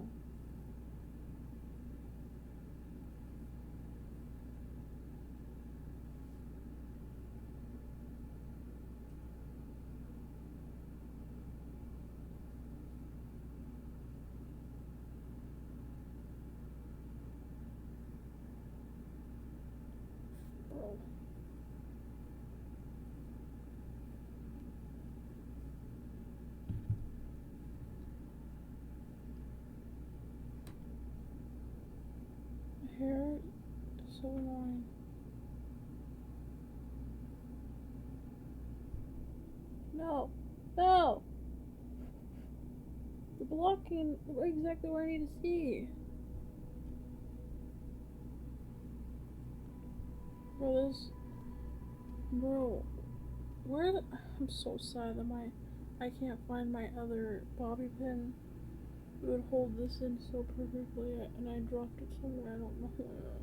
Hair is so annoying. No! No! You're blocking exactly where I need to see. Bro, this... Bro. Where... I'm so sad that I can't find my other bobby pin. It would hold this in so perfectly, and I dropped it somewhere, I don't know where.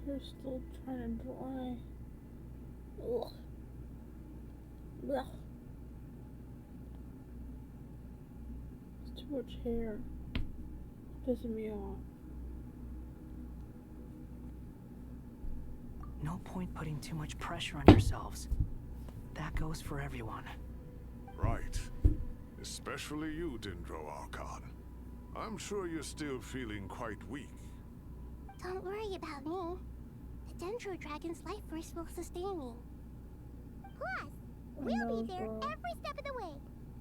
They're still trying to dry. Ugh. Blech. It's too much hair. It's pissing me off. No point putting too much pressure on yourselves. That goes for everyone. Right. Especially you, Dendro Archon. I'm sure you're still feeling quite weak. Don't worry about me. The Dendro Dragon's life force will sustain me. Plus, we'll be there every step of the way.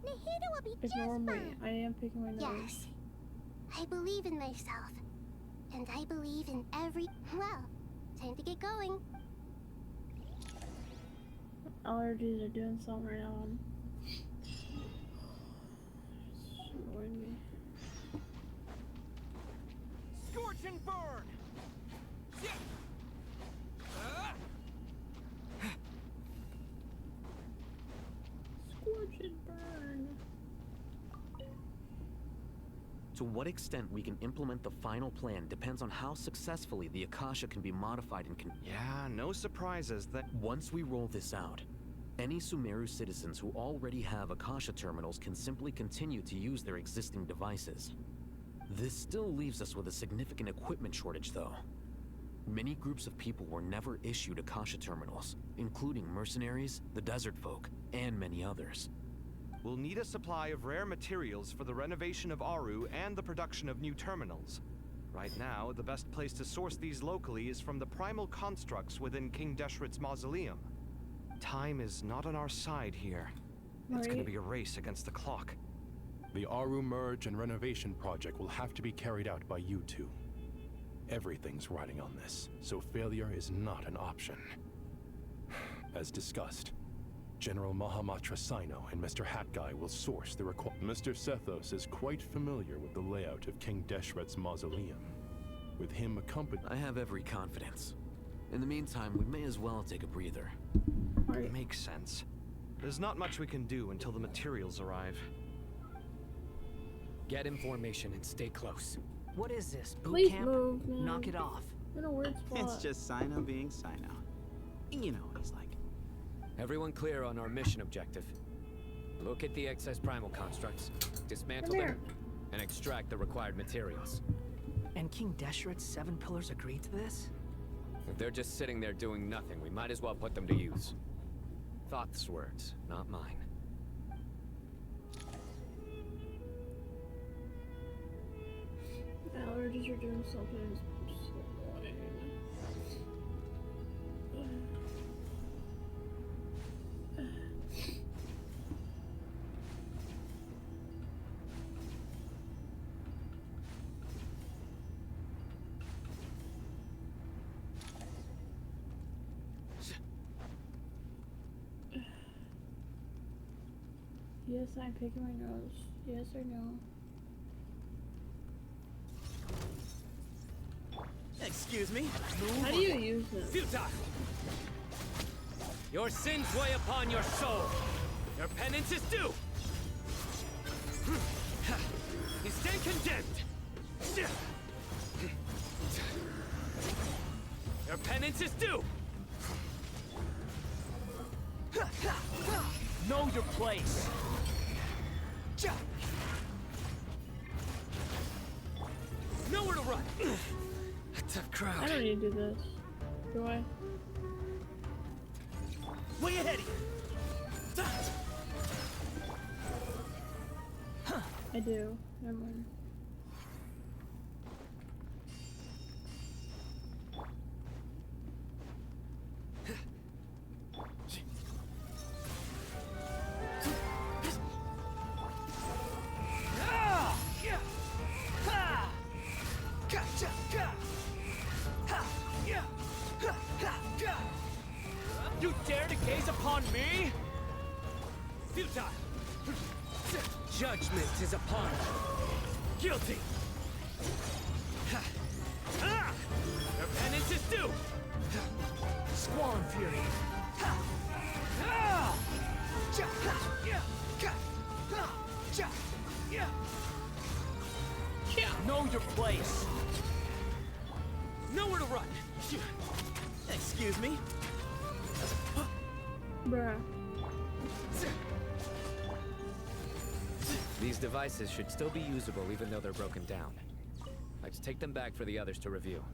Nahida will be just fine. I am picking my nose. Yes. I believe in myself. And I believe in every... Well, time to get going. Allergies are doing something right now. It's annoying me. Scorch and burn! Scorch and burn. To what extent we can implement the final plan depends on how successfully the Akasha can be modified and Yeah, no surprises that... Once we roll this out, any Sumeru citizens who already have Akasha terminals can simply continue to use their existing devices. This still leaves us with a significant equipment shortage, though. Many groups of people were never issued Akasha terminals, including mercenaries, the desert folk, and many others. We'll need a supply of rare materials for the renovation of Aru and the production of new terminals. Right now, the best place to source these locally is from the primal constructs within King Deshret's mausoleum. Time is not on our side here. It's going to be a race against the clock. The Aru merge and renovation project will have to be carried out by you two. Everything's riding on this, so failure is not an option. As discussed, General Mahamatra Sino and Mr. Hatguy will source the Mr. Sethos is quite familiar with the layout of King Deshret's mausoleum. With him accompanied... I have every confidence. In the meantime, we may as well take a breather. Makes sense. There's not much we can do until the materials arrive. Get in formation and stay close. What is this, boot Please camp? move, man. Knock it off. In a weird spot. It's just Sino being Sino. You know what he's like. Everyone clear on our mission objective. Look at the excess primal constructs, dismantle them, and extract the required materials. And King Deshret's 7 pillars agreed to this? If they're just sitting there doing nothing, we might as well put them to use. Thoth's words, not mine. Allergies are doing something so annoying. Yes, I'm picking my nose. Yes or no? Excuse me? How do you use this? Futile! Your sins weigh upon your soul. Your penance is due. You stand condemned. Your penance is due. Know your place. Nowhere to run. Tough crowd. I don't need to do this. Do I? Way ahead of you. I do. Never mind. You dare to gaze upon me? Futile! Judgment is upon you. Guilty! Your penance is due! Squallen fury. Know your place. Nowhere to run! Excuse me? Bruh. These devices should still be usable even though they're broken down. Let's take them back for the others to review.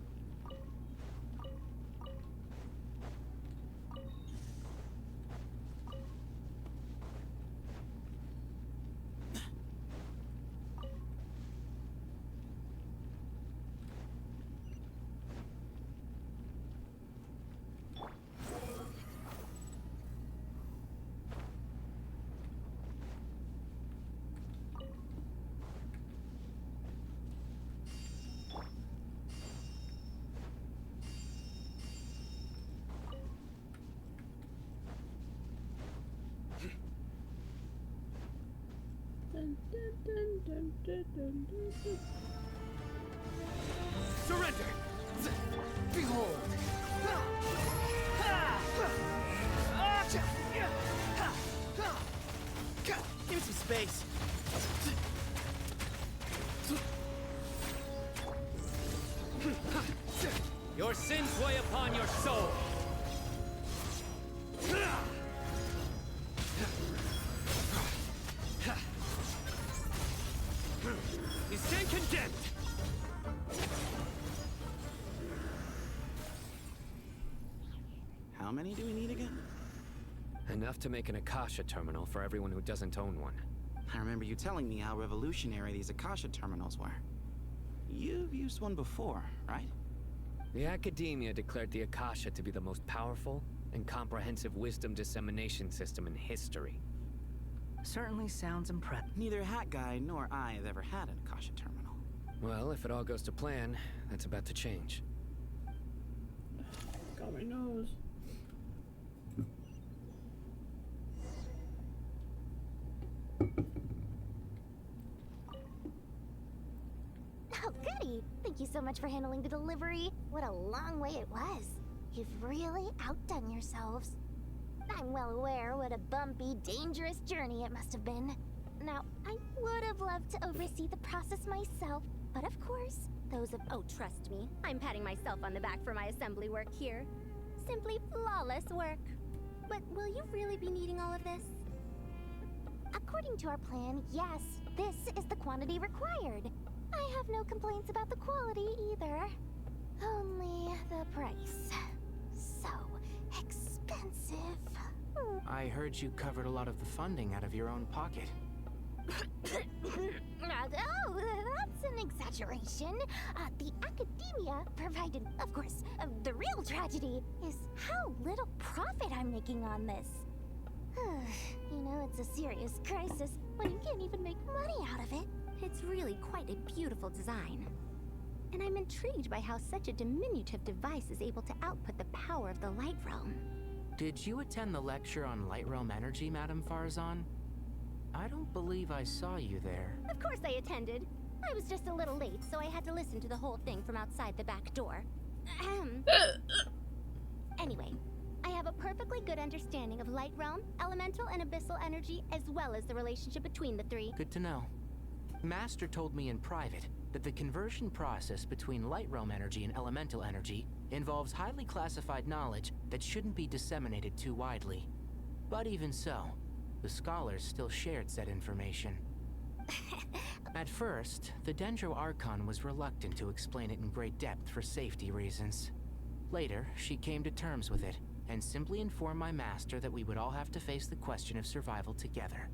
Dun, dun, dun, dun, dun, dun. Surrender! Behold! Give me some space. Your sins weigh upon your soul. You stand condemned! How many do we need again? Enough to make an Akasha terminal for everyone who doesn't own one. I remember you telling me how revolutionary these Akasha terminals were. You've used one before, right? The Academia declared the Akasha to be the most powerful and comprehensive wisdom dissemination system in history. Certainly sounds impressive. Neither Hat Guy nor I have ever had an Akasha terminal. Well, if it all goes to plan, that's about to change. Got my nose. Oh, goody! Thank you so much for handling the delivery. What a long way it was. You've really outdone yourselves. I'm well aware what a bumpy, dangerous journey it must have been. Now, I would have loved to oversee the process myself, but of course, those of— Oh, trust me, I'm patting myself on the back for my assembly work here. Simply flawless work. But will you really be needing all of this? According to our plan, yes, this is the quantity required. I have no complaints about the quality either. Only the price. So expensive. I heard you covered a lot of the funding out of your own pocket. Oh, that's an exaggeration. The Academia provided, of course. The real tragedy is how little profit I'm making on this. You know, it's a serious crisis when you can't even make money out of it. It's really quite a beautiful design. And I'm intrigued by how such a diminutive device is able to output the power of the Light Realm. Did you attend the lecture on Light Realm energy, Madame Farazan? I don't believe I saw you there. Of course I attended. I was just a little late, so I had to listen to the whole thing from outside the back door. Anyway, I have a perfectly good understanding of Light Realm, elemental and abyssal energy, as well as the relationship between the three. Good to know. Master told me in private that the conversion process between Light Realm energy and elemental energy involves highly classified knowledge that shouldn't be disseminated too widely. But even so, the scholars still shared said information. At first, the Dendro Archon was reluctant to explain it in great depth for safety reasons. Later, she came to terms with it and simply informed my master that we would all have to face the question of survival together.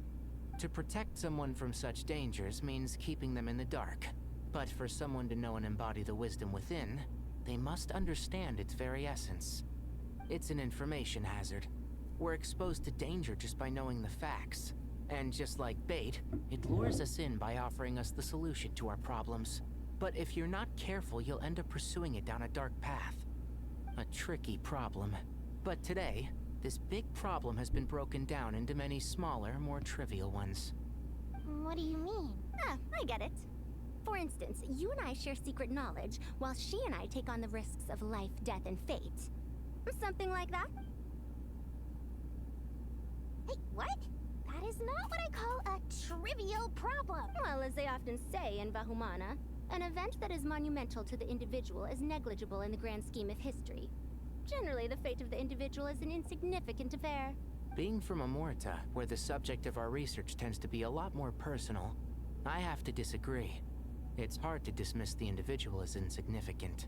To protect someone from such dangers means keeping them in the dark. But for someone to know and embody the wisdom within, they must understand its very essence. It's an information hazard. We're exposed to danger just by knowing the facts. And just like bait, it lures us in by offering us the solution to our problems. But if you're not careful, you'll end up pursuing it down a dark path. A tricky problem. But today, this big problem has been broken down into many smaller, more trivial ones. What do you mean? Ah, I get it. For instance, you and I share secret knowledge, while she and I take on the risks of life, death, and fate. Something like that? Hey, what? That is not what I call a trivial problem. Well, as they often say in Vahumana, an event that is monumental to the individual is negligible in the grand scheme of history. Generally, the fate of the individual is an insignificant affair. Being from Amorta, where the subject of our research tends to be a lot more personal, I have to disagree. It's hard to dismiss the individual as insignificant.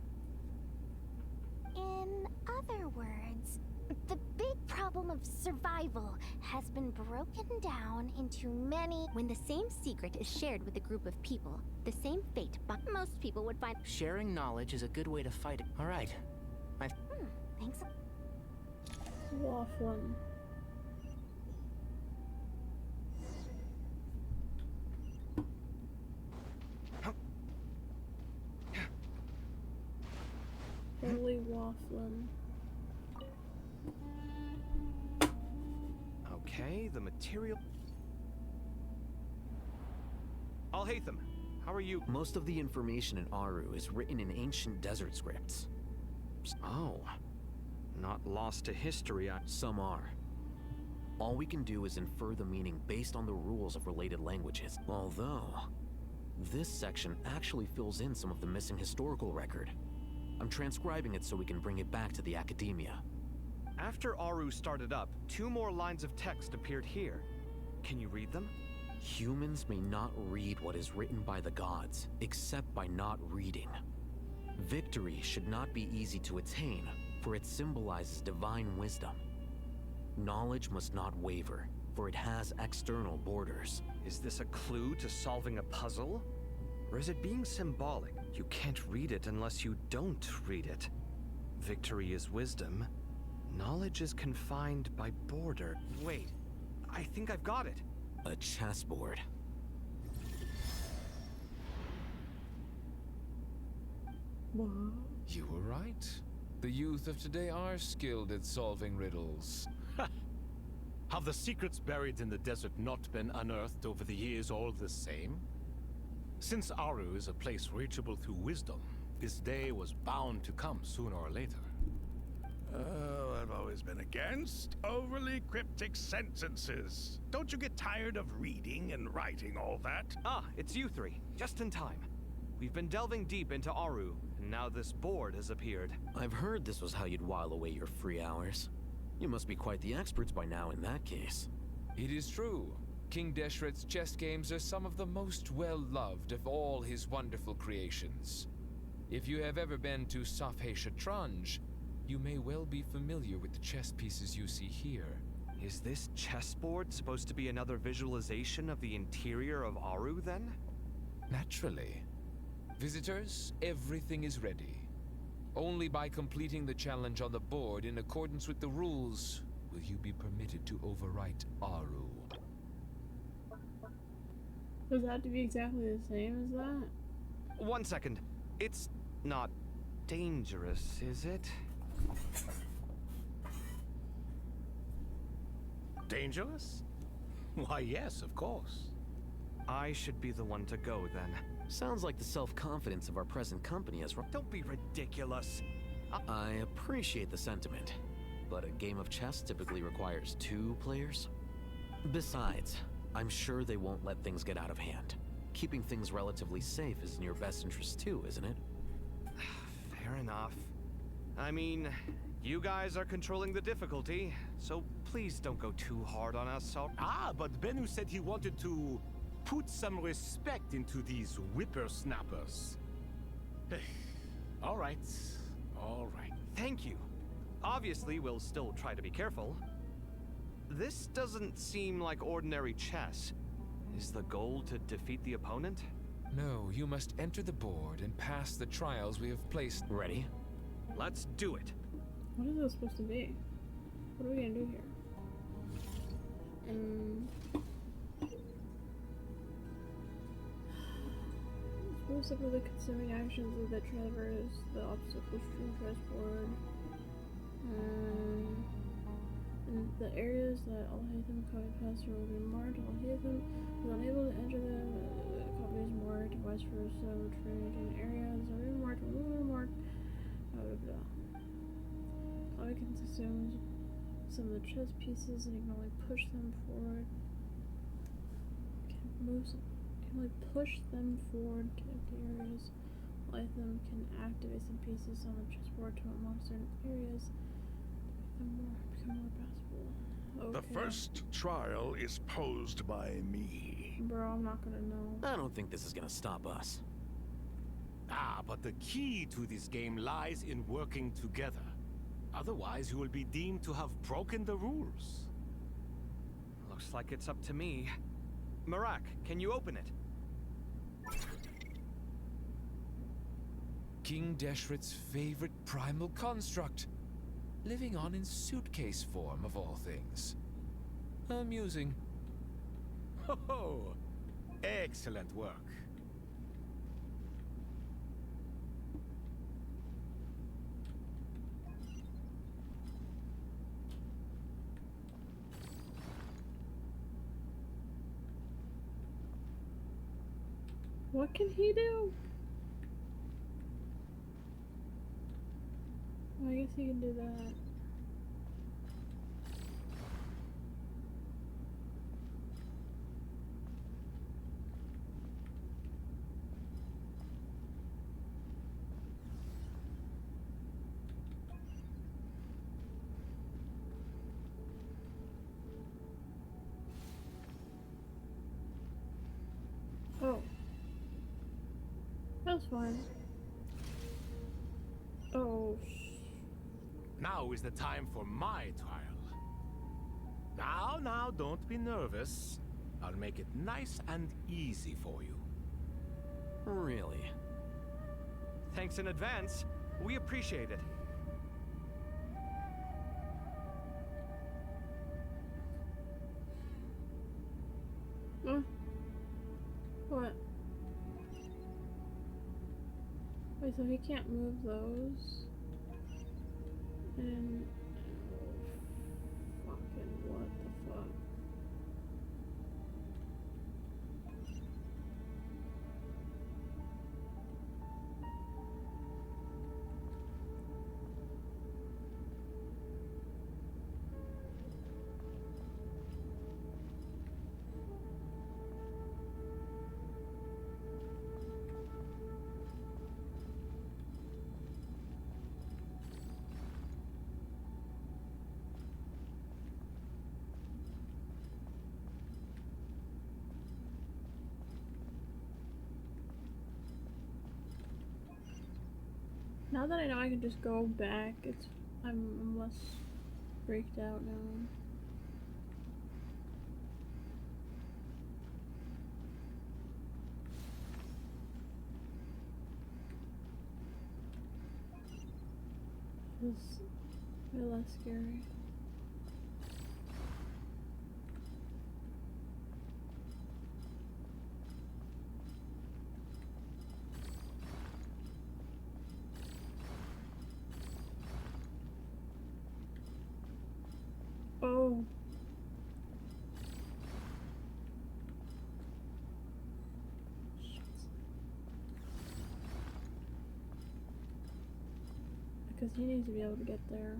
In other words, the big problem of survival has been broken down into many— When the same secret is shared with a group of people, the same fate, but most people would find— Sharing knowledge is a good way to fight it. All right. Thanks. Waffling. Holy waffling. Okay, the material. Alhaitham, how are you? Most of the information in Aru is written in ancient desert scripts. Oh. Not lost to history, Some are. All we can do is infer the meaning based on the rules of related languages. Although, this section actually fills in some of the missing historical record. I'm transcribing it so we can bring it back to the academia. After Aru started up, 2 more lines of text appeared here. Can you read them? Humans may not read what is written by the gods, except by not reading. Victory should not be easy to attain, for it symbolizes divine wisdom. Knowledge must not waver, for it has external borders. Is this a clue to solving a puzzle? Or is it being symbolic? You can't read it unless you don't read it. Victory is wisdom. Knowledge is confined by border. Wait, I think I've got it. A chessboard. You were right. The youth of today are skilled at solving riddles. Have the secrets buried in the desert not been unearthed over the years all the same? Since Aru is a place reachable through wisdom, this day was bound to come sooner or later. Oh, I've always been against overly cryptic sentences. Don't you get tired of reading and writing all that? Ah, it's you 3. Just in time. We've been delving deep into Aru, and now this board has appeared. I've heard this was how you'd while away your free hours. You must be quite the experts by now in that case. It is true. King Deshret's chess games are some of the most well-loved of all his wonderful creations. If you have ever been to Safhe Shatranj, you may well be familiar with the chess pieces you see here. Is this chessboard supposed to be another visualization of the interior of Aru, then? Naturally. Visitors, everything is ready. Only by completing the challenge on the board in accordance with the rules will you be permitted to overwrite Aru. Does that have to be exactly the same as that? 1 second. It's not dangerous, is it? Dangerous? Why, yes, of course. I should be the one to go, then. Sounds like the self-confidence of our present company has... Don't be ridiculous. I appreciate the sentiment, but a game of chess typically requires 2 players. Besides, I'm sure they won't let things get out of hand. Keeping things relatively safe is in your best interest too, isn't it? Fair enough. I mean, you guys are controlling the difficulty, so please don't go too hard on us. Ah, but Bennu said he wanted to put some respect into these whippersnappers. All right. All right. Thank you. Obviously, we'll still try to be careful. This doesn't seem like ordinary chess. Is the goal to defeat the opponent? No, you must enter the board and pass the trials we have placed. Ready? Let's do it. What is this supposed to be? What are we gonna do here? Most of the consuming actions of the traverse the obstacle-strewn chessboard. In the areas that Alhaitham copied past will be marked. Alhaitham is unable to enter them. Copies marked. Vice versa. Trading areas are marked. Marked. Blah blah blah. Copy consumes some of the chess pieces and you can only push them forward. Can only push them forward to empty areas. Alhaitham can activate some pieces on the chessboard to unlock certain areas. Become more passable. Okay. The first trial is posed by me. Bro, I'm not gonna know. I don't think this is gonna stop us. Ah, but the key to this game lies in working together. Otherwise, you will be deemed to have broken the rules. Looks like it's up to me. Marak, can you open it? King Deshret's favorite primal construct. Living on in suitcase form, of all things. Amusing. Ho-ho! Excellent work. What can he do? Well, I guess he can do that. Oh. That's fine. Oh, Now is the time for my trial. Now, don't be nervous. I'll make it nice and easy for you. Really? Thanks in advance. We appreciate it. What? Wait, so he can't move those? And... fucking what the fuck? Now that I know I can just go back, I'm less freaked out now. It's way less scary. Oh. Shit. Because he needs to be able to get there.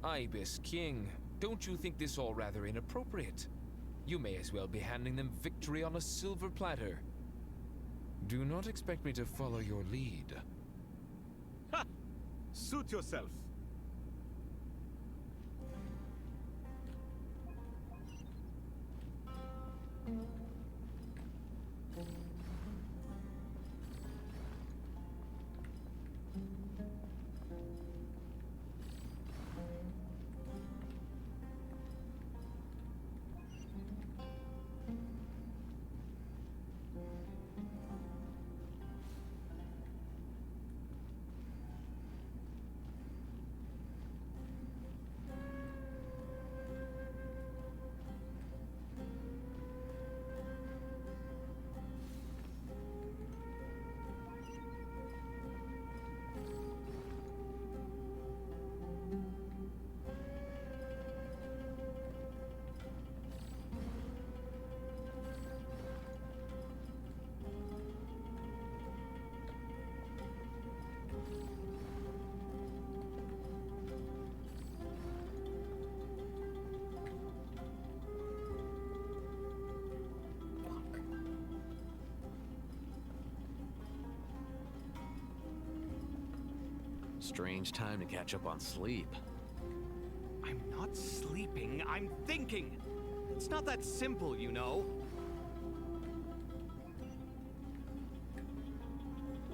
Ibis King, don't you think this all rather inappropriate? You may as well be handing them victory on a silver platter. Do not expect me to follow your lead. Ha! Suit yourself. Strange time to catch up on sleep. I'm not sleeping, I'm thinking. It's not that simple, you know.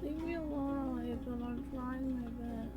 Leave me alone, Ethan. I'm trying my best.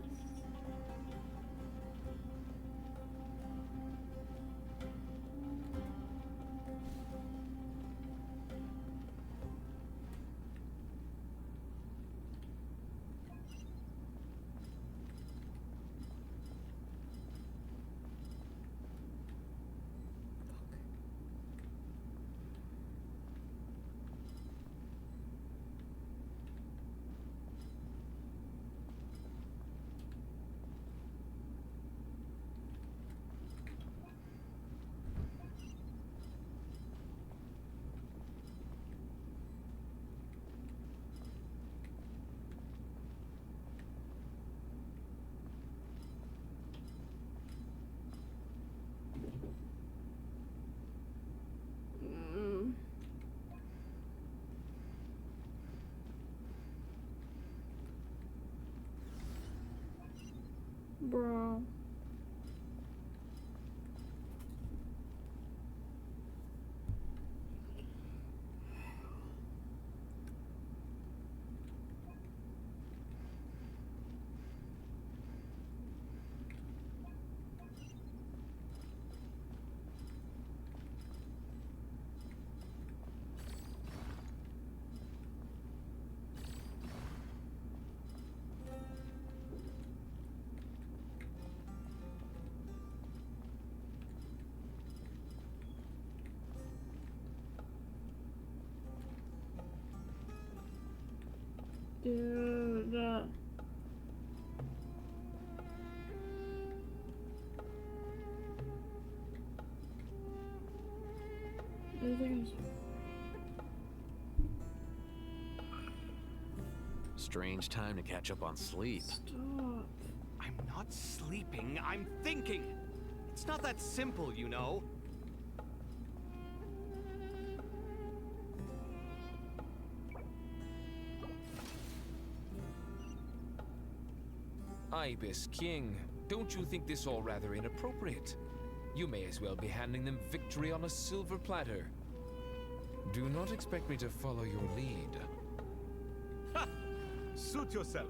Dude. There's... Strange time to catch up on sleep. Stop. I'm not sleeping, I'm thinking. It's not that simple, you know. Ibis King, don't you think this all rather inappropriate? You may as well be handing them victory on a silver platter. Do not expect me to follow your lead. Ha! Suit yourself.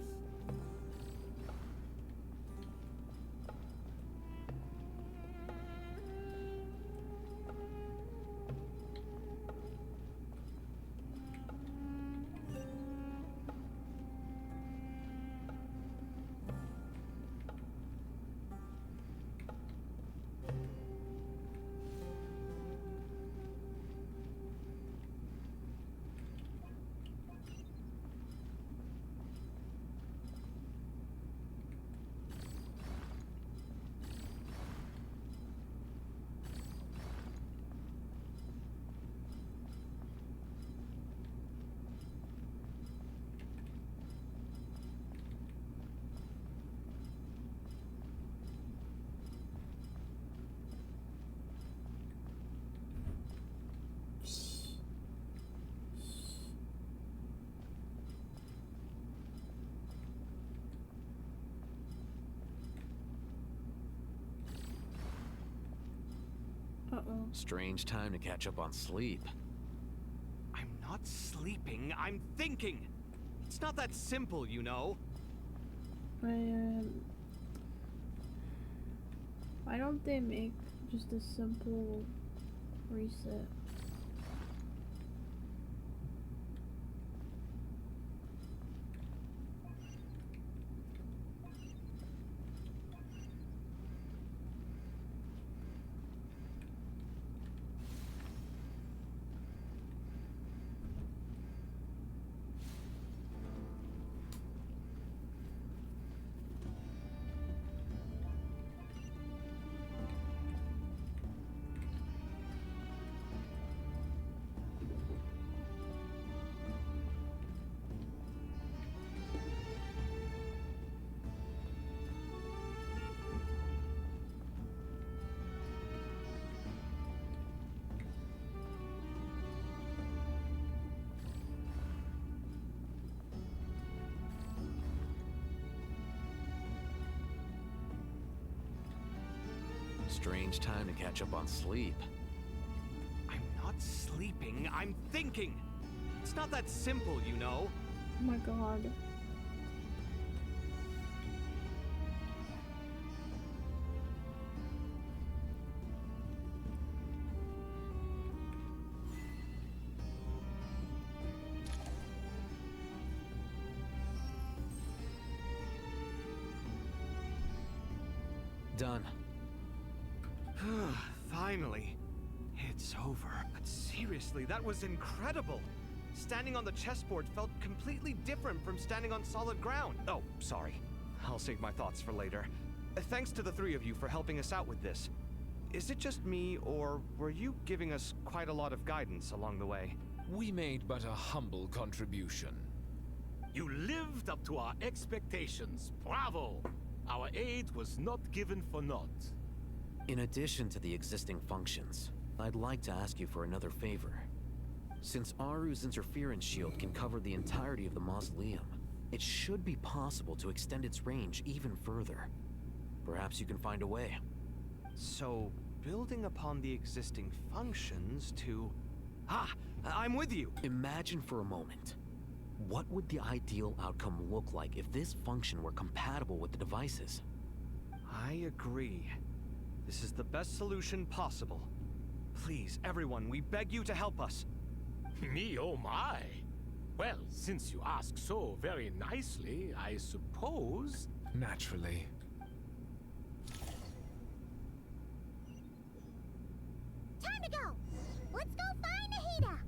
Uh-oh. Strange time to catch up on sleep. I'm not sleeping, I'm thinking. It's not that simple, you know. Why don't they make just a simple reset? Strange time to catch up on sleep. I'm not sleeping, I'm thinking. It's not that simple, you know. Oh my god. Done. Finally. It's over. But seriously, that was incredible. Standing on the chessboard felt completely different from standing on solid ground. Oh, sorry. I'll save my thoughts for later. Thanks to the three of you for helping us out with this. Is it just me, or were you giving us quite a lot of guidance along the way? We made but a humble contribution. You lived up to our expectations. Bravo! Our aid was not given for naught. In addition to the existing functions, I'd like to ask you for another favor. Since Aru's interference shield can cover the entirety of the mausoleum, it should be possible to extend its range even further. Perhaps you can find a way. So, building upon the existing functions to... Ah! I'm with you! Imagine for a moment. What would the ideal outcome look like if this function were compatible with the devices? I agree. This is the best solution possible. Please, everyone, we beg you to help us. Me, oh my! Well, since you ask so very nicely, I suppose... Naturally. Time to go! Let's go find Nahida!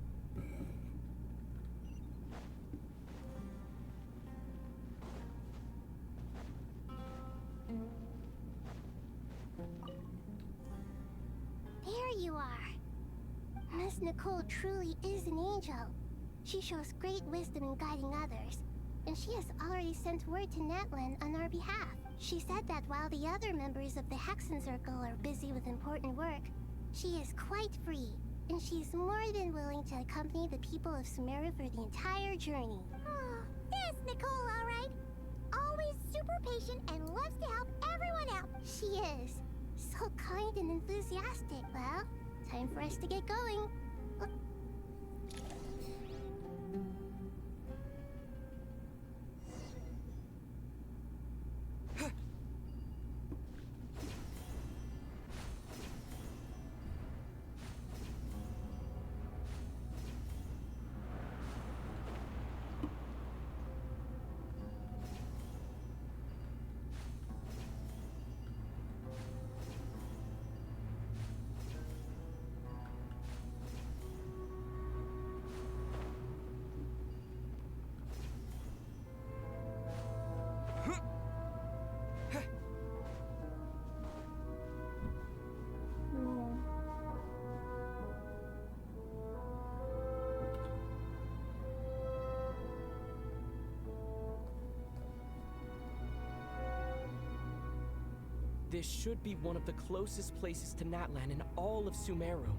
Miss Nicole truly is an angel. She shows great wisdom in guiding others, and she has already sent word to Natlan on our behalf. She said that while the other members of the Hexen Circle are busy with important work, she is quite free, and she's more than willing to accompany the people of Sumeru for the entire journey. Oh, there's Nicole, all right. Always super patient and loves to help everyone out. She is. So kind and enthusiastic. Well, time for us to get going. This should be one of the closest places to Natlan in all of Sumeru.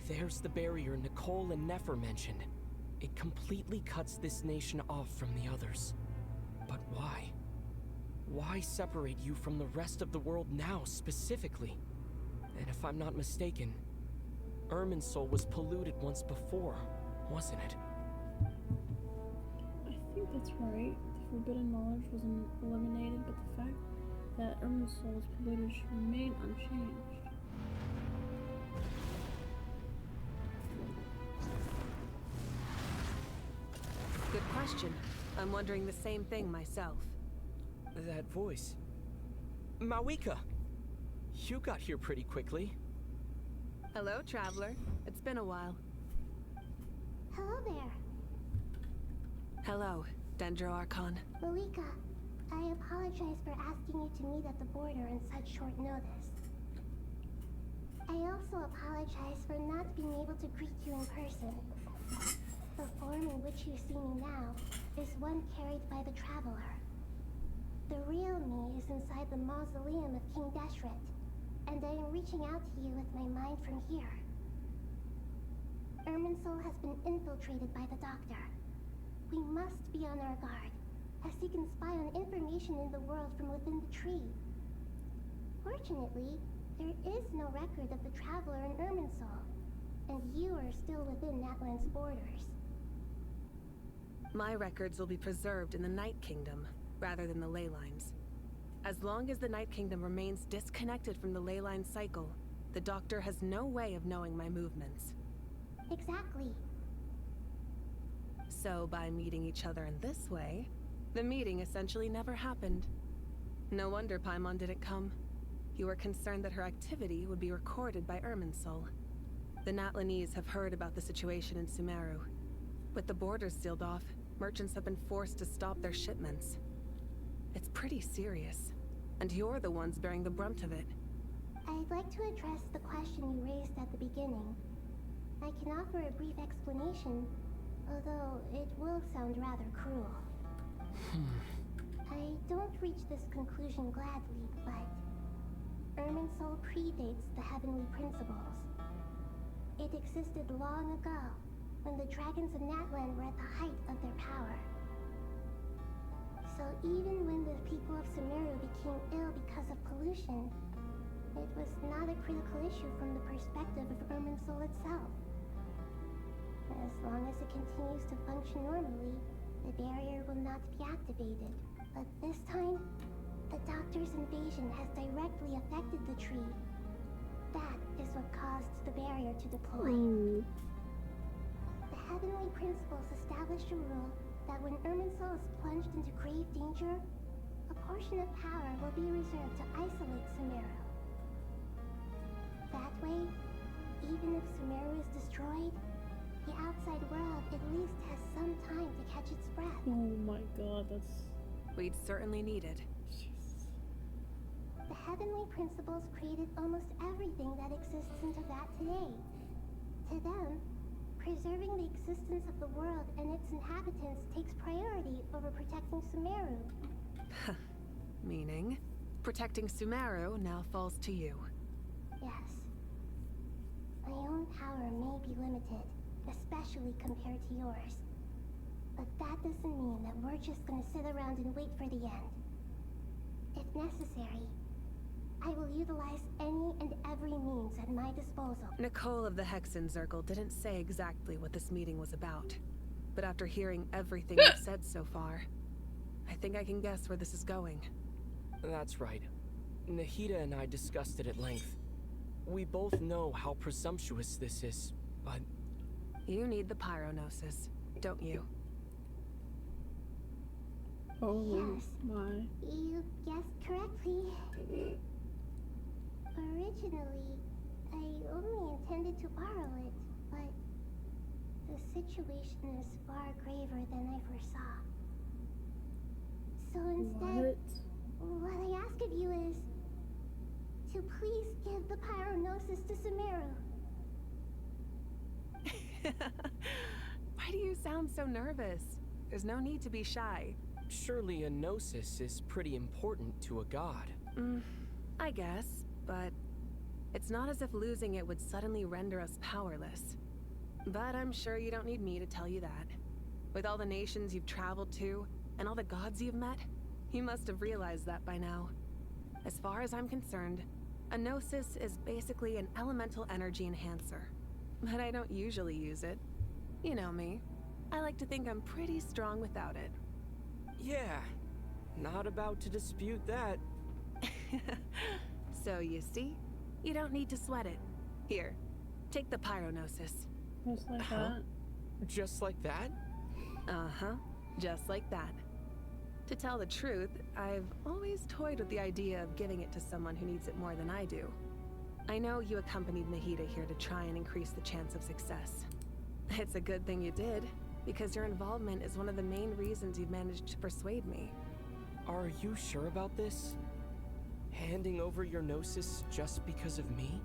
There's the barrier Nicole and Nefer mentioned. It completely cuts this nation off from the others. But why? Why separate you from the rest of the world now, specifically? And if I'm not mistaken, Irminsul was polluted once before, wasn't it? I think that's right. The forbidden knowledge wasn't eliminated, but the fact that Irminsul was polluted should remain unchanged. Good question. I'm wondering the same thing myself. That voice. Mawika! You got here pretty quickly. Hello, traveler. It's been a while. Hello there. Hello, Dendro Archon. Mawika, I apologize for asking you to meet at the border on such short notice. I also apologize for not being able to greet you in person. The form in which you see me now is one carried by the traveler. The real me is inside the mausoleum of King Deshret, and I am reaching out to you with my mind from here. Irminsul has been infiltrated by the Doctor. We must be on our guard, as he can spy on information in the world from within the tree. Fortunately, there is no record of the Traveler in Irminsul, and you are still within Natlan's borders. My records will be preserved in the Night Kingdom, rather than the ley lines. As long as the Night Kingdom remains disconnected from the ley line cycle, the Doctor has no way of knowing my movements. Exactly. So by meeting each other in this way, the meeting essentially never happened. No wonder Paimon didn't come. You were concerned that her activity would be recorded by Irminsul. The Natlanese have heard about the situation in Sumeru. With the borders sealed off, merchants have been forced to stop their shipments. It's pretty serious, and you're the ones bearing the brunt of it. I'd like to address the question you raised at the beginning. I can offer a brief explanation, although it will sound rather cruel. I don't reach this conclusion gladly, but Irminsul predates the heavenly principles. It existed long ago, when the dragons of Natlan were at the height of their power. So even when the people of Sumeru became ill because of pollution, it was not a critical issue from the perspective of Irminsul itself. As long as it continues to function normally, the barrier will not be activated. But this time, the Doctor's invasion has directly affected the tree. That is what caused the barrier to deploy. The heavenly principles established a rule that when Irminsul is plunged into grave danger, a portion of power will be reserved to isolate Sumeru. That way, even if Sumeru is destroyed, the outside world at least has some time to catch its breath. Oh my god, that's... We'd certainly need it. The heavenly principles created almost everything that exists in Teyvat today. To them, preserving the existence of the world and its inhabitants takes priority over protecting Sumeru. Meaning, protecting Sumeru now falls to you. Yes. My own power may be limited, especially compared to yours. But that doesn't mean that we're just gonna sit around and wait for the end. If necessary, I will utilize any and every means at my disposal. Nicole of the Hexen Circle didn't say exactly what this meeting was about. But after hearing everything you've said so far, I think I can guess where this is going. That's right. Nahida and I discussed it at length. We both know how presumptuous this is, but... You need the Pyronosis, don't you? Oh Yes. my. You guessed correctly. Originally, I only intended to borrow it, but the situation is far graver than I foresaw. So instead, what I ask of you is to please give the Pyronosis to Sumeru. Why do you sound so nervous? There's no need to be shy. Surely a gnosis is pretty important to a god. I guess, but it's not as if losing it would suddenly render us powerless. But I'm sure you don't need me to tell you that. With all the nations you've traveled to, and all the gods you've met, you must have realized that by now. As far as I'm concerned, a gnosis is basically an elemental energy enhancer. But I don't usually use it. You know me. I like to think I'm pretty strong without it. Yeah, not about to dispute that. So you see, you don't need to sweat it. Here, take the Pyronosis. Just like that? Just like that? Uh-huh, just like that. To tell the truth, I've always toyed with the idea of giving it to someone who needs it more than I do. I know you accompanied Nahida here to try and increase the chance of success. It's a good thing you did, because your involvement is one of the main reasons you've managed to persuade me. Are you sure about this? Handing over your gnosis just because of me?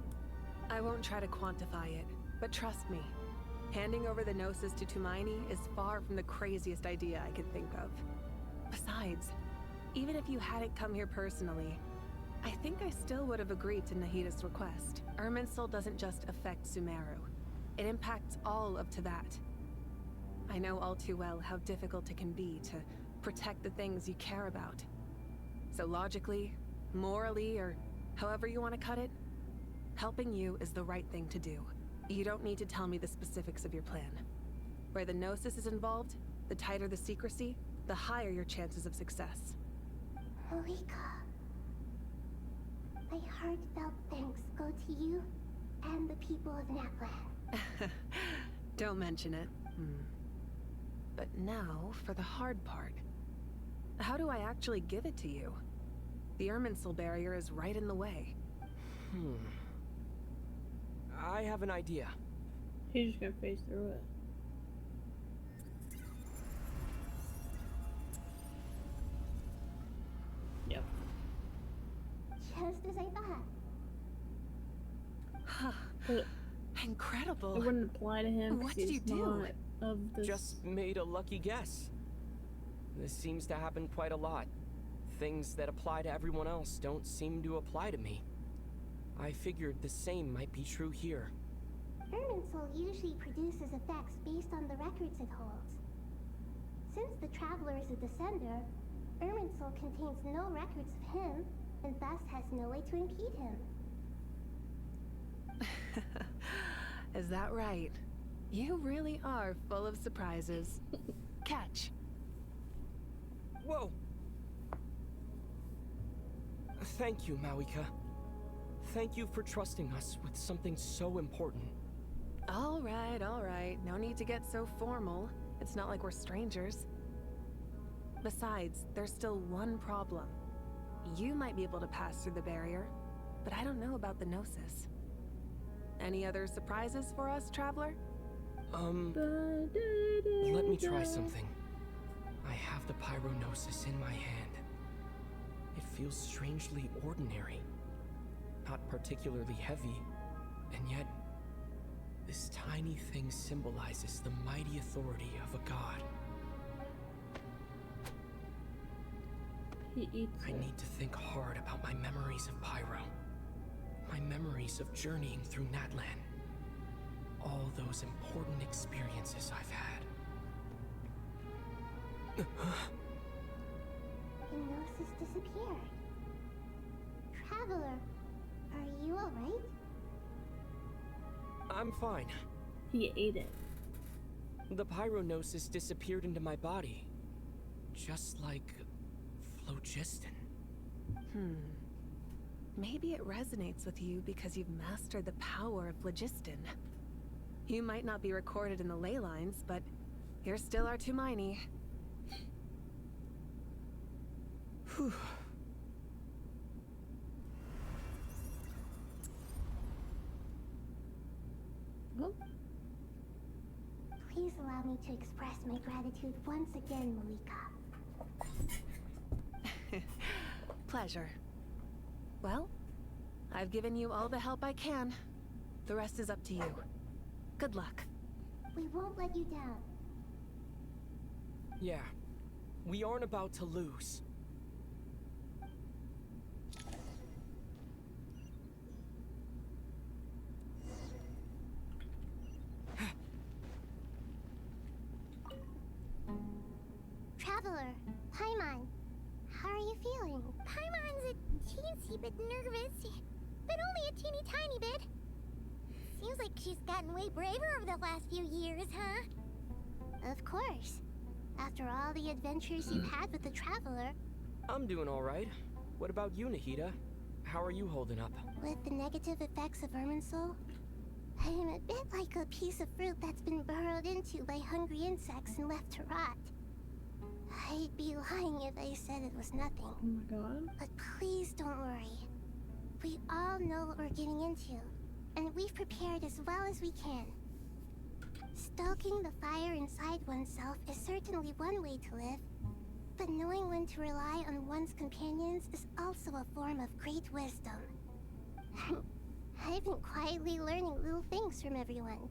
I won't try to quantify it, but trust me, handing over the gnosis to Tumaini is far from the craziest idea I could think of. Besides, even if you hadn't come here personally, I think I still would have agreed to Nahida's request. Irminsul doesn't just affect Sumeru. It impacts all of Teyvat. I know all too well how difficult it can be to protect the things you care about. So logically, morally, or however you want to cut it, helping you is the right thing to do. You don't need to tell me the specifics of your plan. Where the Gnosis is involved, the tighter the secrecy, the higher your chances of success. Malika, my heartfelt thanks go to you and the people of Naplan. Don't mention it. But now, for the hard part. How do I actually give it to you? The Irminsul barrier is right in the way. I have an idea. He's just gonna face through it. Yep. Just as I thought. Incredible. It wouldn't apply to him. What did you do? Of this. Just made a lucky guess. This seems to happen quite a lot. Things that apply to everyone else don't seem to apply to me. I figured the same might be true here. Irminsul usually produces effects based on the records it holds. Since the Traveler is a descender, Irminsul contains no records of him, and thus has no way to impede him. Is that right? You really are full of surprises. Catch. Whoa! Thank you, Mawika. Thank you for trusting us with something so important. All right. No need to get so formal. It's not like we're strangers. Besides, there's still one problem. You might be able to pass through the barrier, but I don't know about the Gnosis. Any other surprises for us, Traveler? Let me try something. I have the Pyronosis in my hand. It feels strangely ordinary. Not particularly heavy, and yet this tiny thing symbolizes the mighty authority of a god. He eats I need to think hard about my memories of Pyro. My memories of journeying through Natlan. All those important experiences I've had. The gnosis disappeared. Traveler, are you alright? I'm fine. He ate it. The pyronosis disappeared into my body. Just like phlogiston. Maybe it resonates with you because you've mastered the power of phlogiston. You might not be recorded in the ley lines, but you're still our Tumaini. Whew. Please allow me to express my gratitude once again, Malika. Pleasure. Well, I've given you all the help I can. The rest is up to you. Good luck. We won't let you down. Yeah, we aren't about to lose. Traveler, Paimon, how are you feeling? Paimon's a teensy bit nervous, but only a teeny tiny bit. Seems like she's gotten way braver over the last few years, huh? Of course. After all the adventures you've had with the Traveler. I'm doing all right. What about you, Nahida? How are you holding up? With the negative effects of Irminsul, I am a bit like a piece of fruit that's been burrowed into by hungry insects and left to rot. I'd be lying if I said it was nothing. Oh my god. But please don't worry. We all know what we're getting into, and we've prepared as well as we can. Stoking the fire inside oneself is certainly one way to live, but knowing when to rely on one's companions is also a form of great wisdom. I've been quietly learning little things from everyone,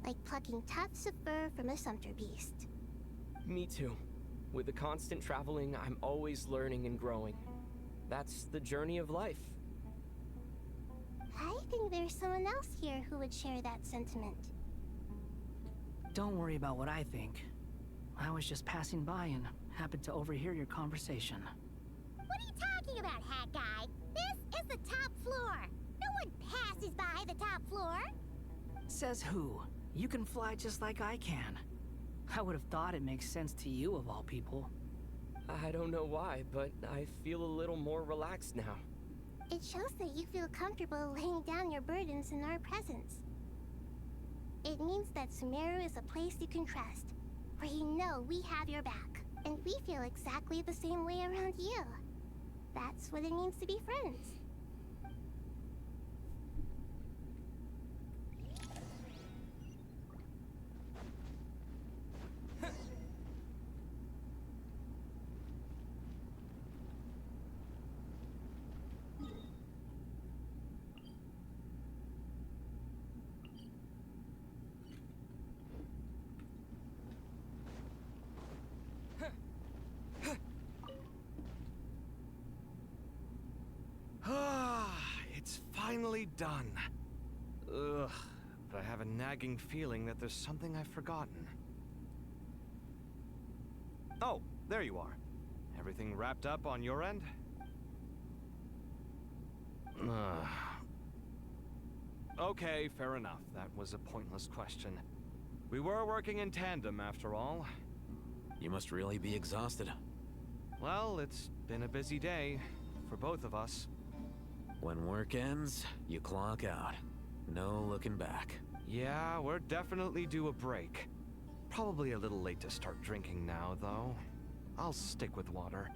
like plucking tufts of fur from a sumpter beast. Me too. With the constant traveling, I'm always learning and growing. That's the journey of life. I think there's someone else here who would share that sentiment. Don't worry about what I think. I was just passing by and happened to overhear your conversation. What are you talking about, hat guy? This is the top floor. No one passes by the top floor. Says who? You can fly just like I can. I would have thought it makes sense to you of all people. I don't know why, but I feel a little more relaxed now. It shows that you feel comfortable laying down your burdens in our presence. It means that Sumeru is a place you can trust, where you know we have your back, and we feel exactly the same way around you. That's what it means to be friends. It's finally done. Ugh, but I have a nagging feeling that there's something I've forgotten. Oh, there you are. Everything wrapped up on your end? Okay, fair enough. That was a pointless question. We were working in tandem, after all. You must really be exhausted. Well, it's been a busy day for both of us. When work ends, you clock out. No looking back. Yeah, we're definitely due a break. Probably a little late to start drinking now, though. I'll stick with water.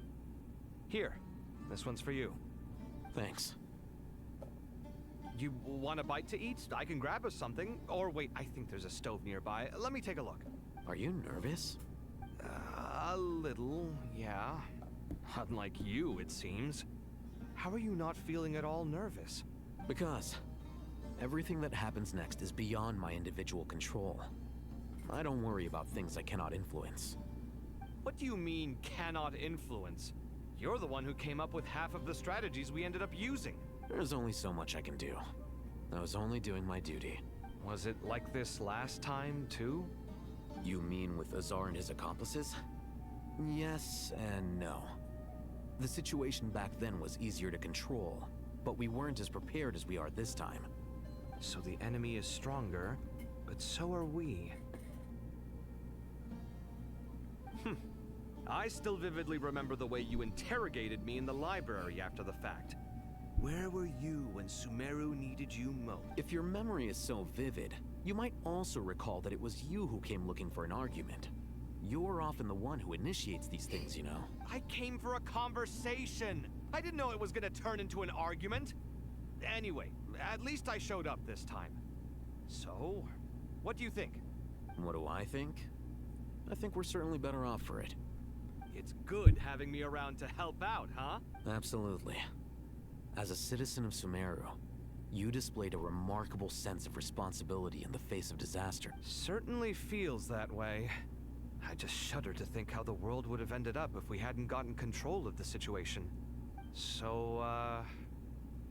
Here, this one's for you. Thanks. You want a bite to eat? I can grab us something. Or wait, I think there's a stove nearby. Let me take a look. Are you nervous? A little, yeah. Unlike you, it seems. How are you not feeling at all nervous? Because everything that happens next is beyond my individual control. I don't worry about things I cannot influence. What do you mean, cannot influence? You're the one who came up with half of the strategies we ended up using. There's only so much I can do. I was only doing my duty. Was it like this last time, too? You mean with Azar and his accomplices? Yes and no. The situation back then was easier to control, but we weren't as prepared as we are this time. So the enemy is stronger, but so are we. I still vividly remember the way you interrogated me in the library after the fact. Where were you when Sumeru needed you most? If your memory is so vivid, you might also recall that it was you who came looking for an argument. You're often the one who initiates these things, you know. I came for a conversation. I didn't know it was gonna turn into an argument. Anyway, at least I showed up this time. So, what do you think? What do I think? I think we're certainly better off for it. It's good having me around to help out, huh? Absolutely. As a citizen of Sumeru, you displayed a remarkable sense of responsibility in the face of disaster. Certainly feels that way. I just shudder to think how the world would have ended up if we hadn't gotten control of the situation. So,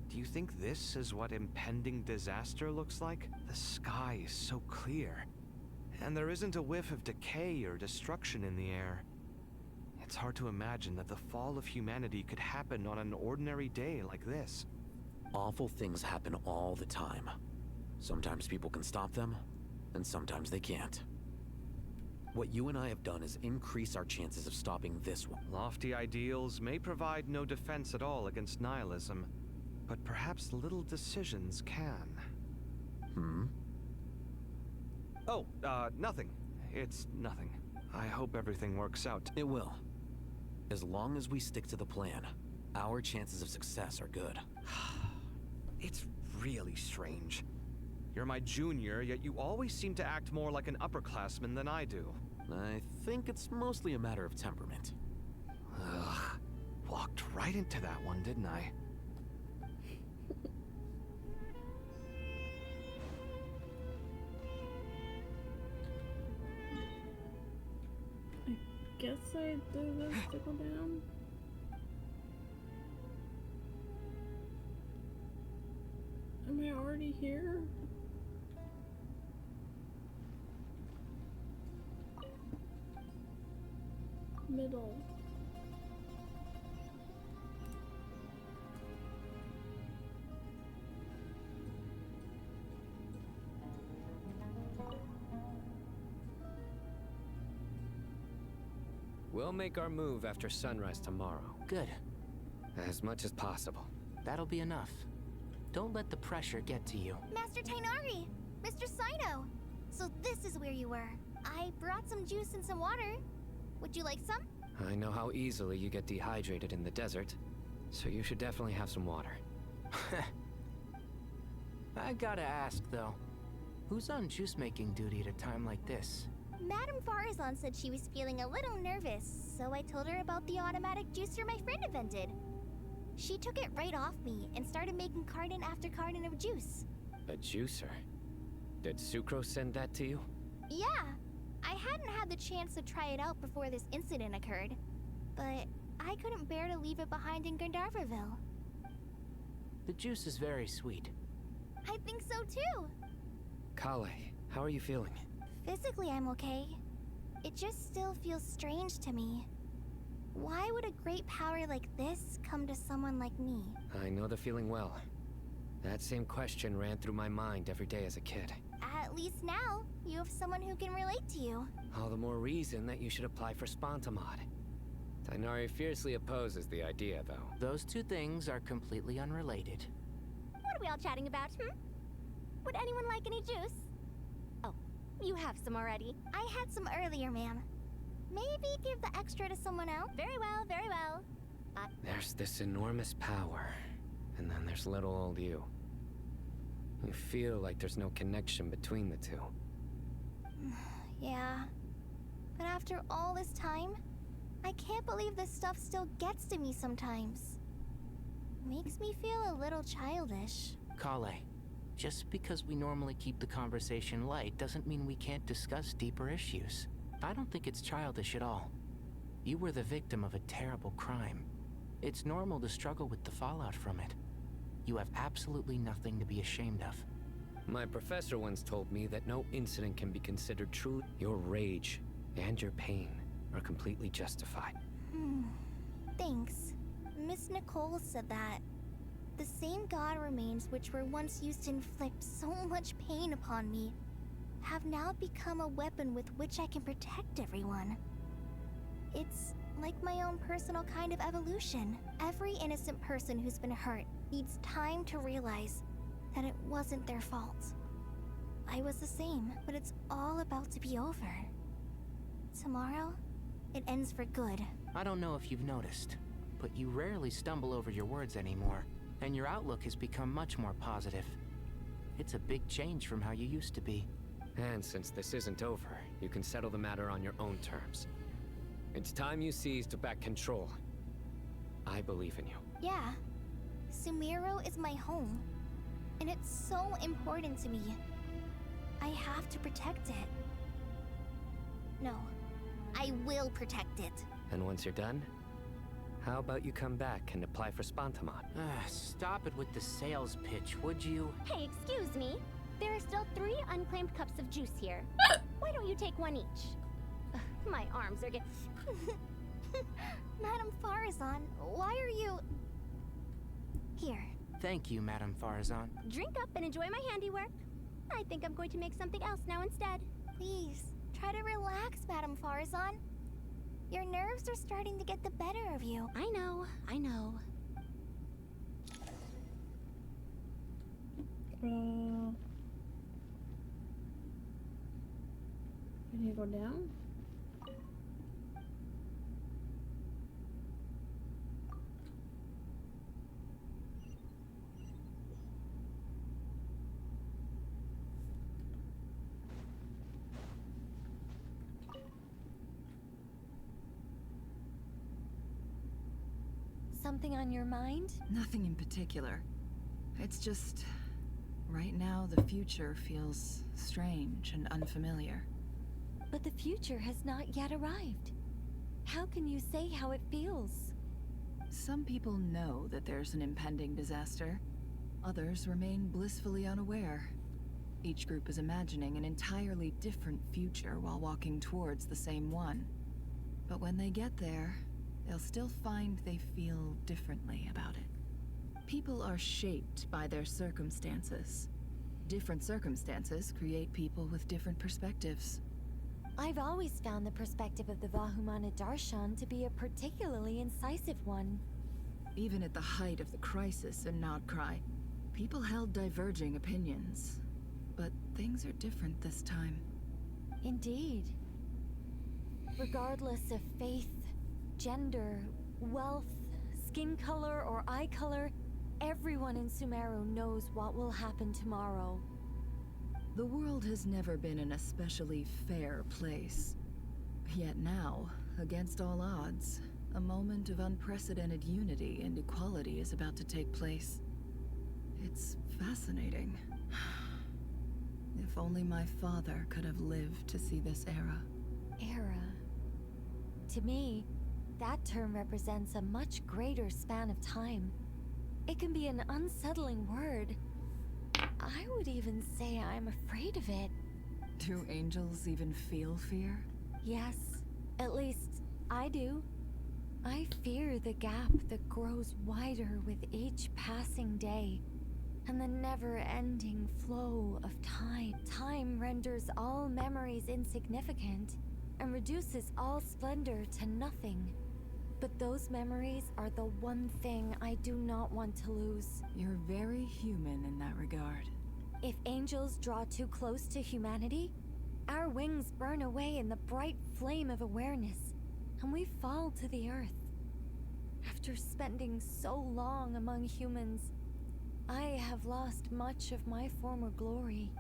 do you think this is what impending disaster looks like? The sky is so clear, and there isn't a whiff of decay or destruction in the air. It's hard to imagine that the fall of humanity could happen on an ordinary day like this. Awful things happen all the time. Sometimes people can stop them, and sometimes they can't. What you and I have done is increase our chances of stopping this one. Lofty ideals may provide no defense at all against nihilism, but perhaps little decisions can. Oh, nothing. It's nothing. I hope everything works out. It will. As long as we stick to the plan, our chances of success are good. It's really strange. You're my junior, yet you always seem to act more like an upperclassman than I do. I think it's mostly a matter of temperament. Ugh. Walked right into that one, didn't I? Guess I do this to go down. Am I already here? Middle. We'll make our move after sunrise tomorrow. Good. As much as possible. That'll be enough. Don't let the pressure get to you. Master Tainari! Mr. Saito! So this is where you were. I brought some juice and some water. Would you like some? I know how easily you get dehydrated in the desert, so you should definitely have some water. I gotta ask, though. Who's on juice-making duty at a time like this? Madame Farazan said she was feeling a little nervous, so I told her about the automatic juicer my friend invented. She took it right off me and started making carton after carton of juice. A juicer? Did Sucrose send that to you? Yeah. I hadn't had the chance to try it out before this incident occurred, but I couldn't bear to leave it behind in Gandharvaville. The juice is very sweet. I think so too. Kale, how are you feeling? Physically, I'm okay. It just still feels strange to me. Why would a great power like this come to someone like me? I know the feeling well. That same question ran through my mind every day as a kid. At least now, you have someone who can relate to you. All the more reason that you should apply for Spontamod. Tainari fiercely opposes the idea, though. Those two things are completely unrelated. What are we all chatting about, Would anyone like any juice? Oh, you have some already. I had some earlier, ma'am. Maybe give the extra to someone else? Very well, very well. There's this enormous power, and then there's little old you. You feel like there's no connection between the two. Yeah. But after all this time, I can't believe this stuff still gets to me sometimes. Makes me feel a little childish. Kale, just because we normally keep the conversation light doesn't mean we can't discuss deeper issues. I don't think it's childish at all. You were the victim of a terrible crime. It's normal to struggle with the fallout from it. You have absolutely nothing to be ashamed of. My professor once told me that no incident can be considered true. Your rage and your pain are completely justified. Thanks. Miss Nicole said that. The same god remains which were once used to inflict so much pain upon me have now become a weapon with which I can protect everyone. It's like my own personal kind of evolution. Every innocent person who's been hurt needs time to realize that it wasn't their fault. I was the same, but it's all about to be over. Tomorrow, it ends for good. I don't know if you've noticed, but you rarely stumble over your words anymore, and your outlook has become much more positive. It's a big change from how you used to be. And since this isn't over, you can settle the matter on your own terms. It's time you seized back control. I believe in you. Yeah. Sumeru is my home, and it's so important to me. I have to protect it. No, I will protect it. And once you're done, how about you come back and apply for Spantamon? Stop it with the sales pitch, would you? Hey, excuse me. There are still 3 unclaimed cups of juice here. Why don't you take one each? My arms are getting... Madame Farazan, why are you... Here. Thank you, Madame Farazan. Drink up and enjoy my handiwork. I think I'm going to make something else now instead. Please, try to relax, Madame Farazan. Your nerves are starting to get the better of you. I know, I know. Can you go down? Something on your mind? Nothing in particular. It's just... right now, the future feels strange and unfamiliar. But the future has not yet arrived. How can you say how it feels? Some people know that there's an impending disaster. Others remain blissfully unaware. Each group is imagining an entirely different future while walking towards the same one. But when they get there, they'll still find they feel differently about it. People are shaped by their circumstances. Different circumstances create people with different perspectives. I've always found the perspective of the Vahumana Darshan to be a particularly incisive one. Even at the height of the crisis in Nodcry, people held diverging opinions. But things are different this time. Indeed. Regardless of faith, gender, wealth, skin color, or eye color, everyone in Sumeru knows what will happen tomorrow. The world has never been an especially fair place. Yet now, against all odds, a moment of unprecedented unity and equality is about to take place. It's fascinating. If only my father could have lived to see this era. Era. To me, that term represents a much greater span of time. It can be an unsettling word. I would even say I'm afraid of it. Do angels even feel fear? Yes, at least I do. I fear the gap that grows wider with each passing day, and the never-ending flow of time. Time renders all memories insignificant, and reduces all splendor to nothing. But those memories are the one thing I do not want to lose. You're very human in that regard. If angels draw too close to humanity, our wings burn away in the bright flame of awareness, and we fall to the earth. After spending so long among humans, I have lost much of my former glory.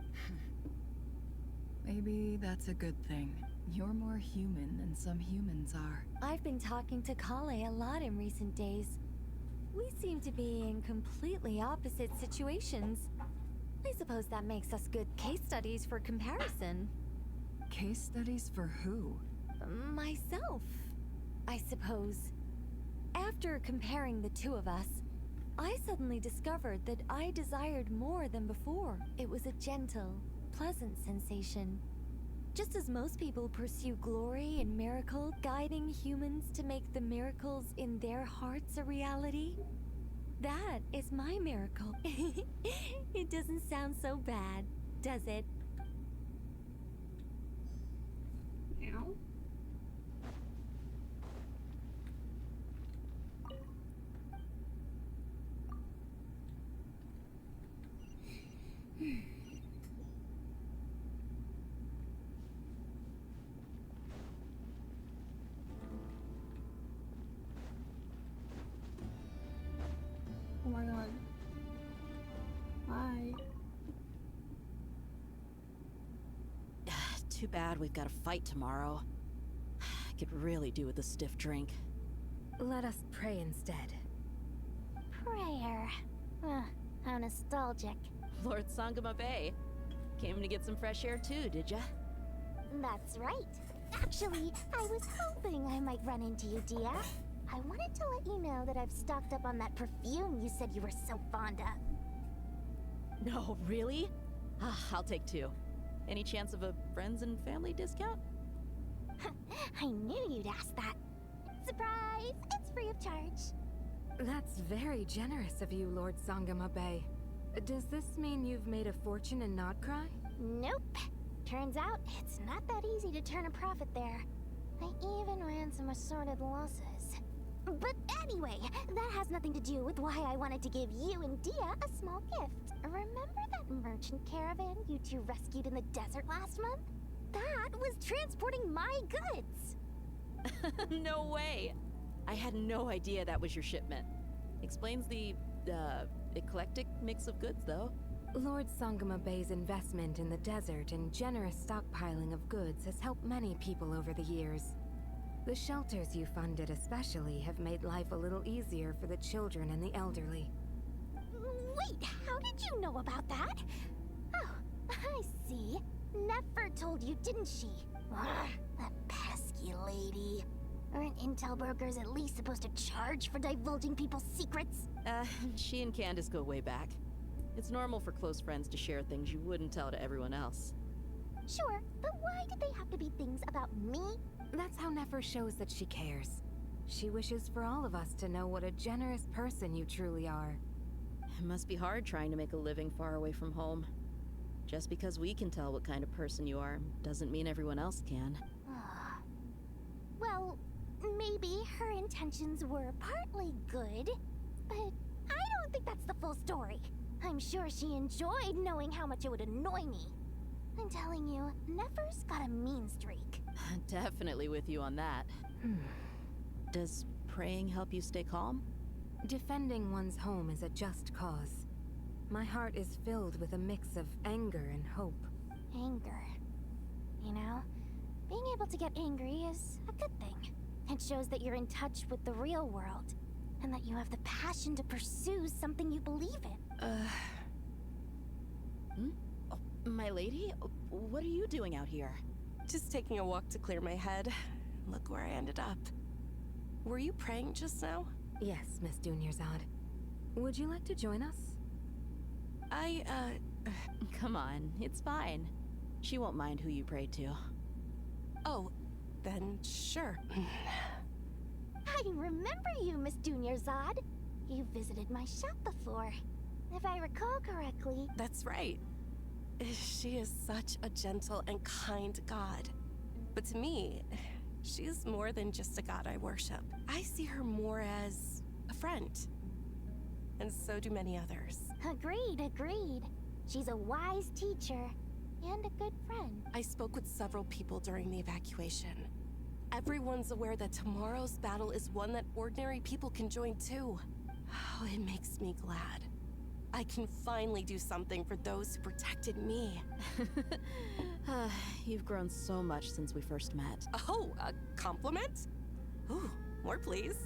Maybe that's a good thing. You're more human than some humans are. I've been talking to Kale a lot in recent days. We seem to be in completely opposite situations. I suppose that makes us good case studies for comparison. Case studies for who? Myself, I suppose. After comparing the two of us, I suddenly discovered that I desired more than before. It was a gentle, pleasant sensation. Just as most people pursue glory and miracle, guiding humans to make the miracles in their hearts a reality, that is my miracle. It doesn't sound so bad, does it? Meow. Oh my god. Hi. Too bad we've got a fight tomorrow. I could really do with a stiff drink. Let us pray instead. Prayer. How nostalgic. Lord Sangama Bay. Came to get some fresh air too, did ya? That's right. Actually, I was hoping I might run into you, Dia. I wanted to let you know that I've stocked up on that perfume you said you were so fond of. No, really? I'll take 2. Any chance of a friends and family discount? I knew you'd ask that. Surprise! It's free of charge. That's very generous of you, Lord Sangama Bay. Does this mean you've made a fortune in Nodcry? Nope. Turns out it's not that easy to turn a profit there. I even ran some assorted losses. But anyway, that has nothing to do with why I wanted to give you and Dia a small gift. Remember that merchant caravan you two rescued in the desert last month? That was transporting my goods. No way! I had no idea that was your shipment. Explains the, eclectic mix of goods, though. Lord Sangama Bay's investment in the desert and generous stockpiling of goods has helped many people over the years. The shelters you funded especially have made life a little easier for the children and the elderly. Wait, how did you know about that? Oh, I see. Nefer told you, didn't she? That pesky lady. Aren't intel brokers at least supposed to charge for divulging people's secrets? She and Candace go way back. It's normal for close friends to share things you wouldn't tell to everyone else. Sure, but why did they have to be things about me? That's how Nefer shows that she cares. She wishes for all of us to know what a generous person you truly are. It must be hard trying to make a living far away from home. Just because we can tell what kind of person you are doesn't mean everyone else can. Well, maybe her intentions were partly good, but I don't think that's the full story. I'm sure she enjoyed knowing how much it would annoy me. I'm telling you, Nefer's got a mean streak. Definitely with you on that. Does praying help you stay calm? Defending one's home is a just cause. My heart is filled with a mix of anger and hope. Anger. You know, being able to get angry is a good thing. It shows that you're in touch with the real world, and that you have the passion to pursue something you believe in. Oh, my lady? What are you doing out here? Just taking a walk to clear my head. Look where I ended up. Were you praying just now? Yes, Miss Dunyarzad. Would you like to join us? Come on, it's fine. She won't mind who you pray to. Oh, then sure. I remember you, Miss Dunyarzad. You visited my shop before. If I recall correctly. That's right. She is such a gentle and kind god. But to me, she is more than just a god I worship. I see her more as a friend. And so do many others. Agreed. She's a wise teacher and a good friend. I spoke with several people during the evacuation. Everyone's aware that tomorrow's battle is one that ordinary people can join too. Oh, it makes me glad. I can finally do something for those who protected me. You've grown so much since we first met. Oh, a compliment? Ooh, more please.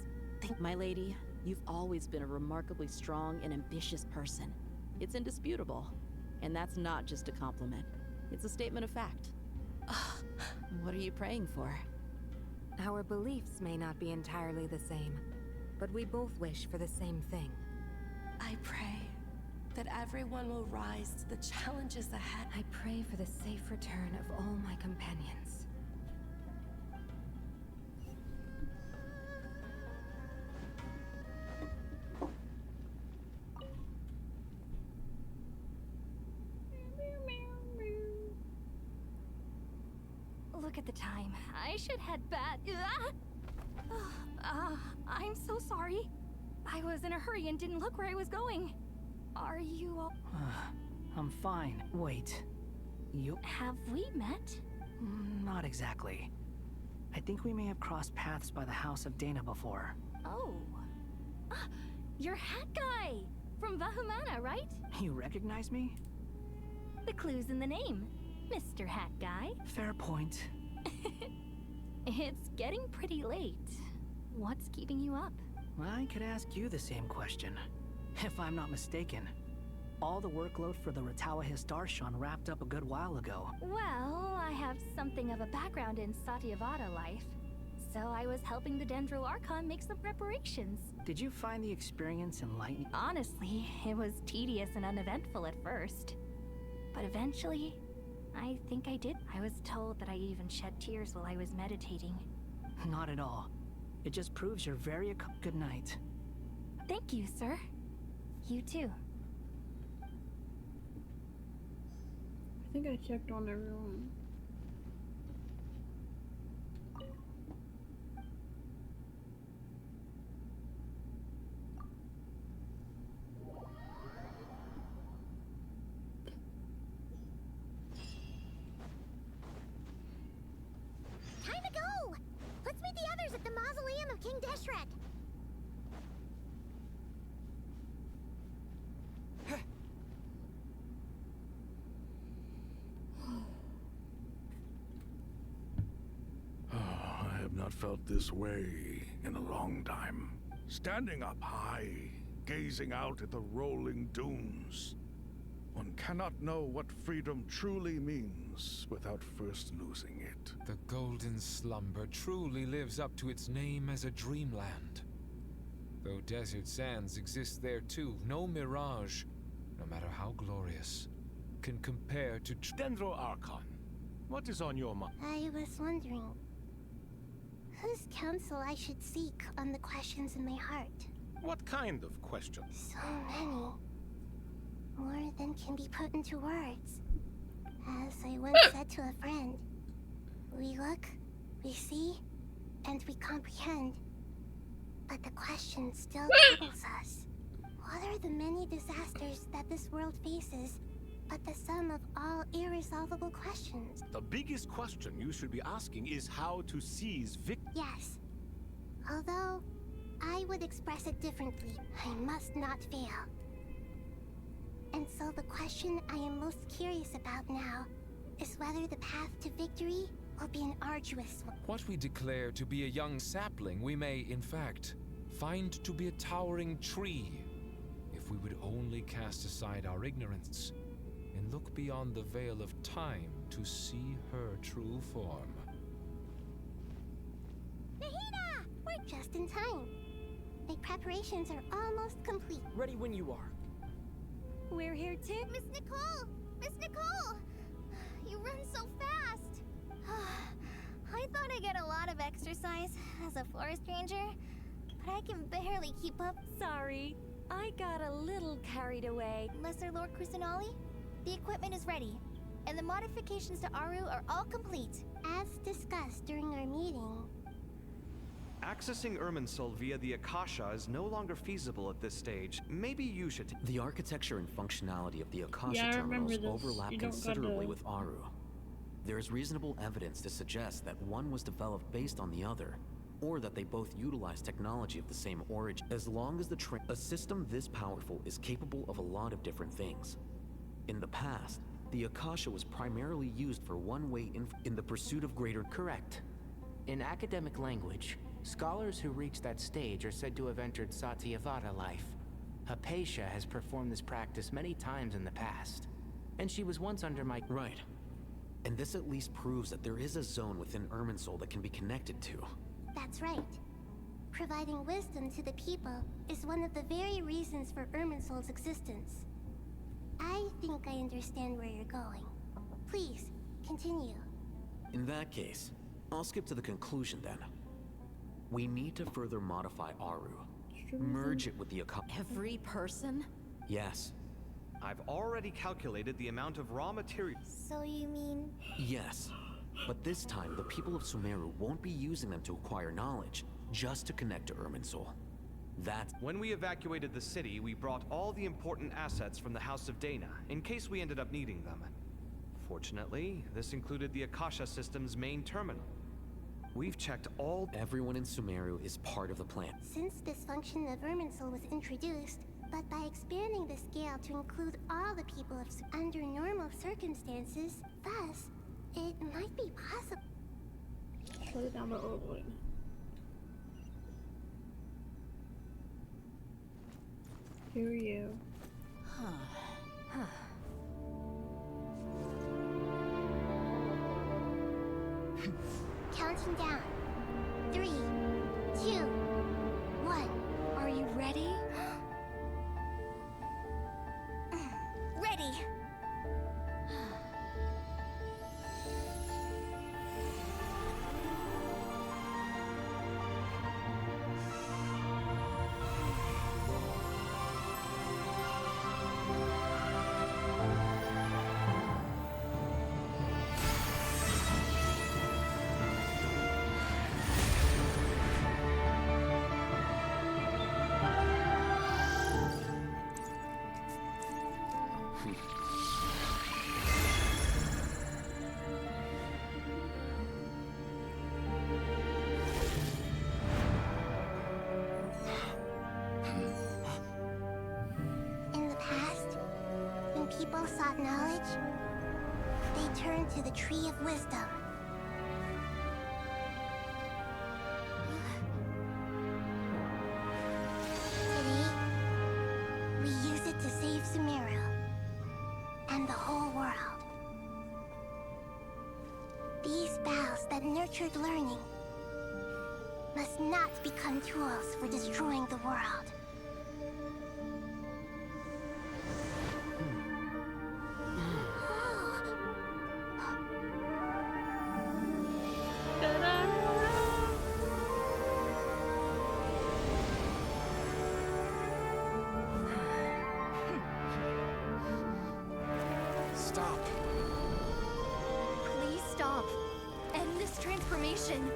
My lady, You've always been a remarkably strong and ambitious person. It's indisputable. And that's not just a compliment. It's a statement of fact. What are you praying for? Our beliefs may not be entirely the same, but we both wish for the same thing. I pray that everyone will rise to the challenges ahead. I pray for the safe return of all my companions. Look at the time. I should head back. I'm so sorry. I was in a hurry and didn't look where I was going. Are you all... I'm fine. Wait. You... Have we met? Not exactly. I think we may have crossed paths by the house of Dana before. Oh. You're Hat Guy! From Vahumana, right? You recognize me? The clue's in the name. Mr. Hat Guy. Fair point. It's getting pretty late. What's keeping you up? I could ask you the same question. If I'm not mistaken, all the workload for the Ratawa Histarshan wrapped up a good while ago. Well, I have something of a background in Satyavada life, so I was helping the Dendro Archon make some preparations. Did you find the experience enlightening? Honestly, it was tedious and uneventful at first. But eventually, I think I did. I was told that I even shed tears while I was meditating. Not at all. It just proves you're very good night. Thank you, sir. You too. I think I checked on everyone. Time to go! Let's meet the others at the mausoleum of King Deshret. I have not felt this way in a long time. Standing up high, gazing out at the rolling dunes. One cannot know what freedom truly means without first losing it. The golden slumber truly lives up to its name as a dreamland. Though desert sands exist there too, no mirage, no matter how glorious, can compare to Dendro Archon, what is on your mind? I was wondering whose counsel I should seek on the questions in my heart. What kind of questions? So many. More than can be put into words. As I once said to a friend, we look, we see, and we comprehend. But the question still troubles us. What are the many disasters that this world faces, but the sum of all irresolvable questions? The biggest question you should be asking is how to seize victory. Yes. Although, I would express it differently. I must not fail. And so the question I am most curious about now is whether the path to victory will be an arduous one. what we declare to be a young sapling, we may, in fact, find to be a towering tree, if we would only cast aside our ignorance and look beyond the veil of time to see her true form. Nahida! We're just in time. My preparations are almost complete. Ready when you are. We're here too. Miss Nicole! Miss Nicole! You run so fast! I thought I'd get a lot of exercise as a forest ranger, but I can barely keep up. Sorry, I got a little carried away. Lesser Lord Kusanali, the equipment is ready, and the modifications to Aru are all complete. As discussed during our meeting, Accessing Irminsul via the Akasha is no longer feasible at this stage. Maybe you should... The architecture and functionality of the Akasha Yeah, I remember terminals this. overlap You don't considerably gotta- with Aru. There is reasonable evidence to suggest that one was developed based on the other, or that they both utilize technology of the same origin. As long as a system this powerful is capable of a lot of different things. In the past, the Akasha was primarily used for one-way in the pursuit of greater... Correct. In academic language, Scholars who reach that stage are said to have entered Satyavada life. Hypatia has performed this practice many times in the past, and she was once under my... Right. And this at least proves that there is a zone within Irminsul that can be connected to. That's right. Providing wisdom to the people is one of the very reasons for Irminsul's existence. I think I understand where you're going. Please, continue. In that case, I'll skip to the conclusion then. We need to further modify Aru. Merge it with the Every person? Yes. I've already calculated the amount of raw material. So you mean... Yes. But this time, the people of Sumeru won't be using them to acquire knowledge, just to connect to Irminsul. That's... When we evacuated the city, we brought all the important assets from the House of Dana, in case we ended up needing them. Fortunately, this included the Akasha system's main terminal. We've checked all... Everyone in Sumeru is part of the plan. Since this function of Irminsul was introduced, but by expanding the scale to include all the people of under normal circumstances, thus, it might be possible. Slow down the overload. Who are you? Counting down. 3, 2, 1. Are you ready? Ready. People sought knowledge, they turned to the Tree of Wisdom. Today, we use it to save Sumeru and the whole world. These boughs that nurtured learning must not become tools for destroying the world. Stop. Please stop. End this transformation.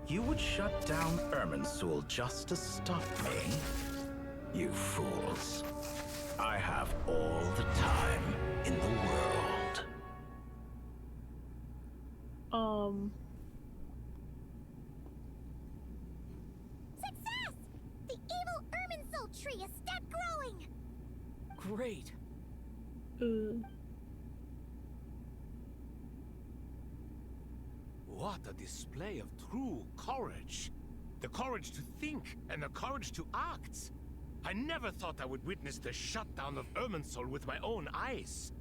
You would shut down Irminsul just to stop me? You fools. I have all the time in the world. Success! The evil Irminsul tree has stopped growing! Great. What a display of true courage. The courage to think and the courage to act. I never thought I would witness the shutdown of Irminsul with my own eyes.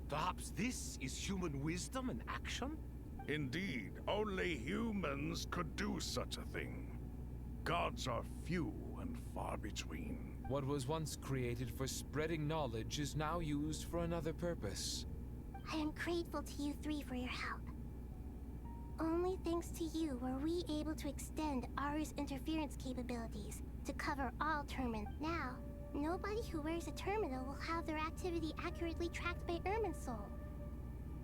Perhaps this is human wisdom in action? Indeed, only humans could do such a thing. Gods are few and far between. What was once created for spreading knowledge is now used for another purpose. I am grateful to you three for your help. Only thanks to you were we able to extend Aru's interference capabilities to cover all terminals. Now, nobody who wears a terminal will have their activity accurately tracked by Irminsul.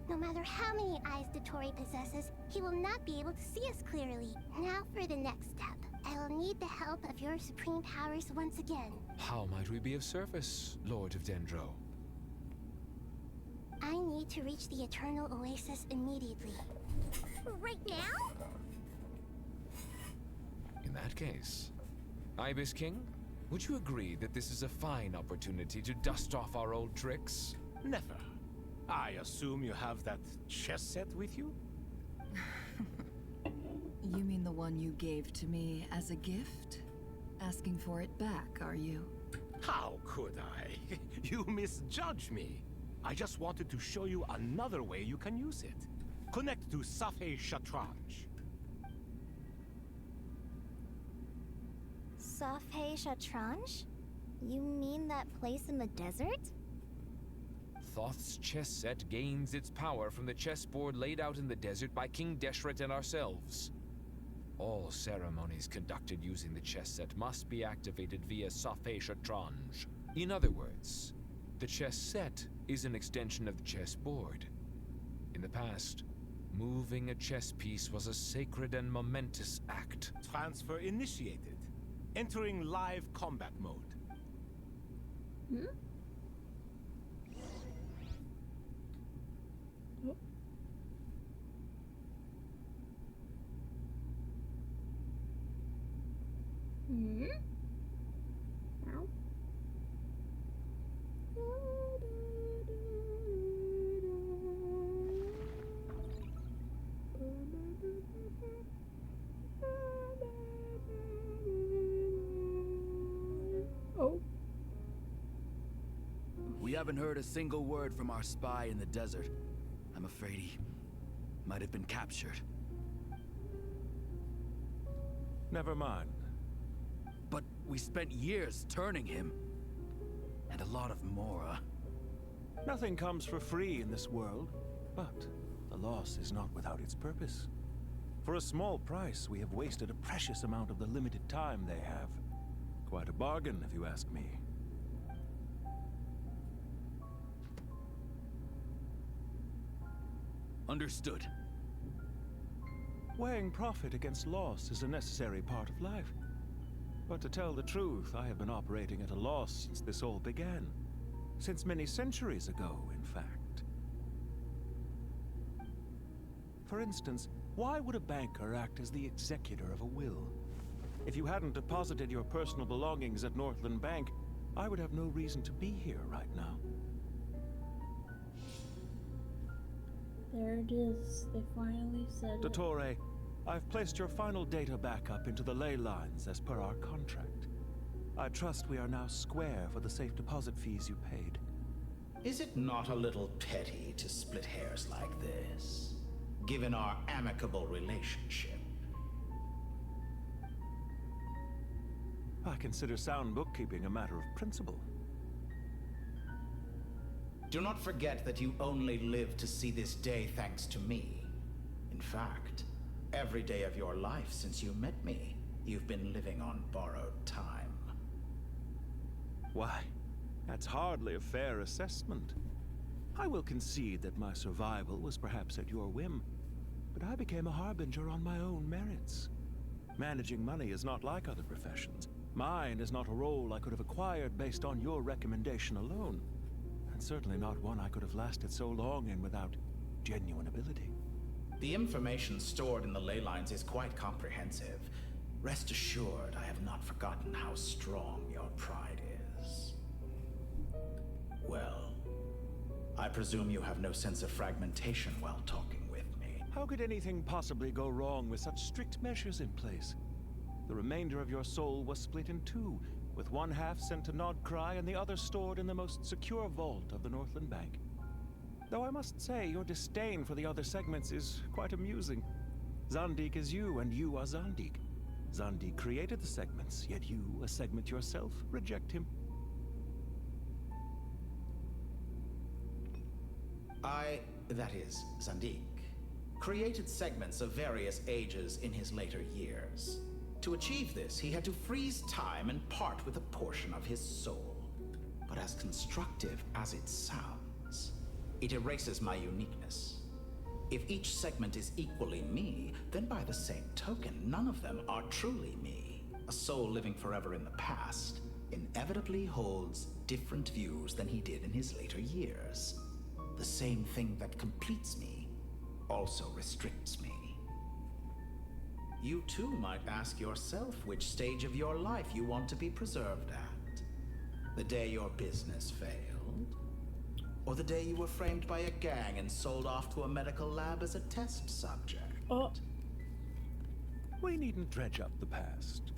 No matter how many eyes Dottore possesses, he will not be able to see us clearly. Now for the next step. I will need the help of your supreme powers once again. How might we be of service, Lord of Dendro? I need to reach the Eternal Oasis immediately. Right now? In that case, Ibis King, would you agree that this is a fine opportunity to dust off our old tricks? Never. I assume you have that chess set with you? You mean the one you gave to me as a gift? Asking for it back, are you? How could I? You misjudge me. I just wanted to show you another way you can use it. Connect to Safei Shatranj. Safei Shatranj? You mean that place in the desert? Thoth's chess set gains its power from the chessboard laid out in the desert by King Deshret and ourselves. All ceremonies conducted using the chess set must be activated via Safei Shatranj. In other words, the chess set is an extension of the chessboard. In the past, moving a chess piece was a sacred and momentous act. Transfer initiated. Entering live combat mode. Hmm? Oh. Hmm? Ow. Oh. We haven't heard a single word from our spy in the desert. I'm afraid he might have been captured. Never mind. But we spent years turning him. And a lot of Mora. Nothing comes for free in this world, but the loss is not without its purpose. For a small price, we have wasted a precious amount of the limited time they have. Quite a bargain, if you ask me. Understood. Weighing profit against loss is a necessary part of life. But to tell the truth, I have been operating at a loss since this all began. Since many centuries ago, in fact. For instance, why would a banker act as the executor of a will? If you hadn't deposited your personal belongings at Northland Bank, I would have no reason to be here right now. There it is. They finally said it. Dottore, I've placed your final data backup into the ley lines as per our contract. I trust we are now square for the safe deposit fees you paid. Is it not a little petty to split hairs like this, given our amicable relationship? I consider sound bookkeeping a matter of principle. Do not forget that you only live to see this day thanks to me. In fact, every day of your life since you met me, you've been living on borrowed time. Why, that's hardly a fair assessment. I will concede that my survival was perhaps at your whim, but I became a harbinger on my own merits. Managing money is not like other professions. Mine is not a role I could have acquired based on your recommendation alone. And certainly not one I could have lasted so long in without genuine ability. The information stored in the ley lines is quite comprehensive. Rest assured, I have not forgotten how strong your pride is. Well, I presume you have no sense of fragmentation while talking with me. How could anything possibly go wrong with such strict measures in place? The remainder of your soul was split in two, with one half sent to Nodcry and the other stored in the most secure vault of the Northland Bank. Though I must say, your disdain for the other segments is quite amusing. Zandik is you, and you are Zandik. Zandik created the segments, yet you, a segment yourself, reject him. That is, Zandik, created segments of various ages in his later years. To achieve this, he had to freeze time and part with a portion of his soul. But as constructive as it sounds, it erases my uniqueness. If each segment is equally me, then by the same token, none of them are truly me. A soul living forever in the past inevitably holds different views than he did in his later years. The same thing that completes me also restricts me. You too might ask yourself which stage of your life you want to be preserved at. The day your business failed, or the day you were framed by a gang and sold off to a medical lab as a test subject. Oh. We needn't dredge up the past.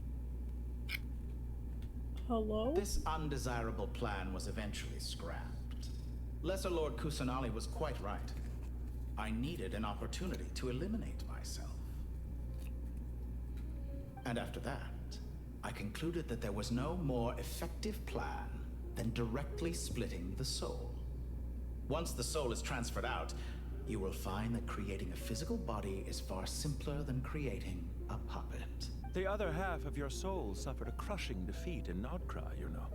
Hello? This undesirable plan was eventually scrapped. Lesser Lord Kusanali was quite right. I needed an opportunity to eliminate myself. And after that, I concluded that there was no more effective plan than directly splitting the soul. Once the soul is transferred out, you will find that creating a physical body is far simpler than creating a puppet. The other half of your soul suffered a crushing defeat in Nodcry, you know.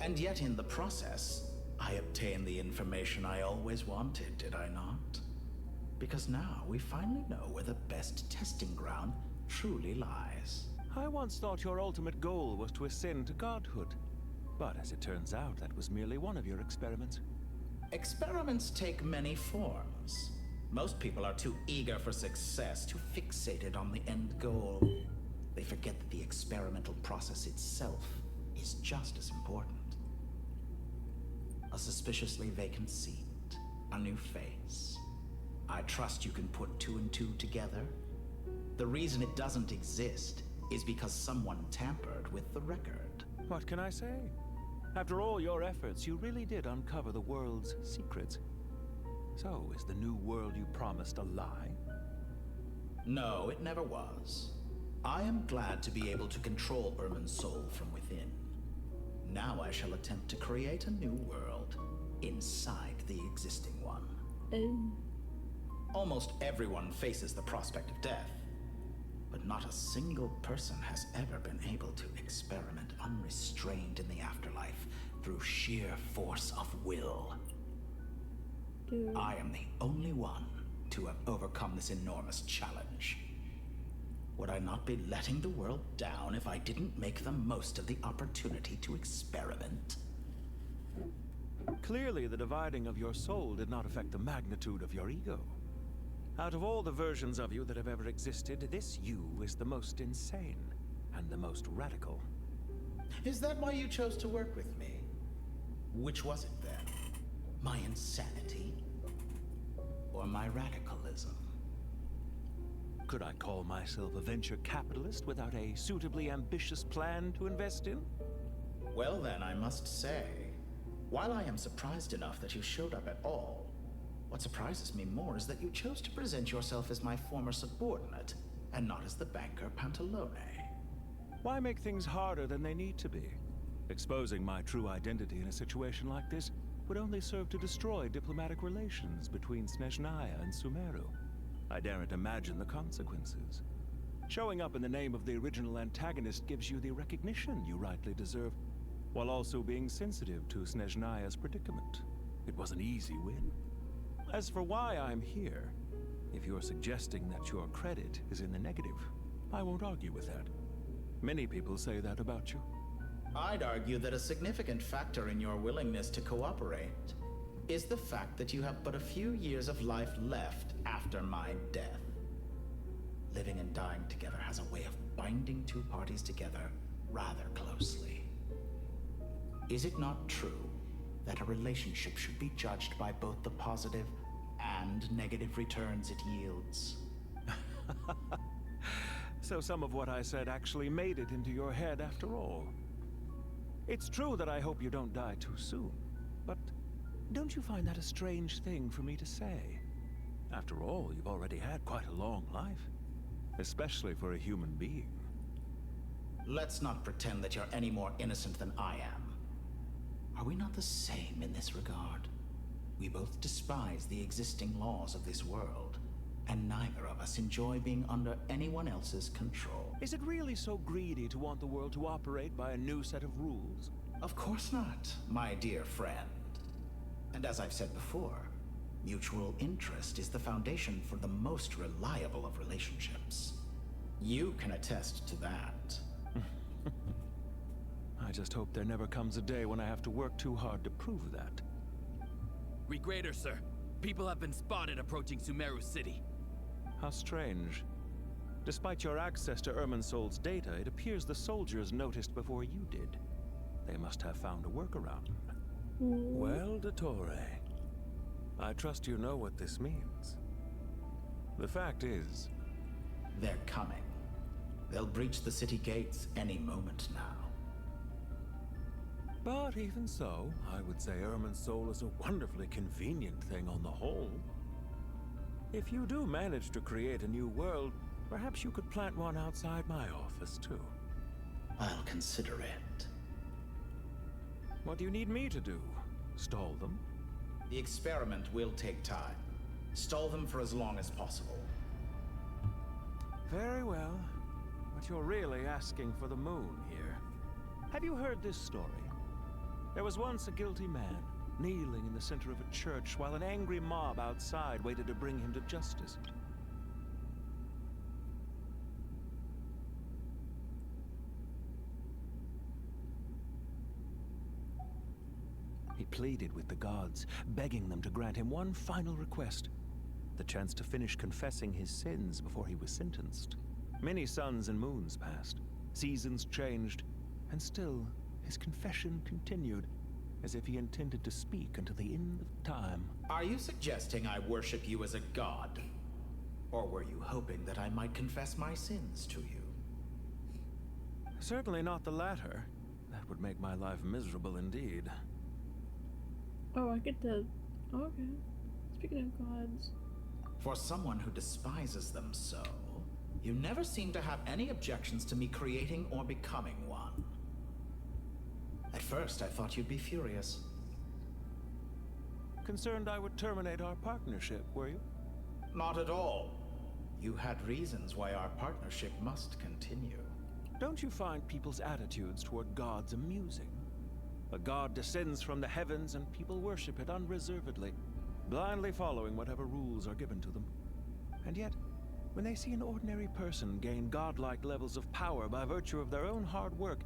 And yet in the process, I obtained the information I always wanted, did I not? Because now we finally know where the best testing ground truly lies. I once thought your ultimate goal was to ascend to godhood. But as it turns out, that was merely one of your experiments. Experiments take many forms. Most people are too eager for success, too fixated on the end goal. They forget that the experimental process itself is just as important. A suspiciously vacant seat, a new face. I trust you can put two and two together. The reason it doesn't exist is because someone tampered with the record. What can I say? After all your efforts, you really did uncover the world's secrets. So, is the new world you promised a lie? No, it never was. I am glad to be able to control Irmin's soul from within. Now I shall attempt to create a new world inside the existing one. Almost everyone faces the prospect of death, but not a single person has ever been able to experiment unrestrained in the afterlife through sheer force of will. Dude. I am the only one to have overcome this enormous challenge. Would I not be letting the world down if I didn't make the most of the opportunity to experiment? Clearly, the dividing of your soul did not affect the magnitude of your ego. Out of all the versions of you that have ever existed, this you is the most insane and the most radical. Is that why you chose to work with me? Which was it then? My insanity? Or my radicalism? Could I call myself a venture capitalist without a suitably ambitious plan to invest in? Well then, I must say, while I am surprised enough that you showed up at all, what surprises me more is that you chose to present yourself as my former subordinate, and not as the banker Pantalone. Why make things harder than they need to be? Exposing my true identity in a situation like this would only serve to destroy diplomatic relations between Snezhnaya and Sumeru. I daren't imagine the consequences. Showing up in the name of the original antagonist gives you the recognition you rightly deserve, while also being sensitive to Snezhnaya's predicament. It was an easy win. As for why I'm here, if you're suggesting that your credit is in the negative, I won't argue with that. Many people say that about you. I'd argue that a significant factor in your willingness to cooperate is the fact that you have but a few years of life left after my death. Living and dying together has a way of binding two parties together rather closely. Is it not true that a relationship should be judged by both the positive and negative returns it yields? So some of what I said actually made it into your head after all. It's true that I hope you don't die too soon, but don't you find that a strange thing for me to say? After all, you've already had quite a long life, especially for a human being. Let's not pretend that you're any more innocent than I am. Are we not the same in this regard? We both despise the existing laws of this world, and neither of us enjoy being under anyone else's control. Is it really so greedy to want the world to operate by a new set of rules? Of course not, my dear friend. And as I've said before, mutual interest is the foundation for the most reliable of relationships. You can attest to that. I just hope there never comes a day when I have to work too hard to prove that. Read greater, sir. People have been spotted approaching Sumeru City. How strange. Despite your access to Irminsol's data, it appears the soldiers noticed before you did. They must have found a workaround. Well, Dottore, I trust you know what this means. The fact is... They're coming. They'll breach the city gates any moment now. But even so, I would say Irminsol is a wonderfully convenient thing on the whole. If you do manage to create a new world, perhaps you could plant one outside my office, too. I'll consider it. What do you need me to do? Stall them? The experiment will take time. Stall them for as long as possible. Very well. But you're really asking for the moon here. Have you heard this story? There was once a guilty man, kneeling in the center of a church while an angry mob outside waited to bring him to justice. He pleaded with the gods, begging them to grant him one final request: the chance to finish confessing his sins before he was sentenced. Many suns and moons passed, seasons changed, and still his confession continued, as if he intended to speak until the end of time. Are you suggesting I worship you as a god? Or were you hoping that I might confess my sins to you? Certainly not the latter. That would make my life miserable indeed. Oh, I get to... Oh, okay. Speaking of gods... For someone who despises them so, you never seem to have any objections to me creating or becoming one. At first, I thought you'd be furious. Concerned I would terminate our partnership, were you? Not at all. You had reasons why our partnership must continue. Don't you find people's attitudes toward gods amusing? A god descends from the heavens and people worship it unreservedly, blindly following whatever rules are given to them. And yet, when they see an ordinary person gain godlike levels of power by virtue of their own hard work,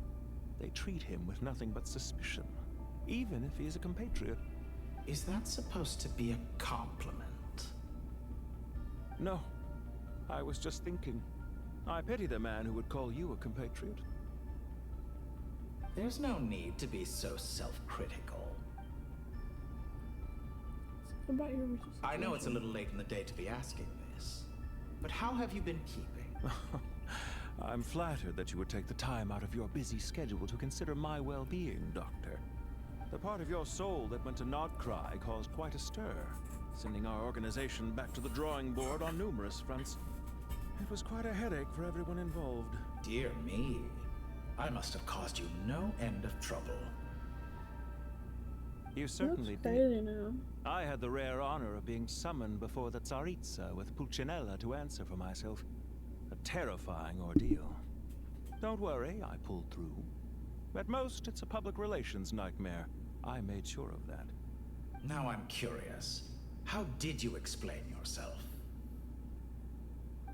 they treat him with nothing but suspicion, even if he is a compatriot. Is that supposed to be a compliment? No. I was just thinking. I pity the man who would call you a compatriot. There's no need to be so self-critical. About your I know it's a little late in the day to be asking this, but how have you been keeping? I'm flattered that you would take the time out of your busy schedule to consider my well-being, Doctor. The part of your soul that went to Nodcry caused quite a stir, sending our organization back to the drawing board on numerous fronts. It was quite a headache for everyone involved. Dear me. I must have caused you no end of trouble. You certainly did. I had the rare honor of being summoned before the Tsaritsa with Pulcinella to answer for myself. A terrifying ordeal. Don't worry, I pulled through. At most, it's a public relations nightmare. I made sure of that. Now I'm curious. How did you explain yourself?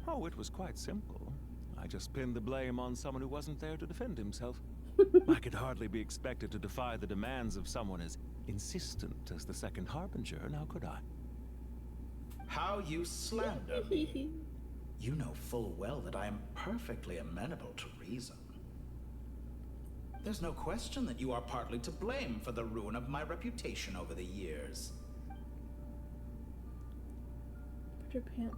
Oh, it was quite simple. I just pinned the blame on someone who wasn't there to defend himself. I could hardly be expected to defy the demands of someone as insistent as the Second Harbinger, now could I? How you slander me. You know full well that I am perfectly amenable to reason. There's no question that you are partly to blame for the ruin of my reputation over the years.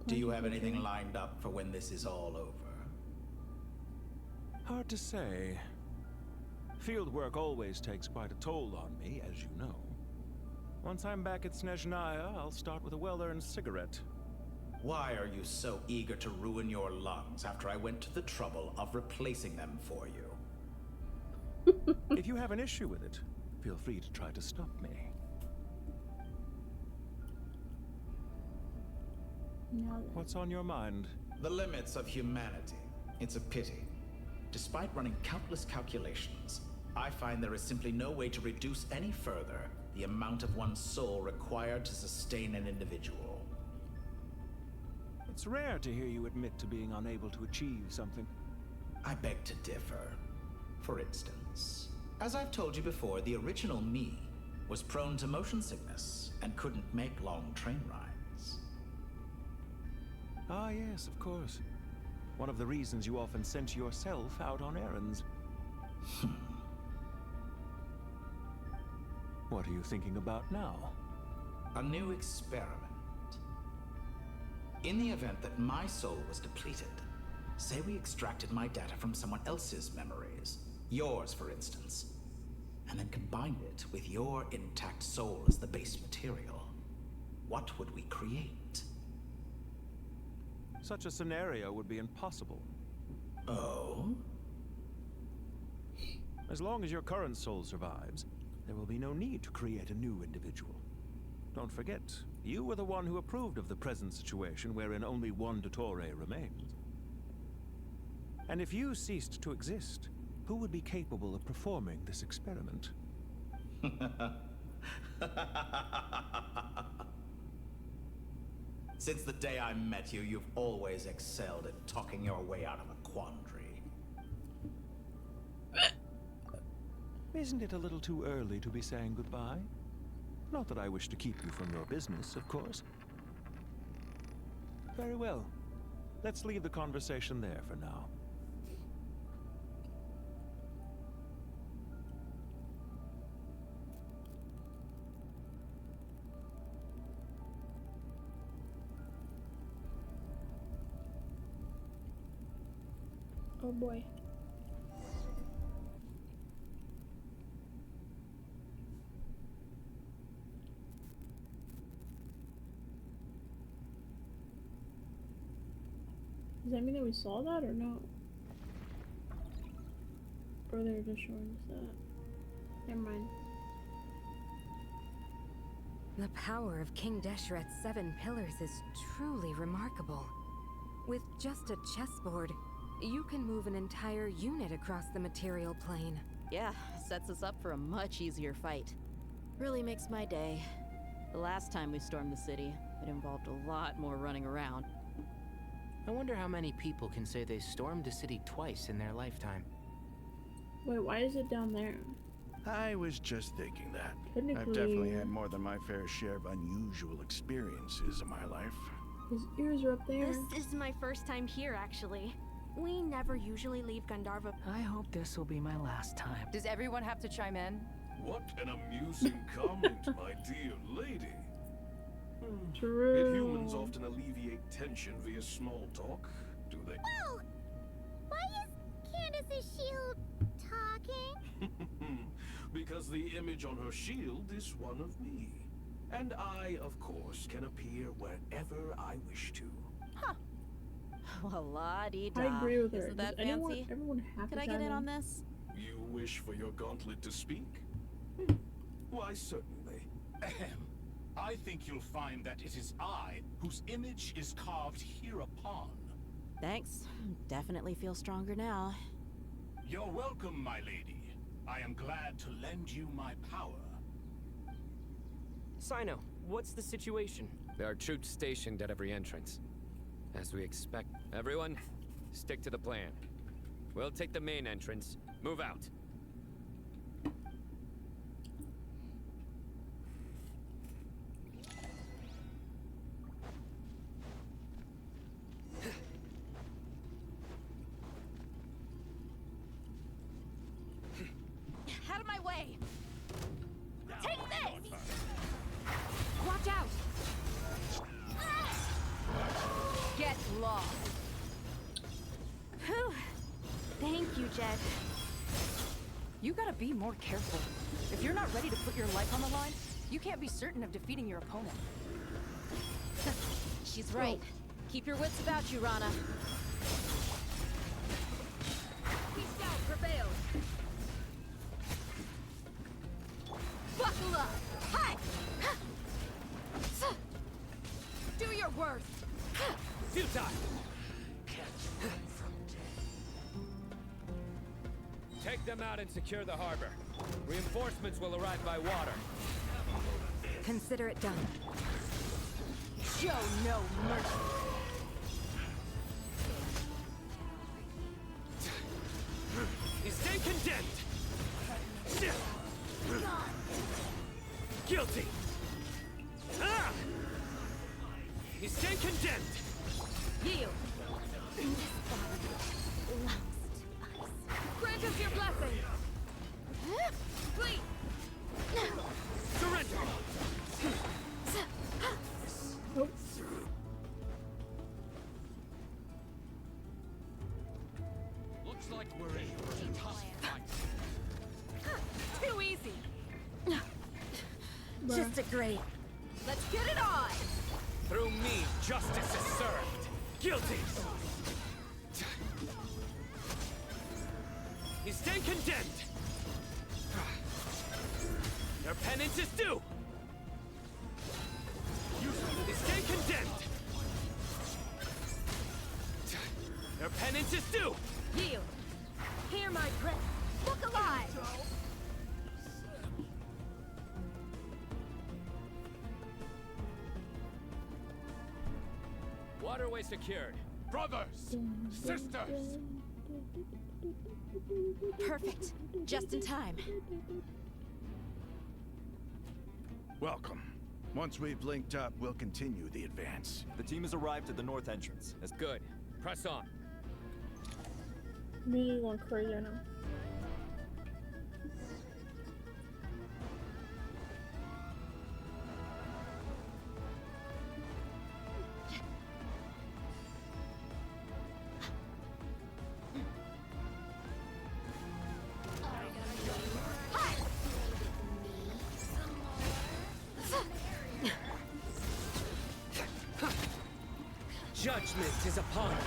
Do you have anything lined up for when this is all over? Hard to say. Field work always takes quite a toll on me, as you know. Once I'm back at Snezhnaya, I'll start with a well-earned cigarette. Why are you so eager to ruin your lungs after I went to the trouble of replacing them for you? If you have an issue with it, feel free to try to stop me. What's on your mind? The limits of humanity. It's a pity. Despite running countless calculations, I find there is simply no way to reduce any further the amount of one's soul required to sustain an individual. It's rare to hear you admit to being unable to achieve something. I beg to differ. For instance, as I've told you before, the original me was prone to motion sickness and couldn't make long train rides. Ah, yes, of course. One of the reasons you often sent yourself out on errands. What are you thinking about now? A new experiment. In the event that my soul was depleted, say we extracted my data from someone else's memories, yours for instance, and then combined it with your intact soul as the base material, what would we create? Such a scenario would be impossible. Oh? As long as your current soul survives, there will be no need to create a new individual. Don't forget, you were the one who approved of the present situation wherein only one Dottore remains. And if you ceased to exist, who would be capable of performing this experiment? Since the day I met you, you've always excelled at talking your way out of a quandary. Isn't it a little too early to be saying goodbye? Not that I wish to keep you from your business, of course. Very well. Let's leave the conversation there for now. Oh boy. Does that mean that we saw that or no? Or they were just showing us that? Never mind. The power of King Deshret's 7 pillars is truly remarkable. With just a chessboard, you can move an entire unit across the material plane. Yeah, sets us up for a much easier fight. Really makes my day. The last time we stormed the city, it involved a lot more running around. I wonder how many people can say they stormed a city twice in their lifetime. Wait, why is it down there? I was just thinking that. Technically, I've definitely had more than my fair share of unusual experiences in my life. His ears are up there. This is my first time here, actually. We never usually leave Gandharva. I hope this will be my last time. Does everyone have to chime in? What an amusing comment, my dear lady. True. Yet humans often alleviate tension via small talk, do they? Whoa! Why is Candace's shield talking? Because the image on her shield is one of me. And I, of course, can appear wherever I wish to. Huh. Well, la-dee-da. I agree with her. Isn't that Does fancy? Everyone have Could to I get chime in on this? You wish for your gauntlet to speak? Why, certainly. Ahem. I think you'll find that it is I whose image is carved hereupon. Thanks. Definitely feel stronger now. You're welcome, my lady. I am glad to lend you my power. Sino, what's the situation? There are troops stationed at every entrance. As we expect. Everyone, stick to the plan. We'll take the main entrance. Move out. Out of my way! Take this! Watch out! Get lost! Whew. Thank you, Jed. You gotta be more careful. If you're not ready to put your life on the line, you can't be certain of defeating your opponent. She's right. Keep your wits about you, Rana. Peace out, prevailed! Buckle up! Hi! Do your worst! Futile! Take them out and secure the harbor. Reinforcements will arrive by water. Consider it done. Show no mercy! You stay condemned! Guilty! condemned! Yield! Grant us your blessing! Flee! Surrender! Looks like we're in for a tough fight. Too easy! Just a great. Let's get it on! Through me, justice is served. Guilty! You stand condemned! Your penance is due! You stand condemned! Your penance is due! Yield! Hear my prayer! Look alive! Waterway secured. Brothers! Sisters! Perfect. Just in time. Welcome. Once we've linked up, we'll continue the advance. The team has arrived at the north entrance. That's good. Press on. Me going crazy right now. Judgment is upon you.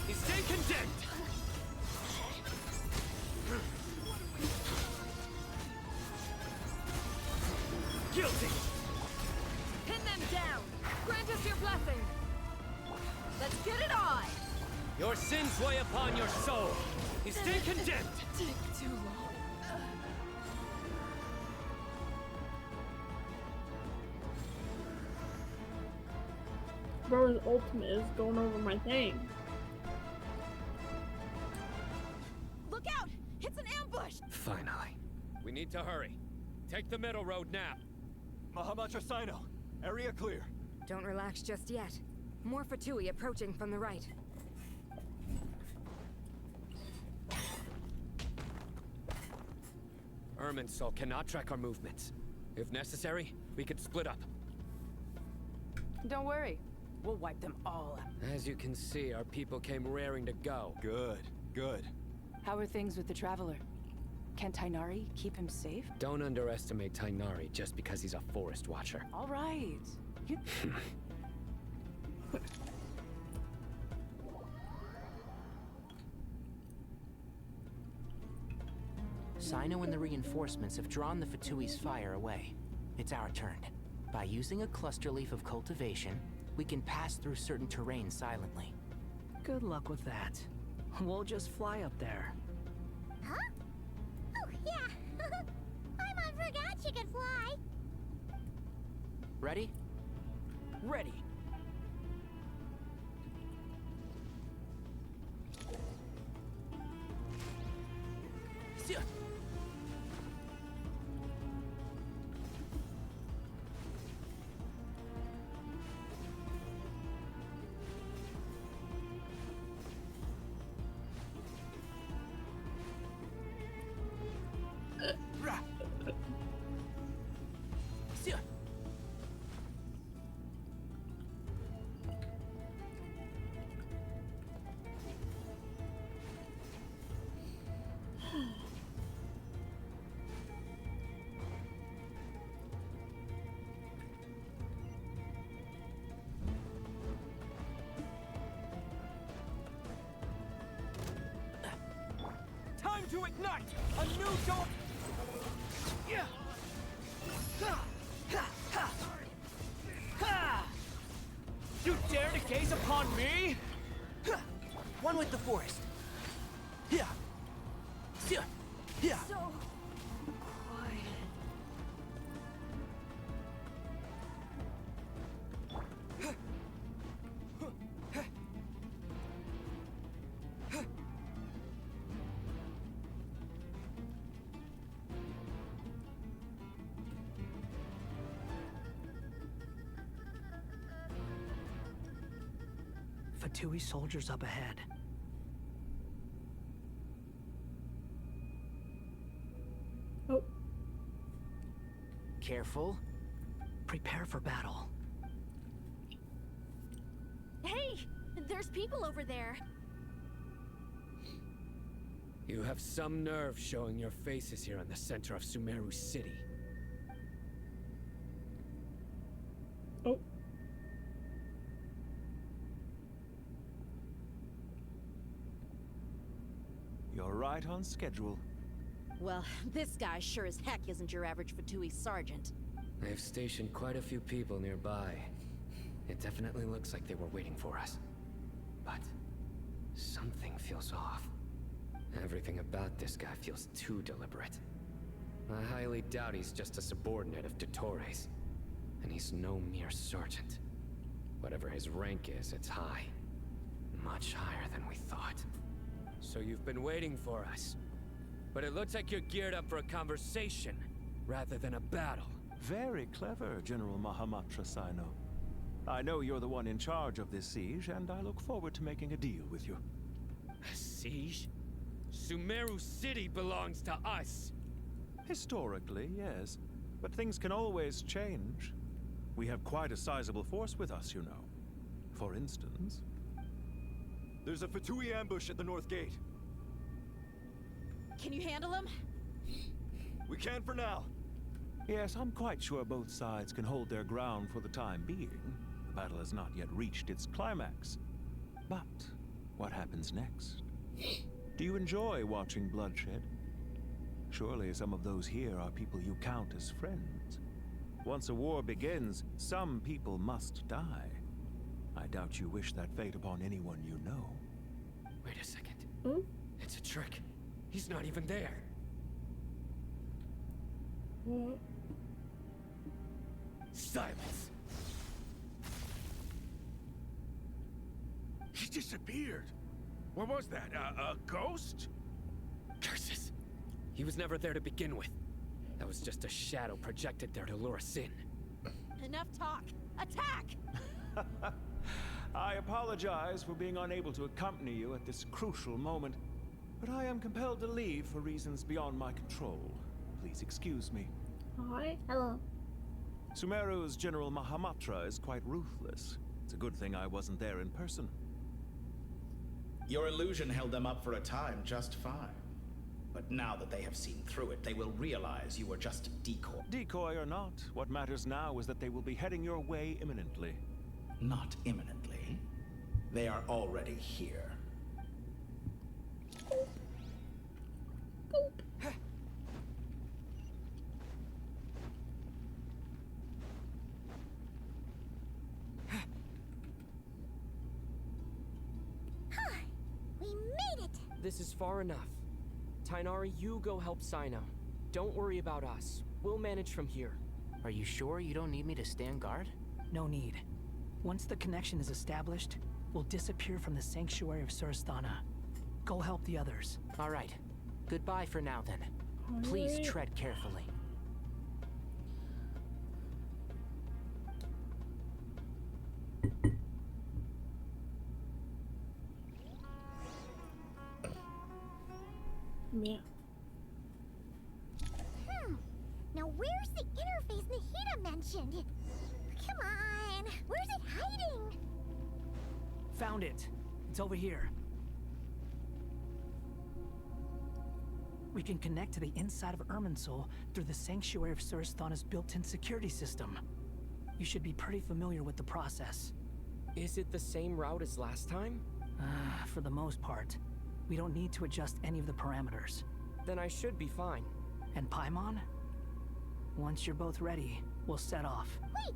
You stand condemned. Guilty. Pin them down! Grant us your blessing! Let's get it on! Your sins weigh upon your soul. You stand condemned. Take too long. Bro's ultimate is going over my thing. Look out! It's an ambush! Finally. We need to hurry. Take the middle road now. Mahamacha Sino, area clear. Don't relax just yet. More Fatui approaching from the right. Irminsul cannot track our movements. If necessary, we could split up. Don't worry. We'll wipe them all out. As you can see, our people came raring to go. Good, good. How are things with the Traveler? Can Tainari keep him safe? Don't underestimate Tainari just because he's a forest watcher. All right. You... Sino and the reinforcements have drawn the Fatui's fire away. It's our turn. By using a cluster leaf of cultivation, we can pass through certain terrain silently. Good luck with that. We'll just fly up there. Huh? Oh, yeah. Paimon forgot she could fly. Ready? Ready. Time to ignite a new dawn! Yeah! You dare to gaze upon me? One with the forest. Yeah. Yeah. So... Fatui soldiers up ahead. Oh. Careful. Prepare for battle. Hey! There's people over there. You have some nerve showing your faces here in the center of Sumeru City. Oh. You're right on schedule. Well, this guy sure as heck isn't your average Fatui sergeant. They've stationed quite a few people nearby. It definitely looks like they were waiting for us. But something feels off. Everything about this guy feels too deliberate. I highly doubt he's just a subordinate of Dottores. And he's no mere sergeant. Whatever his rank is, it's high. Much higher than we thought. So you've been waiting for us. But it looks like you're geared up for a conversation, rather than a battle. Very clever, General Mahamatra Sino. I know you're the one in charge of this siege, and I look forward to making a deal with you. A siege? Sumeru City belongs to us! Historically, yes. But things can always change. We have quite a sizable force with us, you know. For instance... There's a Fatui ambush at the north gate. Can you handle him? We can for now. Yes, I'm quite sure both sides can hold their ground for the time being. The battle has not yet reached its climax. But what happens next? Do you enjoy watching bloodshed? Surely some of those here are people you count as friends. Once a war begins, some people must die. I doubt you wish that fate upon anyone you know. Wait a second. Hmm? It's a trick. He's not even there. What? Silence! He disappeared. What was that? A ghost? Curses! He was never there to begin with. That was just a shadow projected there to lure us in. Enough talk. Attack! I apologize for being unable to accompany you at this crucial moment, but I am compelled to leave for reasons beyond my control. Please excuse me. Hi. Hello. Sumeru's General Mahamatra is quite ruthless. It's a good thing I wasn't there in person. Your illusion held them up for a time just fine. But now that they have seen through it, they will realize you were just a decoy. Decoy or not, what matters now is that they will be heading your way imminently. Not imminently. They are already here. We made it! This is far enough. Tainari, you go help Sino. Don't worry about us. We'll manage from here. Are you sure you don't need me to stand guard? No need. Once the connection is established, we'll disappear from the sanctuary of Surasthana. Go help the others. All right. Goodbye for now, then. Please tread carefully. Yeah. Now where's the interface Nahida mentioned? Come on! Where's it hiding? Found it. It's over here. We can connect to the inside of Irminsul through the Sanctuary of Surasthana's built-in security system. You should be pretty familiar with the process. Is it the same route as last time? For the most part. We don't need to adjust any of the parameters. Then I should be fine. And Paimon? Once you're both ready, we'll set off. Wait!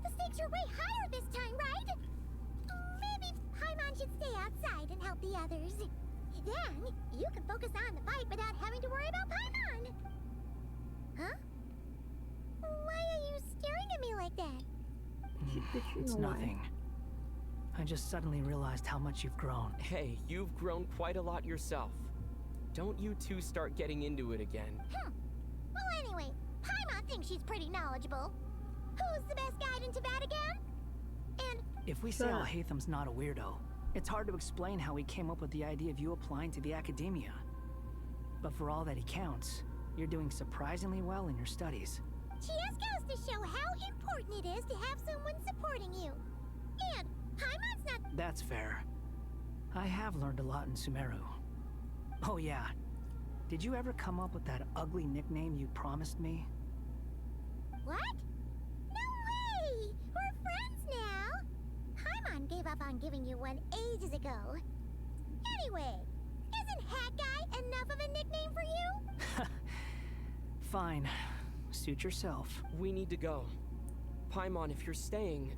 The stakes are way higher this time, right? Maybe Paimon should stay outside and help the others. Then, you can focus on the fight without having to worry about Paimon. Huh? Why are you staring at me like that? It's nothing. I just suddenly realized how much you've grown. Hey, you've grown quite a lot yourself. Don't you two start getting into it again. Well, anyway, Paimon thinks she's pretty knowledgeable. Who's the best guide into Vatican? And if we say Al-Haytham's not a weirdo, It's hard to explain how he came up with the idea of you applying to the academia. But for all that he counts, you're doing surprisingly well in your studies. Just goes to show how important it is to have someone supporting you. And Paimon's not— That's fair. I have learned a lot in Sumeru. Oh yeah. Did you ever come up with that ugly nickname you promised me? What? No way! We're friends now! Paimon gave up on giving you one ages ago. Anyway, isn't Hat Guy enough of a nickname for you? Fine. Suit yourself. We need to go. Paimon, if you're staying,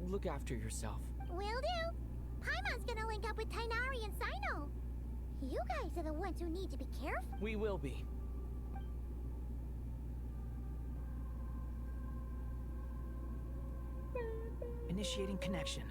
look after yourself. Will do. Paimon's gonna link up with Tainari and Sino. You guys are the ones who need to be careful. We will be. Initiating connection.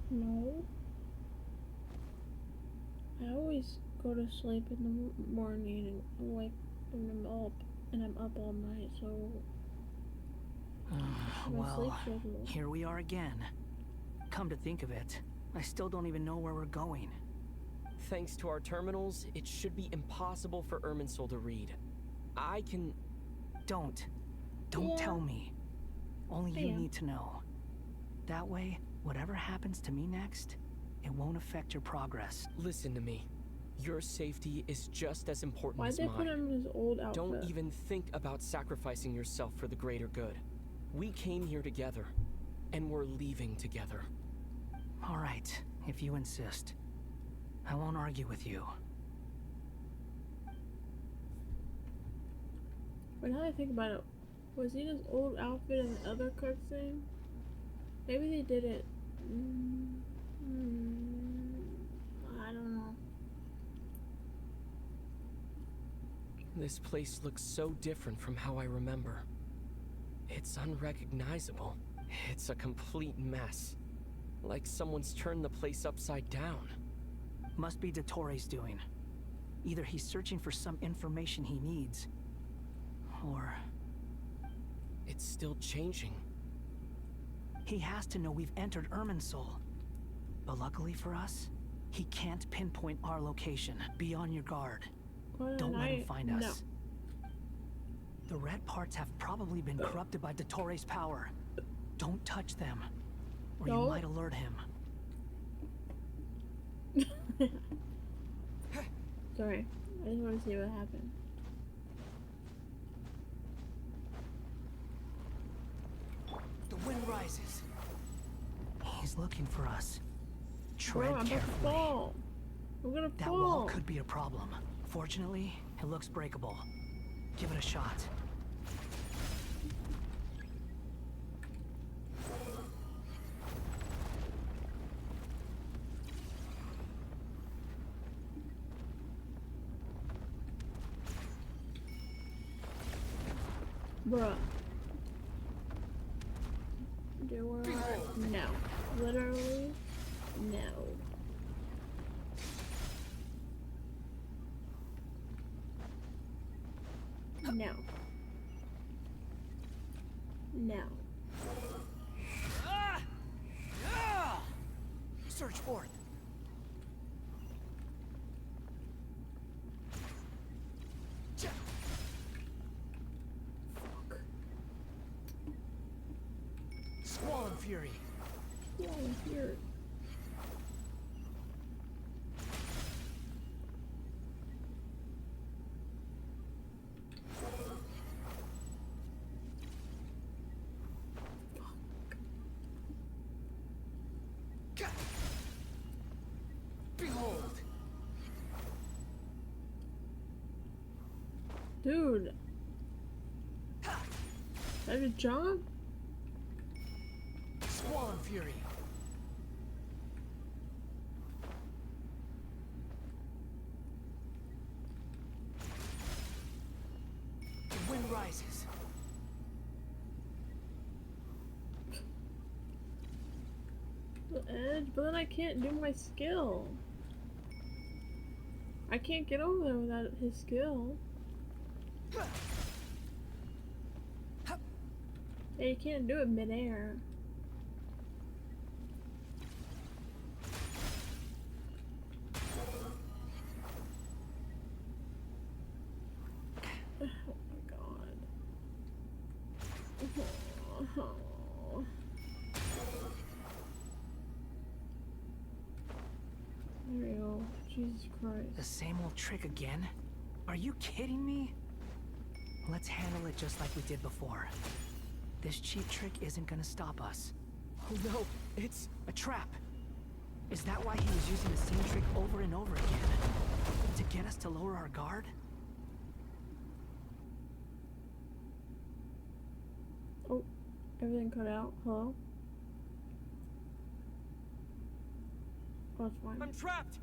No. I always go to sleep in the morning and wake when I'm up, and I'm up all night, so my sleep Well, schedule. here we are again. Come to think of it, I still don't even know where we're going. Thanks to our terminals, it should be impossible for Irminsul to read. I can... Don't tell me. Only you need to know. That way, whatever happens to me next, it won't affect your progress. Listen to me. Your safety is just as important Why'd as they mine. put him in his old outfit? Don't even think about sacrificing yourself for the greater good. We came here together, and we're leaving together. All right, if you insist. I won't argue with you. But now that I think about it, was he in his old outfit in the other cutscene? Maybe they did it. I don't know. This place looks so different from how I remember. It's unrecognizable. It's a complete mess. Like someone's turned the place upside down. Must be Dottoro's doing. Either he's searching for some information he needs, or... It's still changing. He has to know we've entered Irminsul. But luckily for us, he can't pinpoint our location. Be on your guard. Don't let him find us. The red parts have probably been corrupted by Dottoro's power. Don't touch them, or you might alert him. Sorry, I just want to see what happened. The wind rises. He's looking for us. Bro, Tread I'm about to carefully. fall. I'm gonna That fall. wall could be a problem. Fortunately, it looks breakable. Give it a shot. Bruh. Do I? No. Literally, no. No. No. Search forth. Squall and Fury. Squall and Fury. Behold. Dude. That a jump? Squall and Fury. The wind rises. The edge, but then I can't do my skill. I can't get over there without his skill. Yeah, you can't do it midair. Oh my god. Oh. There you go. Jesus Christ. The same old trick again? Are you kidding me? Let's handle it just like we did before. This cheap trick isn't gonna stop us. Oh no, it's a trap. Is that why he was using the same trick over and over again? To get us to lower our guard? Oh, everything cut out. Hello? Oh, it's fine. I'm trapped!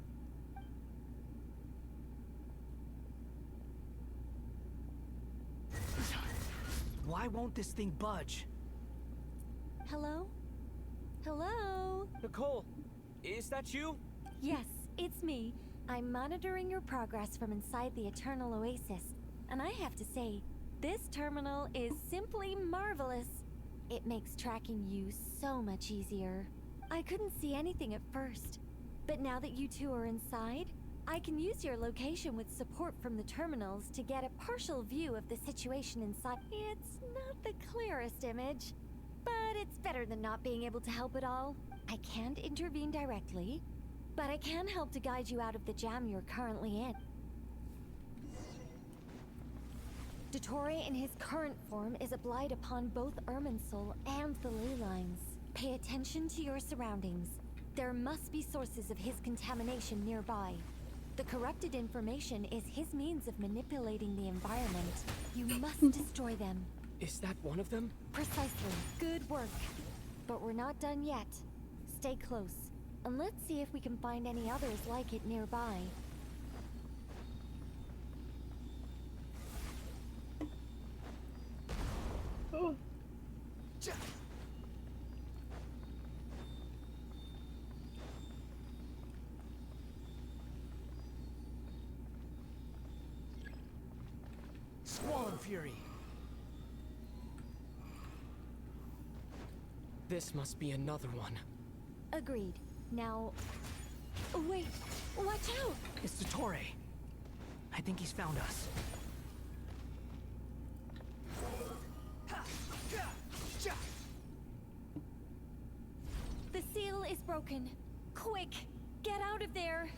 Why won't this thing budge? Hello? Hello? Nicole, is that you? Yes, it's me. I'm monitoring your progress from inside the Eternal Oasis. And I have to say, this terminal is simply marvelous. It makes tracking you so much easier. I couldn't see anything at first, but now that you two are inside, I can use your location with support from the terminals to get a partial view of the situation inside. It's not the clearest image, but it's better than not being able to help at all. I can't intervene directly, but I can help to guide you out of the jam you're currently in. Dottore in his current form is a blight upon both Irminsul and the ley lines. Pay attention to your surroundings. There must be sources of his contamination nearby. The corrupted information is his means of manipulating the environment. You must destroy them. Is that one of them? Precisely. Good work. But we're not done yet. Stay close, and let's see if we can find any others like it nearby. Oh. Squall and Fury. This must be another one. Agreed. Now... Wait! Watch out! It's Dottore. I think he's found us. The seal is broken. Quick! Get out of there!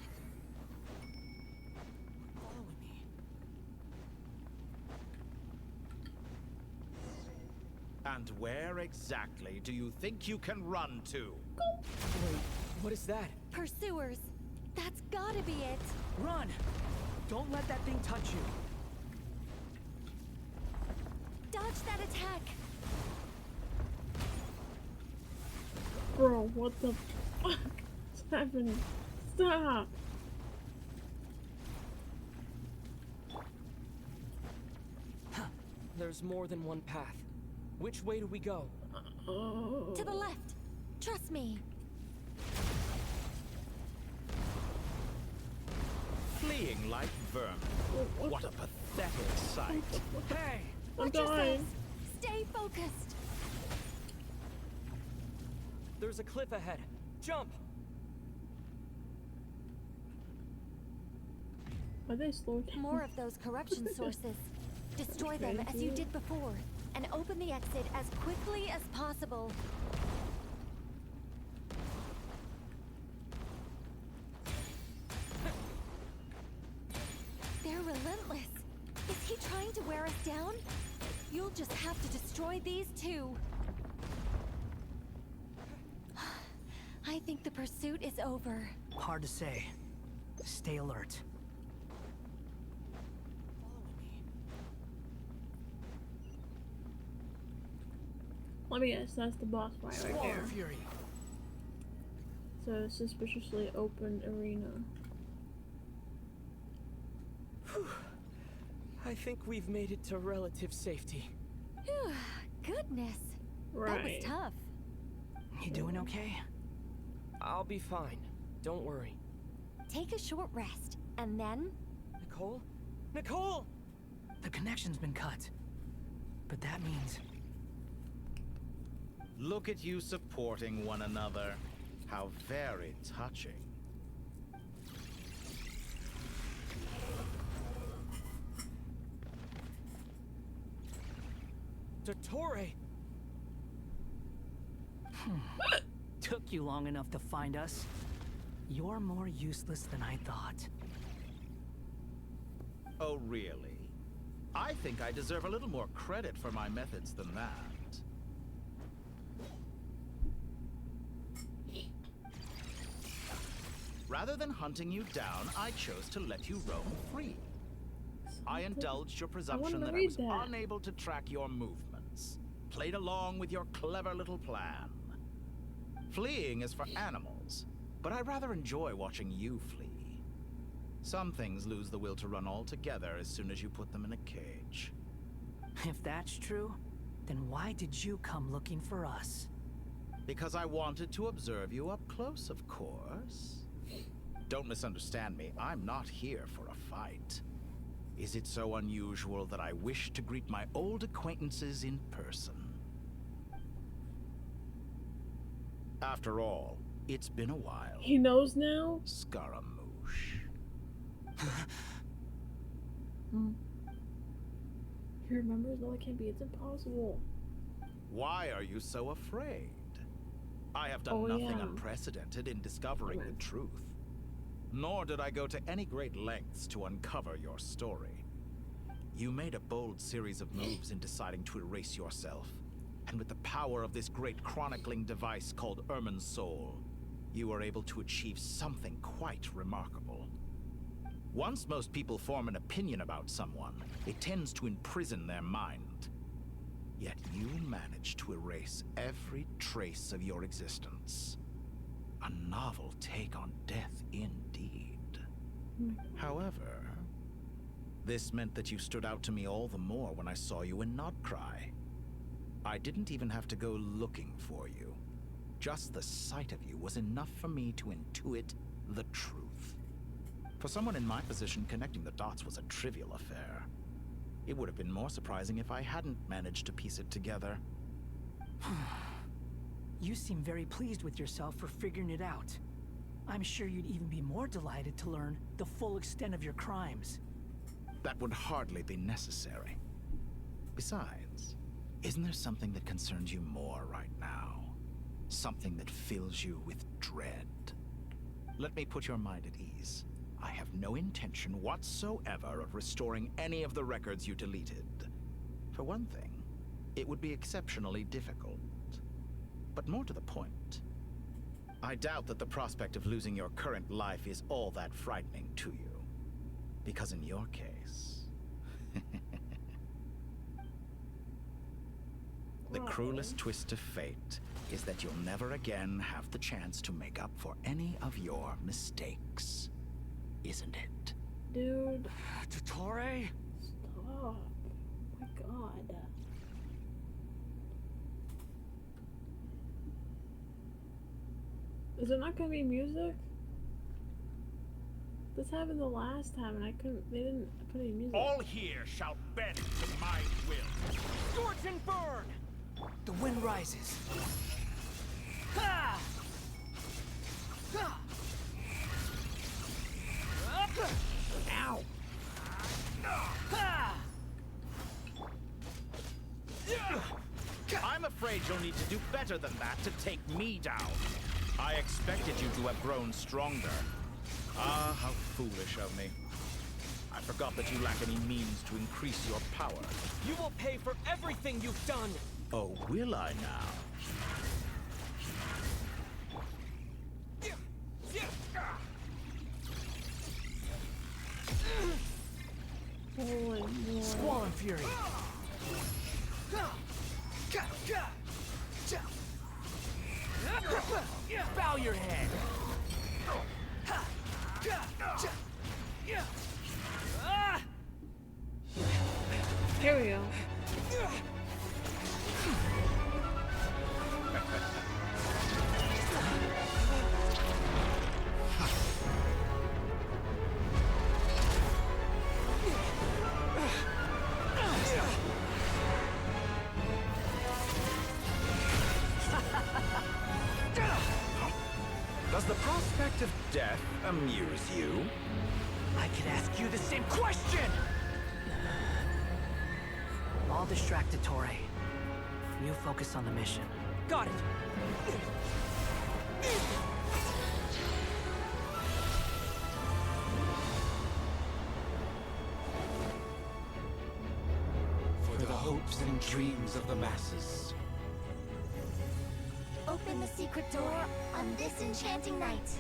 Following me. And where exactly do you think you can run to? Wait, what is that? Pursuers! That's gotta be it! Run! Don't let that thing touch you. Dodge that attack! Bro, what the fuck is happening? Stop! There's more than one path. Which way do we go? To the left! Trust me! Fleeing like vermin. What a pathetic sight. Hey! Watch yourselves! Stay focused! There's a cliff ahead. Jump! Are they slow? More of those corruption sources. Destroy them as you did before, and open the exit as quickly as possible. They're relentless. Is he trying to wear us down? You'll just have to destroy these two. I think the pursuit is over. Hard to say. Stay alert. Let me guess, that's the boss fight right there. Fury. So, suspiciously open arena. Whew. I think we've made it to relative safety. Goodness. Right. That was tough. You doing okay? I'll be fine. Don't worry. Take a short rest, and then... Nicole? Nicole! The connection's been cut. But that means... Look at you supporting one another. How very touching. Dottore! Took you long enough to find us. You're more useless than I thought. Oh, really? I think I deserve a little more credit for my methods than that. Rather than hunting you down, I chose to let you roam free. I indulged your presumption that I was unable to track your movements. Played along with your clever little plan. Fleeing is for animals, but I rather enjoy watching you flee. Some things lose the will to run altogether as soon as you put them in a cage. If that's true, then why did you come looking for us? Because I wanted to observe you up close, of course. Don't misunderstand me, I'm not here for a fight. Is it so unusual that I wish to greet my old acquaintances in person? After all, it's been a while. He knows now? Scaramouche. He remembers? No, it can't be. It's impossible. Why are you so afraid? I have done nothing unprecedented in discovering the truth. Nor did I go to any great lengths to uncover your story. You made a bold series of moves in deciding to erase yourself. And with the power of this great chronicling device called Ermin's Soul, you were able to achieve something quite remarkable. Once most people form an opinion about someone, it tends to imprison their mind. Yet you managed to erase every trace of your existence. A novel take on death indeed. However, this meant that you stood out to me all the more when I saw you in Nodcry. I didn't even have to go looking for you. Just the sight of you was enough for me to intuit the truth. For someone in my position, connecting the dots was a trivial affair. It would have been more surprising if I hadn't managed to piece it together. You seem very pleased with yourself for figuring it out. I'm sure you'd even be more delighted to learn the full extent of your crimes. That would hardly be necessary. Besides, isn't there something that concerns you more right now? Something that fills you with dread? Let me put your mind at ease. I have no intention whatsoever of restoring any of the records you deleted. For one thing, it would be exceptionally difficult. But more to the point, I doubt that the prospect of losing your current life is all that frightening to you. Because in your case... the cruelest twist of fate is that you'll never again have the chance to make up for any of your mistakes. Isn't it? Dude. Dottore? Stop. Oh my god. Is there not gonna be music? This happened the last time and they didn't put any music. All here shall bend to my will. Scorch and burn! The wind rises. Ha! Ha! Ow! Ha! I'm afraid you'll need to do better than that to take me down. I expected you to have grown stronger. Ah, how foolish of me. I forgot that you lack any means to increase your power. You will pay for everything you've done! Oh, will I now? Holy moly. Squall and Fury. Bow your head! Here we go. of death amuse you? I could ask you the same question! I'll distract Torre. You focus on the mission. Got it! For the hopes and dreams of the masses. Open the secret door on this enchanting night.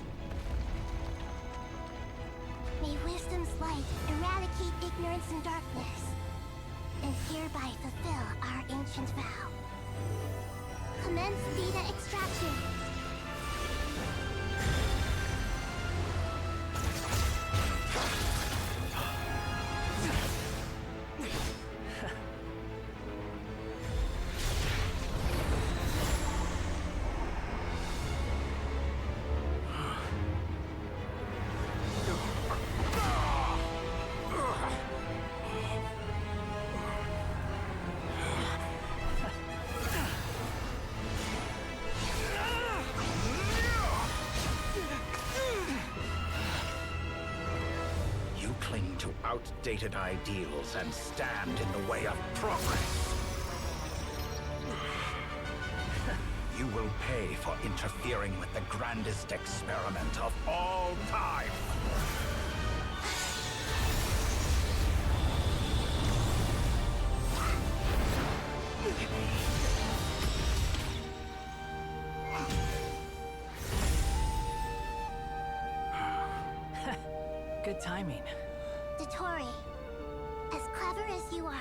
May wisdom's light eradicate ignorance and darkness, and hereby fulfill our ancient vow. Commence data extraction. Cling to outdated ideals and stand in the way of progress. You will pay for interfering with the grandest experiment of all time. Good timing. Dottore, as clever as you are,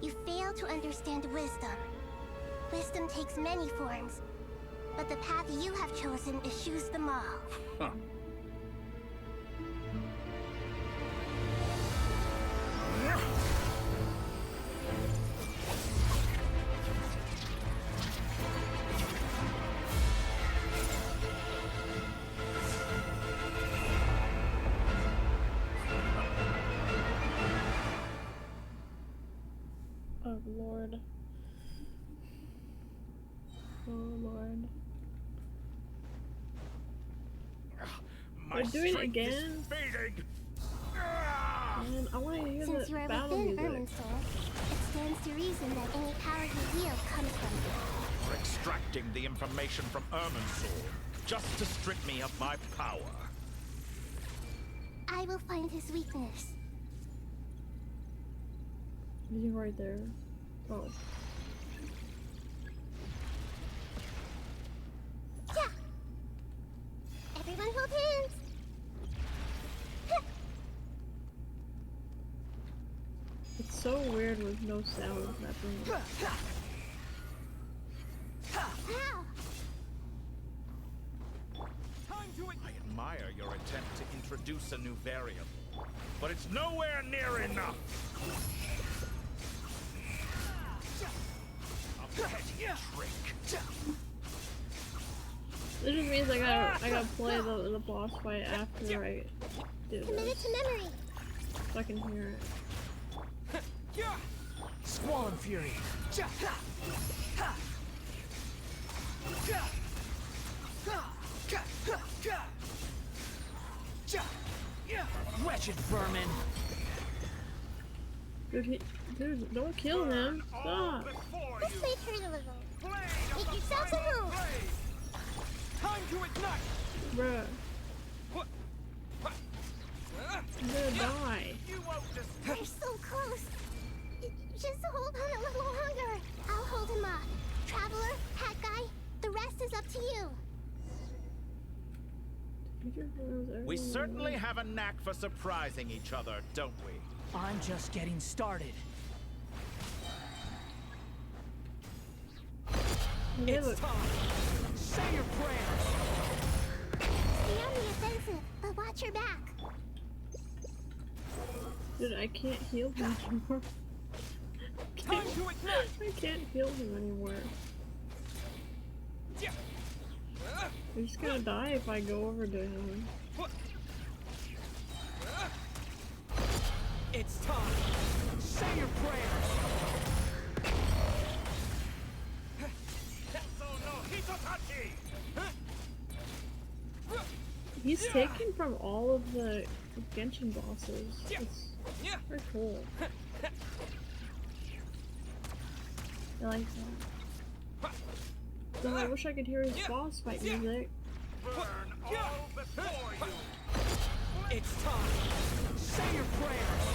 you fail to understand wisdom. Wisdom takes many forms, but the path you have chosen eschews them all. Huh. Oh Lord. Oh Lord. My We're doing it strength is again? fading. Man, I want to hear Since the you are battle within music. Irminsul, it stands to reason that any power you wield comes from you. For extracting the information from Irminsul, just to strip me of my power. I will find his weakness. Is he right there? Oh. Yeah. Everyone hold hands. It's so weird with no sound happening. Ow. I admire your attempt to introduce a new variable, but it's nowhere near enough. A petty trick. This just means I gotta play the boss fight after I do Commit it this, to memory. so I can hear it. Squall and Fury. Wretched vermin. Dude, don't kill him. Stop. This may hurt a little. Make yourselves a move. Time to ignite. Bruh. I'm gonna die. We're so close. Just hold on a little longer. I'll hold him off. Traveler, Hat Guy, the rest is up to you. We certainly have a knack for surprising each other, don't we? I'm just getting started. It's time. Say your prayers. Stay on the offensive, but watch your back. Dude, I can't heal him anymore. Time to ignite. I can't heal him anymore. He's just gonna die if I go over to him. It's time. Say your prayers. He's taken from all of the Genshin bosses. It's very cool. I like that. So I wish I could hear his boss fight music. It's time. Say your prayers.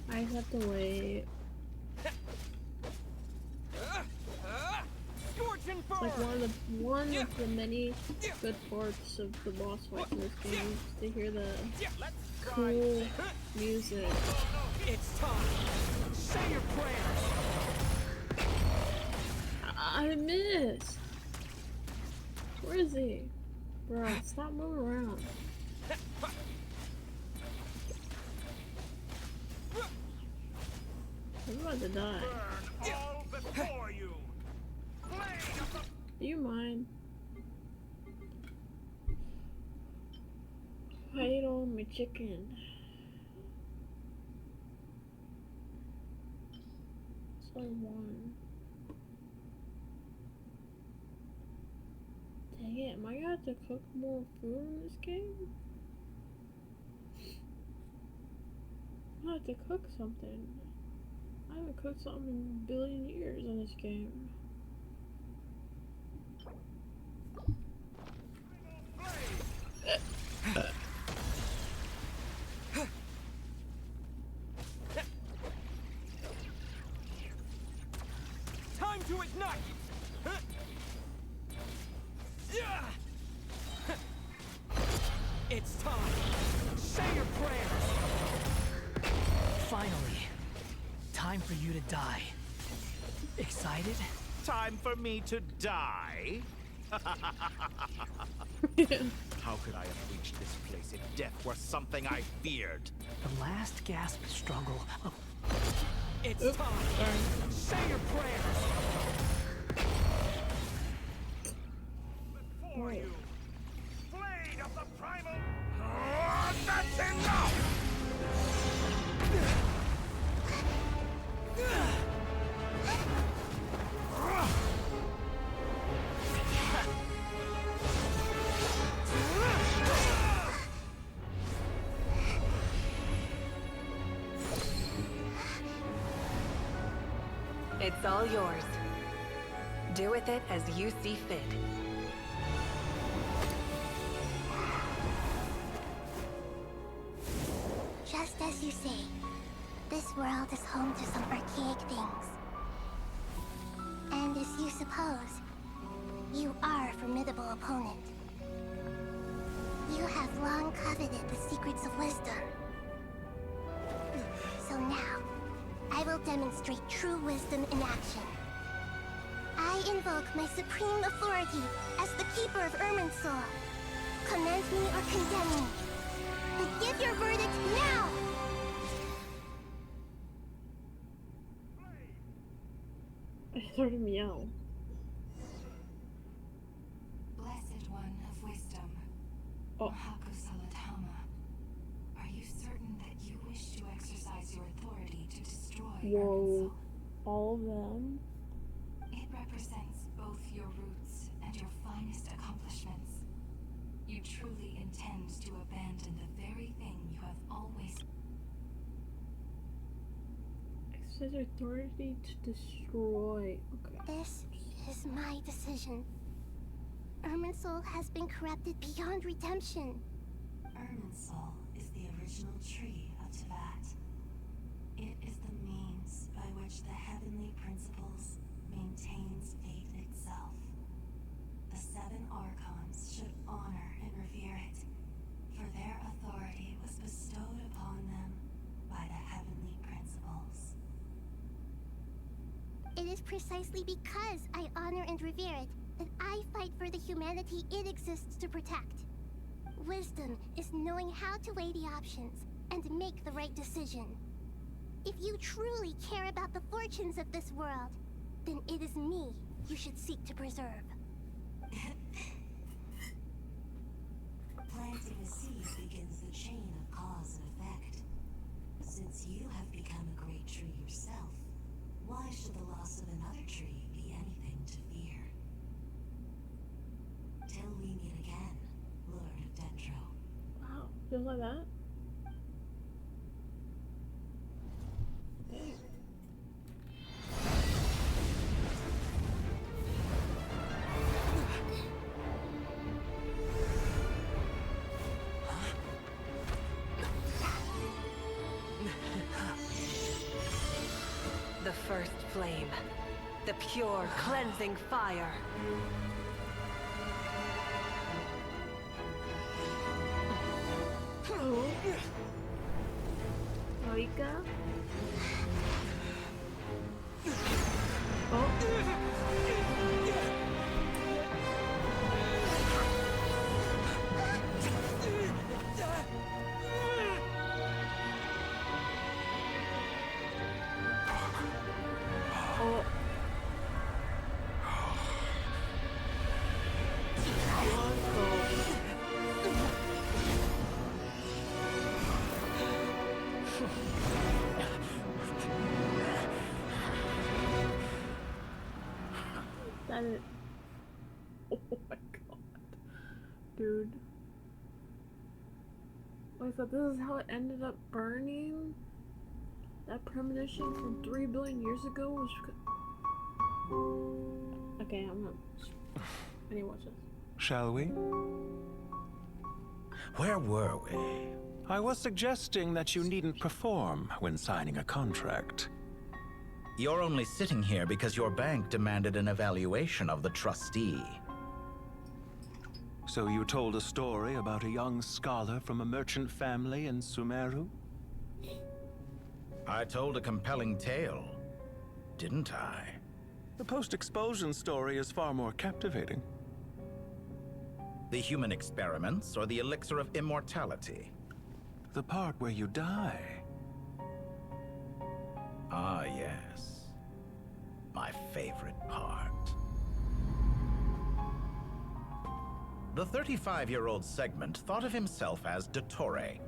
I have to wait. It's like one of the many good parts of the boss fights in this game is to hear the cool music. It's time. Say your prayers. I missed. Where is he? Bro, stop moving around. I'm about to die. All before you. Do you mind? I ate all my chicken. So I won. Dang it, am I gonna have to cook more food in this game? I have to cook something. I haven't cooked something in a billion years in this game. Time to ignite. It's time. Say your prayers. Finally. Time for you to die. Excited? Time for me to die? How could I have reached this place if death were something I feared? The last gasp struggle of... It's time. Say your prayers. Before you. Blade of the primal. Oh, that's enough! It's all yours. Do with it as you see fit. Just as you say, this world is home to some archaic things. And as you suppose, you are a formidable opponent. You have long coveted the secrets of wisdom. So now, I will demonstrate true wisdom in action. I invoke my supreme authority as the keeper of Irminsul. Commend me or condemn me. But give your verdict now! I heard him yell. Blessed one of wisdom, Oh. Mahakusalatama, are you certain that you wish to exercise your authority to destroy Whoa. All of them? It represents both your roots and your finest accomplishments. You truly intend to abandon the very thing you have always... Exercise authority to destroy. Okay. This is my decision. Irminsul has been corrupted beyond redemption. Irminsul is the original tree of Teyvat. It is the means by which the heavenly principles maintains fate itself. The seven Archons should honor and revere it, for their authority was bestowed upon them by the heavenly principles. It is precisely because I honor and revere it that I fight for the humanity it exists to protect. Wisdom is knowing how to weigh the options and make the right decision. If you truly care about the fortunes of this world, then it is me you should seek to preserve. Planting a seed begins the chain of cause and effect. Since you have become a great tree yourself, Why should the loss of another tree be anything to fear? Till we meet again, Lord of Dendro. Wow, just like that? The first flame. The pure, cleansing fire. Marika? Oh. That is... Oh my god. Dude. Wait, so this is how it ended up burning? That premonition from 3 billion years ago was... Okay, I'm not... I need to watch this. Shall we? Where were we? I was suggesting that you needn't perform when signing a contract. You're only sitting here because your bank demanded an evaluation of the trustee. So you told a story about a young scholar from a merchant family in Sumeru? I told a compelling tale, didn't I? The post-expulsion story is far more captivating. The human experiments or the elixir of immortality? The part where you die. Ah, yes. My favorite part. The 35-year-old Segment thought of himself as Dottore,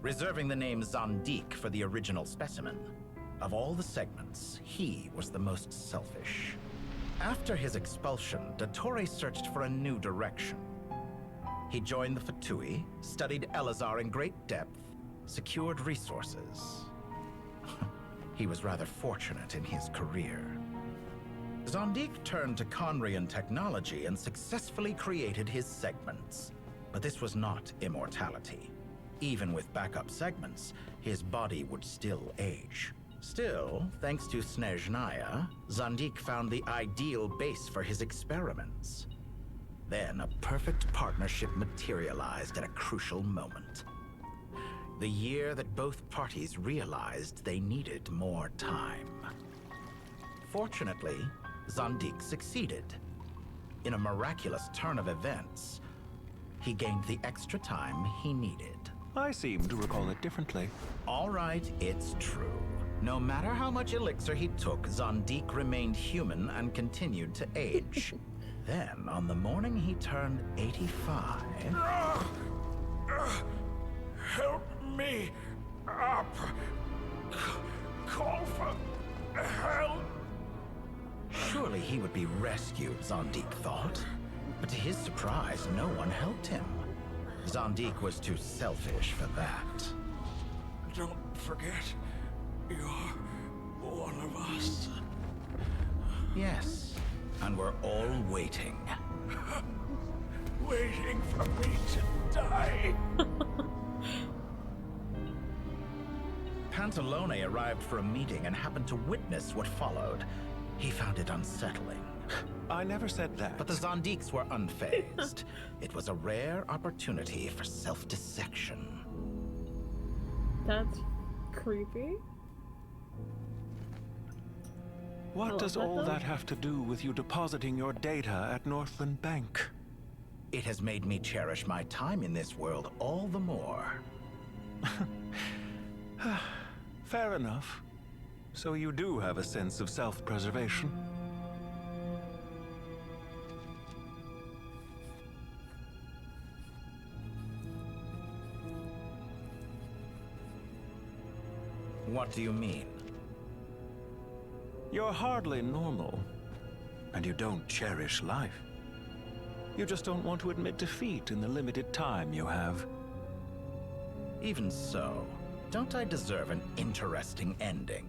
reserving the name Zandik for the original specimen. Of all the Segments, he was the most selfish. After his expulsion, Dottore searched for a new direction. He joined the Fatui, studied Elazar in great depth, secured resources. He was rather fortunate in his career. Zandik turned to Conrian technology and successfully created his segments. But this was not immortality. Even with backup segments, his body would still age. Still, thanks to Snezhnaya, Zandik found the ideal base for his experiments. Then a perfect partnership materialized at a crucial moment. The year that both parties realized they needed more time. Fortunately, Zandik succeeded. In a miraculous turn of events, he gained the extra time he needed. I seem to recall it differently. All right, it's true. No matter how much elixir he took, Zandik remained human and continued to age. Then, on the morning he turned 85... Help me up. Call for help. Surely he would be rescued, Zandik thought. But to his surprise, no one helped him. Zandik was too selfish for that. Don't forget, you're one of us. Yes, and we're all waiting. Waiting for me to die. Pantalone arrived for a meeting and happened to witness what followed. He found it unsettling. I never said that. But the Zandiks were unfazed. It was a rare opportunity for self-dissection. That's creepy. What does all that have to do with you depositing your data at Northland Bank? It has made me cherish my time in this world all the more. Fair enough. So you do have a sense of self-preservation. What do you mean? You're hardly normal, and you don't cherish life. You just don't want to admit defeat in the limited time you have. Even so, don't I deserve an interesting ending?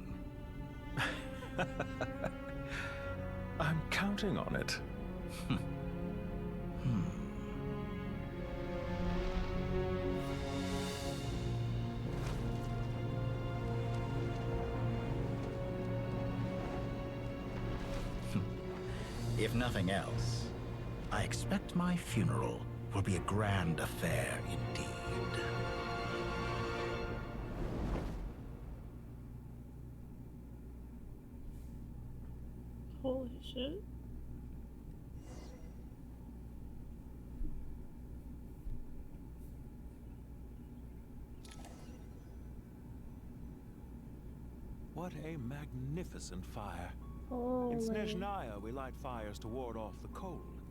I'm counting on it. If nothing else, I expect my funeral will be a grand affair indeed. Holy shit. What a magnificent fire. Holy. In Snezhnaya, we light fires to ward off the cold.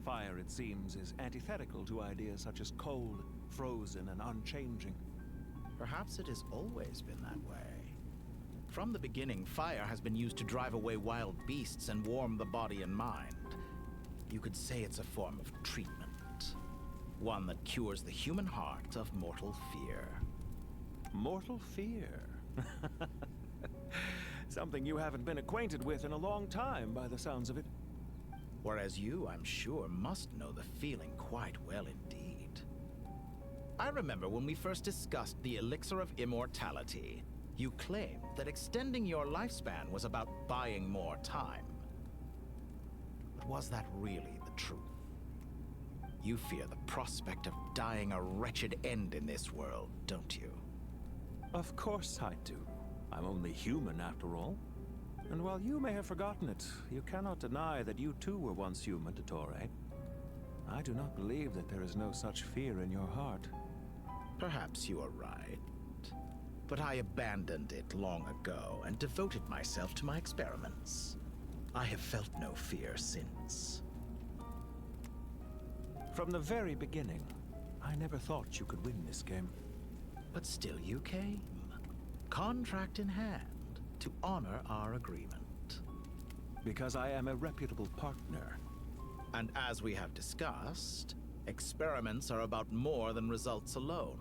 Fire, it seems, is antithetical to ideas such as cold, frozen, and unchanging. Perhaps it has always been that way. From the beginning, fire has been used to drive away wild beasts and warm the body and mind. You could say it's a form of treatment. One that cures the human heart of mortal fear. Mortal fear? Something you haven't been acquainted with in a long time, by the sounds of it. Whereas you, I'm sure, must know the feeling quite well indeed. I remember when we first discussed the elixir of immortality. You claimed that extending your lifespan was about buying more time. But was that really the truth? You fear the prospect of dying a wretched end in this world, don't you? Of course I do. I'm only human, after all. And while you may have forgotten it, you cannot deny that you too were once human, Dottore. I do not believe that there is no such fear in your heart. Perhaps you are right. But I abandoned it long ago and devoted myself to my experiments. I have felt no fear since. From the very beginning, I never thought you could win this game. But still you came, contract in hand, to honor our agreement. Because I am a reputable partner. And as we have discussed, experiments are about more than results alone.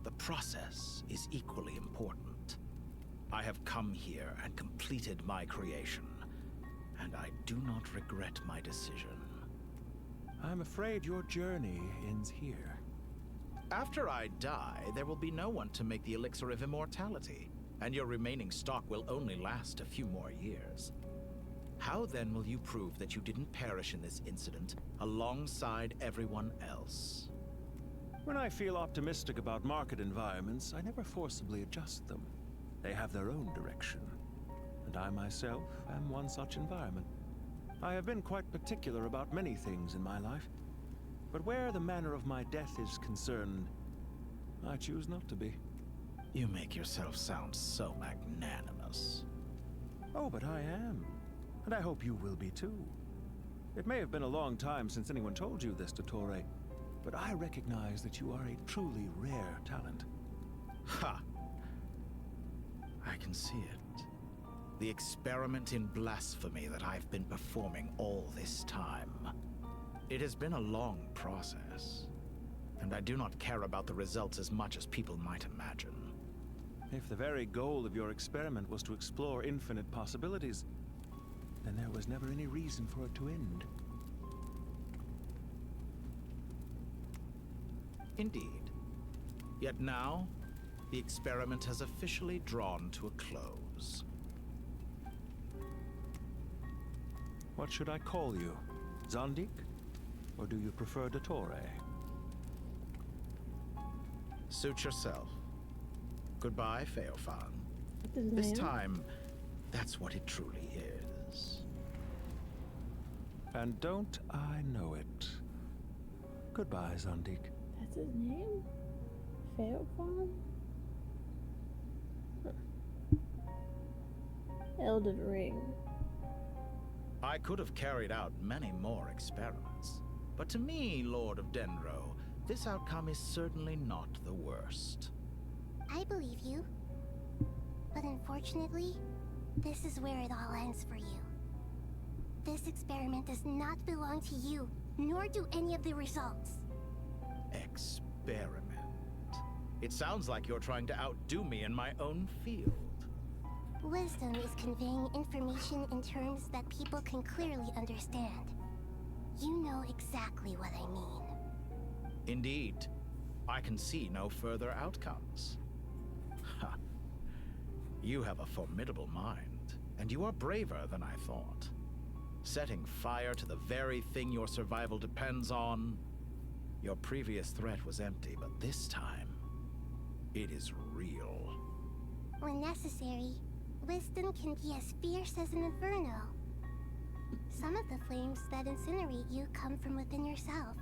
The process is equally important. I have come here and completed my creation, and I do not regret my decision. I'm afraid your journey ends here. After I die, there will be no one to make the elixir of immortality, and your remaining stock will only last a few more years. How then will you prove that you didn't perish in this incident alongside everyone else? When I feel optimistic about market environments, I never forcibly adjust them. They have their own direction, and I myself am one such environment. I have been quite particular about many things in my life, but where the manner of my death is concerned, I choose not to be. You make yourself sound so magnanimous. Oh, but I am, and I hope you will be too. It may have been a long time since anyone told you this, Dottore, but I recognize that you are a truly rare talent. Ha! I can see it. The experiment in blasphemy that I've been performing all this time. It has been a long process, and I do not care about the results as much as people might imagine. If the very goal of your experiment was to explore infinite possibilities, then there was never any reason for it to end. Indeed. Yet now, the experiment has officially drawn to a close. What should I call you? Zandik? Or do you prefer Dottore? Suit yourself. Goodbye, Feofan. His This name? time, that's what it truly is. And don't I know it? Goodbye, Zandik. That's his name? Feofan? Elden Ring. I could have carried out many more experiments, but to me, Lord of Dendro, this outcome is certainly not the worst. I believe you. But unfortunately, This is where it all ends for you. This experiment does not belong to you, nor do any of the results. Experiment. It sounds like you're trying to outdo me in my own field. Wisdom is conveying information in terms that people can clearly understand. You know exactly what I mean. Indeed. I can see no further outcomes. Ha. You have a formidable mind, and you are braver than I thought. Setting fire to the very thing your survival depends on. Your previous threat was empty, but this time, it is real. When necessary, wisdom can be as fierce as an inferno. Some of the flames that incinerate you come from within yourself.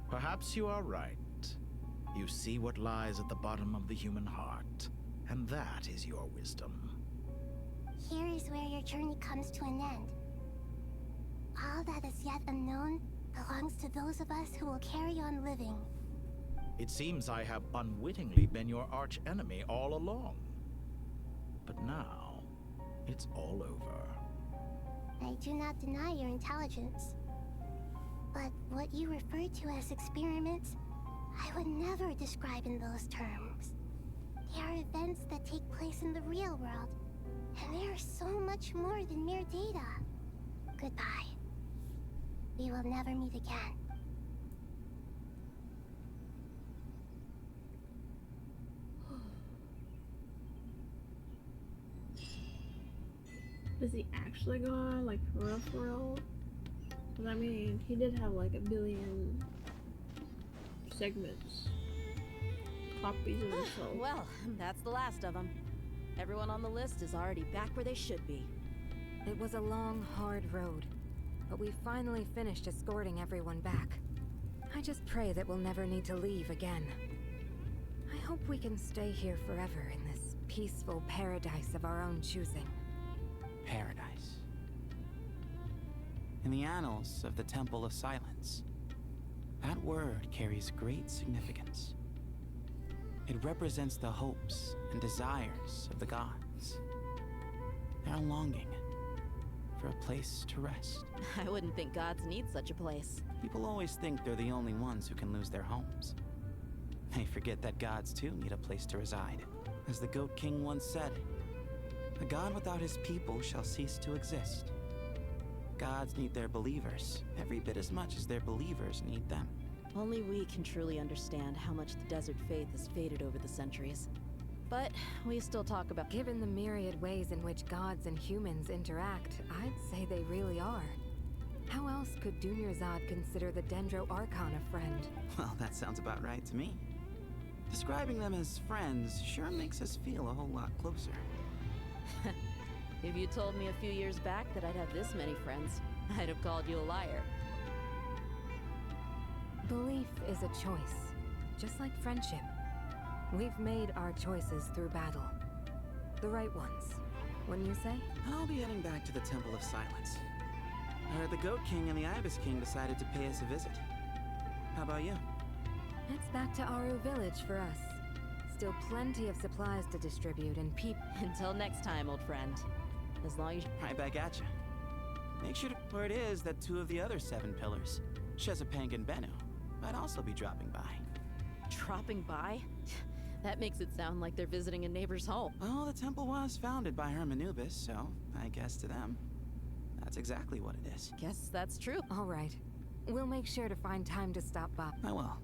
Perhaps you are right. You see what lies at the bottom of the human heart, and that is your wisdom. Here is where your journey comes to an end. All that is yet unknown belongs to those of us who will carry on living. It seems I have unwittingly been your arch enemy all along. But now, it's all over. I do not deny your intelligence. But what you refer to as experiments, I would never describe in those terms. They are events that take place in the real world, and they are so much more than mere data. Goodbye. We will never meet again. Is he actually gone? Like, for real? Because, I mean, he did have like 1 billion segments. Copies of himself. Well, that's the last of them. Everyone on the list is already back where they should be. It was a long, hard road, but we finally finished escorting everyone back. I just pray that we'll never need to leave again. I hope we can stay here forever in this peaceful paradise of our own choosing. Paradise. In the annals of the Temple of Silence, that word carries great significance. It represents the hopes and desires of the gods. Their longing for a place to rest. I wouldn't think gods need such a place. People always think they're the only ones who can lose their homes. They forget that gods too need a place to reside. As the Goat King once said, "A god without his people shall cease to exist." Gods need their believers every bit as much as their believers need them. Only we can truly understand how much the desert faith has faded over the centuries. But we still talk about... Given the myriad ways in which gods and humans interact, I'd say they really are. How else could Dunyarzad consider the Dendro Archon a friend? Well, that sounds about right to me. Describing them as friends sure makes us feel a whole lot closer. If you told me a few years back that I'd have this many friends, I'd have called you a liar. Belief is a choice, just like friendship. We've made our choices through battle. The right ones, wouldn't you say? I'll be heading back to the Temple of Silence. I heard the Goat King and the Ibis King decided to pay us a visit. How about you? It's back to Aru Village for us. Still plenty of supplies to distribute and Until next time, old friend. As long as right back at you. Make sure to where it is that 2 of the other 7 pillars, Shezapang and Bennu, might also be dropping by. Dropping by? That makes it sound like they're visiting a neighbor's home. Oh, the temple was founded by Hermanubis, so I guess to them, that's exactly what it is. Guess that's true. All right. We'll make sure to find time to stop by. I will.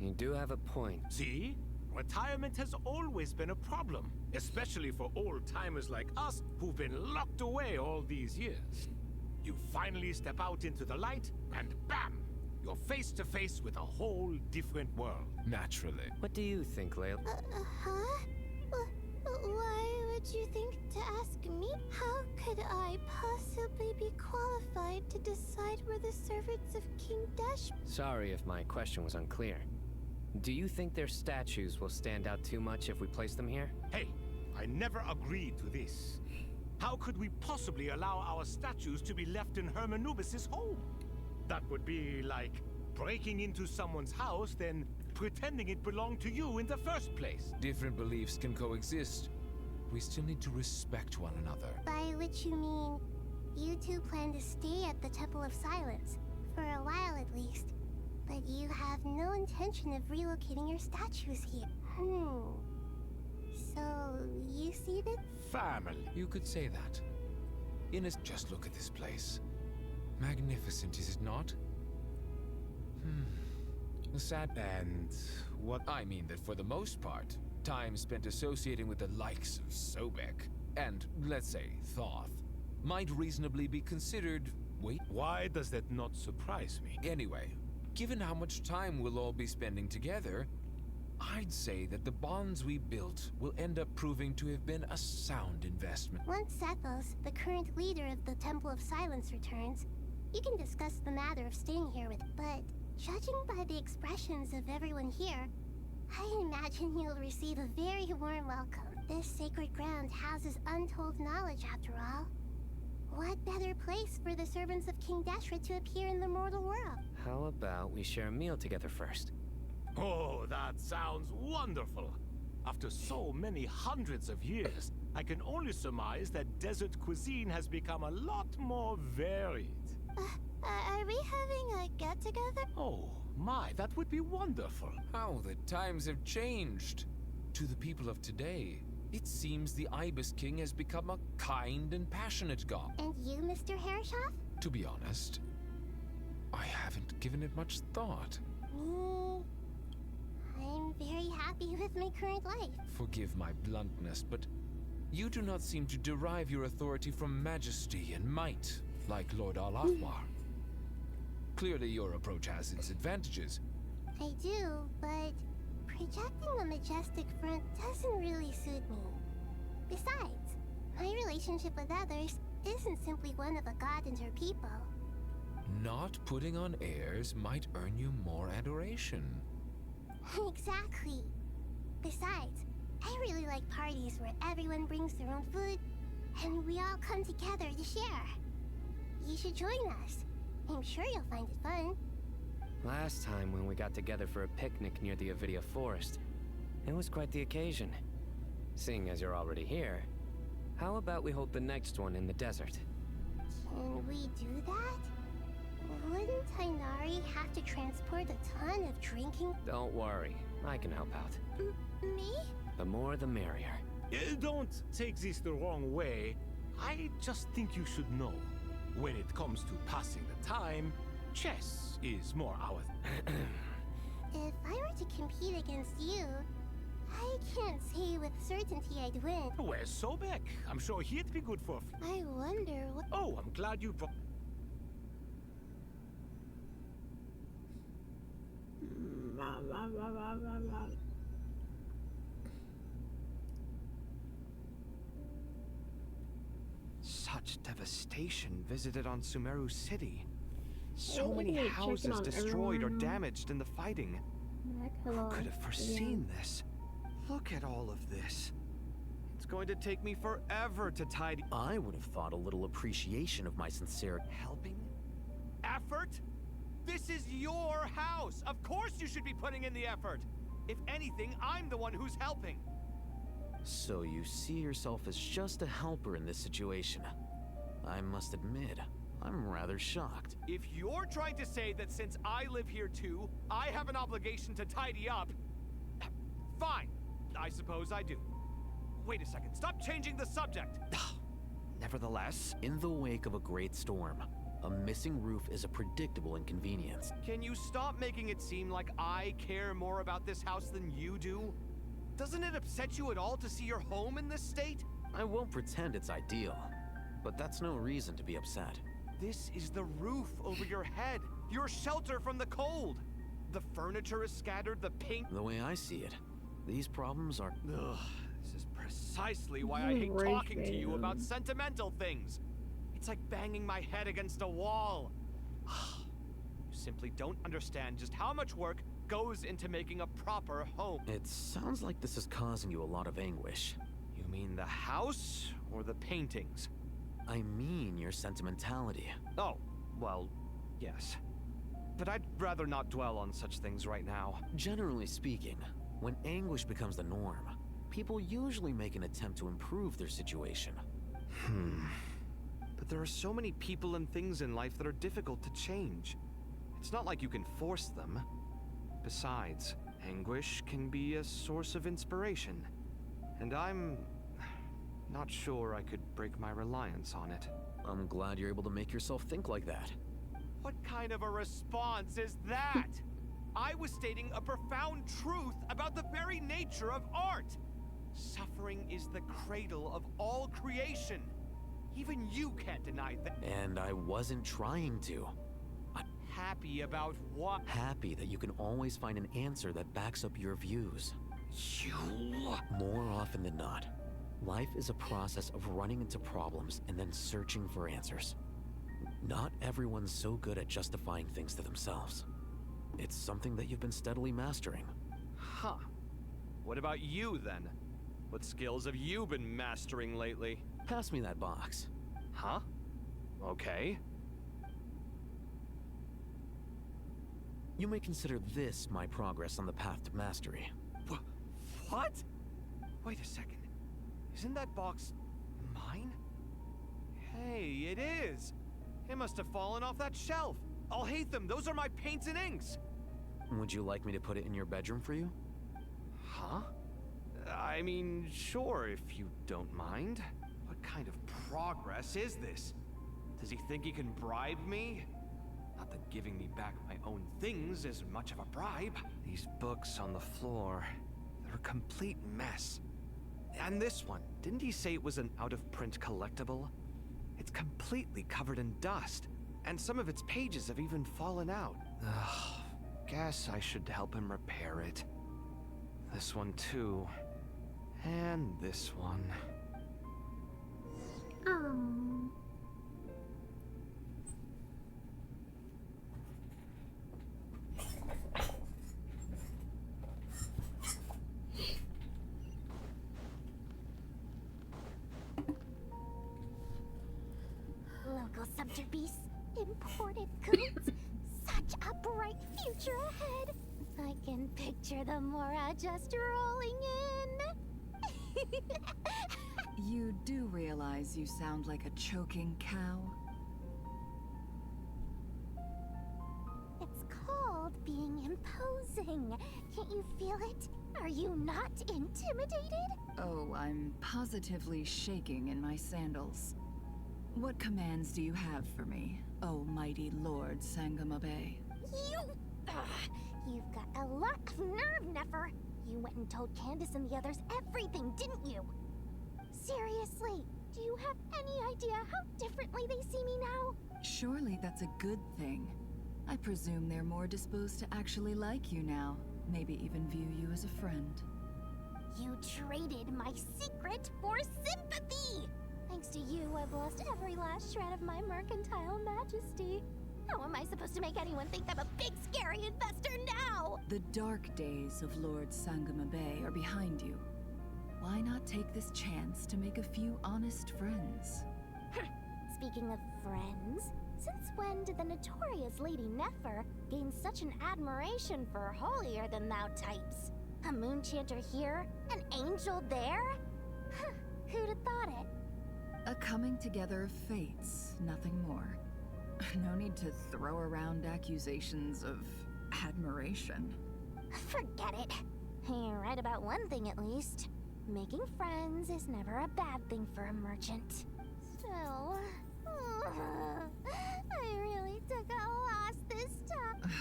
You do have a point. See? Retirement has always been a problem, especially for old-timers like us who've been locked away all these years. You finally step out into the light, and bam! You're face to face with a whole different world. Naturally. What do you think, Layla? Huh? Why would you think to ask me? How could I possibly be qualified to decide where the servants of King Dash... Sorry if my question was unclear. Do you think their statues will stand out too much if we place them here? Hey, I never agreed to this. How could we possibly allow our statues to be left in Hermanubis' home? That would be like breaking into someone's house, then pretending it belonged to you in the first place. Different beliefs can coexist. We still need to respect one another. By which you mean, you two plan to stay at the Temple of Silence, for a while at least. But you have no intention of relocating your statues here. So, you see that? Family. You could say that. Just look at this place. Magnificent, is it not? The sad... And what? I mean that for the most part, time spent associating with the likes of Sobek and, let's say, Thoth, might reasonably be considered... Wait. Why does that not surprise me? Anyway, given how much time we'll all be spending together, I'd say that the bonds we built will end up proving to have been a sound investment. Once Sethos, the current leader of the Temple of Silence, returns, you can discuss the matter of staying here with... But judging by the expressions of everyone here, I imagine you'll receive a very warm welcome. This sacred ground houses untold knowledge, after all. What better place for the servants of King Deshret to appear in the mortal world? How about we share a meal together first? Oh, that sounds wonderful. After so many hundreds of years, I can only surmise that desert cuisine has become a lot more varied. Are we having a get-together? Oh, my, that would be wonderful. How the times have changed. To the people of today, it seems the Ibis King has become a kind and passionate god. And you, Mr. Herreshoff? To be honest, I haven't given it much thought. Me? I'm very happy with my current life. Forgive my bluntness, but you do not seem to derive your authority from majesty and might, like Lord Al-Ahmar. Clearly your approach has its advantages. I do, but projecting a majestic front doesn't really suit me. Besides, my relationship with others isn't simply one of a god and her people. Not putting on airs might earn you more adoration. Exactly. Besides, I really like parties where everyone brings their own food, and we all come together to share. You should join us. I'm sure you'll find it fun. Last time when we got together for a picnic near the Avidia Forest, it was quite the occasion. Seeing as you're already here, how about we hold the next one in the desert? Can we do that? Wouldn't Tainari have to transport a ton of drinking? Don't worry, I can help out. Me? The more the merrier. Don't take this the wrong way. I just think you should know. When it comes to passing the time, chess is more our... If I were to compete against you, I can't say with certainty I'd win. Where's Sobek? I'm sure he'd be good for... I wonder what... Oh, I'm glad you brought... Such devastation visited on Sumeru City. So Well, many look at it, checking houses on destroyed or everyone. damaged in the fighting. Who could have foreseen this? Look at all of this. It's going to take me forever to tidy. I would have thought a little appreciation of my sincere Helping? Effort? This is your house! Of course you should be putting in the effort! If anything, I'm the one who's helping! So you see yourself as just a helper in this situation. I must admit, I'm rather shocked. If you're trying to say that since I live here too, I have an obligation to tidy up, fine. I suppose I do. Wait a second, stop changing the subject! Nevertheless, in the wake of a great storm, a missing roof is a predictable inconvenience. Can you stop making it seem like I care more about this house than you do? Doesn't it upset you at all to see your home in this state? I won't pretend it's ideal, but that's no reason to be upset. This is the roof over your head, your shelter from the cold. The furniture is scattered, the paint... The way I see it, these problems are... Ugh, this is precisely why I hate talking to you about sentimental things. It's like banging my head against a wall. You simply don't understand just how much work goes into making a proper home. It sounds like this is causing you a lot of anguish. You mean the house or the paintings? I mean your sentimentality. Oh, well, yes. But I'd rather not dwell on such things right now. Generally speaking, when anguish becomes the norm, people usually make an attempt to improve their situation. But there are so many people and things in life that are difficult to change. It's not like you can force them. Besides, anguish can be a source of inspiration. And I'm not sure I could break my reliance on it. I'm glad you're able to make yourself think like that. What kind of a response is that? I was stating a profound truth about the very nature of art. Suffering is the cradle of all creation. Even you can't deny that. And I wasn't trying to. Happy about what? Happy that you can always find an answer that backs up your views. You... More often than not, life is a process of running into problems and then searching for answers. Not everyone's so good at justifying things to themselves. It's something that you've been steadily mastering. Huh. What about you, then? What skills have you been mastering lately? Pass me that box. Huh? Okay. You may consider this my progress on the path to mastery. What? Wait a second. Isn't that box mine? Hey, it is! It must have fallen off that shelf. I'll hate them. Those are my paints and inks. Would you like me to put it in your bedroom for you? Huh? I mean, sure, if you don't mind. What kind of progress is this? Does he think he can bribe me? Not that giving me back my own things is much of a bribe. These books on the floor, they're a complete mess. And this one, didn't he say it was an out-of-print collectible? It's completely covered in dust, and some of its pages have even fallen out. Ugh, guess I should help him repair it. This one too. And this one. Oh. Local subterbeasts, imported goods, such a bright future ahead. I can picture the Mora just rolling in. You do realize you sound like a choking cow? It's called being imposing. Can't you feel it? Are you not intimidated? Oh, I'm positively shaking in my sandals. What commands do you have for me, oh mighty Lord Sangamabe? You've got a lot of nerve, Nefer. You went and told Candace and the others everything, didn't you? Seriously, do you have any idea how differently they see me now? Surely that's a good thing. I presume they're more disposed to actually like you now. Maybe even view you as a friend. You traded my secret for sympathy! Thanks to you, I've lost every last shred of my mercantile majesty. How am I supposed to make anyone think I'm a big, scary investor now? The dark days of Lord Sangamabe are behind you. Why not take this chance to make a few honest friends? Speaking of friends, since when did the notorious Lady Nefer gain such an admiration for holier-than-thou types? A moon chanter here, an angel there? Who'd have thought it? A coming together of fates, nothing more. No need to throw around accusations of admiration. Forget it. You're right about one thing at least. Making friends is never a bad thing for a merchant. Still, I really took a loss this time.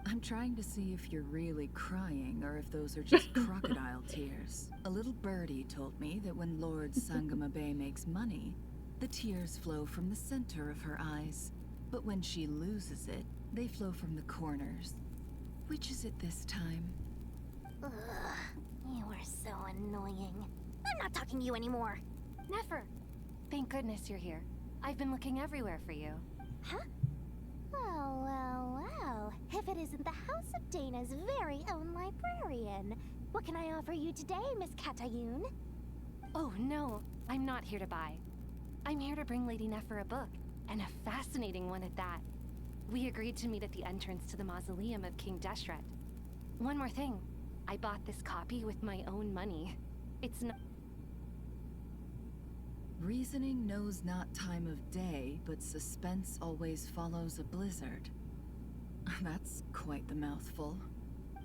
I'm trying to see if you're really crying or if those are just crocodile tears. A little birdie told me that when Lord Sangamabe makes money, the tears flow from the center of her eyes. But when she loses it, they flow from the corners. Which is it this time? Ugh, you are so annoying. I'm not talking to you anymore. Nefer, thank goodness you're here. I've been looking everywhere for you. Huh? Well. If it isn't the House of Dana's very own librarian, What can I offer you today, Miss Katayun? Oh, no. I'm not here to buy. I'm here to bring Lady Nefer a book, and a fascinating one at that. We agreed to meet at the entrance to the mausoleum of King Deshret. One more thing. I bought this copy with my own money. It's not... Reasoning knows not time of day, but suspense always follows a blizzard. That's quite the mouthful.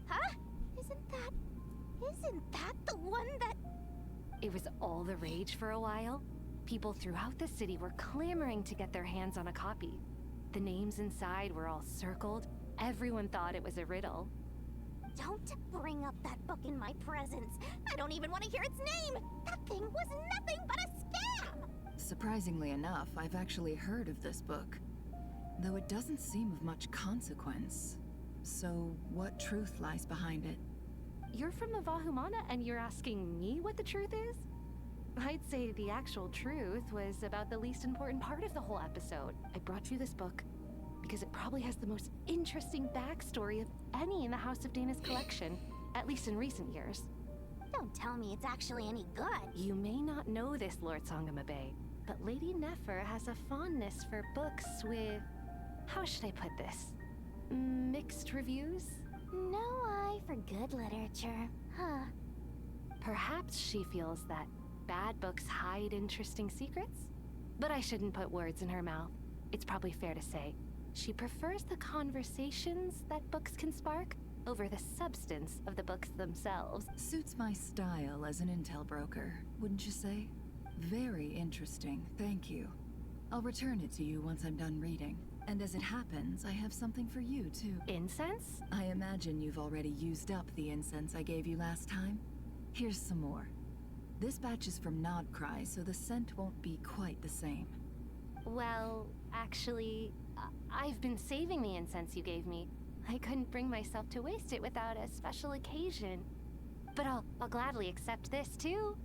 Huh? Isn't that the one that... It was all the rage for a while. People throughout the city were clamoring to get their hands on a copy. The names inside were all circled. Everyone thought it was a riddle. Don't bring up that book in my presence. I don't even want to hear its name. That thing was nothing but a scam. Surprisingly enough, I've actually heard of this book, though it doesn't seem of much consequence. So, what truth lies behind it? You're from the Vahumana and you're asking me what the truth is? I'd say the actual truth was about the least important part of the whole episode. I brought you this book because it probably has the most interesting backstory of any in the House of Dana's collection, at least in recent years. Don't tell me it's actually any good. You may not know this, Lord Sangamabe, but Lady Nefer has a fondness for books with... how should I put this? Mixed reviews? No eye for good literature, huh? Perhaps she feels that bad books hide interesting secrets? But I shouldn't put words in her mouth. It's probably fair to say she prefers the conversations that books can spark over the substance of the books themselves. Suits my style as an intel broker, wouldn't you say? Very interesting, thank you. I'll return it to you once I'm done reading. And as it happens, I have something for you, too. Incense? I imagine you've already used up the incense I gave you last time. Here's some more. This batch is from Nodcry, so the scent won't be quite the same. Well, actually, I've been saving the incense you gave me. I couldn't bring myself to waste it without a special occasion. But I'll gladly accept this, too.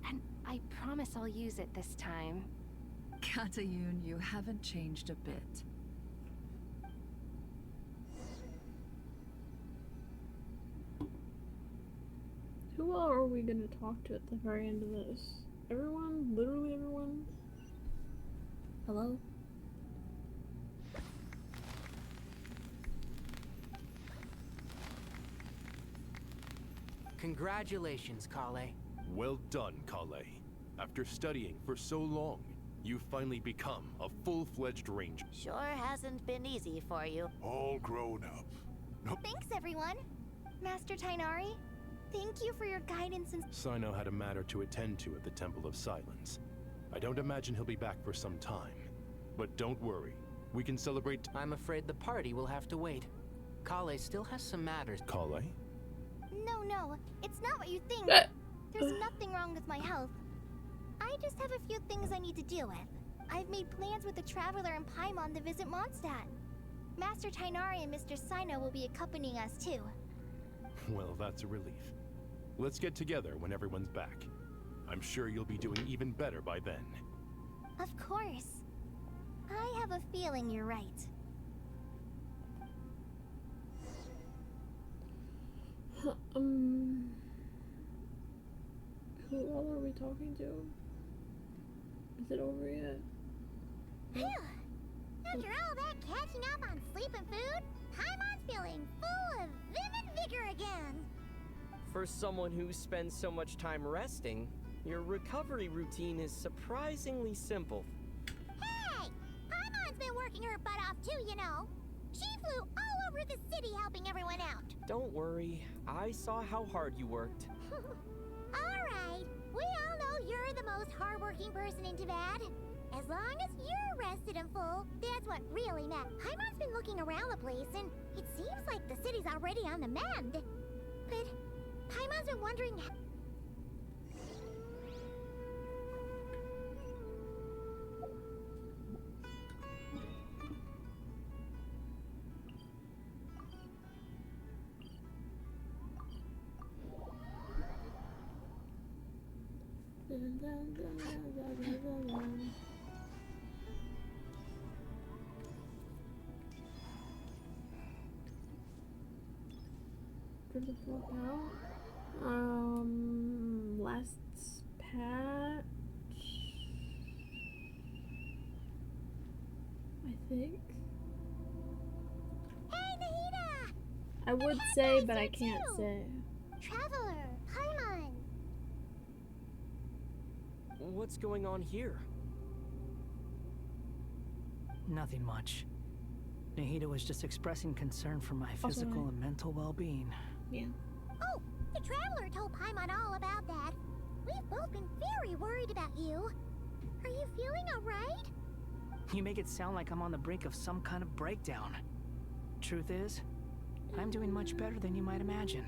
And I promise I'll use it this time. Katayun, you haven't changed a bit. Who all are we gonna talk to at the very end of this? Everyone? Literally everyone? Hello? Congratulations, Kale. Well done, Kale. After studying for so long, you've finally become a full-fledged ranger. Sure hasn't been easy for you. All grown up. Thanks, everyone. Master Tainari, thank you for your guidance and... Sino had a matter to attend to at the Temple of Silence. I don't imagine he'll be back for some time. But don't worry, we can celebrate... I'm afraid the party will have to wait. Kale still has some matters. Kale? No, it's not what you think. There's nothing wrong with my health. I just have a few things I need to deal with. I've made plans with the Traveler and Paimon to visit Mondstadt. Master Tainari and Mr. Sino will be accompanying us too. Well, that's a relief. Let's get together when everyone's back. I'm sure you'll be doing even better by then. Of course. I have a feeling you're right. Who all are we talking to? Is it over yet? Phew! After all that catching up on sleep and food, Paimon's feeling full of vim and vigor again. For someone who spends so much time resting, your recovery routine is surprisingly simple. Hey! Paimon's been working her butt off too, you know. She flew all over the city helping everyone out. Don't worry, I saw how hard you worked. Alright, we all know you're the most hardworking person in Tavad. As long as you're rested and full, that's what really matters. Paimon's been looking around the place, and it seems like the city's already on the mend. But Paimon's been wondering... Where the fuck out? Last patch, I think. Hey, Nahida! I would say, but I can't say. Traveler, Paimon. What's going on here? Nothing much. Nahida was just expressing concern for my physical and mental well-being. Yeah. Oh, the Traveler told Paimon all about that. We've both been very worried about you. Are you feeling alright? You make it sound like I'm on the brink of some kind of breakdown. Truth is, I'm doing much better than you might imagine.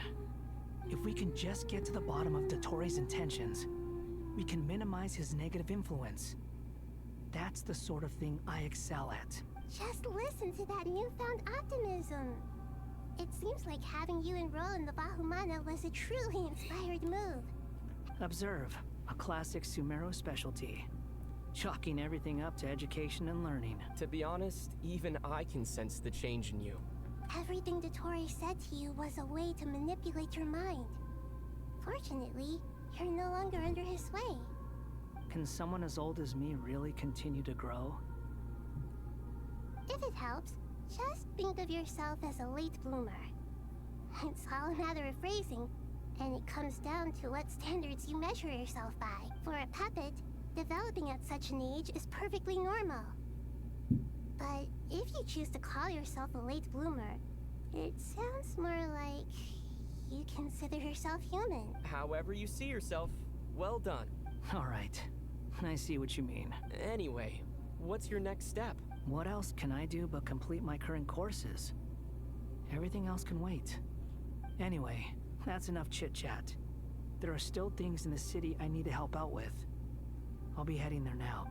If we can just get to the bottom of Dottoro's intentions, we can minimize his negative influence. That's the sort of thing I excel at. Just listen to that newfound optimism. It seems like having you enroll in the Bahumana was a truly inspired move. Observe, a classic Sumero specialty. Chalking everything up to education and learning. To be honest, even I can sense the change in you. Everything Dottori said to you was a way to manipulate your mind. Fortunately, you're no longer under his sway. Can someone as old as me really continue to grow? If it helps, just think of yourself as a late bloomer. It's all a matter of phrasing, and it comes down to what standards you measure yourself by. For a puppet, developing at such an age is perfectly normal. But if you choose to call yourself a late bloomer, it sounds more like you consider yourself human. However you see yourself, well done. Alright, I see what you mean. Anyway, what's your next step? What else can I do but complete my current courses? Everything else can wait. Anyway, that's enough chit-chat. There are still things in the city I need to help out with. I'll be heading there now.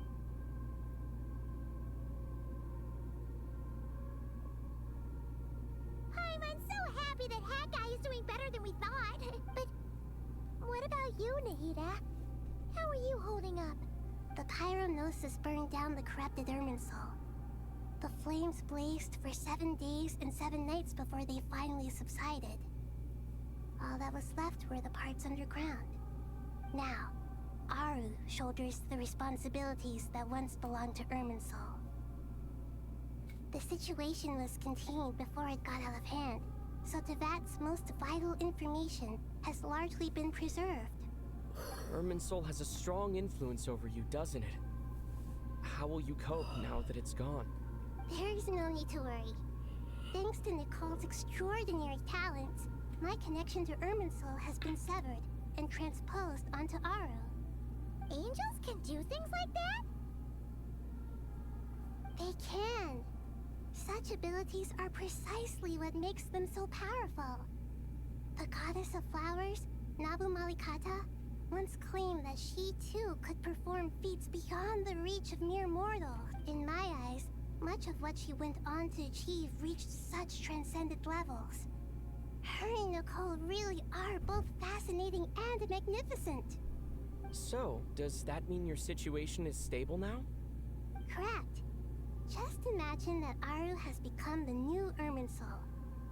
I'm so happy that Hat Guy is doing better than we thought. But what about you, Nahida? How are you holding up? The pyronosis burned down the corrupted Irminsul. The flames blazed for 7 days and 7 nights before they finally subsided. All that was left were the parts underground. Now, Aru shoulders the responsibilities that once belonged to Irminsul. The situation was contained before it got out of hand, so Tevat's most vital information has largely been preserved. Irminsul has a strong influence over you, doesn't it? How will you cope now that it's gone? There is no need to worry. Thanks to Nicole's extraordinary talents, my connection to Irminsul has been severed and transposed onto Aru. Angels can do things like that? They can. Such abilities are precisely what makes them so powerful. The goddess of flowers, Nabu Malikata, once claimed that she too could perform feats beyond the reach of mere mortals. In my eyes, much of what she went on to achieve reached such transcendent levels. Her and Nicole really are both fascinating and magnificent. So, does that mean your situation is stable now? Correct. Just imagine that Aru has become the new Irminsul,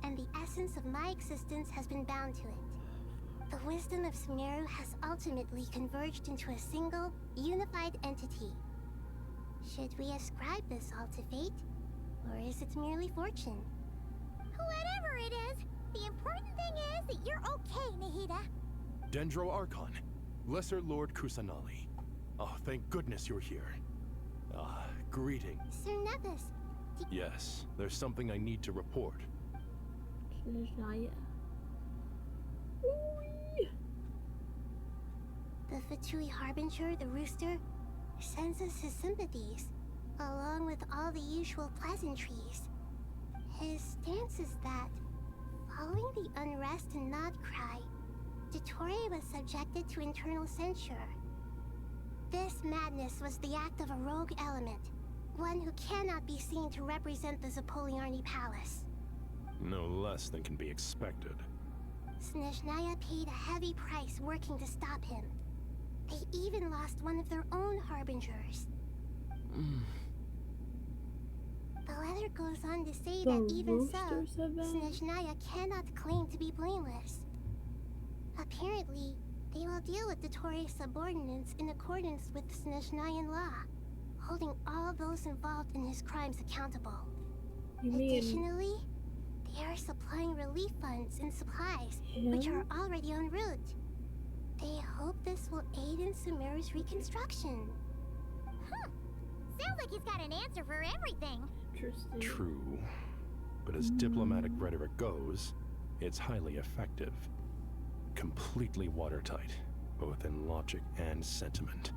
and the essence of my existence has been bound to it. The wisdom of Sumeru has ultimately converged into a single, unified entity. Should we ascribe this all to fate, or is it merely fortune? Whatever it is, the important thing is that you're okay, Nahida. Dendro Archon, Lesser Lord Kusanali. Oh, thank goodness you're here. Greeting. Sir Nepis. Yes, there's something I need to report. The Fatui Harbinger, the rooster, sends us his sympathies, along with all the usual pleasantries. His stance is that, following the unrest and Nod Cry, Dottori was subjected to internal censure. This madness was the act of a rogue element, one who cannot be seen to represent the Zapoliarni Palace. No less than can be expected. Snezhnaya paid a heavy price working to stop him. They even lost one of their own harbingers. The letter goes on to say that even so, Snezhnaya cannot claim to be blameless. Apparently, they will deal with the Tory subordinates in accordance with Snezhnayan law, holding all those involved in his crimes accountable. Additionally, they are supplying relief funds and supplies, which are already en route. They hope this will aid in Sumeru's reconstruction. Huh. Sounds like he's got an answer for everything. Interesting. True. But as diplomatic rhetoric goes, it's highly effective. Completely watertight, both in logic and sentiment.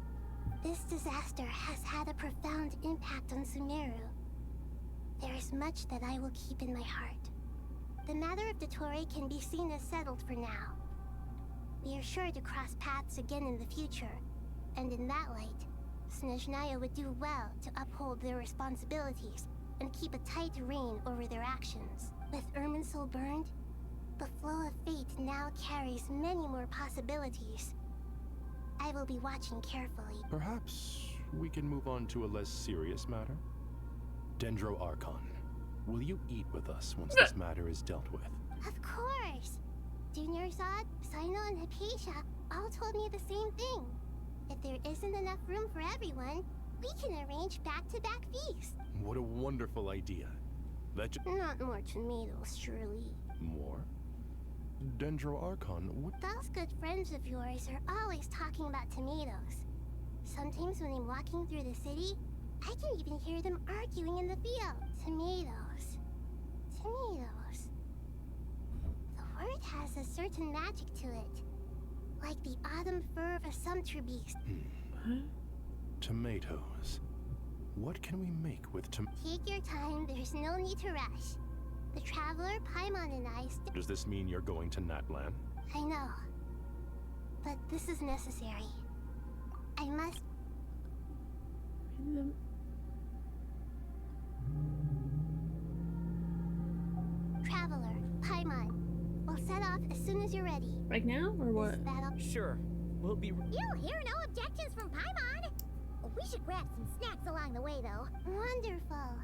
This disaster has had a profound impact on Sumeru. There is much that I will keep in my heart. The matter of Dottore can be seen as settled for now. We are sure to cross paths again in the future, and in that light, Snezhnaya would do well to uphold their responsibilities and keep a tight rein over their actions. With Irminsul burned, the flow of fate now carries many more possibilities. I will be watching carefully. Perhaps we can move on to a less serious matter? Dendro Archon, will you eat with us once this matter is dealt with? Of course! Junior Zod, Sino, and Hypatia all told me the same thing. If there isn't enough room for everyone, we can arrange back-to-back feasts. What a wonderful idea. Not more tomatoes, surely. More? Dendro Archon, what? Those good friends of yours are always talking about tomatoes. Sometimes when I'm walking through the city, I can even hear them arguing in the field. Tomatoes. Tomatoes. The word has a certain magic to it. Like the autumn fur of a sumpter beast. Tomatoes. What can we make with Take your time, there's no need to rush. The Traveler, Paimon, and I Does this mean you're going to Natlan? I know. But this is necessary. I must... Traveler, Paimon, we'll set off as soon as you're ready. Like now, or what? Sure. We'll be... You hear no objections from Paimon? We should grab some snacks along the way, though. Wonderful.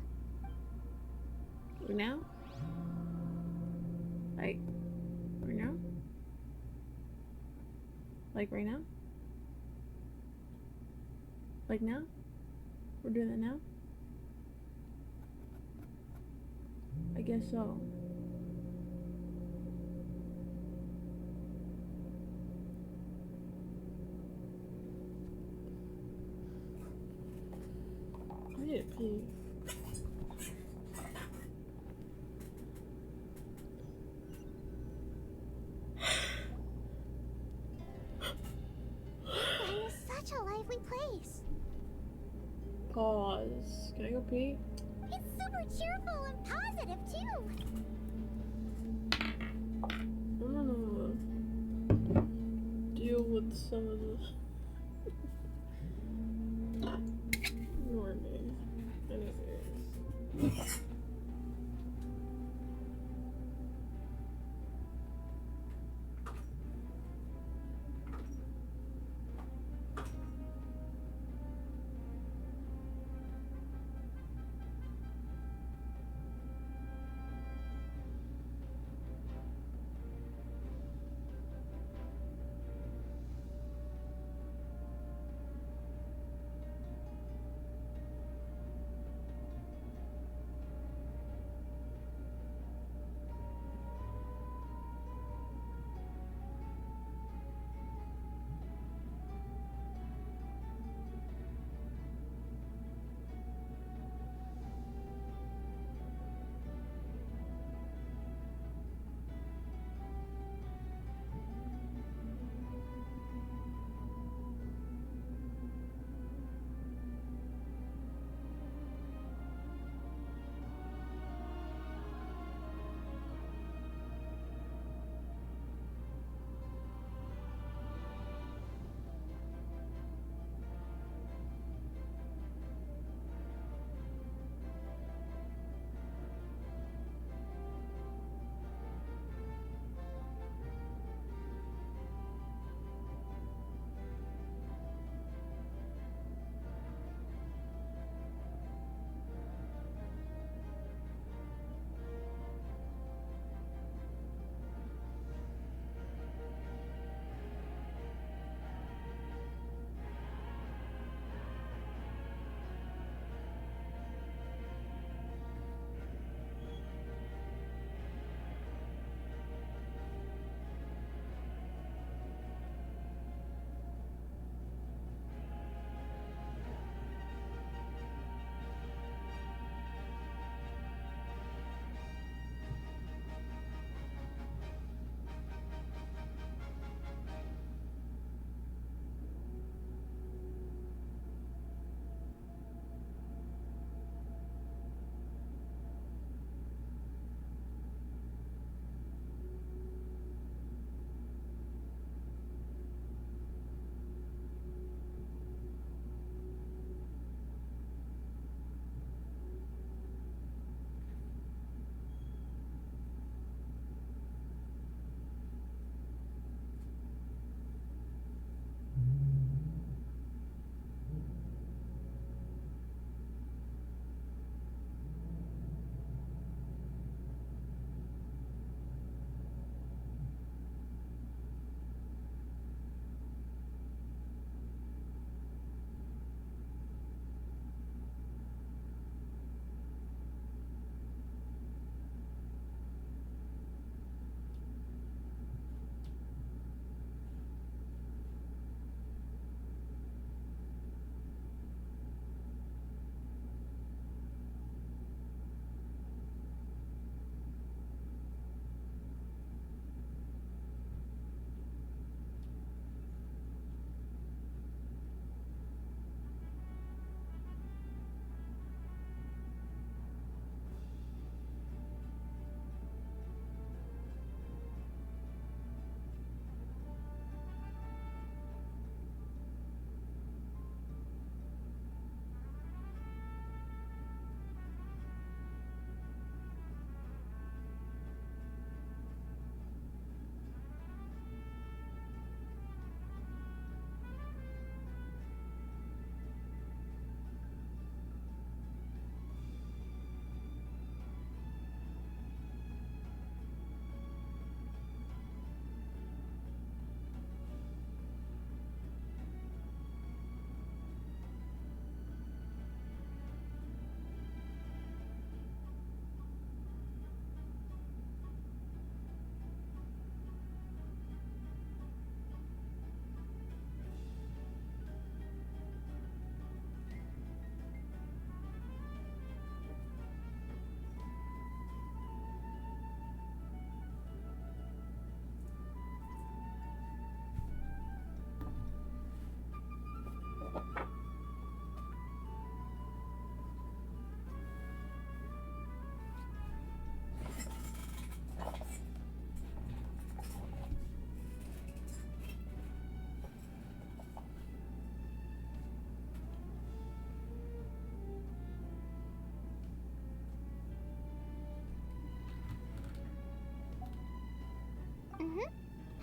Right now? Like, right now? Like right now? Like now? We're doing that now? I guess so. I need to pee. It is such a lively place. Pause. Can I go pee? It's super cheerful and positive, too. No. Deal with some of this. Ignore me. Anyways.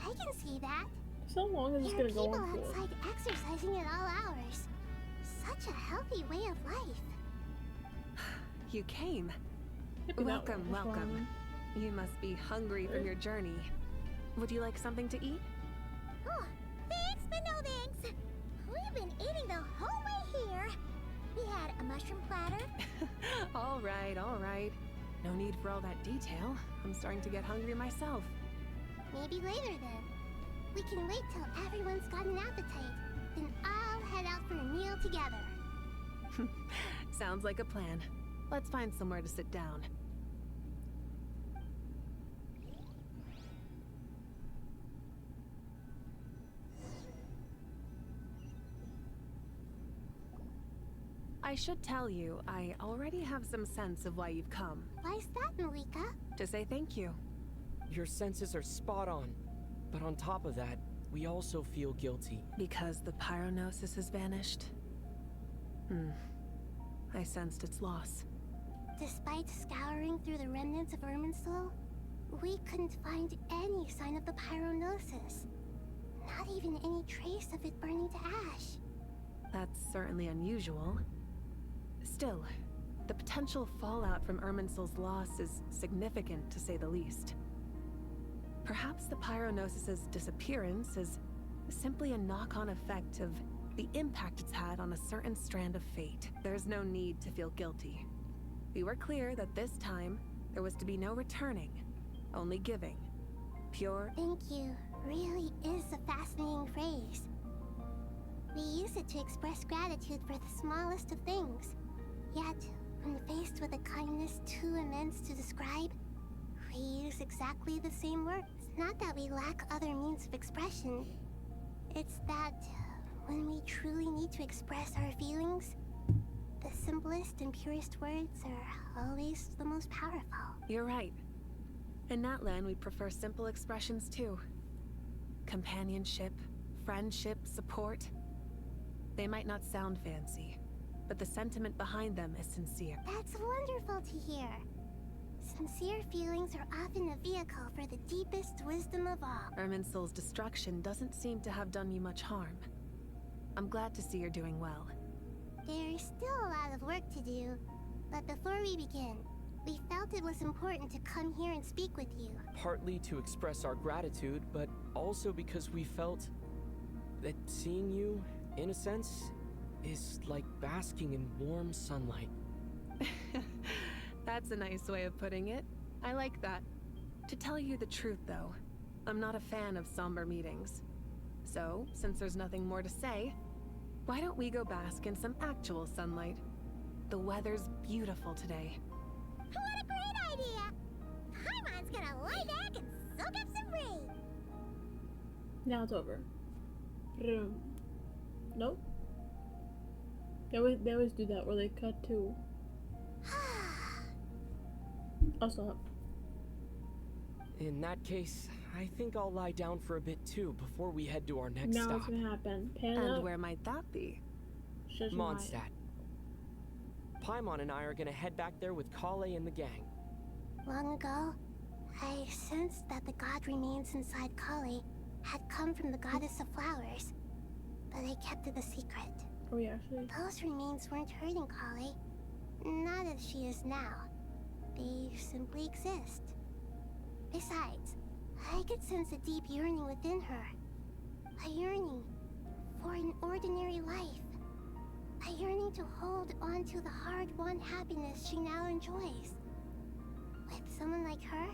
I can see that. So long as it's There are gonna go people on for. outside exercising at all hours. Such a healthy way of life. You came. Maybe that Welcome, one was welcome. fine. You must be hungry from your journey. Would you like something to eat? Oh, thanks, but no thanks. We've been eating the whole way here. We had a mushroom platter. All right, all right. No need for all that detail. I'm starting to get hungry myself. Maybe later then. We can wait till everyone's got an appetite. Then I'll head out for a meal together. Sounds like a plan. Let's find somewhere to sit down. I should tell you, I already have some sense of why you've come. Why's that, Malika? To say thank you. Your senses are spot on. But on top of that, we also feel guilty. Because the pyronosis has vanished? I sensed its loss. Despite scouring through the remnants of Irminsul, we couldn't find any sign of the pyronosis. Not even any trace of it burning to ash. That's certainly unusual. Still, the potential fallout from Irminsul's loss is significant, to say the least. Perhaps the pyronosis's disappearance is simply a knock-on effect of the impact it's had on a certain strand of fate. There's no need to feel guilty. We were clear that this time, there was to be no returning, only giving. Pure. Thank you really is a fascinating phrase. We use it to express gratitude for the smallest of things. Yet, when faced with a kindness too immense to describe, we use exactly the same words. It's not that we lack other means of expression. It's that when we truly need to express our feelings, the simplest and purest words are always the most powerful. You're right. In Natlan, we prefer simple expressions too. Companionship, friendship, support. They might not sound fancy, but the sentiment behind them is sincere. That's wonderful to hear. Sincere feelings are often a vehicle for the deepest wisdom of all. Irminsul's destruction doesn't seem to have done you much harm. I'm glad to see you're doing well. There's still a lot of work to do, but before we begin, we felt it was important to come here and speak with you. Partly to express our gratitude, but also because we felt that seeing you, in a sense, is like basking in warm sunlight. That's a nice way of putting it. I like that. To tell you the truth, though, I'm not a fan of somber meetings. So, since there's nothing more to say, why don't we go bask in some actual sunlight? The weather's beautiful today. What a great idea! Paimon's gonna lie back and soak up some rain. Now it's over. Nope. They always do that where they cut to. I'll stop. In that case, I think I'll lie down for a bit too before we head to our next Now stop. what's gonna happen? Pan And up. where might that be? Shush Mondstadt. Paimon and I are gonna head back there with Kale and the gang. Long ago, I sensed that the god remains inside Kali had come from the goddess of flowers, but I kept it a secret. Oh yeah, actually. Those remains weren't hurting Kali, not as she is now. They simply exist. Besides, I could sense a deep yearning within her. A yearning for an ordinary life. A yearning to hold on to the hard-won happiness she now enjoys. With someone like her,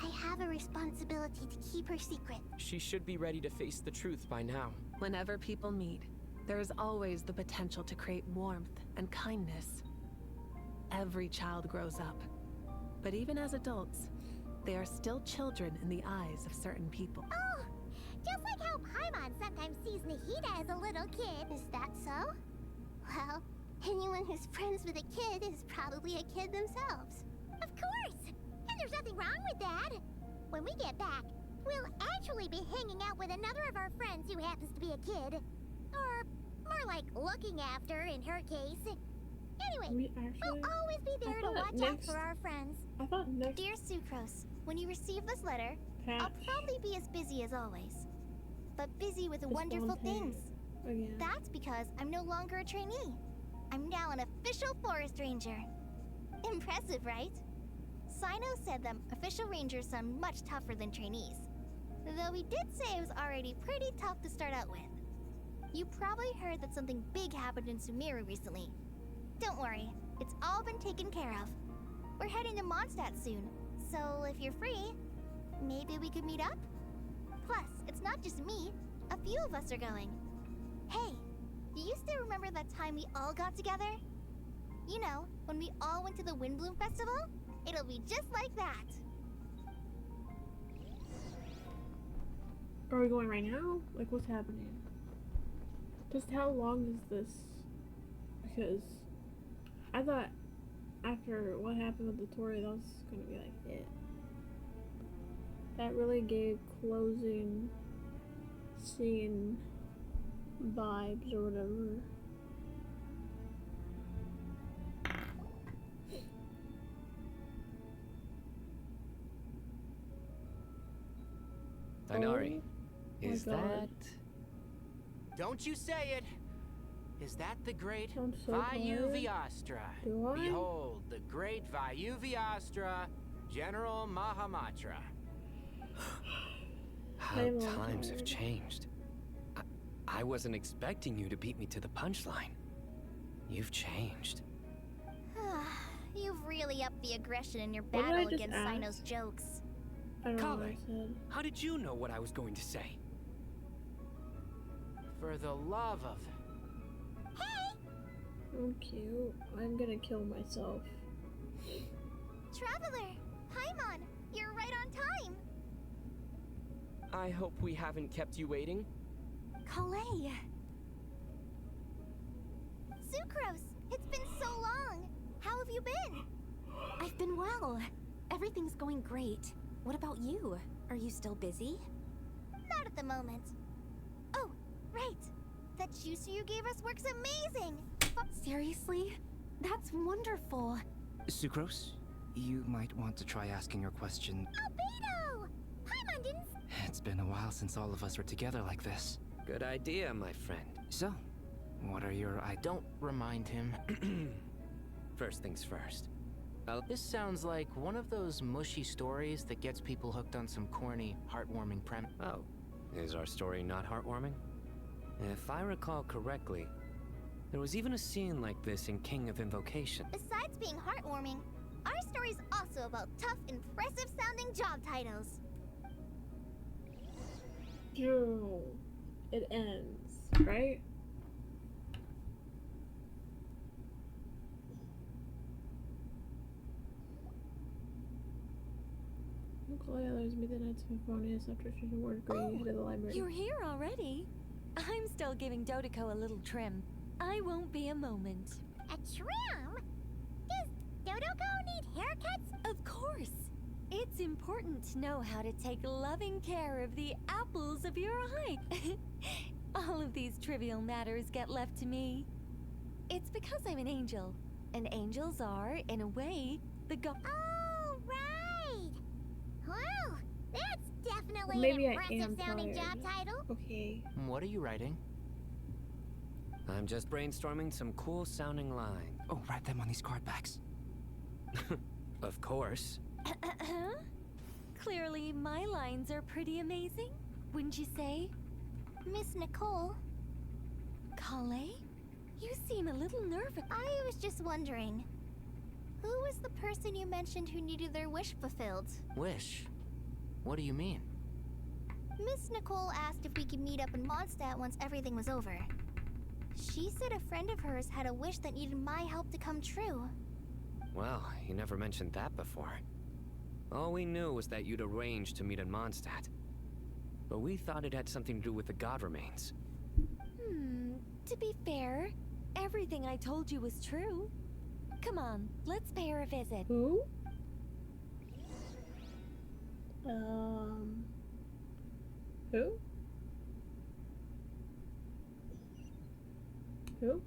I have a responsibility to keep her secret. She should be ready to face the truth by now. Whenever people meet, there is always the potential to create warmth and kindness. Every child grows up, but even as adults, they are still children in the eyes of certain people. Oh, just like how Paimon sometimes sees Nahida as a little kid. Is that so? Well, anyone who's friends with a kid is probably a kid themselves. Of course! And there's nothing wrong with that. When we get back, we'll actually be hanging out with another of our friends who happens to be a kid. Or more like looking after, in her case. Anyway, we'll always be there to watch out for our friends. I thought next. Dear Sucrose, when you receive this letter, I'll probably be as busy as always. But busy with wonderful things. Again. That's because I'm no longer a trainee. I'm now an official forest ranger. Impressive, right? Sino said that official rangers sound much tougher than trainees. Though he did say it was already pretty tough to start out with. You probably heard that something big happened in Sumeru recently. Don't worry, it's all been taken care of. We're heading to Mondstadt soon, so if you're free, maybe we could meet up? Plus, it's not just me, a few of us are going. Hey, do you still remember that time we all got together? You know, when we all went to the Windbloom Festival? It'll be just like that. Are we going right now? Like, what's happening? Just how long is this? Because I thought after what happened with the Tory, that was gonna be like it. That really gave closing scene vibes or whatever. Tighnari, Oh is my God. that... Don't you say it! Is that the great I'm so Vayu tired. Viastra? Do I? Behold, the great Vayu Viastra, General Mahamatra. How I'm times have tired. changed. I wasn't expecting you to beat me to the punchline. You've changed. You've really upped the aggression in your What did I battle just against ask? Sino's jokes. I don't know what I Kale, said. how did you know what I was going to say? For the love of... I'm cute. I'm gonna kill myself. Traveler! Paimon! You're right on time! I hope we haven't kept you waiting. Kalei! Sucrose! It's been so long! How have you been? I've been well. Everything's going great. What about you? Are you still busy? Not at the moment. Oh, right! That juicer you gave us works amazing! Seriously? That's wonderful. Sucrose, you might want to try asking your question. Albedo! Paimon didn't... It's been a while since all of us were together like this. Good idea, my friend. So, what are your Don't remind him. First things first. This sounds like one of those mushy stories that gets people hooked on some corny, heartwarming premise. Oh, is our story not heartwarming? If I recall correctly, there was even a scene like this in King of Invocation. Besides being heartwarming, our story's also about tough, impressive-sounding job titles. June. It ends, right? Chloe allows me the Knights of Symphonius after she's awarded Grady head of the library. You're here already? I'm still giving Dodoco a little trim. I won't be a moment. A trim? Does Dodoco need haircuts? Of course. It's important to know how to take loving care of the apples of your eye. All of these trivial matters get left to me. It's because I'm an angel, and angels are, in a way, the Oh, right! Well, that's definitely Maybe an I am impressive-sounding tired. job title. Okay. What are you writing? I'm just brainstorming some cool-sounding lines. Oh, write them on these card backs. Of course. Clearly, my lines are pretty amazing, wouldn't you say? Miss Nicole, Kale? You seem a little nervous. I was just wondering, who was the person you mentioned who needed their wish fulfilled? Wish? What do you mean? Miss Nicole asked if we could meet up in Mondstadt once everything was over. She said a friend of hers had a wish that needed my help to come true. Well, you never mentioned that before. All we knew was that you'd arranged to meet in Mondstadt. But we thought it had something to do with the god remains. To be fair, everything I told you was true. Come on, let's pay her a visit. Who? Who? Who?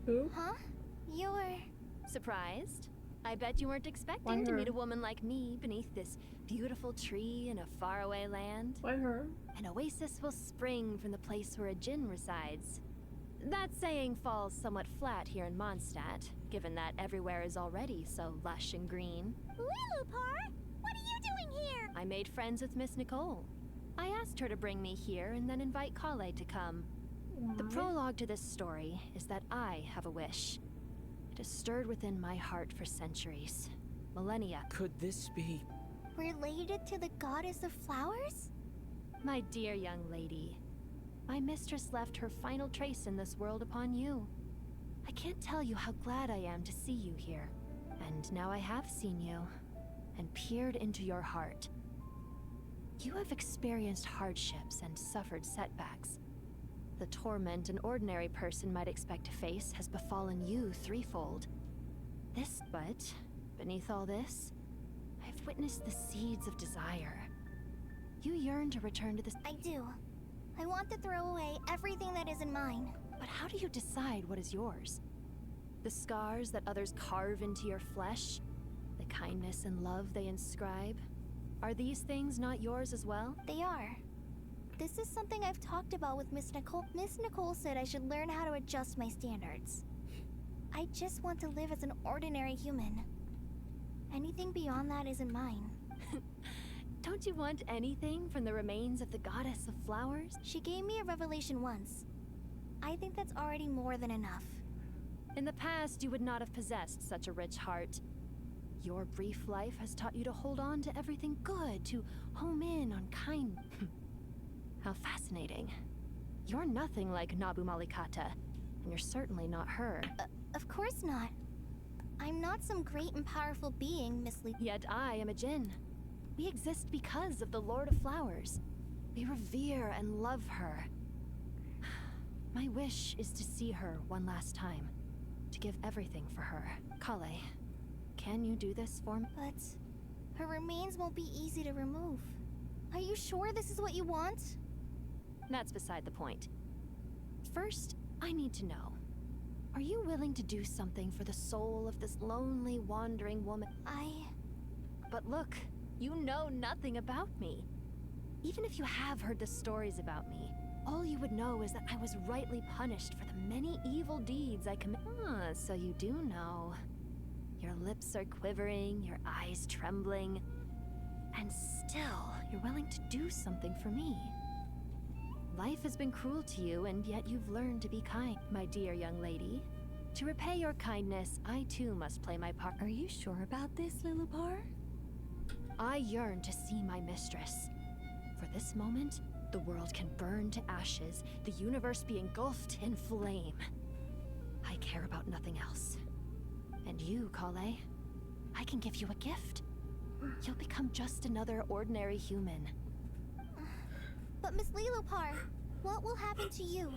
Who? Huh? You're... Surprised? I bet you weren't expecting to meet a woman like me beneath this beautiful tree in a faraway land. Why her? An oasis will spring from the place where a djinn resides. That saying falls somewhat flat here in Mondstadt, given that everywhere is already so lush and green. Lilupar! What are you doing here? I made friends with Miss Nicole. I asked her to bring me here and then invite Kale to come. The prologue to this story is that I have a wish. It has stirred within my heart for centuries, millennia. Could this be... Related to the goddess of flowers? My dear young lady, my mistress left her final trace in this world upon you. I can't tell you how glad I am to see you here. And now I have seen you, and peered into your heart. You have experienced hardships and suffered setbacks. The torment an ordinary person might expect to face has befallen you threefold. But beneath all this, I've witnessed the seeds of desire. You yearn to return to this. I do. I want to throw away everything that isn't mine. But how do you decide what is yours? The scars that others carve into your flesh? The kindness and love they inscribe? Are these things not yours as well? They are. This is something I've talked about with Miss Nicole. Miss Nicole said I should learn how to adjust my standards. I just want to live as an ordinary human. Anything beyond that isn't mine. Don't you want anything from the remains of the goddess of flowers? She gave me a revelation once. I think that's already more than enough. In the past, you would not have possessed such a rich heart. Your brief life has taught you to hold on to everything good, to home in on kind. How fascinating. You're nothing like Nabu Malikata, and you're certainly not her. Of course not. I'm not some great and powerful being, Miss Lee. Yet I am a djinn. We exist because of the Lord of Flowers. We revere and love her. My wish is to see her one last time, to give everything for her. Kale, can you do this for me? But her remains won't be easy to remove. Are you sure this is what you want? That's beside the point. First, I need to know. Are you willing to do something for the soul of this lonely, wandering woman? But look, you know nothing about me. Even if you have heard the stories about me, all you would know is that I was rightly punished for the many evil deeds I committed. Ah, so you do know. Your lips are quivering, your eyes trembling, and still you're willing to do something for me. Life has been cruel to you, and yet you've learned to be kind, my dear young lady. To repay your kindness, I too must play my part. Are you sure about this, Lilupar? I yearn to see my mistress. For this moment, the world can burn to ashes, the universe be engulfed in flame. I care about nothing else. And you, Kale, I can give you a gift. You'll become just another ordinary human. But Miss Lilupar, what will happen to you?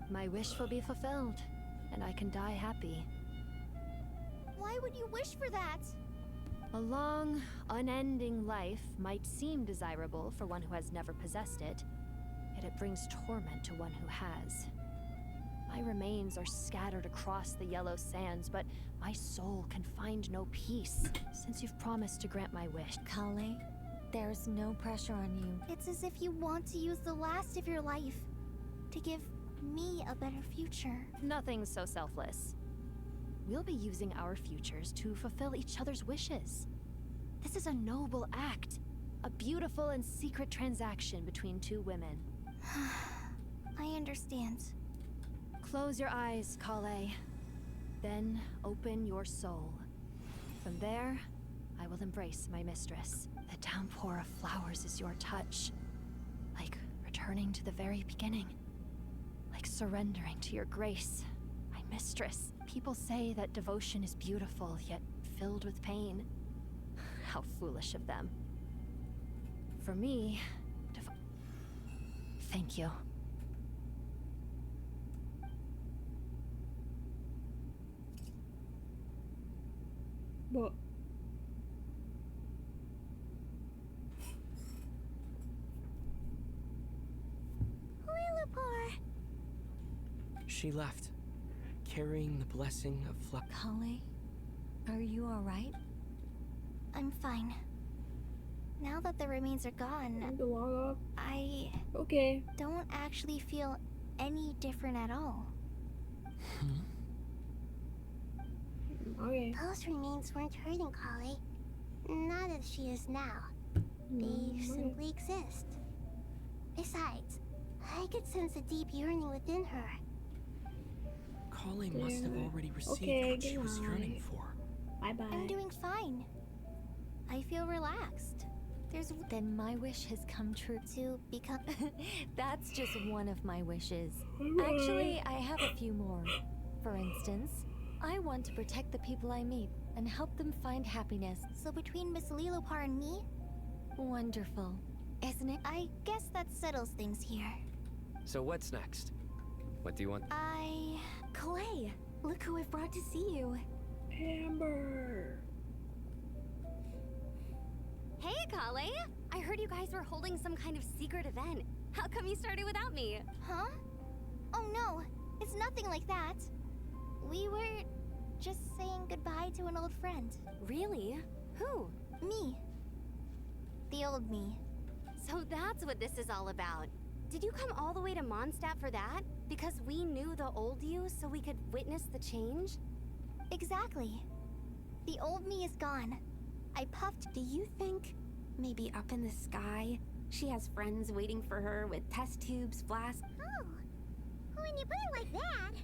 My wish will be fulfilled, and I can die happy. Why would you wish for that? A long, unending life might seem desirable for one who has never possessed it, yet it brings torment to one who has. My remains are scattered across the yellow sands, but my soul can find no peace since you've promised to grant my wish. Kale, there's no pressure on you. It's as if you want to use the last of your life to give me a better future. Nothing so selfless. We'll be using our futures to fulfill each other's wishes. This is a noble act, a beautiful and secret transaction between two women. I understand. Close your eyes, Kale. Then open your soul. From there, I will embrace my mistress. The downpour of flowers is your touch. Like returning to the very beginning. Like surrendering to your grace. My mistress. People say that devotion is beautiful, yet filled with pain. How foolish of them. For me, thank you. What? Lilupar! She left. carrying the blessing of Kale, are you alright? I'm fine. Now that the remains are gone, I don't actually feel any different at all. Okay. Those remains weren't hurting Kale. Not as she is now. They simply exist. Besides, I could sense a deep yearning within her. Kale must have already received what she was yearning for. Bye-bye. I'm doing fine. I feel relaxed. Then my wish has come true. To become... That's just one of my wishes. Actually, I have a few more. For instance, I want to protect the people I meet and help them find happiness. So between Miss Lilopar and me? Wonderful, isn't it? I guess that settles things here. So what's next? What do you want? Kale, look who I've brought to see you. Amber. Hey, Kale! I heard you guys were holding some kind of secret event. How come you started without me? Huh? Oh no, it's nothing like that. We were just saying goodbye to an old friend. Really? Who? Me. The old me. So that's what this is all about. Did you come all the way to Mondstadt for that? Because we knew the old you so we could witness the change? Exactly. The old me is gone. I puffed. Do you think maybe up in the sky she has friends waiting for her with test tubes, flasks? Oh, when you put it like that,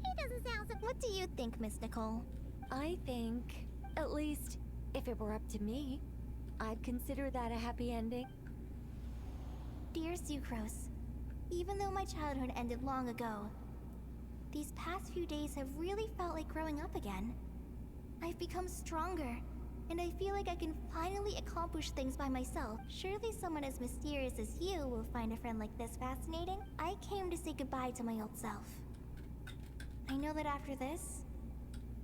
it doesn't sound so... What do you think, Miss Nicole? I think, at least, if it were up to me, I'd consider that a happy ending. Dear Sucrose, even though my childhood ended long ago, these past few days have really felt like growing up again. I've become stronger, and I feel like I can finally accomplish things by myself. Surely someone as mysterious as you will find a friend like this fascinating. I came to say goodbye to my old self. I know that after this,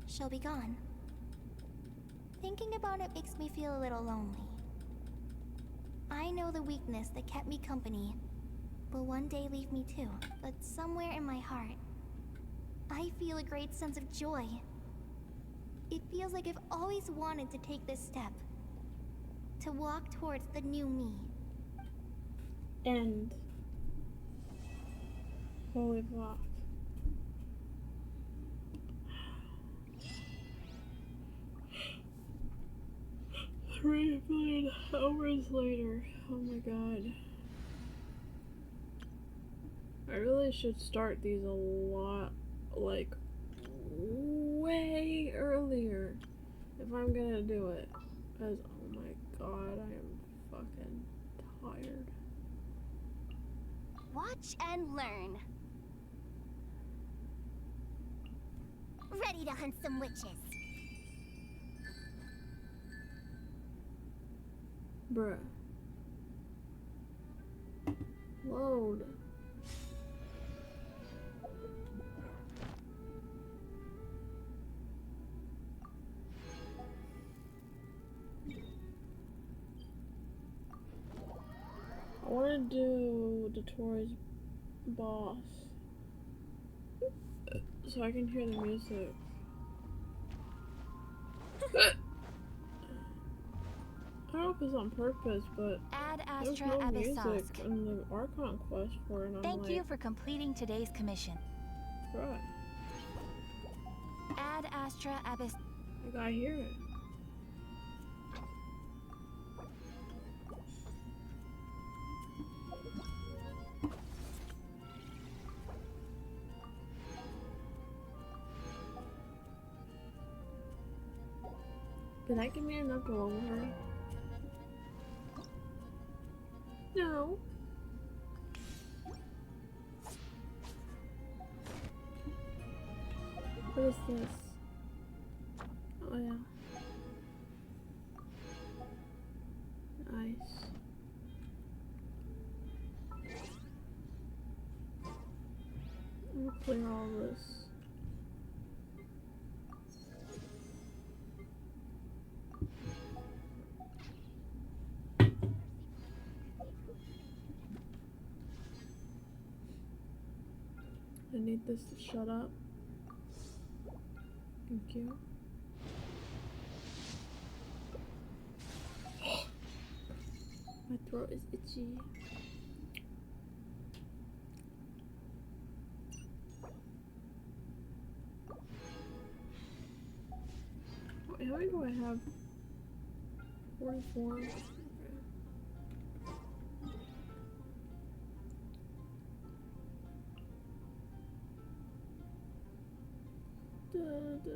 she'll be gone. Thinking about it makes me feel a little lonely. I know the weakness that kept me company will one day leave me too, but somewhere in my heart, I feel a great sense of joy. It feels like I've always wanted to take this step. To walk towards the new me. End. Holy fuck. 3 million hours later. Oh my god. I really should start these a lot, like, way earlier if I'm gonna do it. Because, oh my god, I am fucking tired. Watch and learn. Ready to hunt some witches. Bruh. Load. I want to do Dottoro's boss so I can hear the music. I don't know if it's on purpose, but Ad there's Astra no music Abyssosk. in the Archon quest for it, and I'm Thank like, you for completing today's commission. bruh, Ad Astra Abyss. I gotta hear it. Did that give me enough to lower her? No. What is this? Oh yeah. Nice. I'm gonna clear all this. I need this to shut up. Thank you. My throat is itchy. Wait, how many do I have? 44. Okay.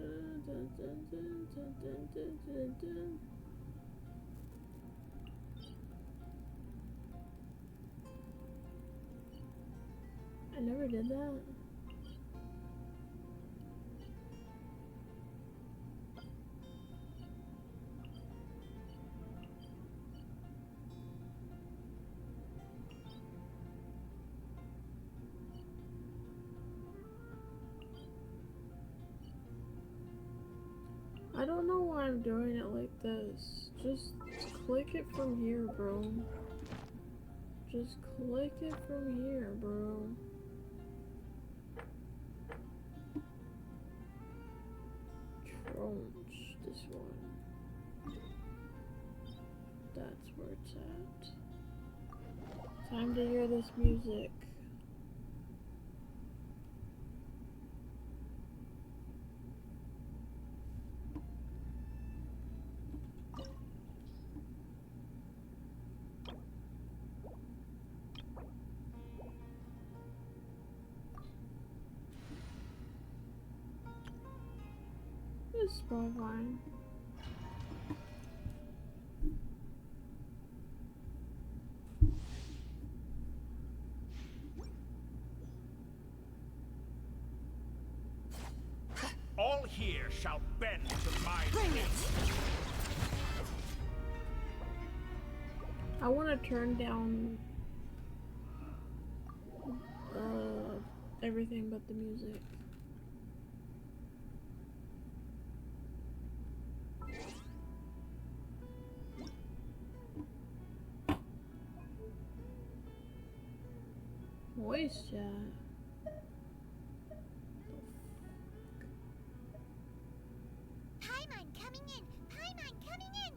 I never did that. I don't know why I'm doing it like this. Just click it from here, bro. Just click it from here, bro. Tronch, this one. That's where it's at. Time to hear this music. This is probably fine. All here shall bend to my will. I want to turn down everything but the music. Voice chat. Paimon coming in! Paimon coming in!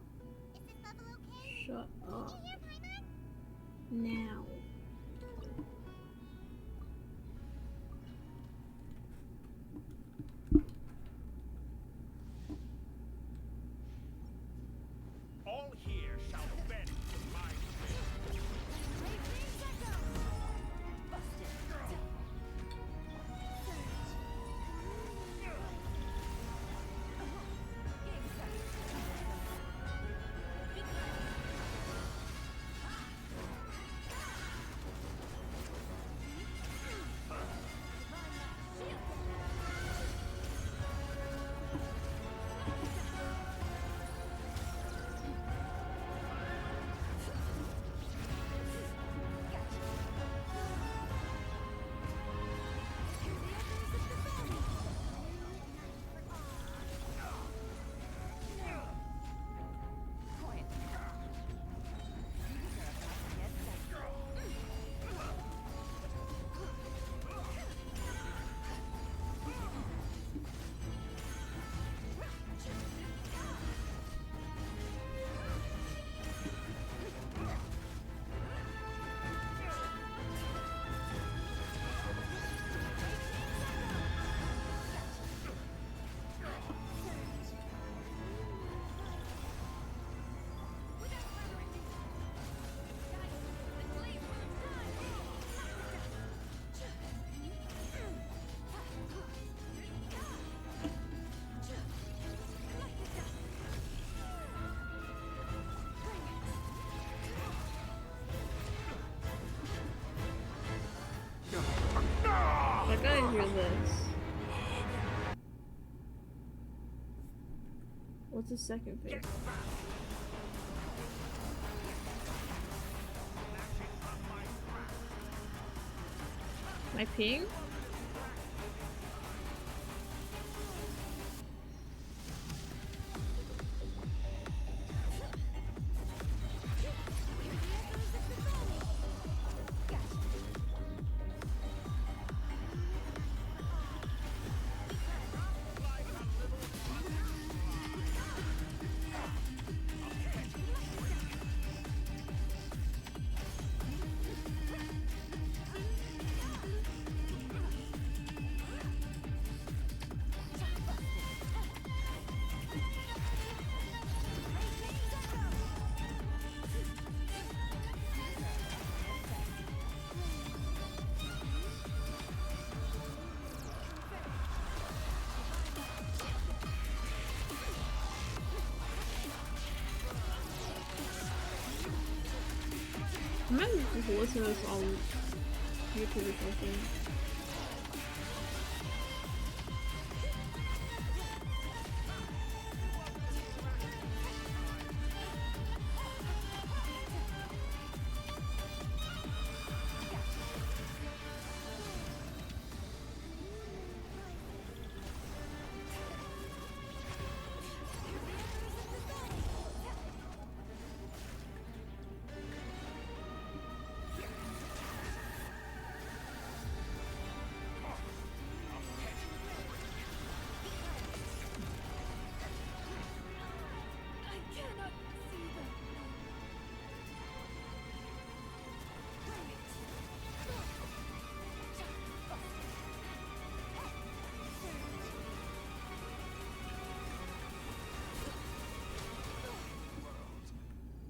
Is this level okay? Shut up. Can you hear Paimon? Now. All here shall bend to my will. I gotta hear this. What's the second phase? My ping? I might just listen to this on YouTube or something.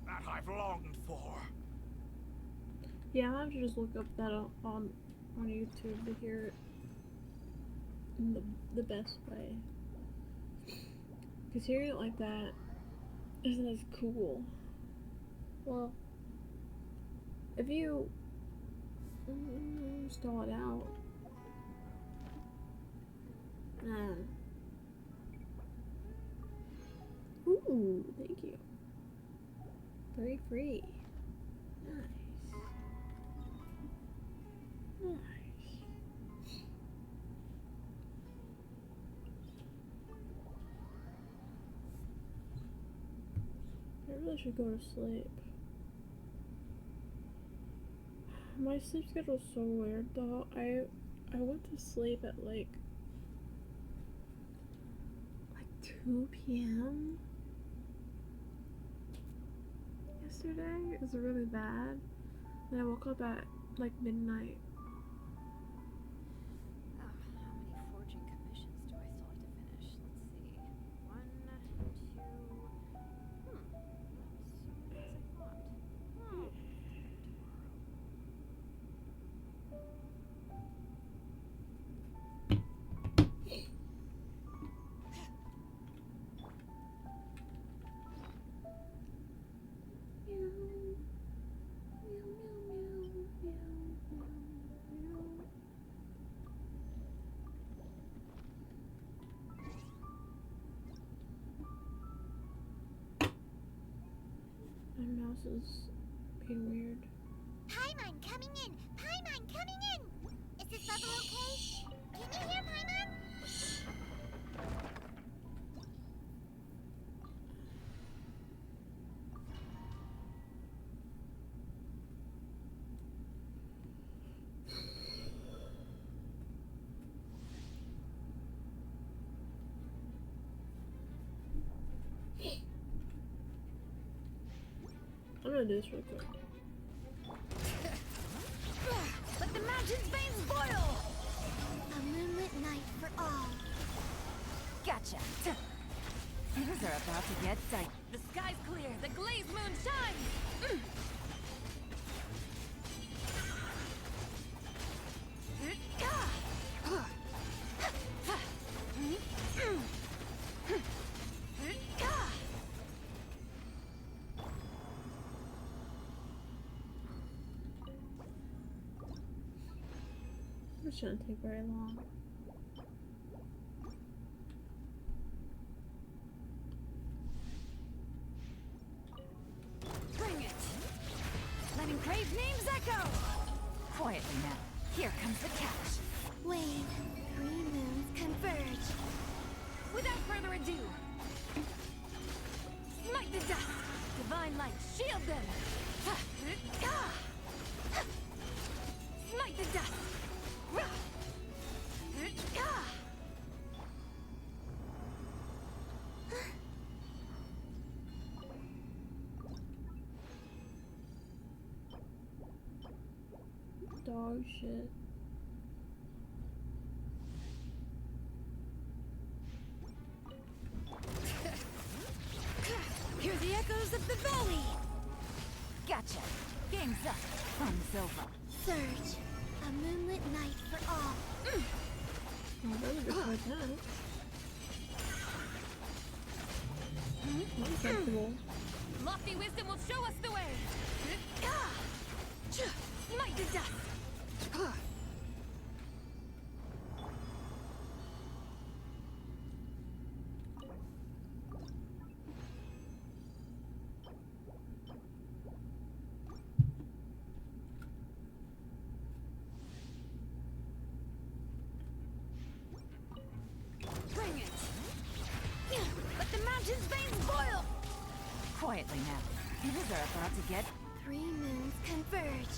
That I've longed for. Yeah, I'll have to just look up that on YouTube to hear it in the best way. Because hearing it like that isn't as cool. Well, if you stall it out. Ooh, thank you. Very free. Nice. Nice. I really should go to sleep. My sleep schedule's so weird though. I went to sleep at like 2 p.m. yesterday. It was really bad. And I woke up at like midnight. How many forging commissions do I still have to finish? Let's see. 1, 2. Not as soon as I thought. My mouse is being weird. Paimon coming in! Paimon coming in! Is this level okay? Can you hear Paimon? I'm gonna do this real quick. Let the mountain's veins boil! A moonlit night for all. Gotcha. Things are about to get tight. The sky's clear. The glazed moon shines. This shouldn't take very long. Bring it. Let engraved names echo. Quietly now. Here comes the catch. Wait, 3 moons converge. Without further ado, smite the dust. Divine light, shield them. Smite the dust. Dog shit. Hear the echoes of the valley. Gotcha. Game's up. Fun's over. Surge. A moonlit night for all. Oh, that was a good fight, that. Uncomfortable. Lofty wisdom will show us the way. Smite to dust! Bring it! Let the mountain's veins boil! Quietly now. Things are about to get... 3 moons converge.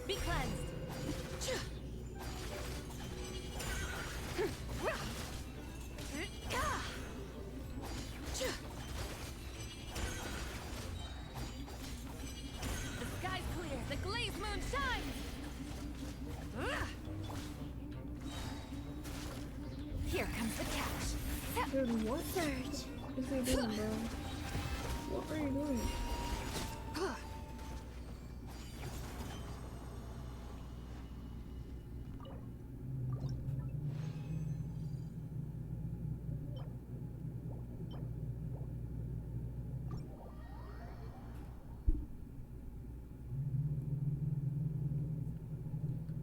Be cleansed! The sky's clear, the glazed moon shines! Here comes the catch. Dude, what Surge. is he doing, bro? What are you doing?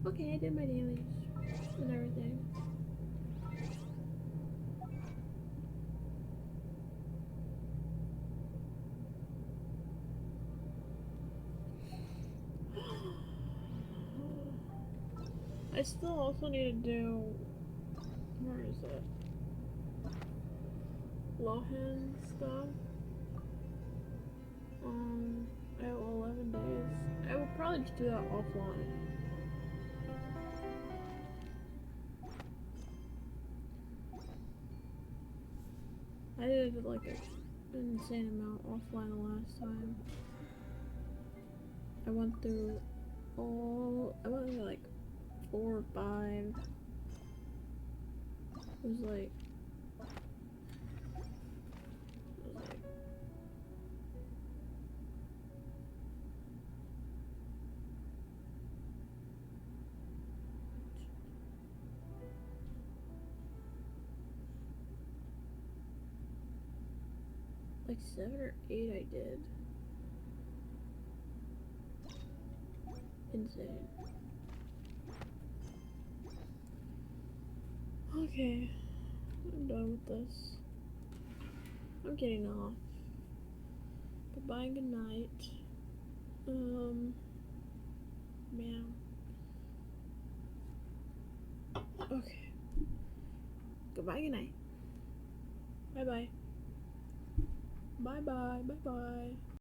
Okay, I did my damage and everything. I still also need to do, where is it? Lohan stuff. I have 11 days. I would probably just do that offline. I did like an insane amount offline the last time. I went through like 4 or 5. It was like like 7 or 8 I did. Insane. Okay, I'm done with this. I'm getting off. Goodbye and good night. Meow. Okay. Goodbye, good night. Bye bye. Bye bye, bye bye.